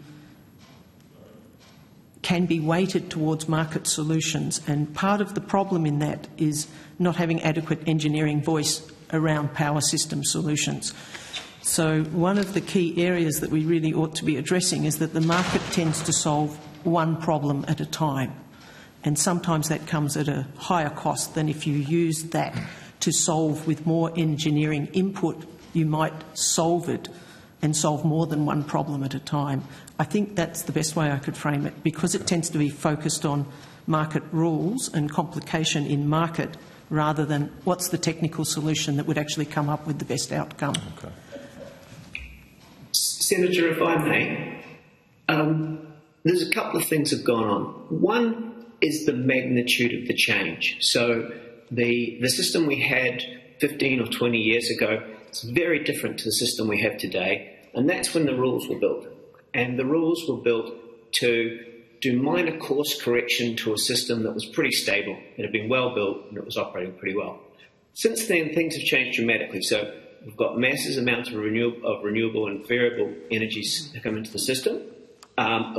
can be weighted towards market solutions, and part of the problem in that is not having adequate engineering voice around power system solutions. So one of the key areas that we really ought to be addressing is that the market tends to solve one problem at a time, and sometimes that comes at a higher cost than if you use that to solve with more engineering input. You might solve it and solve more than one problem at a time. I think that's the best way I could frame it, because it tends to be focused on market rules and complication in market rather than what's the technical solution that would actually come up with the best outcome. Okay. Senator, if I may, there's a couple of things that have gone on. One is the magnitude of the change. So the system we had 15 or 20 years ago is very different to the system we have today, and that's when the rules were built. And the rules were built to do minor course correction to a system that was pretty stable. It had been well built and it was operating pretty well. Since then, things have changed dramatically. So we've got massive amounts of renewable and variable energies that come into the system.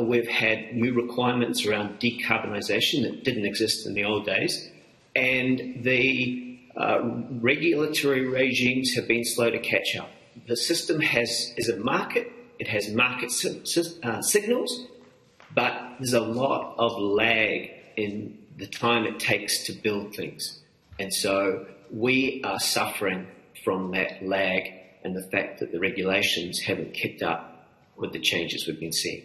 We've had new requirements around decarbonisation that didn't exist in the old days. And the regulatory regimes have been slow to catch up. The system is a market. It has market signals, but there's a lot of lag in the time it takes to build things. And so we are suffering from that lag and the fact that the regulations haven't kept up with the changes we've been seeing.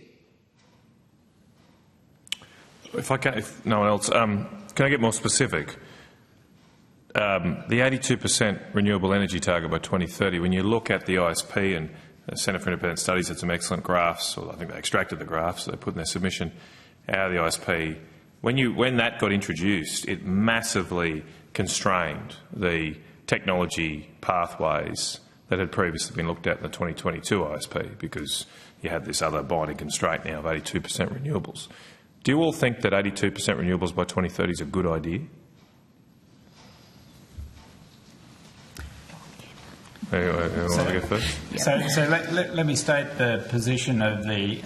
If no one else, can I get more specific? The 82% renewable energy target by 2030, when you look at the ISP, and the Centre for Independent Studies had some excellent graphs, or I think they extracted the graphs they put in their submission out of the ISP. When that got introduced, it massively constrained the technology pathways that had previously been looked at in the 2022 ISP, because you had this other binding constraint now of 82% renewables. Do you all think that 82% renewables by 2030 is a good idea? So let me state the position of the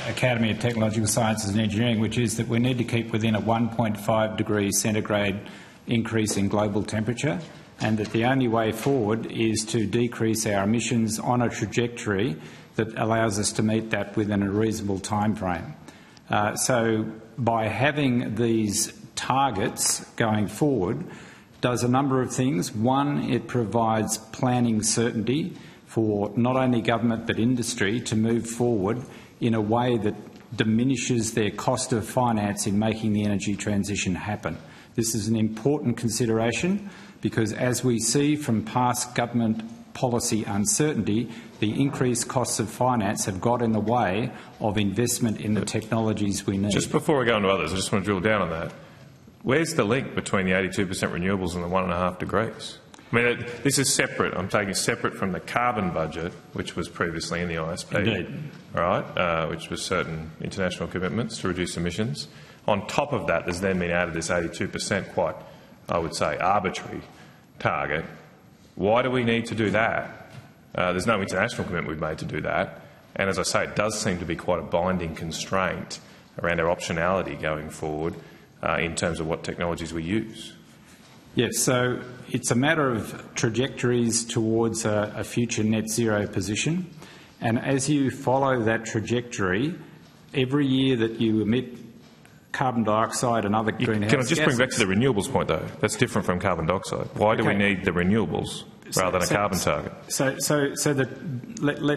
Academy of Technological Sciences and Engineering, which is that we need to keep within a 1.5 degrees centigrade increase in global temperature, and that the only way forward is to decrease our emissions on a trajectory that allows us to meet that within a reasonable time frame. So by having these targets going forward, does a number of things. One, it provides planning certainty for not only government but industry to move forward in a way that diminishes their cost of finance in making the energy transition happen. This is an important consideration because, as we see from past government policy uncertainty, the increased costs of finance have got in the way of investment in the technologies we need. Just before we go on to others, I just want to drill down on that. Where's the link between the 82% renewables and the 1.5 degrees? I mean, this is separate. I'm taking separate from the carbon budget, which was previously in the ISP, Indeed. Right, which was certain international commitments to reduce emissions. On top of that, there's then been added this 82% quite, I would say, arbitrary target. Why do we need to do that? There's no international commitment we've made to do that. And as I say, it does seem to be quite a binding constraint around our optionality going forward in terms of what technologies we use. Yes, so it's a matter of trajectories towards a future net zero position. And as you follow that trajectory, every year that you emit carbon dioxide and other greenhouse gases... Can I just bring back to the renewables point, though? That's different from carbon dioxide. Why do we need the renewables rather than a carbon target?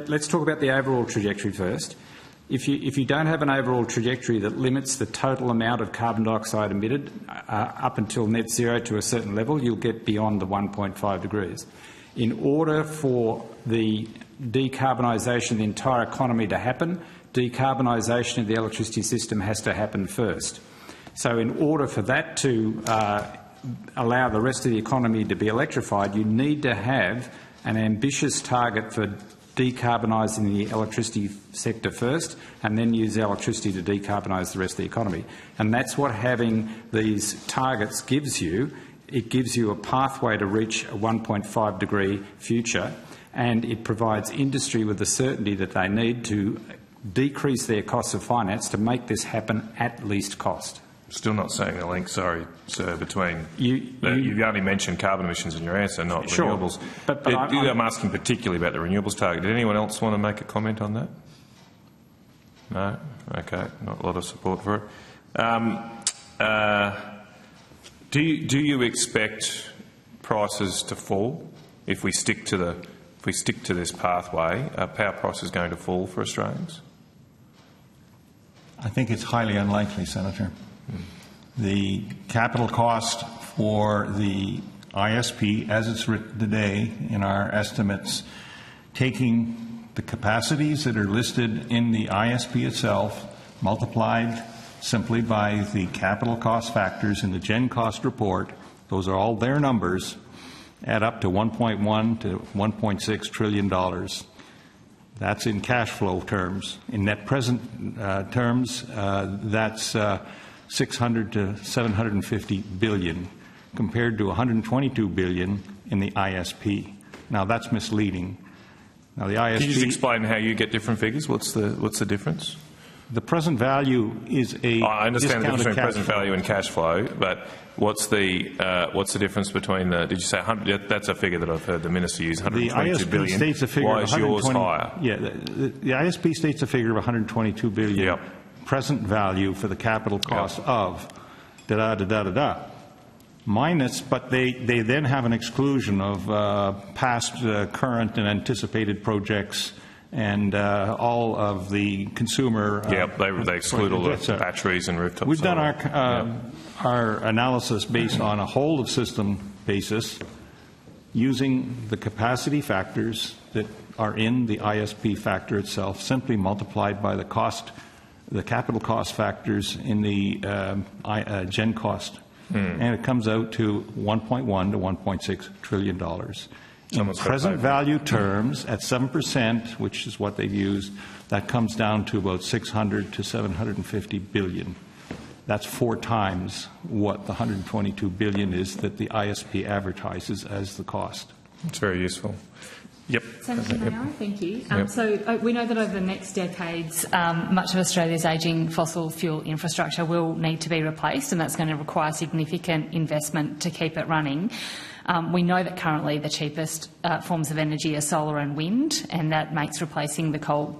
Let's talk about the overall trajectory first. If you don't have an overall trajectory that limits the total amount of carbon dioxide emitted up until net zero to a certain level, you'll get beyond the 1.5 degrees. In order for the decarbonisation of the entire economy to happen, decarbonisation of the electricity system has to happen first. So in order for that to allow the rest of the economy to be electrified, you need to have an ambitious target for decarbonising the electricity sector first, and then use electricity to decarbonise the rest of the economy. And that's what having these targets gives you. It gives you a pathway to reach a 1.5 degree future, and it provides industry with the certainty that they need to decrease their costs of finance to make this happen at least cost. Still not seeing a link, sorry, sir, between... You've only mentioned carbon emissions in your answer, not renewables. But I'm asking particularly about the renewables target. Did anyone else want to make a comment on that? No? Okay, not a lot of support for it. Do you expect prices to fall if we stick to this pathway? Are power prices going to fall for Australians? I think it's highly unlikely, Senator. The capital cost for the ISP, as it's written today in our estimates, taking the capacities that are listed in the ISP itself, multiplied simply by the capital cost factors in the Gen Cost report, those are all their numbers, add up to $1.1 to $1.6 trillion. That's in cash flow terms. In net present terms, that's 600 to 750 billion, compared to 122 billion in the ISP. Now that's misleading. Now the ISP. Can you just explain how you get different figures? What's the difference? The present value is I understand the difference between present flow. value and cash flow, but what's the difference between the? Did you say 100? That's a figure that I've heard the minister use. 122 billion. The ISP states a figure. Why is yours higher? Yeah, the ISP states a figure of 122 billion. Yep. Present value for the capital cost of minus, but they then have an exclusion of past, current, and anticipated projects. And all of the consumer... they exclude all the batteries and rooftops. We've done our analysis based on a whole-of-system basis using the capacity factors that are in the ISP factor itself, simply multiplied by the capital cost factors in the Gen Cost. And it comes out to $1.1 to $1.6 trillion. In present value terms, at 7%, which is what they've used, that comes down to about 600 to 750 billion. That's 4 times what the 122 billion is that the ISP advertises as the cost. It's very useful. Yep. Senator Mayo, thank you. So we know that over the next decades, much of Australia's ageing fossil fuel infrastructure will need to be replaced, and that's going to require significant investment to keep it running. We know that currently the cheapest forms of energy are solar and wind, and that makes replacing the coal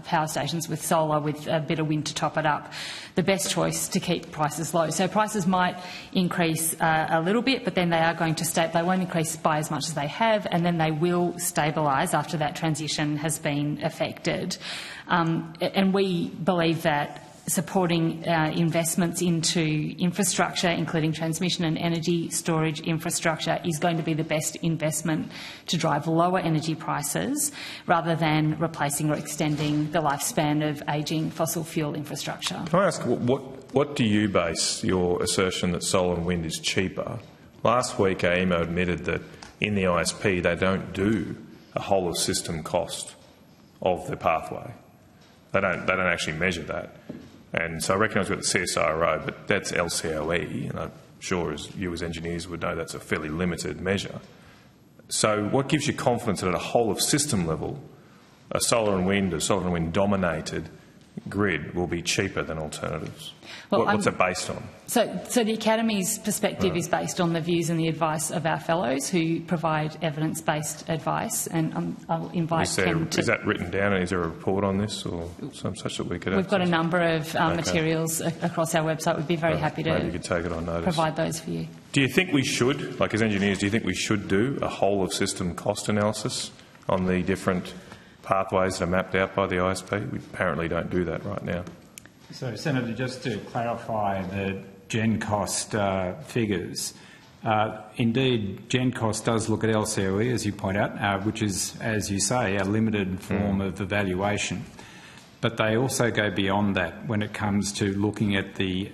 power stations with solar with a bit of wind to top it up the best choice to keep prices low. So prices might increase a little bit, but then they are going to they won't increase by as much as they have, and then they will stabilise after that transition has been effected. And we believe that supporting investments into infrastructure, including transmission and energy storage infrastructure, is going to be the best investment to drive lower energy prices rather than replacing or extending the lifespan of ageing fossil fuel infrastructure. Can I ask, what do you base your assertion that solar and wind is cheaper? Last week, AEMO admitted that in the ISP they don't do a whole-of-system cost of the pathway. They don't actually measure that. And so I recognise we've got the CSIRO, but that's LCOE, and I'm sure as you as engineers would know that's a fairly limited measure. So what gives you confidence that at a whole-of-system level, a solar and wind dominated grid will be cheaper than alternatives? Well, what's it based on? So the Academy's perspective is based on the views and the advice of our fellows who provide evidence-based advice, and I'll invite Ken to... Is that written down, and is there a report on this or some such that we could... We've got a number of materials across our website. We'd be very happy to maybe you could take it on notice. Provide those for you. Do you think we should, like as engineers, do you think we should do a whole-of-system cost analysis on the different pathways that are mapped out by the ISP? We apparently don't do that right now. So, Senator, just to clarify the Gen Cost figures, indeed, Gen Cost does look at LCOE, as you point out, which is, as you say, a limited form of evaluation. But they also go beyond that when it comes to looking at the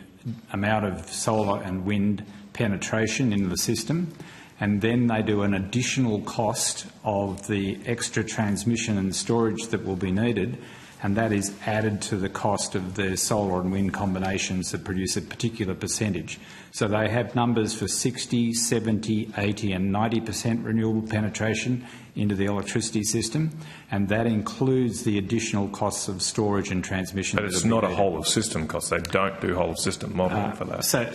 amount of solar and wind penetration in the system, and then they do an additional cost of the extra transmission and storage that will be needed, and that is added to the cost of the solar and wind combinations that produce a particular percentage. So they have numbers for 60, 70, 80 and 90% renewable penetration into the electricity system, and that includes the additional costs of storage and transmission. But it's not a whole of system cost. They don't do whole of system modelling for that. So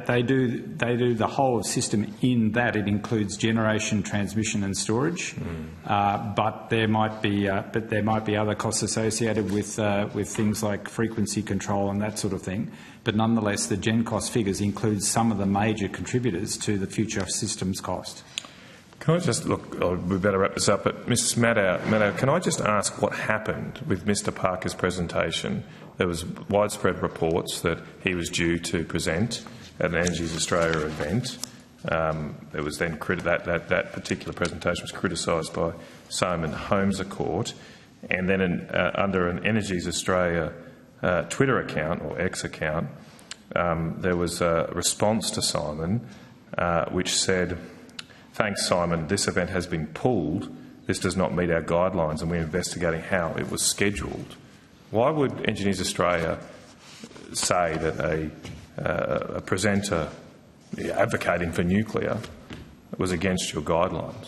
they do the whole of system in that it includes generation, transmission, and storage. But there might be other costs associated with things like frequency control and that sort of thing. But nonetheless, the Gen cost figures include some of the major contributors to the future systems cost. Can I just look? We better wrap this up. But Ms. Maddow, can I just ask what happened with Mr. Parker's presentation? There was widespread reports that he was due to present at an Energies Australia event. It was then that particular presentation was criticised by Simon Holmes Court, and then under an Energies Australia Twitter account or X account, there was a response to Simon which said, "Thanks, Simon. This event has been pulled. This does not meet our guidelines, and we're investigating how it was scheduled." Why would Engineers Australia say that a presenter advocating for nuclear was against your guidelines?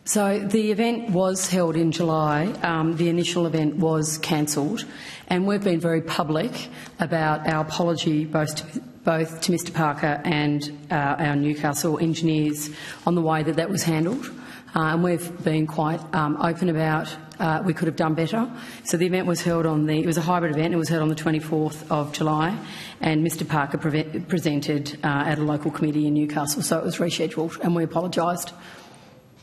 So the event was held in July. The initial event was cancelled, and we've been very public about our apology both to Mr Parker and our Newcastle engineers on the way that was handled. And we've been quite open about we could have done better. So the event was held it was a hybrid event. It was held on the 24th of July, and Mr Parker presented at a local committee in Newcastle, so it was rescheduled, and we apologised.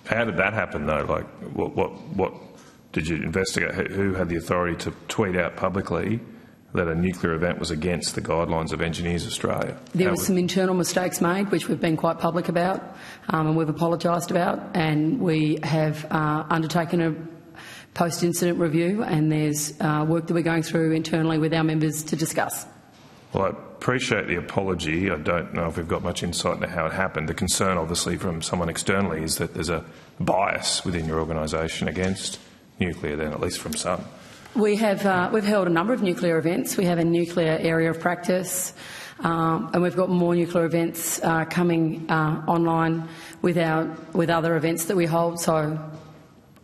How did that happen, though? Like, what did you investigate? Who had the authority to tweet out publicly that a nuclear event was against the guidelines of Engineers Australia? There were some internal mistakes made, which we've been quite public about, and we've apologised about, and we have undertaken a post-incident review, and there's work that we're going through internally with our members to discuss. Well, I appreciate the apology. I don't know if we've got much insight into how it happened. The concern, obviously, from someone externally is that there's a bias within your organisation against nuclear, then, at least from some. We've held a number of nuclear events. We have a nuclear area of practice, and we've got more nuclear events coming online with other events that we hold. So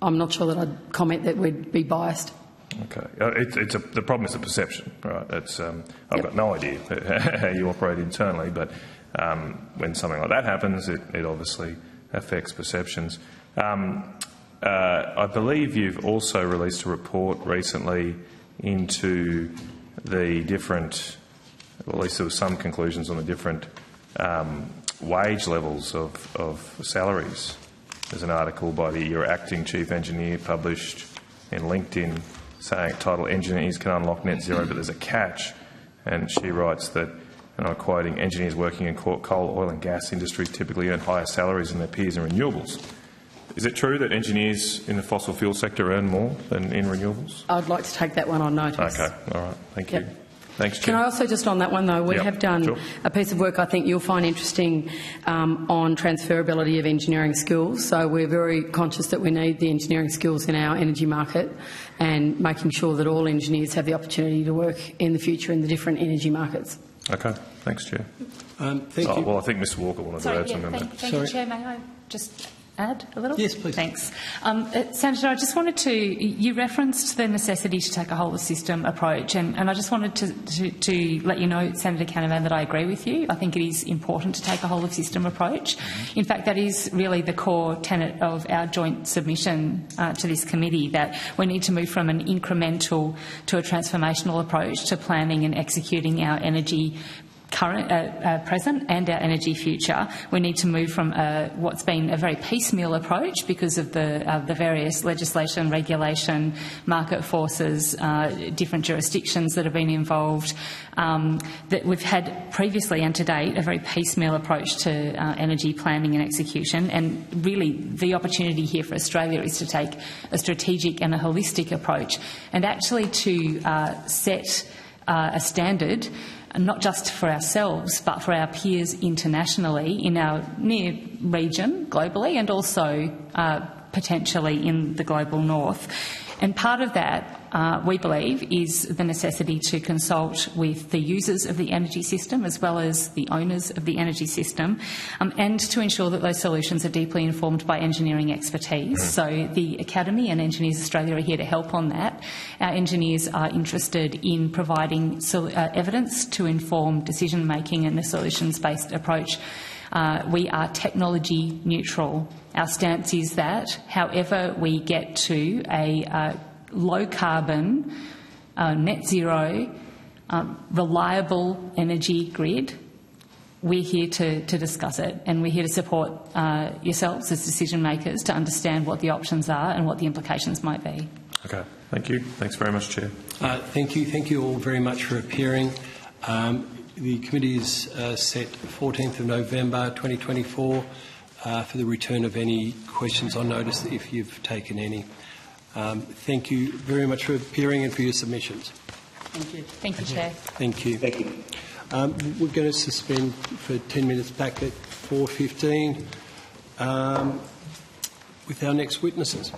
I'm not sure that I'd comment that we'd be biased. Okay. The problem is the perception, right? I've got no idea how you operate internally, but when something like that happens, it obviously affects perceptions. I believe you've also released a report recently into the different, well, at least there were some conclusions on the different wage levels of salaries. There's an article by your acting chief engineer published in LinkedIn titled "Engineers Can Unlock Net Zero, but there's a catch." And she writes that, and I'm quoting, "Engineers working in coal, oil and gas industry typically earn higher salaries than their peers in renewables." Is it true that engineers in the fossil fuel sector earn more than in renewables? I'd like to take that one on notice. Okay, all right, thank you. Thanks, Chair. Can I also just on that one though, we have done a piece of work I think you'll find interesting on transferability of engineering skills. So we're very conscious that we need the engineering skills in our energy market, and making sure that all engineers have the opportunity to work in the future in the different energy markets. Okay, thanks, Chair. Thank you. Well, I think Mr Walker wanted to add something. Thank you, Chair. May I just add a little? Yes, please. Thanks. Senator, I just wanted to, you referenced the necessity to take a whole of system approach, and I just wanted to let you know, Senator Canavan, that I agree with you. I think it is important to take a whole of system approach. In fact, that is really the core tenet of our joint submission to this committee, that we need to move from an incremental to a transformational approach to planning and executing our energy present and our energy future. We need to move from what's been a very piecemeal approach because of the various legislation, regulation, market forces, different jurisdictions that have been involved, that we've had previously and to date a very piecemeal approach to energy planning and execution. And really the opportunity here for Australia is to take a strategic and a holistic approach, and actually to set a standard not just for ourselves but for our peers internationally in our near region globally, and also potentially in the global north. And part of that, we believe, is the necessity to consult with the users of the energy system as well as the owners of the energy system, and to ensure that those solutions are deeply informed by engineering expertise. So the Academy and Engineers Australia are here to help on that. Our engineers are interested in providing evidence to inform decision-making and a solutions-based approach. We are technology neutral. Our stance is that however we get to a low carbon, net zero, reliable energy grid, we're here to discuss it, and we're here to support yourselves as decision makers to understand what the options are and what the implications might be. Okay, thank you. Thanks very much, Chair. Thank you. Thank you all very much for appearing. The committee is set 14th of November 2024 for the return of any questions on notice if you've taken any. Thank you very much for appearing and for your submissions. Thank you. Thank you, Chair. Thank you. Thank you. We're going to suspend for 10 minutes back at 4:15 with our next witnesses.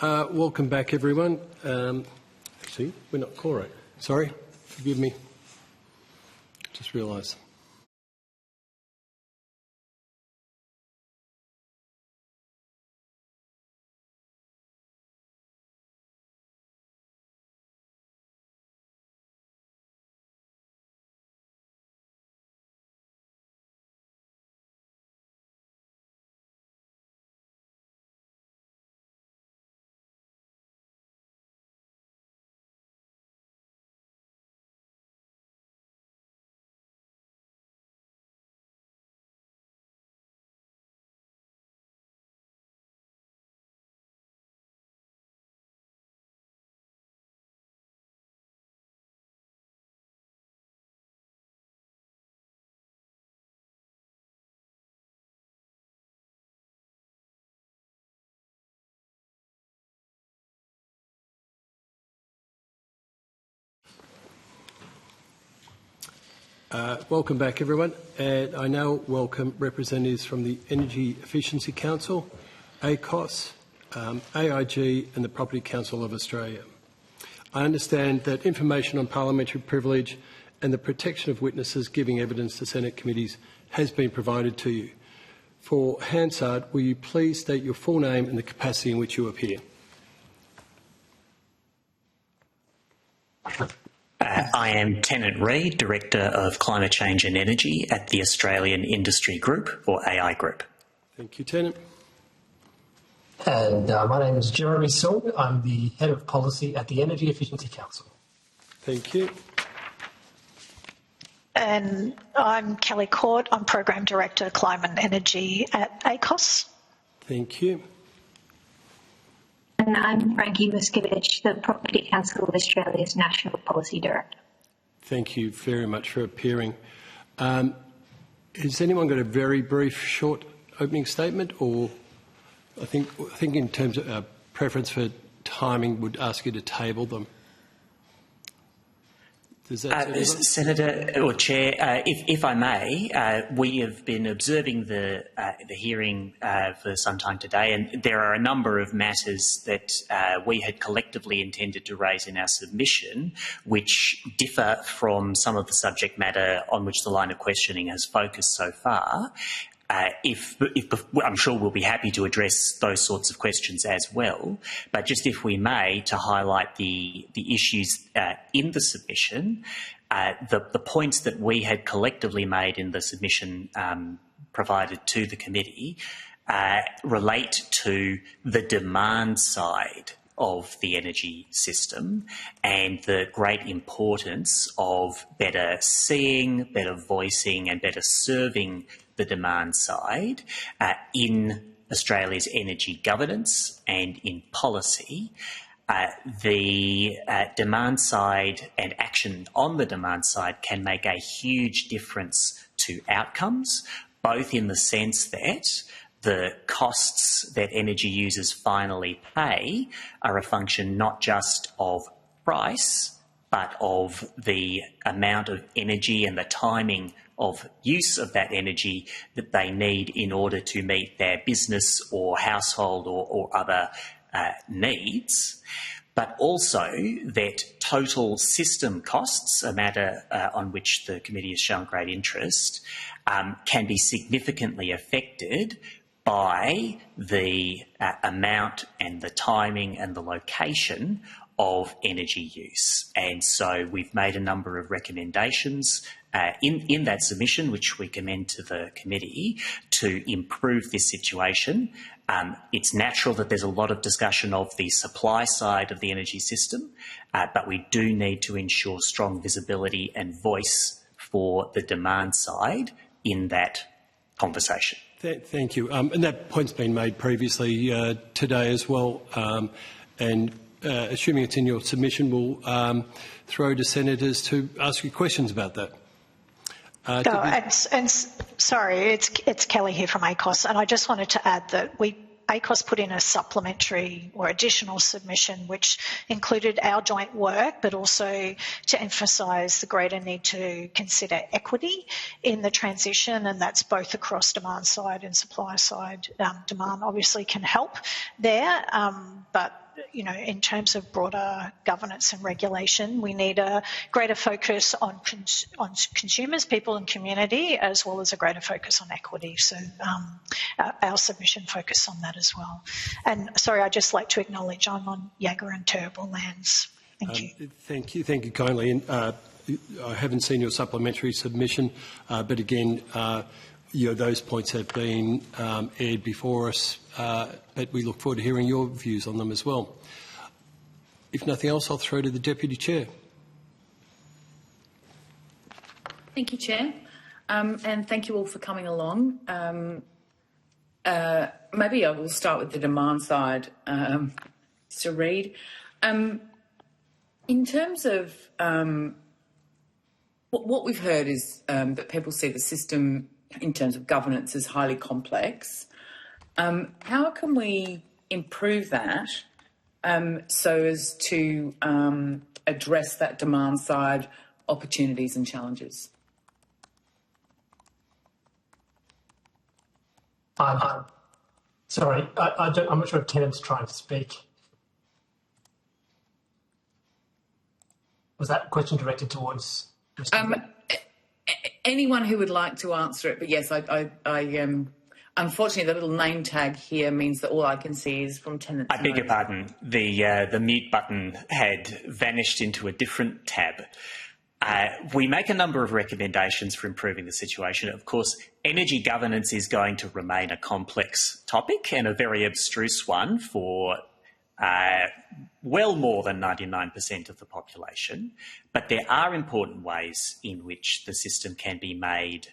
Welcome back, everyone. Actually, we're not quorate. Sorry, forgive me. Just realised. Welcome back, everyone. And I now welcome representatives from the Energy Efficiency Council, ACOS, AIG and the Property Council of Australia. I understand that information on parliamentary privilege and the protection of witnesses giving evidence to Senate committees has been provided to you. For Hansard, will you please state your full name and the capacity in which you appear? I am Tennant Reid, Director of Climate Change and Energy at the Australian Industry Group, or AI Group. Thank you, Tennant. And my name is Jeremy Song. I'm the Head of Policy at the Energy Efficiency Council. Thank you. And I'm Kelly Court. I'm Program Director, Climate and Energy at ACOS. Thank you. And I'm Frankie Muscovich, the Property Council of Australia's National Policy Director. Thank you very much for appearing. Has anyone got a very brief, short opening statement? Or I think in terms of preference for timing, would ask you to table them. Senator or Chair, if I may, we have been observing the hearing for some time today, and there are a number of matters that we had collectively intended to raise in our submission, which differ from some of the subject matter on which the line of questioning has focused so far. I'm sure we'll be happy to address those sorts of questions as well, but just if we may, to highlight the issues in the submission, the points that we had collectively made in the submission provided to the committee relate to the demand side of the energy system and the great importance of better seeing, better voicing and better serving the demand side in Australia's energy governance and in policy. The demand side and action on the demand side can make a huge difference to outcomes, both in the sense that the costs that energy users finally pay are a function not just of price, but of the amount of energy and the timing of use of that energy that they need in order to meet their business or household or other needs, but also that total system costs, a matter on which the committee has shown great interest, can be significantly affected by the amount and the timing and the location of energy use. And so we've made a number of recommendations in that submission, which we commend to the committee, to improve this situation. It's natural that there's a lot of discussion of the supply side of the energy system, but we do need to ensure strong visibility and voice for the demand side in that conversation. Thank you. And that point's been made previously today as well. And assuming it's in your submission, we'll throw to senators to ask you questions about that. Sorry, it's Kelly here from ACOS, and I just wanted to add that ACOS put in a supplementary or additional submission which included our joint work, but also to emphasise the greater need to consider equity in the transition, and that's both across demand side and supply side. Demand obviously can help there, but in terms of broader governance and regulation, we need a greater focus on consumers, people and community, as well as a greater focus on equity. So our submission focused on that as well. And sorry, I'd just like to acknowledge I'm on Yagra and Turrbal lands. Thank you. Thank you kindly. And, I haven't seen your supplementary submission, but again, those points have been aired before us, but we look forward to hearing your views on them as well. If nothing else, I'll throw to the Deputy Chair. Thank you, Chair, and thank you all for coming along. Maybe I will start with the demand side, Mr. Reid. In terms of what we've heard is that people see the system in terms of governance as highly complex. How can we improve that so as to address that demand side opportunities and challenges? Sorry, I'm not sure if Tennant's trying to speak. Was that question directed towards Mr. Anyone who would like to answer it, but yes, I unfortunately the little name tag here means that all I can see is from Tennant. I beg your pardon. The mute button had vanished into a different tab. We make a number of recommendations for improving the situation. Of course, energy governance is going to remain a complex topic and a very abstruse one for well more than 99% of the population, but there are important ways in which the system can be made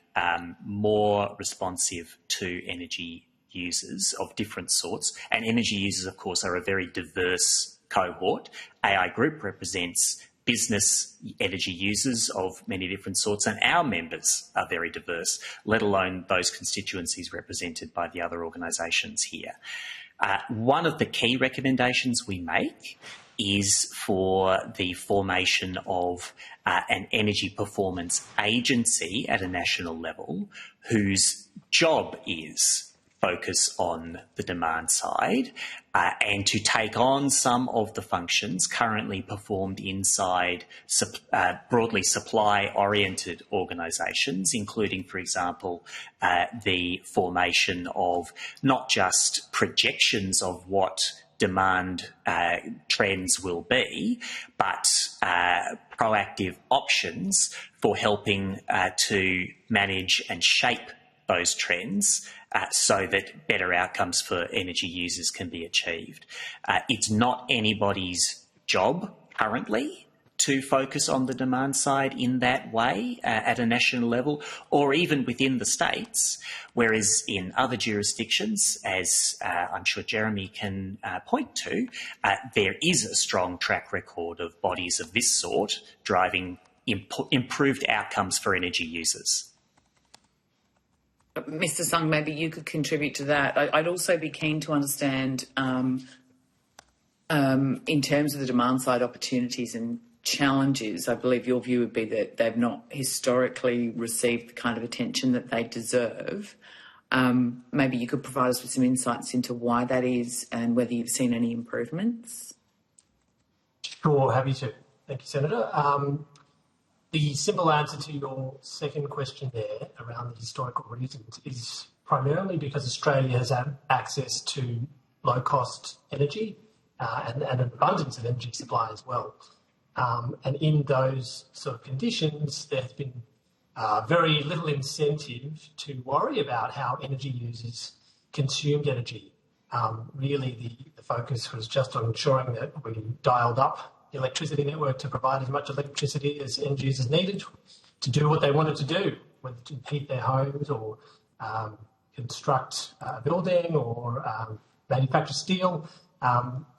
more responsive to energy users of different sorts. And energy users, of course, are a very diverse cohort. AI Group represents business energy users of many different sorts, and our members are very diverse, let alone those constituencies represented by the other organisations here. One of the key recommendations we make is for the formation of an energy performance agency at a national level whose job is focus on the demand side and to take on some of the functions currently performed inside broadly supply-oriented organisations, including, for example, the formation of not just projections of what demand trends will be, but proactive options for helping to manage and shape those trends so that better outcomes for energy users can be achieved. It's not anybody's job currently to focus on the demand side in that way at a national level or even within the states, whereas in other jurisdictions, as I'm sure Jeremy can point to, there is a strong track record of bodies of this sort driving improved outcomes for energy users. Mr. Sung, maybe you could contribute to that. I'd also be keen to understand, in terms of the demand side opportunities and challenges, I believe your view would be that they've not historically received the kind of attention that they deserve. Maybe you could provide us with some insights into why that is and whether you've seen any improvements. Sure, happy to. Thank you, Senator. The simple answer to your second question there around the historical reasons is primarily because Australia has had access to low-cost energy and an abundance of energy supply as well. And in those sort of conditions, there has been very little incentive to worry about how energy users consumed energy. Really, the focus was just on ensuring that we dialed up the electricity network to provide as much electricity as end users needed to do what they wanted to do, whether to heat their homes or construct a building or manufacture steel.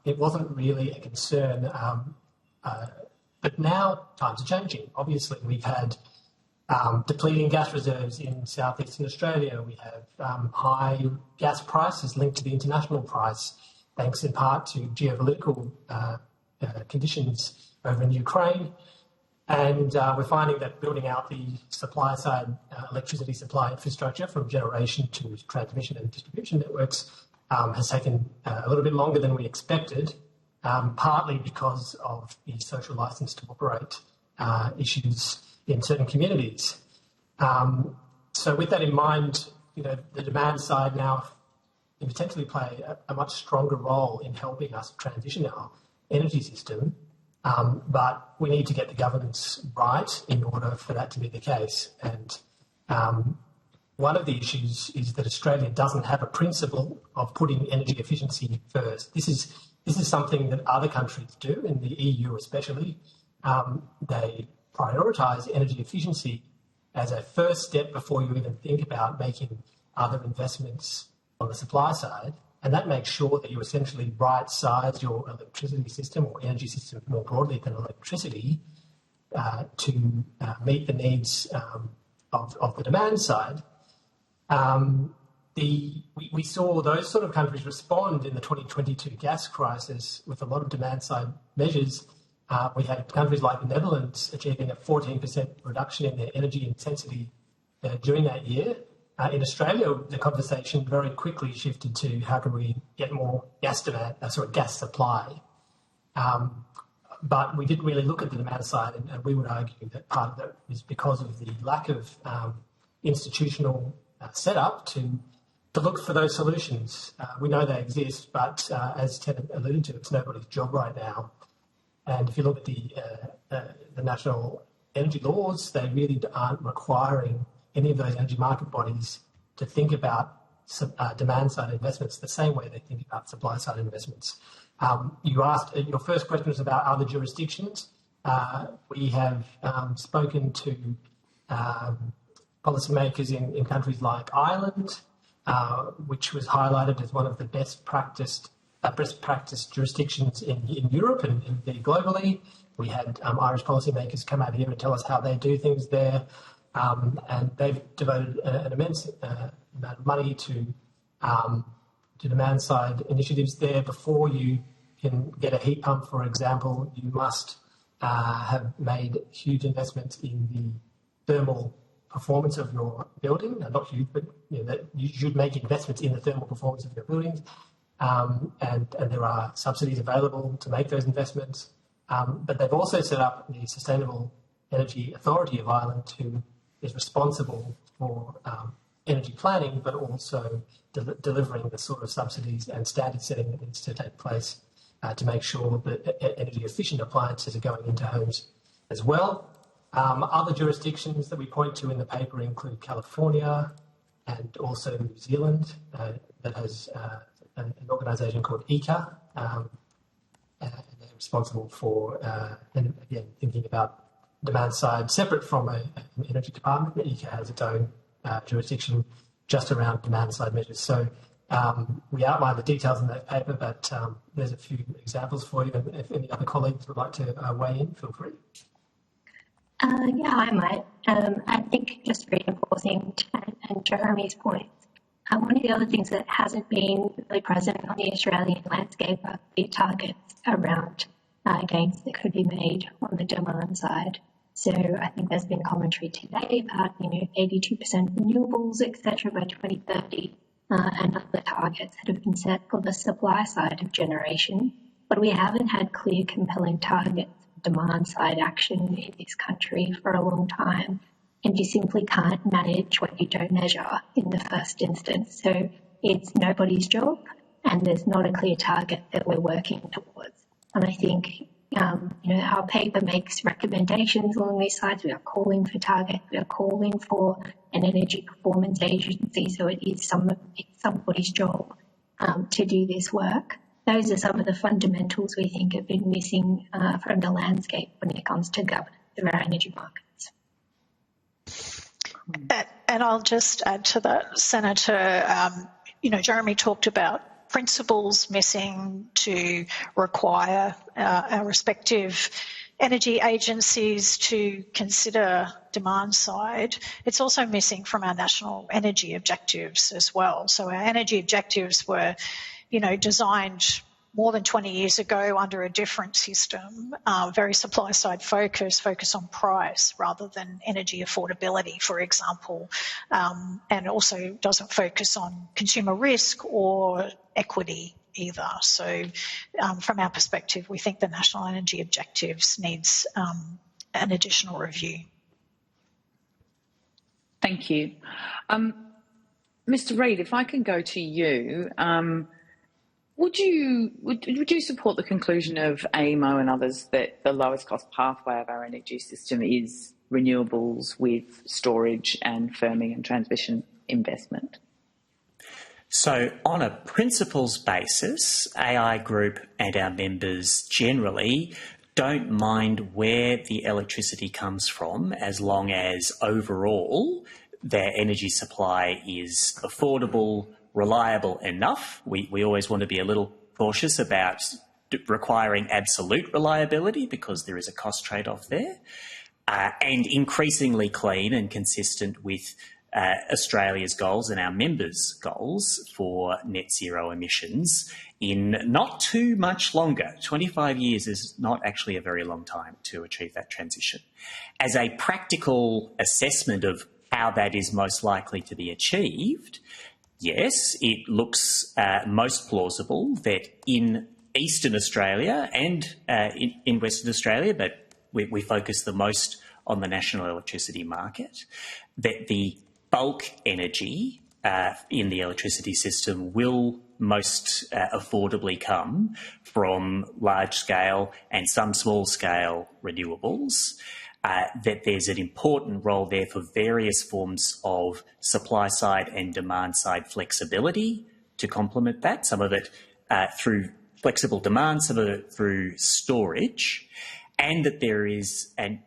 It wasn't really a concern. But now times are changing. Obviously, we've had depleting gas reserves in southeastern Australia. We have high gas prices linked to the international price, thanks in part to geopolitical conditions over in Ukraine. And we're finding that building out the supply side electricity supply infrastructure from generation to transmission and distribution networks has taken a little bit longer than we expected. partly because of the social licence to operate issues in certain communities. So with that in mind, the demand side now can potentially play a much stronger role in helping us transition our energy system, but we need to get the governance right in order for that to be the case. And one of the issues is that Australia doesn't have a principle of putting energy efficiency first. This is something that other countries do, in the EU especially. They prioritise energy efficiency as a first step before you even think about making other investments on the supply side, and that makes sure that you essentially right-size your electricity system or energy system more broadly than electricity to meet the needs of the demand side. We saw those sort of countries respond in the 2022 gas crisis with a lot of demand-side measures. We had countries like the Netherlands achieving a 14% reduction in their energy intensity during that year. In Australia, the conversation very quickly shifted to how can we get more gas supply. But we didn't really look at the demand side, and we would argue that part of that is because of the lack of institutional setup to look for those solutions. We know they exist, but as Ted alluded to, it's nobody's job right now. And if you look at the national energy laws, they really aren't requiring any of those energy market bodies to think about demand-side investments the same way they think about supply-side investments. You asked, your first question was about other jurisdictions. We have spoken to policymakers in countries like Ireland, which was highlighted as one of the best practice jurisdictions in Europe and indeed globally. We had Irish policymakers come out here and tell us how they do things there. And they've devoted an immense amount of money to demand-side initiatives there. Before you can get a heat pump, for example, you must have made huge investments in the thermal performance of your building. Not huge, but that you should make investments in the thermal performance of your buildings. And there are subsidies available to make those investments. But they've also set up the Sustainable Energy Authority of Ireland, who is responsible for energy planning, but also delivering the sort of subsidies and standard setting that needs to take place to make sure that energy efficient appliances are going into homes as well. Other jurisdictions that we point to in the paper include California and also New Zealand, that has an organisation called ECA, and they're responsible for, and again, thinking about demand side separate from an energy department. ECA has its own jurisdiction just around demand side measures. So we outline the details in that paper, but there's a few examples for you. And if any other colleagues would like to weigh in, feel free. Yeah, I might. I think just reinforcing Ted and Jeremy's points, one of the other things that hasn't been really present on the Australian landscape are the targets around gains that could be made on the demand side. So I think there's been commentary today about 82% renewables, etc. by 2030, and other targets that have been set for the supply side of generation. But we haven't had clear, compelling targets for demand side action in this country for a long time. And you simply can't manage what you don't measure in the first instance. So it's nobody's job, and there's not a clear target that we're working towards. And I think, our paper makes recommendations along these sides. We are calling for targets. We are calling for an energy performance agency. So it is somebody's job to do this work. Those are some of the fundamentals we think have been missing from the landscape when it comes to governance of our energy markets. And I'll just add to that, Senator, Jeremy talked about principles missing to require our respective energy agencies to consider demand side. It's also missing from our national energy objectives as well. So our energy objectives were, designed more than 20 years ago under a different system, very supply side focus on price rather than energy affordability, for example, and also doesn't focus on consumer risk or equity either. So from our perspective, we think the National Energy Objectives needs an additional review. Thank you. Mr. Reid, if I can go to you, would you support the conclusion of AEMO and others that the lowest cost pathway of our energy system is renewables with storage and firming and transmission investment? So on a principles basis, AI Group and our members generally don't mind where the electricity comes from as long as overall their energy supply is affordable, reliable enough. We always want to be a little cautious about requiring absolute reliability because there is a cost trade-off there, and increasingly clean and consistent with Australia's goals and our members' goals for net zero emissions in not too much longer. 25 years is not actually a very long time to achieve that transition. As a practical assessment of how that is most likely to be achieved, yes, it looks most plausible that in Eastern Australia and in Western Australia, but we focus the most on the national electricity market, that the bulk energy in the electricity system will most affordably come from large-scale and some small-scale renewables, that there's an important role there for various forms of supply-side and demand-side flexibility to complement that, some of it through flexible demand, some of it through storage, and that there is an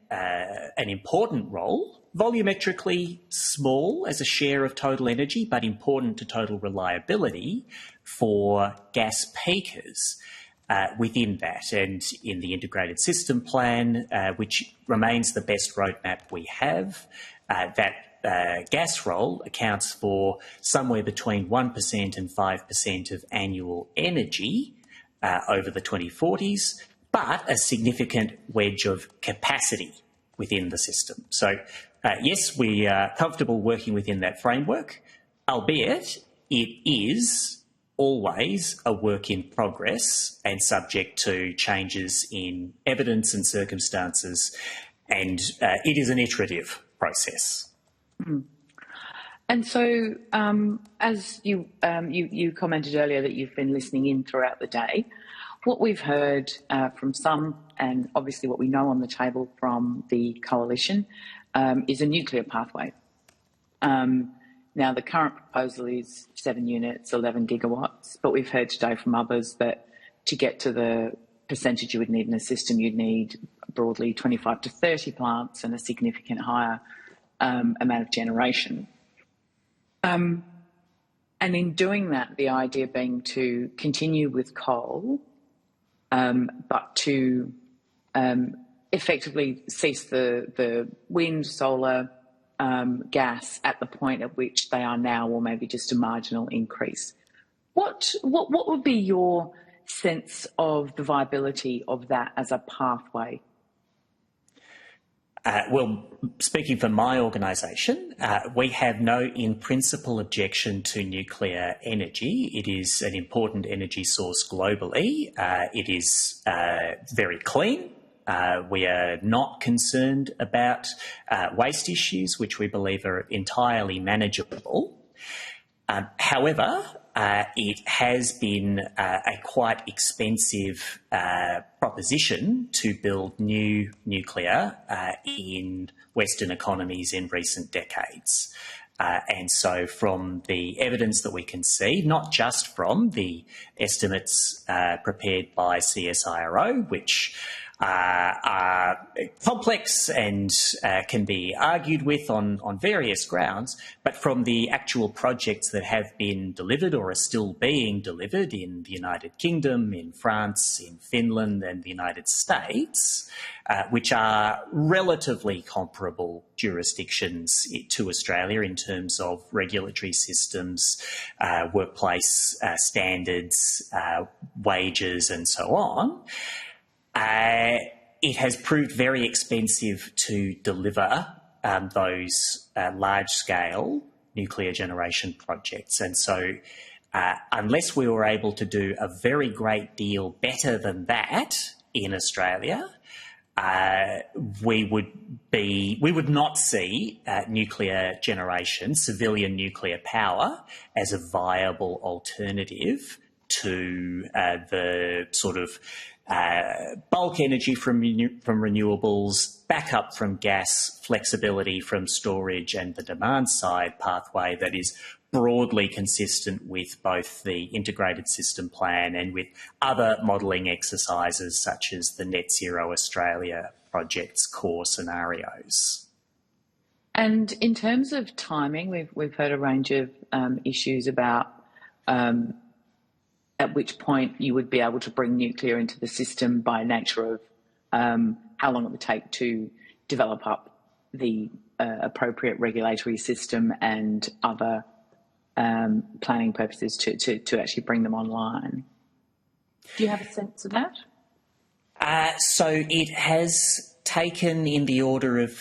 important role, volumetrically small as a share of total energy, but important to total reliability for gas peakers within that. And in the integrated system plan, which remains the best roadmap we have, that gas role accounts for somewhere between 1% and 5% of annual energy over the 2040s, but a significant wedge of capacity within the system. So yes, we are comfortable working within that framework, albeit it is always a work in progress and subject to changes in evidence and circumstances, and it is an iterative process. Mm. And so, as you commented earlier that you've been listening in throughout the day, what we've heard from some, and obviously what we know on the table from the coalition, is a nuclear pathway. Now, the current proposal is 7 units, 11 gigawatts, but we've heard today from others that to get to the percentage you would need in a system, you'd need broadly 25 to 30 plants and a significant higher amount of generation. And in doing that, the idea being to continue with coal, but to effectively cease the wind, solar, gas at the point at which they are now, or maybe just a marginal increase. What would be your sense of the viability of that as a pathway? Well, speaking for my organisation, we have no in-principle objection to nuclear energy. It is an important energy source globally. It is very clean. We are not concerned about waste issues, which we believe are entirely manageable. However, it has been a quite expensive proposition to build new nuclear in Western economies in recent decades. And so from the evidence that we can see, not just from the estimates prepared by CSIRO, which are complex and can be argued with on various grounds, but from the actual projects that have been delivered or are still being delivered in the United Kingdom, in France, in Finland and the United States, which are relatively comparable jurisdictions to Australia in terms of regulatory systems, workplace standards, wages and so on. It has proved very expensive to deliver those large-scale nuclear generation projects. And so unless we were able to do a very great deal better than that in Australia, we would not see nuclear generation, civilian nuclear power, as a viable alternative to the sort of bulk energy from renewables, backup from gas, flexibility from storage, and the demand side pathway that is broadly consistent with both the integrated system plan and with other modelling exercises such as the Net Zero Australia project's core scenarios. And in terms of timing, we've heard a range of issues about at which point you would be able to bring nuclear into the system by nature of how long it would take to develop up the appropriate regulatory system and other planning purposes to actually bring them online. Do you have a sense of that? So it has taken in the order of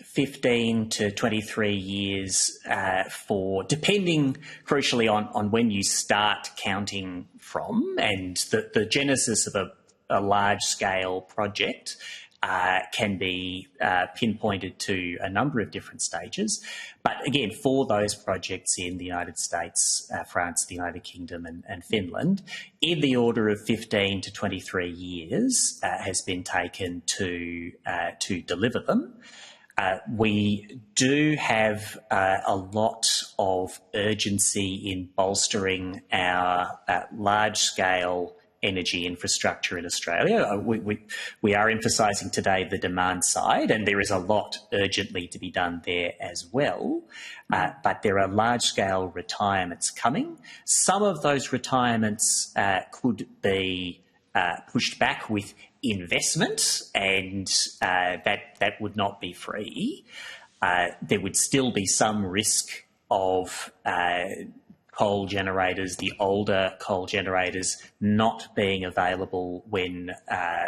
15 to 23 years for, depending crucially on when you start counting from, and the genesis of a large-scale project can be pinpointed to a number of different stages. But again, for those projects in the United States, France, the United Kingdom and Finland, in the order of 15 to 23 years has been taken to deliver them. We do have a lot of urgency in bolstering our large-scale energy infrastructure in Australia. We are emphasising today the demand side, and there is a lot urgently to be done there as well. But there are large-scale retirements coming. Some of those retirements could be pushed back with investment, and that would not be free. There would still be some risk of coal generators, the older coal generators, not being available when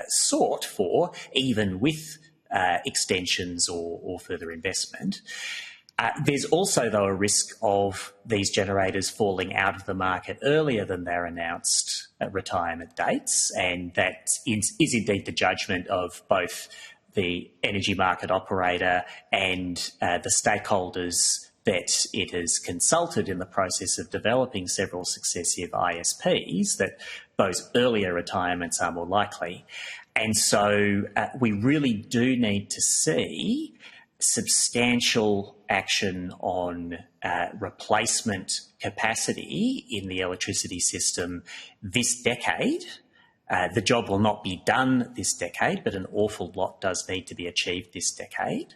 sought for, even with extensions or further investment. There's also, though, a risk of these generators falling out of the market earlier than their announced retirement dates, and that is indeed the judgment of both the energy market operator and the stakeholders that it has consulted in the process of developing several successive ISPs, that those earlier retirements are more likely. And so we really do need to see substantial action on replacement capacity in the electricity system this decade. The job will not be done this decade, but an awful lot does need to be achieved this decade.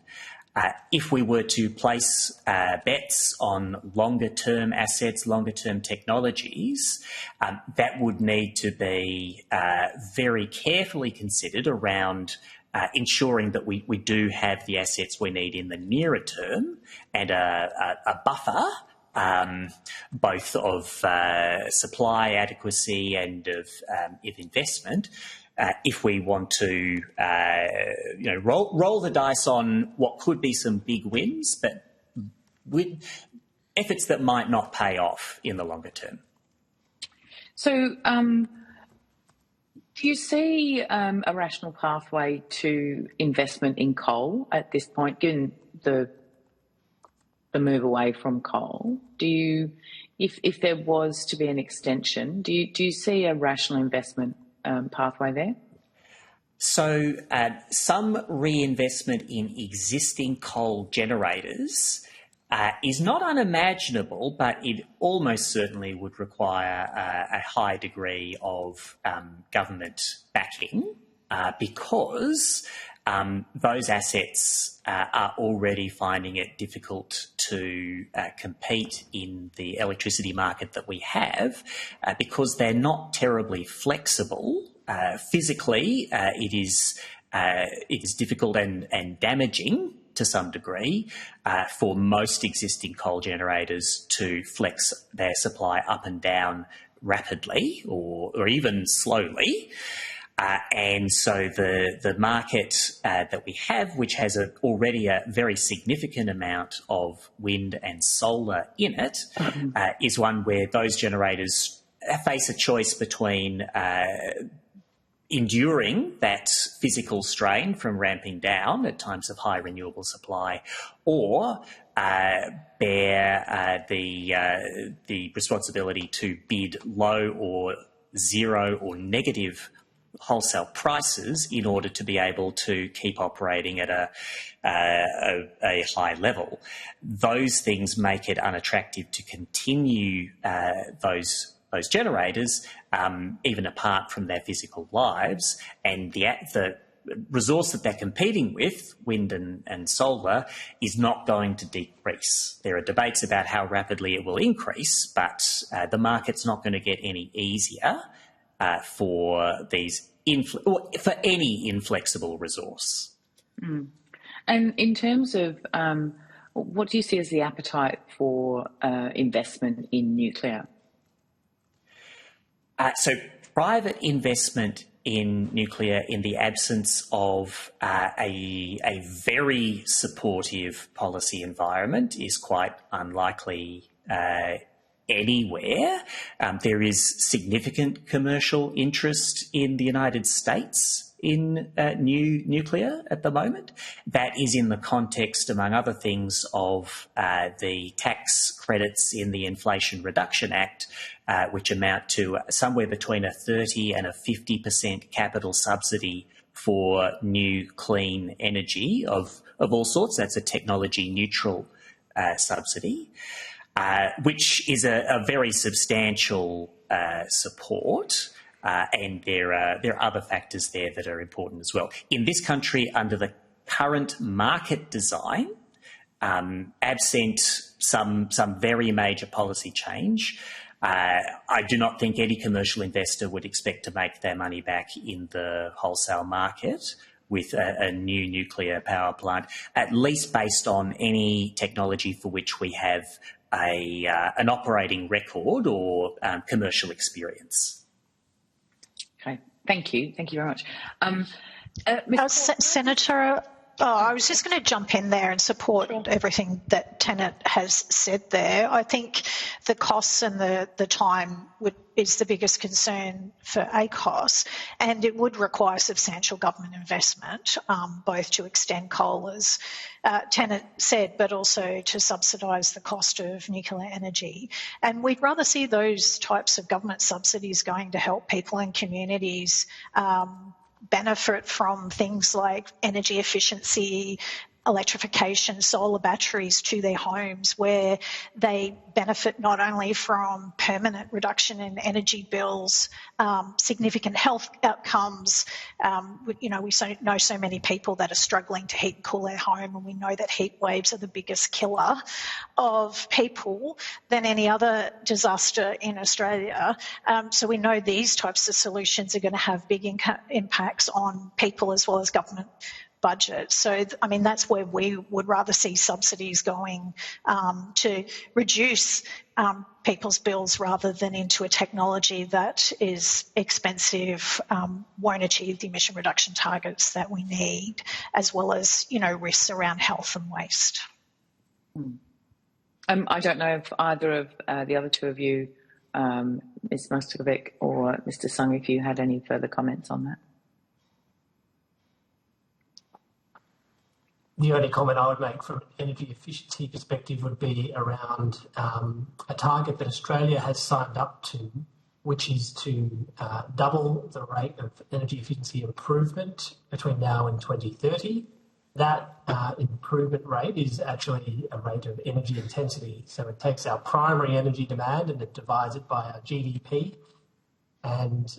If we were to place bets on longer-term assets, longer-term technologies, that would need to be very carefully considered around ensuring that we do have the assets we need in the nearer term and a buffer, both of supply adequacy and of investment, if we want to roll the dice on what could be some big wins, but with efforts that might not pay off in the longer term. So do you see a rational pathway to investment in coal at this point, given the move away from coal? Do you, if there was to be an extension, do you see a rational investment pathway there? So some reinvestment in existing coal generators is not unimaginable, but it almost certainly would require a high degree of government backing because those assets are already finding it difficult to compete in the electricity market that we have because they're not terribly flexible. Physically, it is difficult and damaging to some degree for most existing coal generators to flex their supply up and down rapidly or even slowly. And so the market that we have, which has already a very significant amount of wind and solar in it, is one where those generators face a choice between enduring that physical strain from ramping down at times of high renewable supply, or bear the responsibility to bid low or zero or negative wholesale prices in order to be able to keep operating at a high level. Those things make it unattractive to continue those generators, even apart from their physical lives, and the resource that they're competing with, wind and solar, is not going to decrease. There are debates about how rapidly it will increase, but the market's not going to get any easier for these for any inflexible resource. Mm. And in terms of what do you see as the appetite for investment in nuclear? So private investment in nuclear, in the absence of a very supportive policy environment, is quite unlikely anywhere. There is significant commercial interest in the United States in new nuclear at the moment. That is in the context, among other things, of the tax credits in the Inflation Reduction Act, which amount to somewhere between a 30 and a 50% capital subsidy for new clean energy of all sorts. That's a technology neutral subsidy, which is a very substantial support. And there are other factors there that are important as well. In this country, under the current market design, absent some very major policy change, I do not think any commercial investor would expect to make their money back in the wholesale market with a new nuclear power plant, at least based on any technology for which we have an operating record or commercial experience. Okay, thank you very much. Senator, I was just going to jump in there and support everything that Tennant has said there. I think the costs and the time is the biggest concern for ACOS, and it would require substantial government investment, both to extend coal, as Tennant said, but also to subsidise the cost of nuclear energy. And we'd rather see those types of government subsidies going to help people and communities benefit from things like energy efficiency, electrification, solar batteries to their homes, where they benefit not only from permanent reduction in energy bills, significant health outcomes. We know so many people that are struggling to heat and cool their home, and we know that heat waves are the biggest killer of people than any other disaster in Australia. So we know these types of solutions are going to have big impacts on people as well as government budget. So, I mean, that's where we would rather see subsidies going to reduce people's bills rather than into a technology that is expensive, won't achieve the emission reduction targets that we need, as well as, risks around health and waste. I don't know if either of the other two of you, Ms. Mostovic or Mr. Sung, if you had any further comments on that. The only comment I would make from an energy efficiency perspective would be around a target that Australia has signed up to, which is to double the rate of energy efficiency improvement between now and 2030. That improvement rate is actually a rate of energy intensity. So it takes our primary energy demand and it divides it by our GDP. And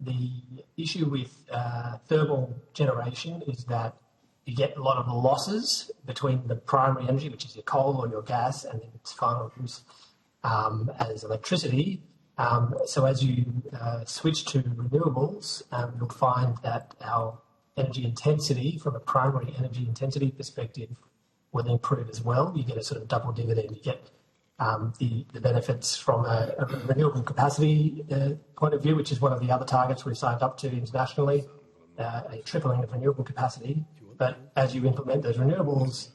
the issue with thermal generation is that you get a lot of losses between the primary energy, which is your coal or your gas, and then its final use as electricity. So as you switch to renewables, you'll find that our energy intensity, from a primary energy intensity perspective, will improve as well. You get a sort of double dividend. You get the benefits from a renewable capacity point of view, which is one of the other targets we've signed up to internationally, a tripling of renewable capacity. But as you implement those renewables,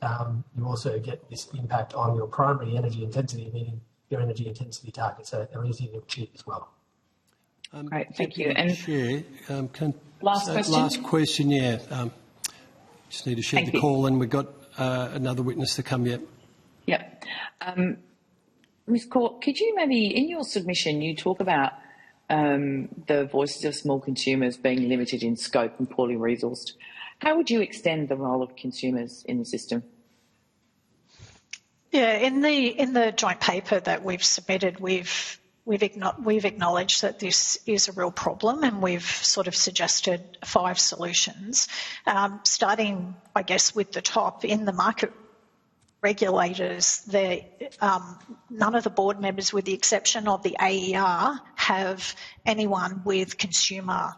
you also get this impact on your primary energy intensity, meaning your energy intensity targets are easier to achieve as well. Great, thank you. And Chair, last question. Last question, yeah. Just need to share the call, and we've got another witness to come yet. Yep. Ms. Court, could you maybe, in your submission, you talk about the voices of small consumers being limited in scope and poorly resourced. How would you extend the role of consumers in the system? Yeah, in the joint paper that we've submitted, we've acknowledged that this is a real problem, and we've sort of suggested 5 solutions, starting, I guess, with the top. In the market regulators, none of the board members, with the exception of the AER, have anyone with consumer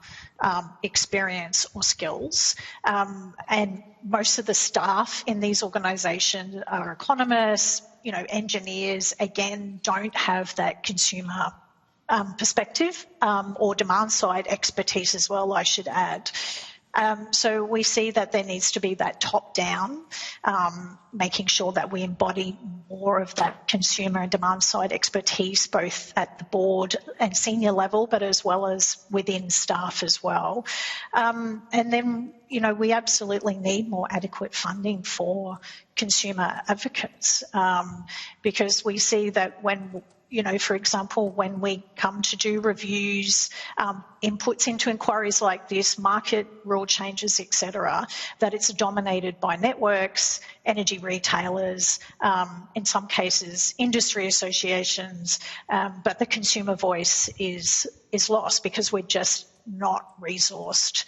experience or skills. And most of the staff in these organisations are economists, engineers, again, don't have that consumer perspective or demand side expertise as well, I should add. So we see that there needs to be that top-down, making sure that we embody more of that consumer and demand side expertise, both at the board and senior level, but as well as within staff as well. And then, we absolutely need more adequate funding for consumer advocates, because we see that when for example, when we come to do reviews, inputs into inquiries like this, market rule changes, etc., that it's dominated by networks, energy retailers, in some cases industry associations, but the consumer voice is lost because we're just not resourced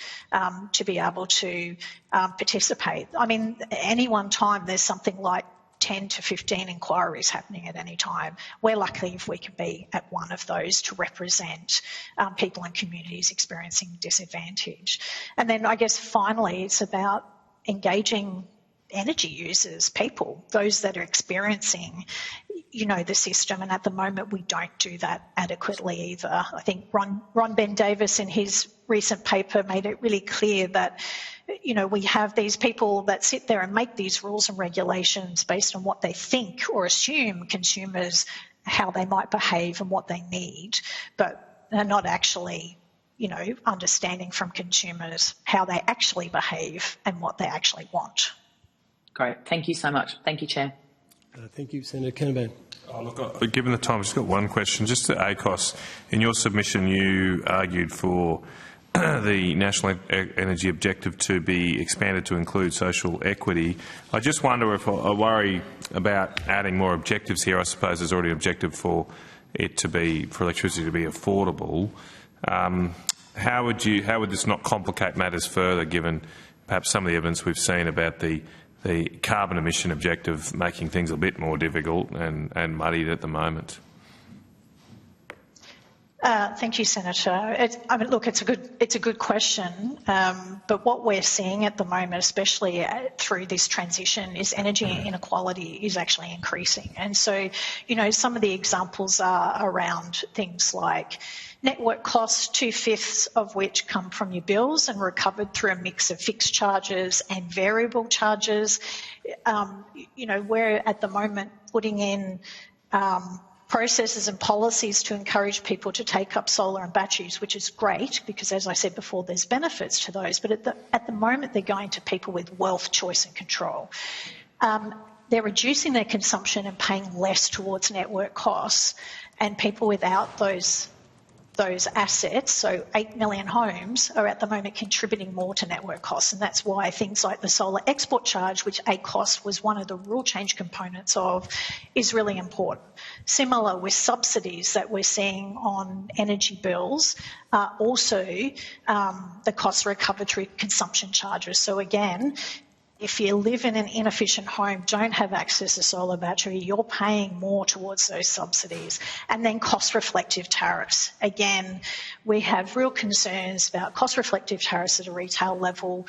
to be able to participate. I mean, any one time there's something like 10 to 15 inquiries happening at any time. We're lucky if we can be at one of those to represent people and communities experiencing disadvantage. And then I guess finally it's about engaging energy users, people, those that are experiencing the system, and at the moment we don't do that adequately either. I think Ron Ben Davis in his recent paper made it really clear that we have these people that sit there and make these rules and regulations based on what they think or assume consumers, how they might behave and what they need, but they're not actually, understanding from consumers how they actually behave and what they actually want. Great. Thank you so much. Thank you, Chair. Thank you, Senator Canavan. Given the time, I've just got one question. Just to ACOS, in your submission you argued for the National Energy Objective to be expanded to include social equity. I just wonder if I worry about adding more objectives here. I suppose there's already an objective for electricity to be affordable. How would this not complicate matters further, given perhaps some of the evidence we've seen about the carbon emission objective making things a bit more difficult and muddied at the moment? Thank you, Senator. It's a good question. But what we're seeing at the moment, especially through this transition, is energy inequality is actually increasing. And so, some of the examples are around things like network costs, 2/5 of which come from your bills and recovered through a mix of fixed charges and variable charges. We're at the moment putting in processes and policies to encourage people to take up solar and batteries, which is great because, as I said before, there's benefits to those. But at the moment, they're going to people with wealth, choice and control. They're reducing their consumption and paying less towards network costs, and people without those assets, so 8 million homes, are at the moment contributing more to network costs, and that's why things like the solar export charge, which ACOS was one of the rule change components of, is really important. Similar with subsidies that we're seeing on energy bills, also the costs are recovered through consumption charges. So again, if you live in an inefficient home, don't have access to solar battery, you're paying more towards those subsidies. And then cost-reflective tariffs. Again, we have real concerns about cost-reflective tariffs at a retail level.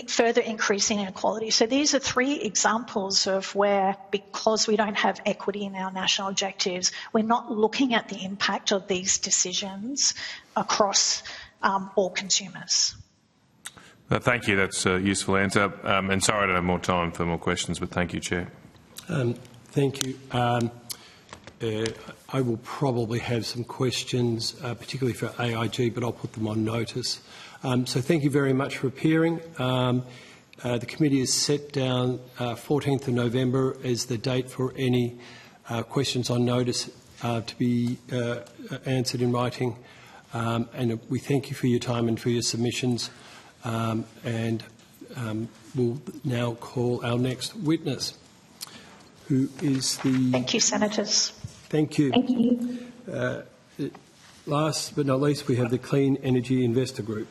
further increasing inequality. So these are three examples of where, because we don't have equity in our national objectives, we're not looking at the impact of these decisions across all consumers. Thank you. That's a useful answer. And sorry I don't have more time for more questions, but thank you, Chair. Thank you. I will probably have some questions, particularly for AIG, but I'll put them on notice. So thank you very much for appearing. The committee has set down 14th of November as the date for any questions on notice to be answered in writing. And we thank you for your time and for your submissions. We'll now call our next witness, who is the... Thank you, Senators. Thank you. Thank you. Last but not least, we have the Clean Energy Investor Group.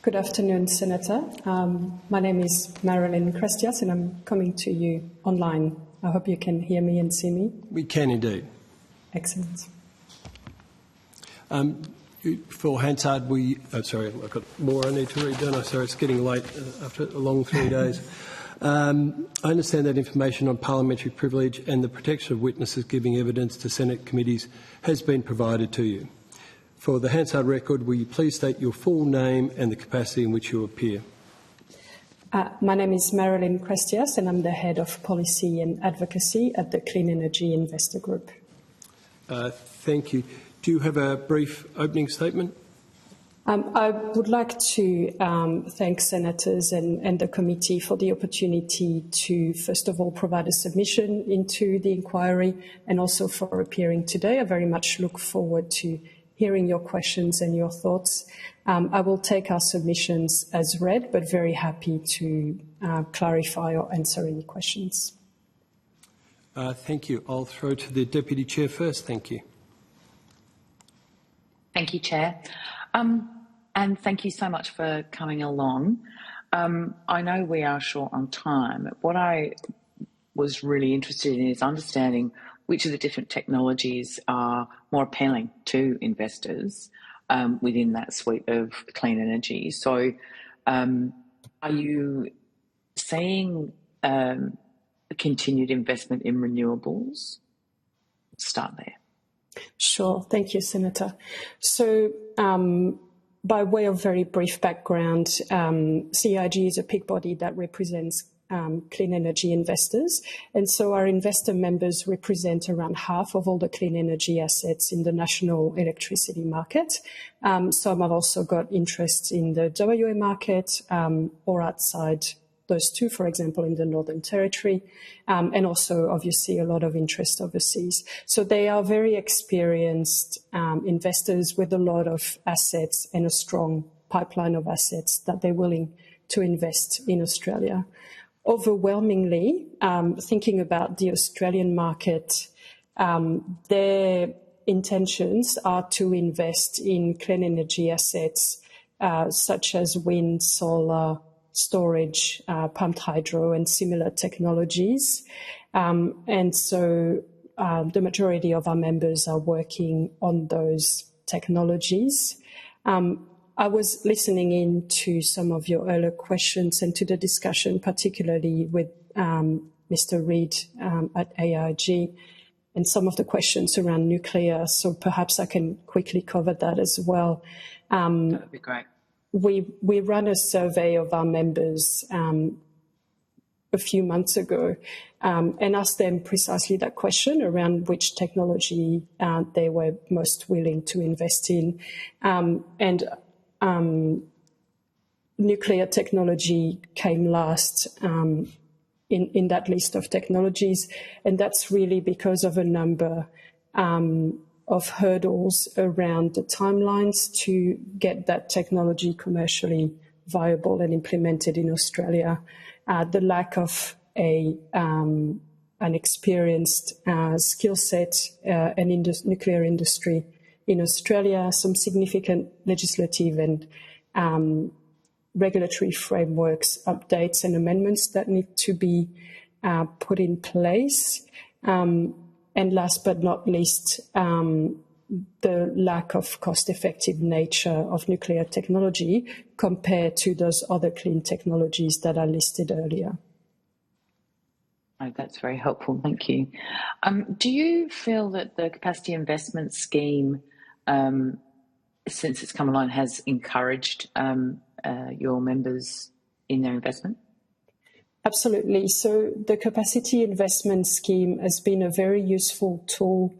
Good afternoon, Senator. My name is Marilyn Crestias and I'm coming to you online. I hope you can hear me and see me. We can indeed. Excellent. For Hansard, sorry, I've got more I need to read, don't I? Sorry, it's getting late after a long 3 days. I understand that information on parliamentary privilege and the protection of witnesses giving evidence to Senate committees has been provided to you. For the Hansard record, will you please state your full name and the capacity in which you appear? My name is Marilyn Crestias and I'm the Head of Policy and Advocacy at the Clean Energy Investor Group. Thank you. Do you have a brief opening statement? I would like to thank Senators and the committee for the opportunity to, first of all, provide a submission into the inquiry and also for appearing today. I very much look forward to hearing your questions and your thoughts. I will take our submissions as read, but very happy to clarify or answer any questions. Thank you. I'll throw to the Deputy Chair first. Thank you. Thank you, Chair. And thank you so much for coming along. I know we are short on time. What I was really interested in is understanding which of the different technologies are more appealing to investors within that suite of clean energy. So are you seeing continued investment in renewables? Start there. Sure. Thank you, Senator. So by way of very brief background, CEIG is a peak body that represents clean energy investors. And so our investor members represent around half of all the clean energy assets in the national electricity market. Some have also got interest in the WA market or outside those two, for example, in the Northern Territory, and also obviously a lot of interest overseas. So they are very experienced investors with a lot of assets and a strong pipeline of assets that they're willing to invest in Australia. Overwhelmingly, thinking about the Australian market, their intentions are to invest in clean energy assets such as wind, solar, storage, pumped hydro and similar technologies. And so the majority of our members are working on those technologies. I was listening in to some of your earlier questions and to the discussion, particularly with Mr. Reid at AIG, and some of the questions around nuclear. So perhaps I can quickly cover that as well. That would be great. We ran a survey of our members a few months ago and asked them precisely that question around which technology they were most willing to invest in. Nuclear technology came last in that list of technologies, and that's really because of a number of hurdles around the timelines to get that technology commercially viable and implemented in Australia. The lack of an experienced skill set and nuclear industry in Australia, some significant legislative and regulatory frameworks, updates and amendments that need to be put in place. And last but not least, the lack of cost-effective nature of nuclear technology compared to those other clean technologies that are listed earlier. Oh, that's very helpful, thank you. Do you feel that the capacity investment scheme, since it's come along, has encouraged your members in their investment? Absolutely. So the capacity investment scheme has been a very useful tool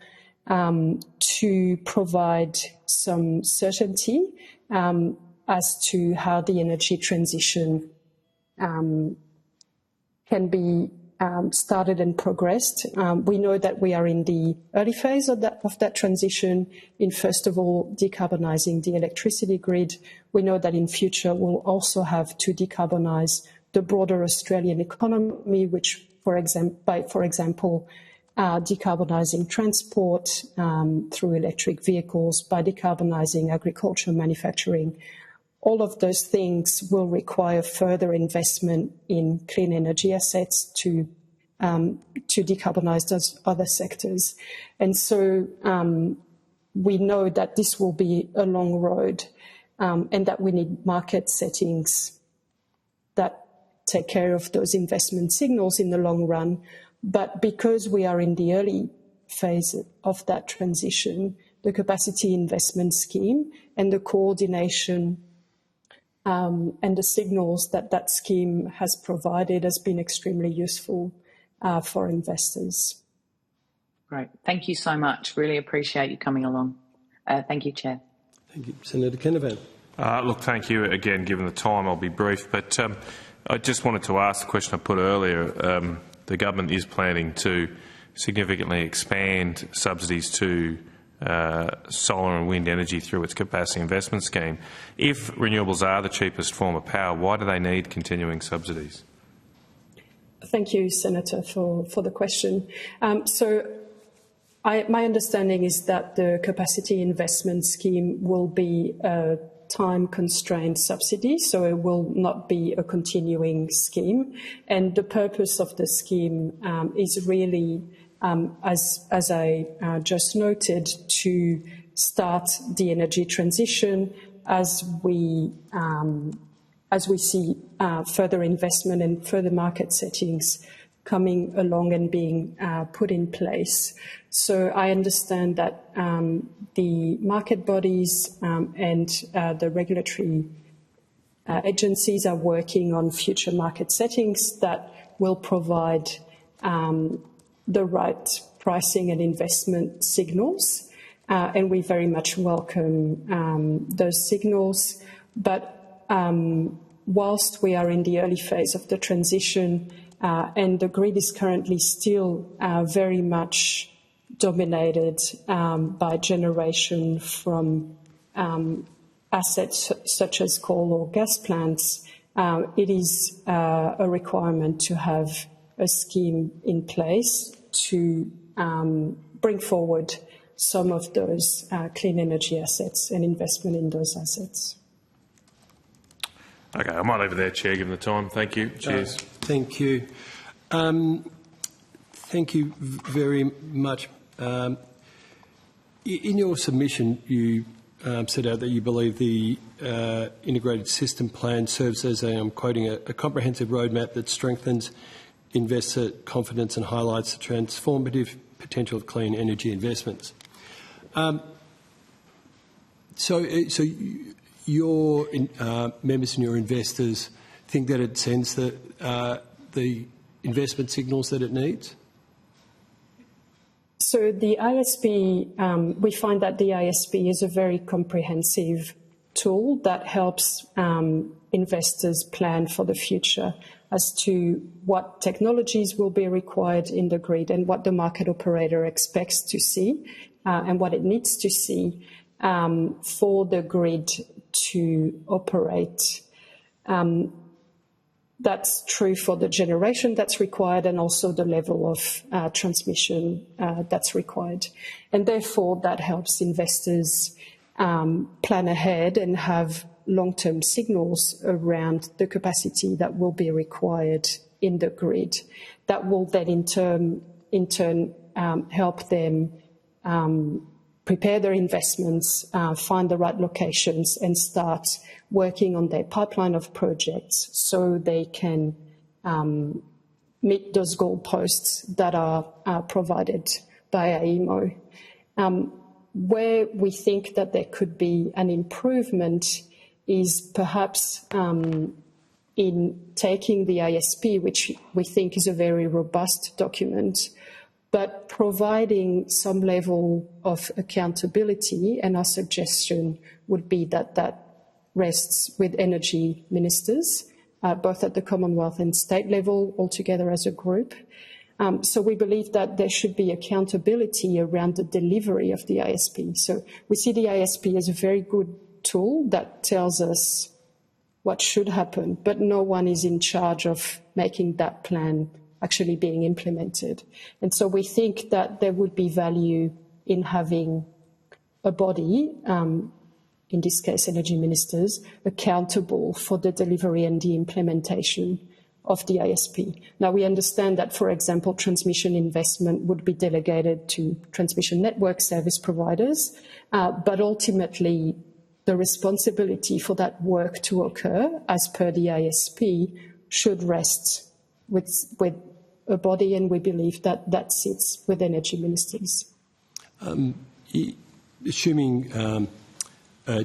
to provide some certainty as to how the energy transition can be started and progressed. We know that we are in the early phase of that transition in, first of all, decarbonising the electricity grid. We know that in future we'll also have to decarbonise the broader Australian economy, which, for example, decarbonising transport through electric vehicles, by decarbonising agriculture, manufacturing. All of those things will require further investment in clean energy assets to decarbonise those other sectors. And so we know that this will be a long road and that we need market settings that take care of those investment signals in the long run. But because we are in the early phase of that transition, the capacity investment scheme and the coordination and the signals that that scheme has provided has been extremely useful for investors. Great. Thank you so much. Really appreciate you coming along. Thank you, Chair. Thank you. Senator Canavan. Look, thank you again. Given the time, I'll be brief. But I just wanted to ask the question I put earlier. The government is planning to significantly expand subsidies to solar and wind energy through its capacity investment scheme. If renewables are the cheapest form of power, why do they need continuing subsidies? Thank you, Senator, for the question. My understanding is that the capacity investment scheme will be a time-constrained subsidy, so it will not be a continuing scheme. And the purpose of the scheme is really, as I just noted, to start the energy transition as we see further investment and further market settings coming along and being put in place. So I understand that the market bodies and the regulatory agencies are working on future market settings that will provide the right pricing and investment signals. And we very much welcome those signals. But whilst we are in the early phase of the transition and the grid is currently still very much dominated by generation from assets such as coal or gas plants, it is a requirement to have a scheme in place to bring forward some of those clean energy assets and investment in those assets. Okay, I might leave it there, Chair, given the time. Thank you. Cheers. Thank you. Thank you very much. In your submission, you set out that you believe the integrated system plan serves as, I'm quoting, a comprehensive roadmap that strengthens investor confidence and highlights the transformative potential of clean energy investments. So your members and your investors think that it sends the investment signals that it needs? So the ISP, we find that the ISP is a very comprehensive tool that helps investors plan for the future as to what technologies will be required in the grid and what the market operator expects to see and what it needs to see for the grid to operate. That's true for the generation that's required and also the level of transmission that's required. And therefore, that helps investors plan ahead and have long-term signals around the capacity that will be required in the grid. That will then in turn help them prepare their investments, find the right locations, and start working on their pipeline of projects so they can meet those goalposts that are provided by AEMO. Where we think that there could be an improvement is perhaps in taking the ISP, which we think is a very robust document, but providing some level of accountability. And our suggestion would be that that rests with energy ministers, both at the Commonwealth and state level, altogether as a group. So we believe that there should be accountability around the delivery of the ISP. So we see the ISP as a very good tool that tells us what should happen, but no one is in charge of making that plan actually being implemented. And so we think that there would be value in having a body, in this case energy ministers, accountable for the delivery and the implementation of the ISP. Now, we understand that, for example, transmission investment would be delegated to transmission network service providers, but ultimately the responsibility for that work to occur, as per the ISP, should rest with a body, and we believe that that sits with energy ministers. Assuming,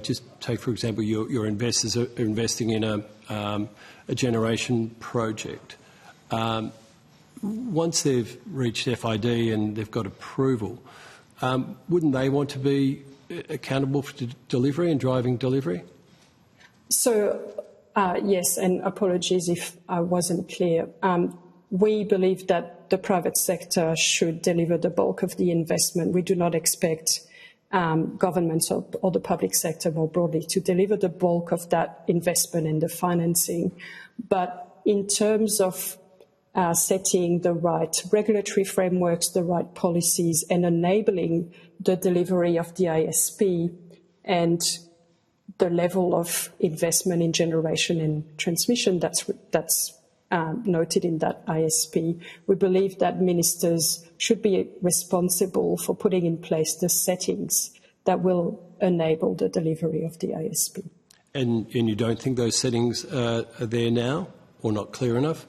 just take for example, your investors are investing in a generation project. Once they've reached FID and they've got approval, wouldn't they want to be accountable for delivery and driving delivery? So, yes, and apologies if I wasn't clear. We believe that the private sector should deliver the bulk of the investment. We do not expect governments or the public sector more broadly to deliver the bulk of that investment and the financing. But in terms of setting the right regulatory frameworks, the right policies, and enabling the delivery of the ISP and the level of investment in generation and transmission that's noted in that ISP, we believe that ministers should be responsible for putting in place the settings that will enable the delivery of the ISP. And you don't think those settings are there now or not clear enough?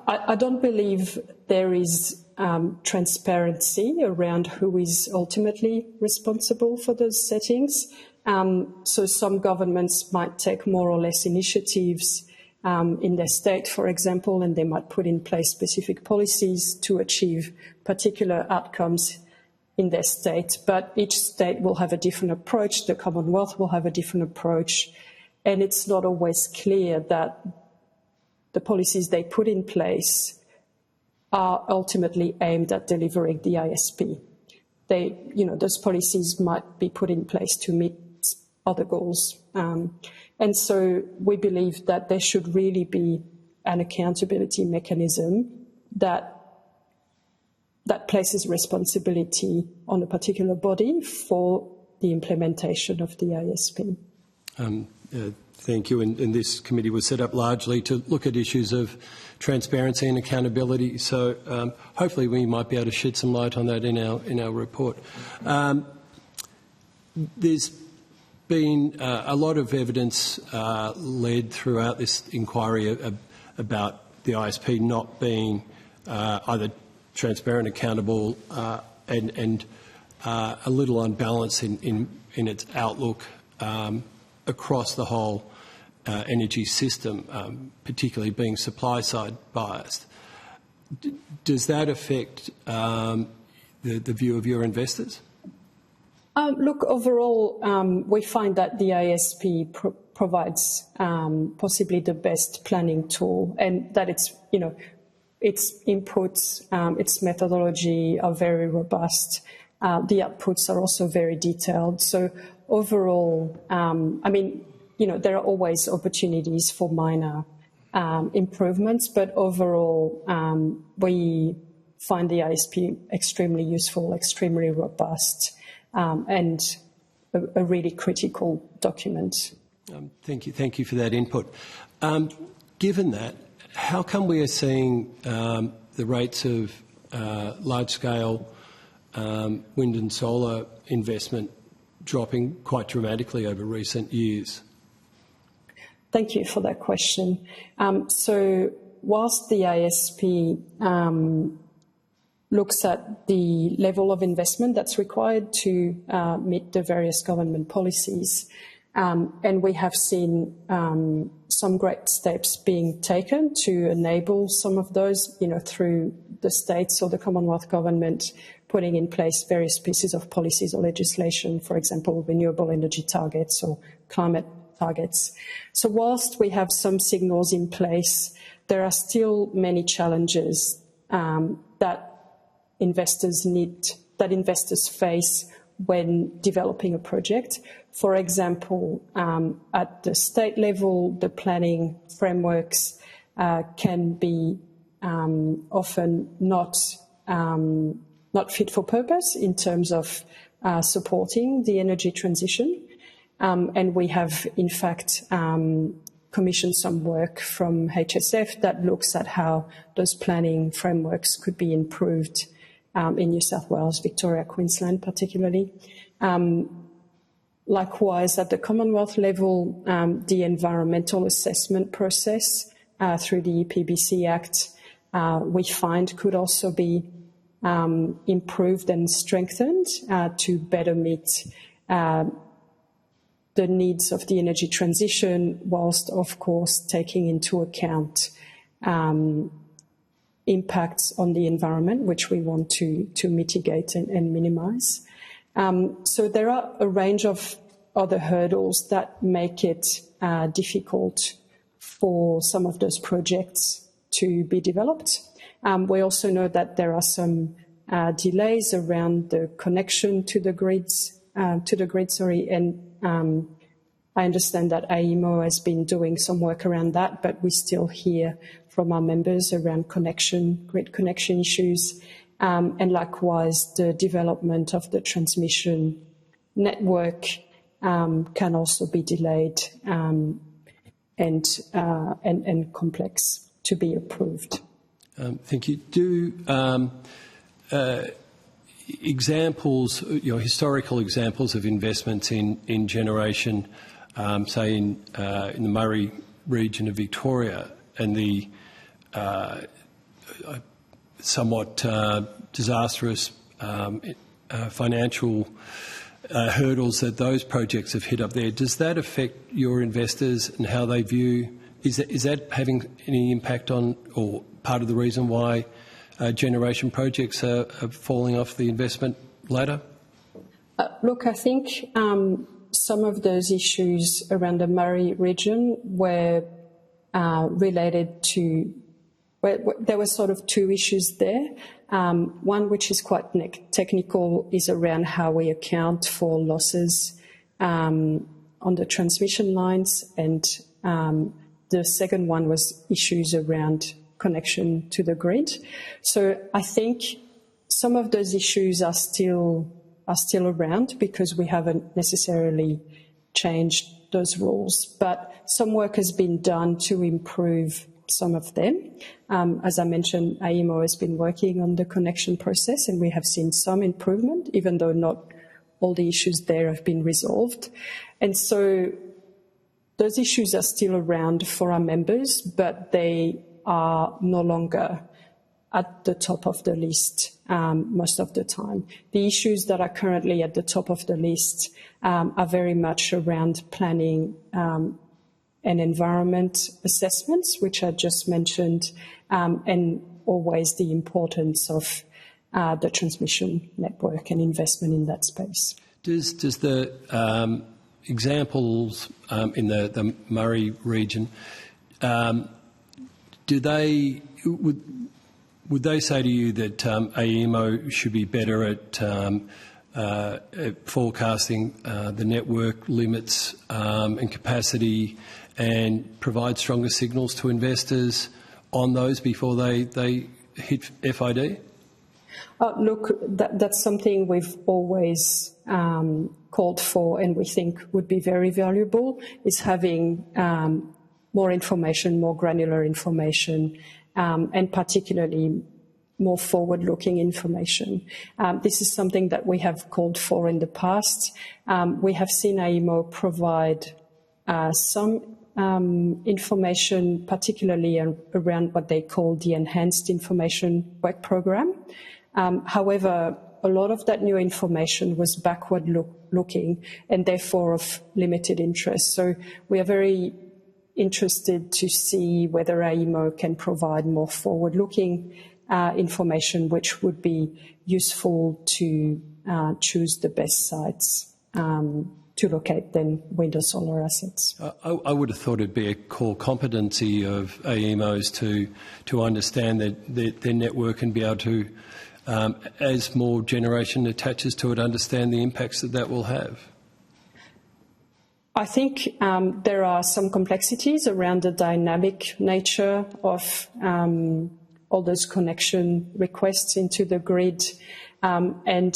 I don't believe there is transparency around who is ultimately responsible for those settings. So some governments might take more or less initiatives in their state, for example, and they might put in place specific policies to achieve particular outcomes in their state. But each state will have a different approach. The Commonwealth will have a different approach. And it's not always clear that the policies they put in place are ultimately aimed at delivering the ISP. Those policies might be put in place to meet other goals. And so we believe that there should really be an accountability mechanism that places responsibility on a particular body for the implementation of the ISP. Thank you. And this committee was set up largely to look at issues of transparency and accountability. So hopefully we might be able to shed some light on that in our report. There's been a lot of evidence led throughout this inquiry about the ISP not being either transparent, accountable, and a little unbalanced in its outlook across the whole energy system, particularly being supply-side biased. Does that affect the view of your investors? Look, overall, we find that the ISP provides possibly the best planning tool, and that its inputs, its methodology are very robust. The outputs are also very detailed. So overall, there are always opportunities for minor improvements, but overall, we find the ISP extremely useful, extremely robust, and a really critical document. Thank you for that input. Given that, how come we are seeing the rates of large-scale wind and solar investment dropping quite dramatically over recent years? Thank you for that question. So whilst the ASP looks at the level of investment that's required to meet the various government policies, and we have seen some great steps being taken to enable some of those, through the states or the Commonwealth Government putting in place various pieces of policies or legislation, for example, renewable energy targets or climate targets. So whilst we have some signals in place, there are still many challenges that investors face when developing a project. For example, at the state level, the planning frameworks can be often not fit for purpose in terms of supporting the energy transition. And we have, in fact, commissioned some work from HSF that looks at how those planning frameworks could be improved in New South Wales, Victoria, Queensland particularly. Likewise, at the Commonwealth level, the environmental assessment process through the EPBC Act, we find could also be improved and strengthened to better meet the needs of the energy transition, whilst, of course, taking into account impacts on the environment, which we want to mitigate and minimise. So there are a range of other hurdles that make it difficult for some of those projects to be developed. We also know that there are some delays around the connection to the grid, and I understand that AEMO has been doing some work around that, but we still hear from our members around grid connection issues, and likewise the development of the transmission network can also be delayed and complex to be approved. Thank you. Do examples, historical examples of investments in generation, say in the Murray region of Victoria, and the somewhat disastrous financial hurdles that those projects have hit up there, does that affect your investors and how they view? Is that having any impact on, or part of the reason why generation projects are falling off the investment ladder? Look, I think some of those issues around the Murray region were related to, there were sort of two issues there. One, which is quite technical, is around how we account for losses on the transmission lines, and the second one was issues around connection to the grid. So I think some of those issues are still around because we haven't necessarily changed those rules, but some work has been done to improve some of them. As I mentioned, AEMO has been working on the connection process, and we have seen some improvement, even though not all the issues there have been resolved. And so those issues are still around for our members, but they are no longer at the top of the list most of the time. The issues that are currently at the top of the list are very much around planning and environment assessments, which I just mentioned, and always the importance of the transmission network and investment in that space. Does the examples in the Murray region, would they say to you that AEMO should be better at forecasting the network limits and capacity, and provide stronger signals to investors on those before they hit FID? Look, that's something we've always called for, and we think would be very valuable, is having more information, more granular information, and particularly more forward-looking information. This is something that we have called for in the past. We have seen AEMO provide some information, particularly around what they call the Enhanced Information Work Programme. However, a lot of that new information was backward-looking and therefore of limited interest. So we are very interested to see whether AEMO can provide more forward-looking information, which would be useful to choose the best sites to locate then wind or solar assets. I would have thought it'd be a core competency of AEMOs to understand their network and be able to, as more generation attaches to it, understand the impacts that will have. I think there are some complexities around the dynamic nature of all those connection requests into the grid, and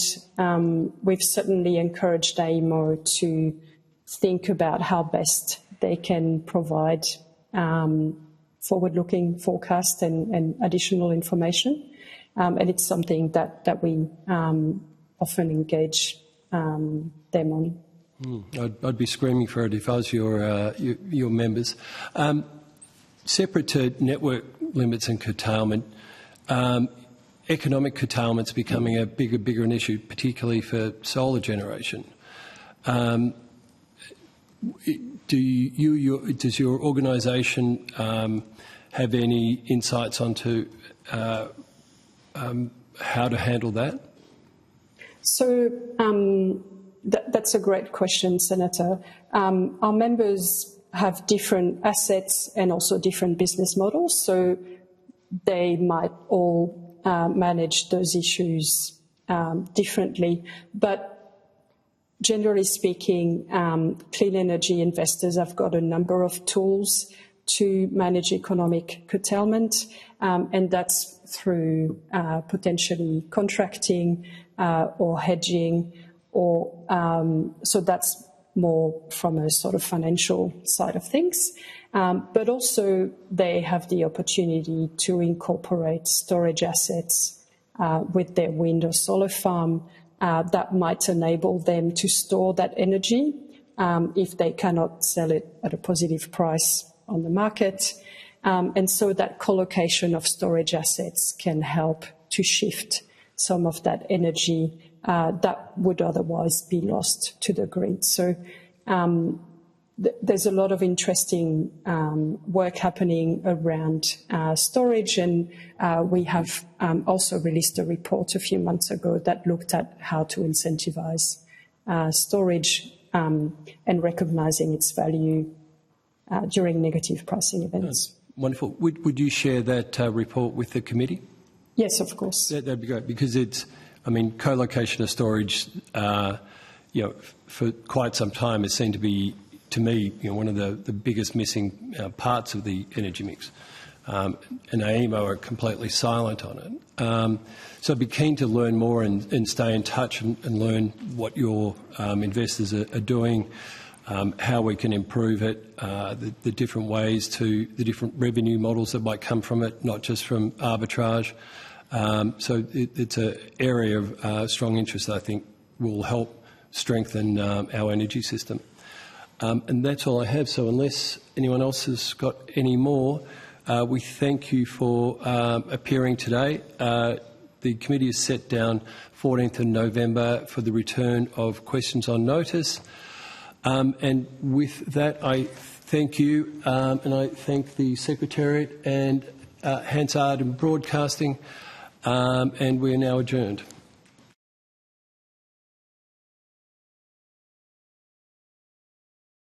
we've certainly encouraged AEMO to think about how best they can provide forward-looking forecast and additional information, and it's something that we often engage them on. I'd be screaming for it if I was your members. Separate to network limits and curtailment, economic curtailment's becoming a bigger an issue, particularly for solar generation. Does your organisation have any insights onto how to handle that? So that's a great question, Senator. Our members have different assets and also different business models, so they might all manage those issues differently. But generally speaking, clean energy investors have got a number of tools to manage economic curtailment, and that's through potentially contracting or hedging, or so that's more from a sort of financial side of things. But also they have the opportunity to incorporate storage assets with their wind or solar farm that might enable them to store that energy if they cannot sell it at a positive price on the market. And so that collocation of storage assets can help to shift some of that energy that would otherwise be lost to the grid. So there's a lot of interesting work happening around storage, and we have also released a report a few months ago that looked at how to incentivize storage and recognising its value during negative pricing events. Wonderful. Would you share that report with the committee? Yes, of course. That'd be great, because it's, I mean, co-location of storage, for quite some time has seemed to be, to me, one of the biggest missing parts of the energy mix. And AEMO are completely silent on it. So I'd be keen to learn more and stay in touch and learn what your investors are doing, how we can improve it, the different ways to the different revenue models that might come from it, not just from arbitrage. So it's an area of strong interest that I think will help strengthen our energy system. And that's all I have. So unless anyone else has got any more, we thank you for appearing today. The committee has set down 14th of November for the return of questions on notice. And with that, I thank you, and I thank the Secretariat and Hansard and Broadcasting, and we are now adjourned.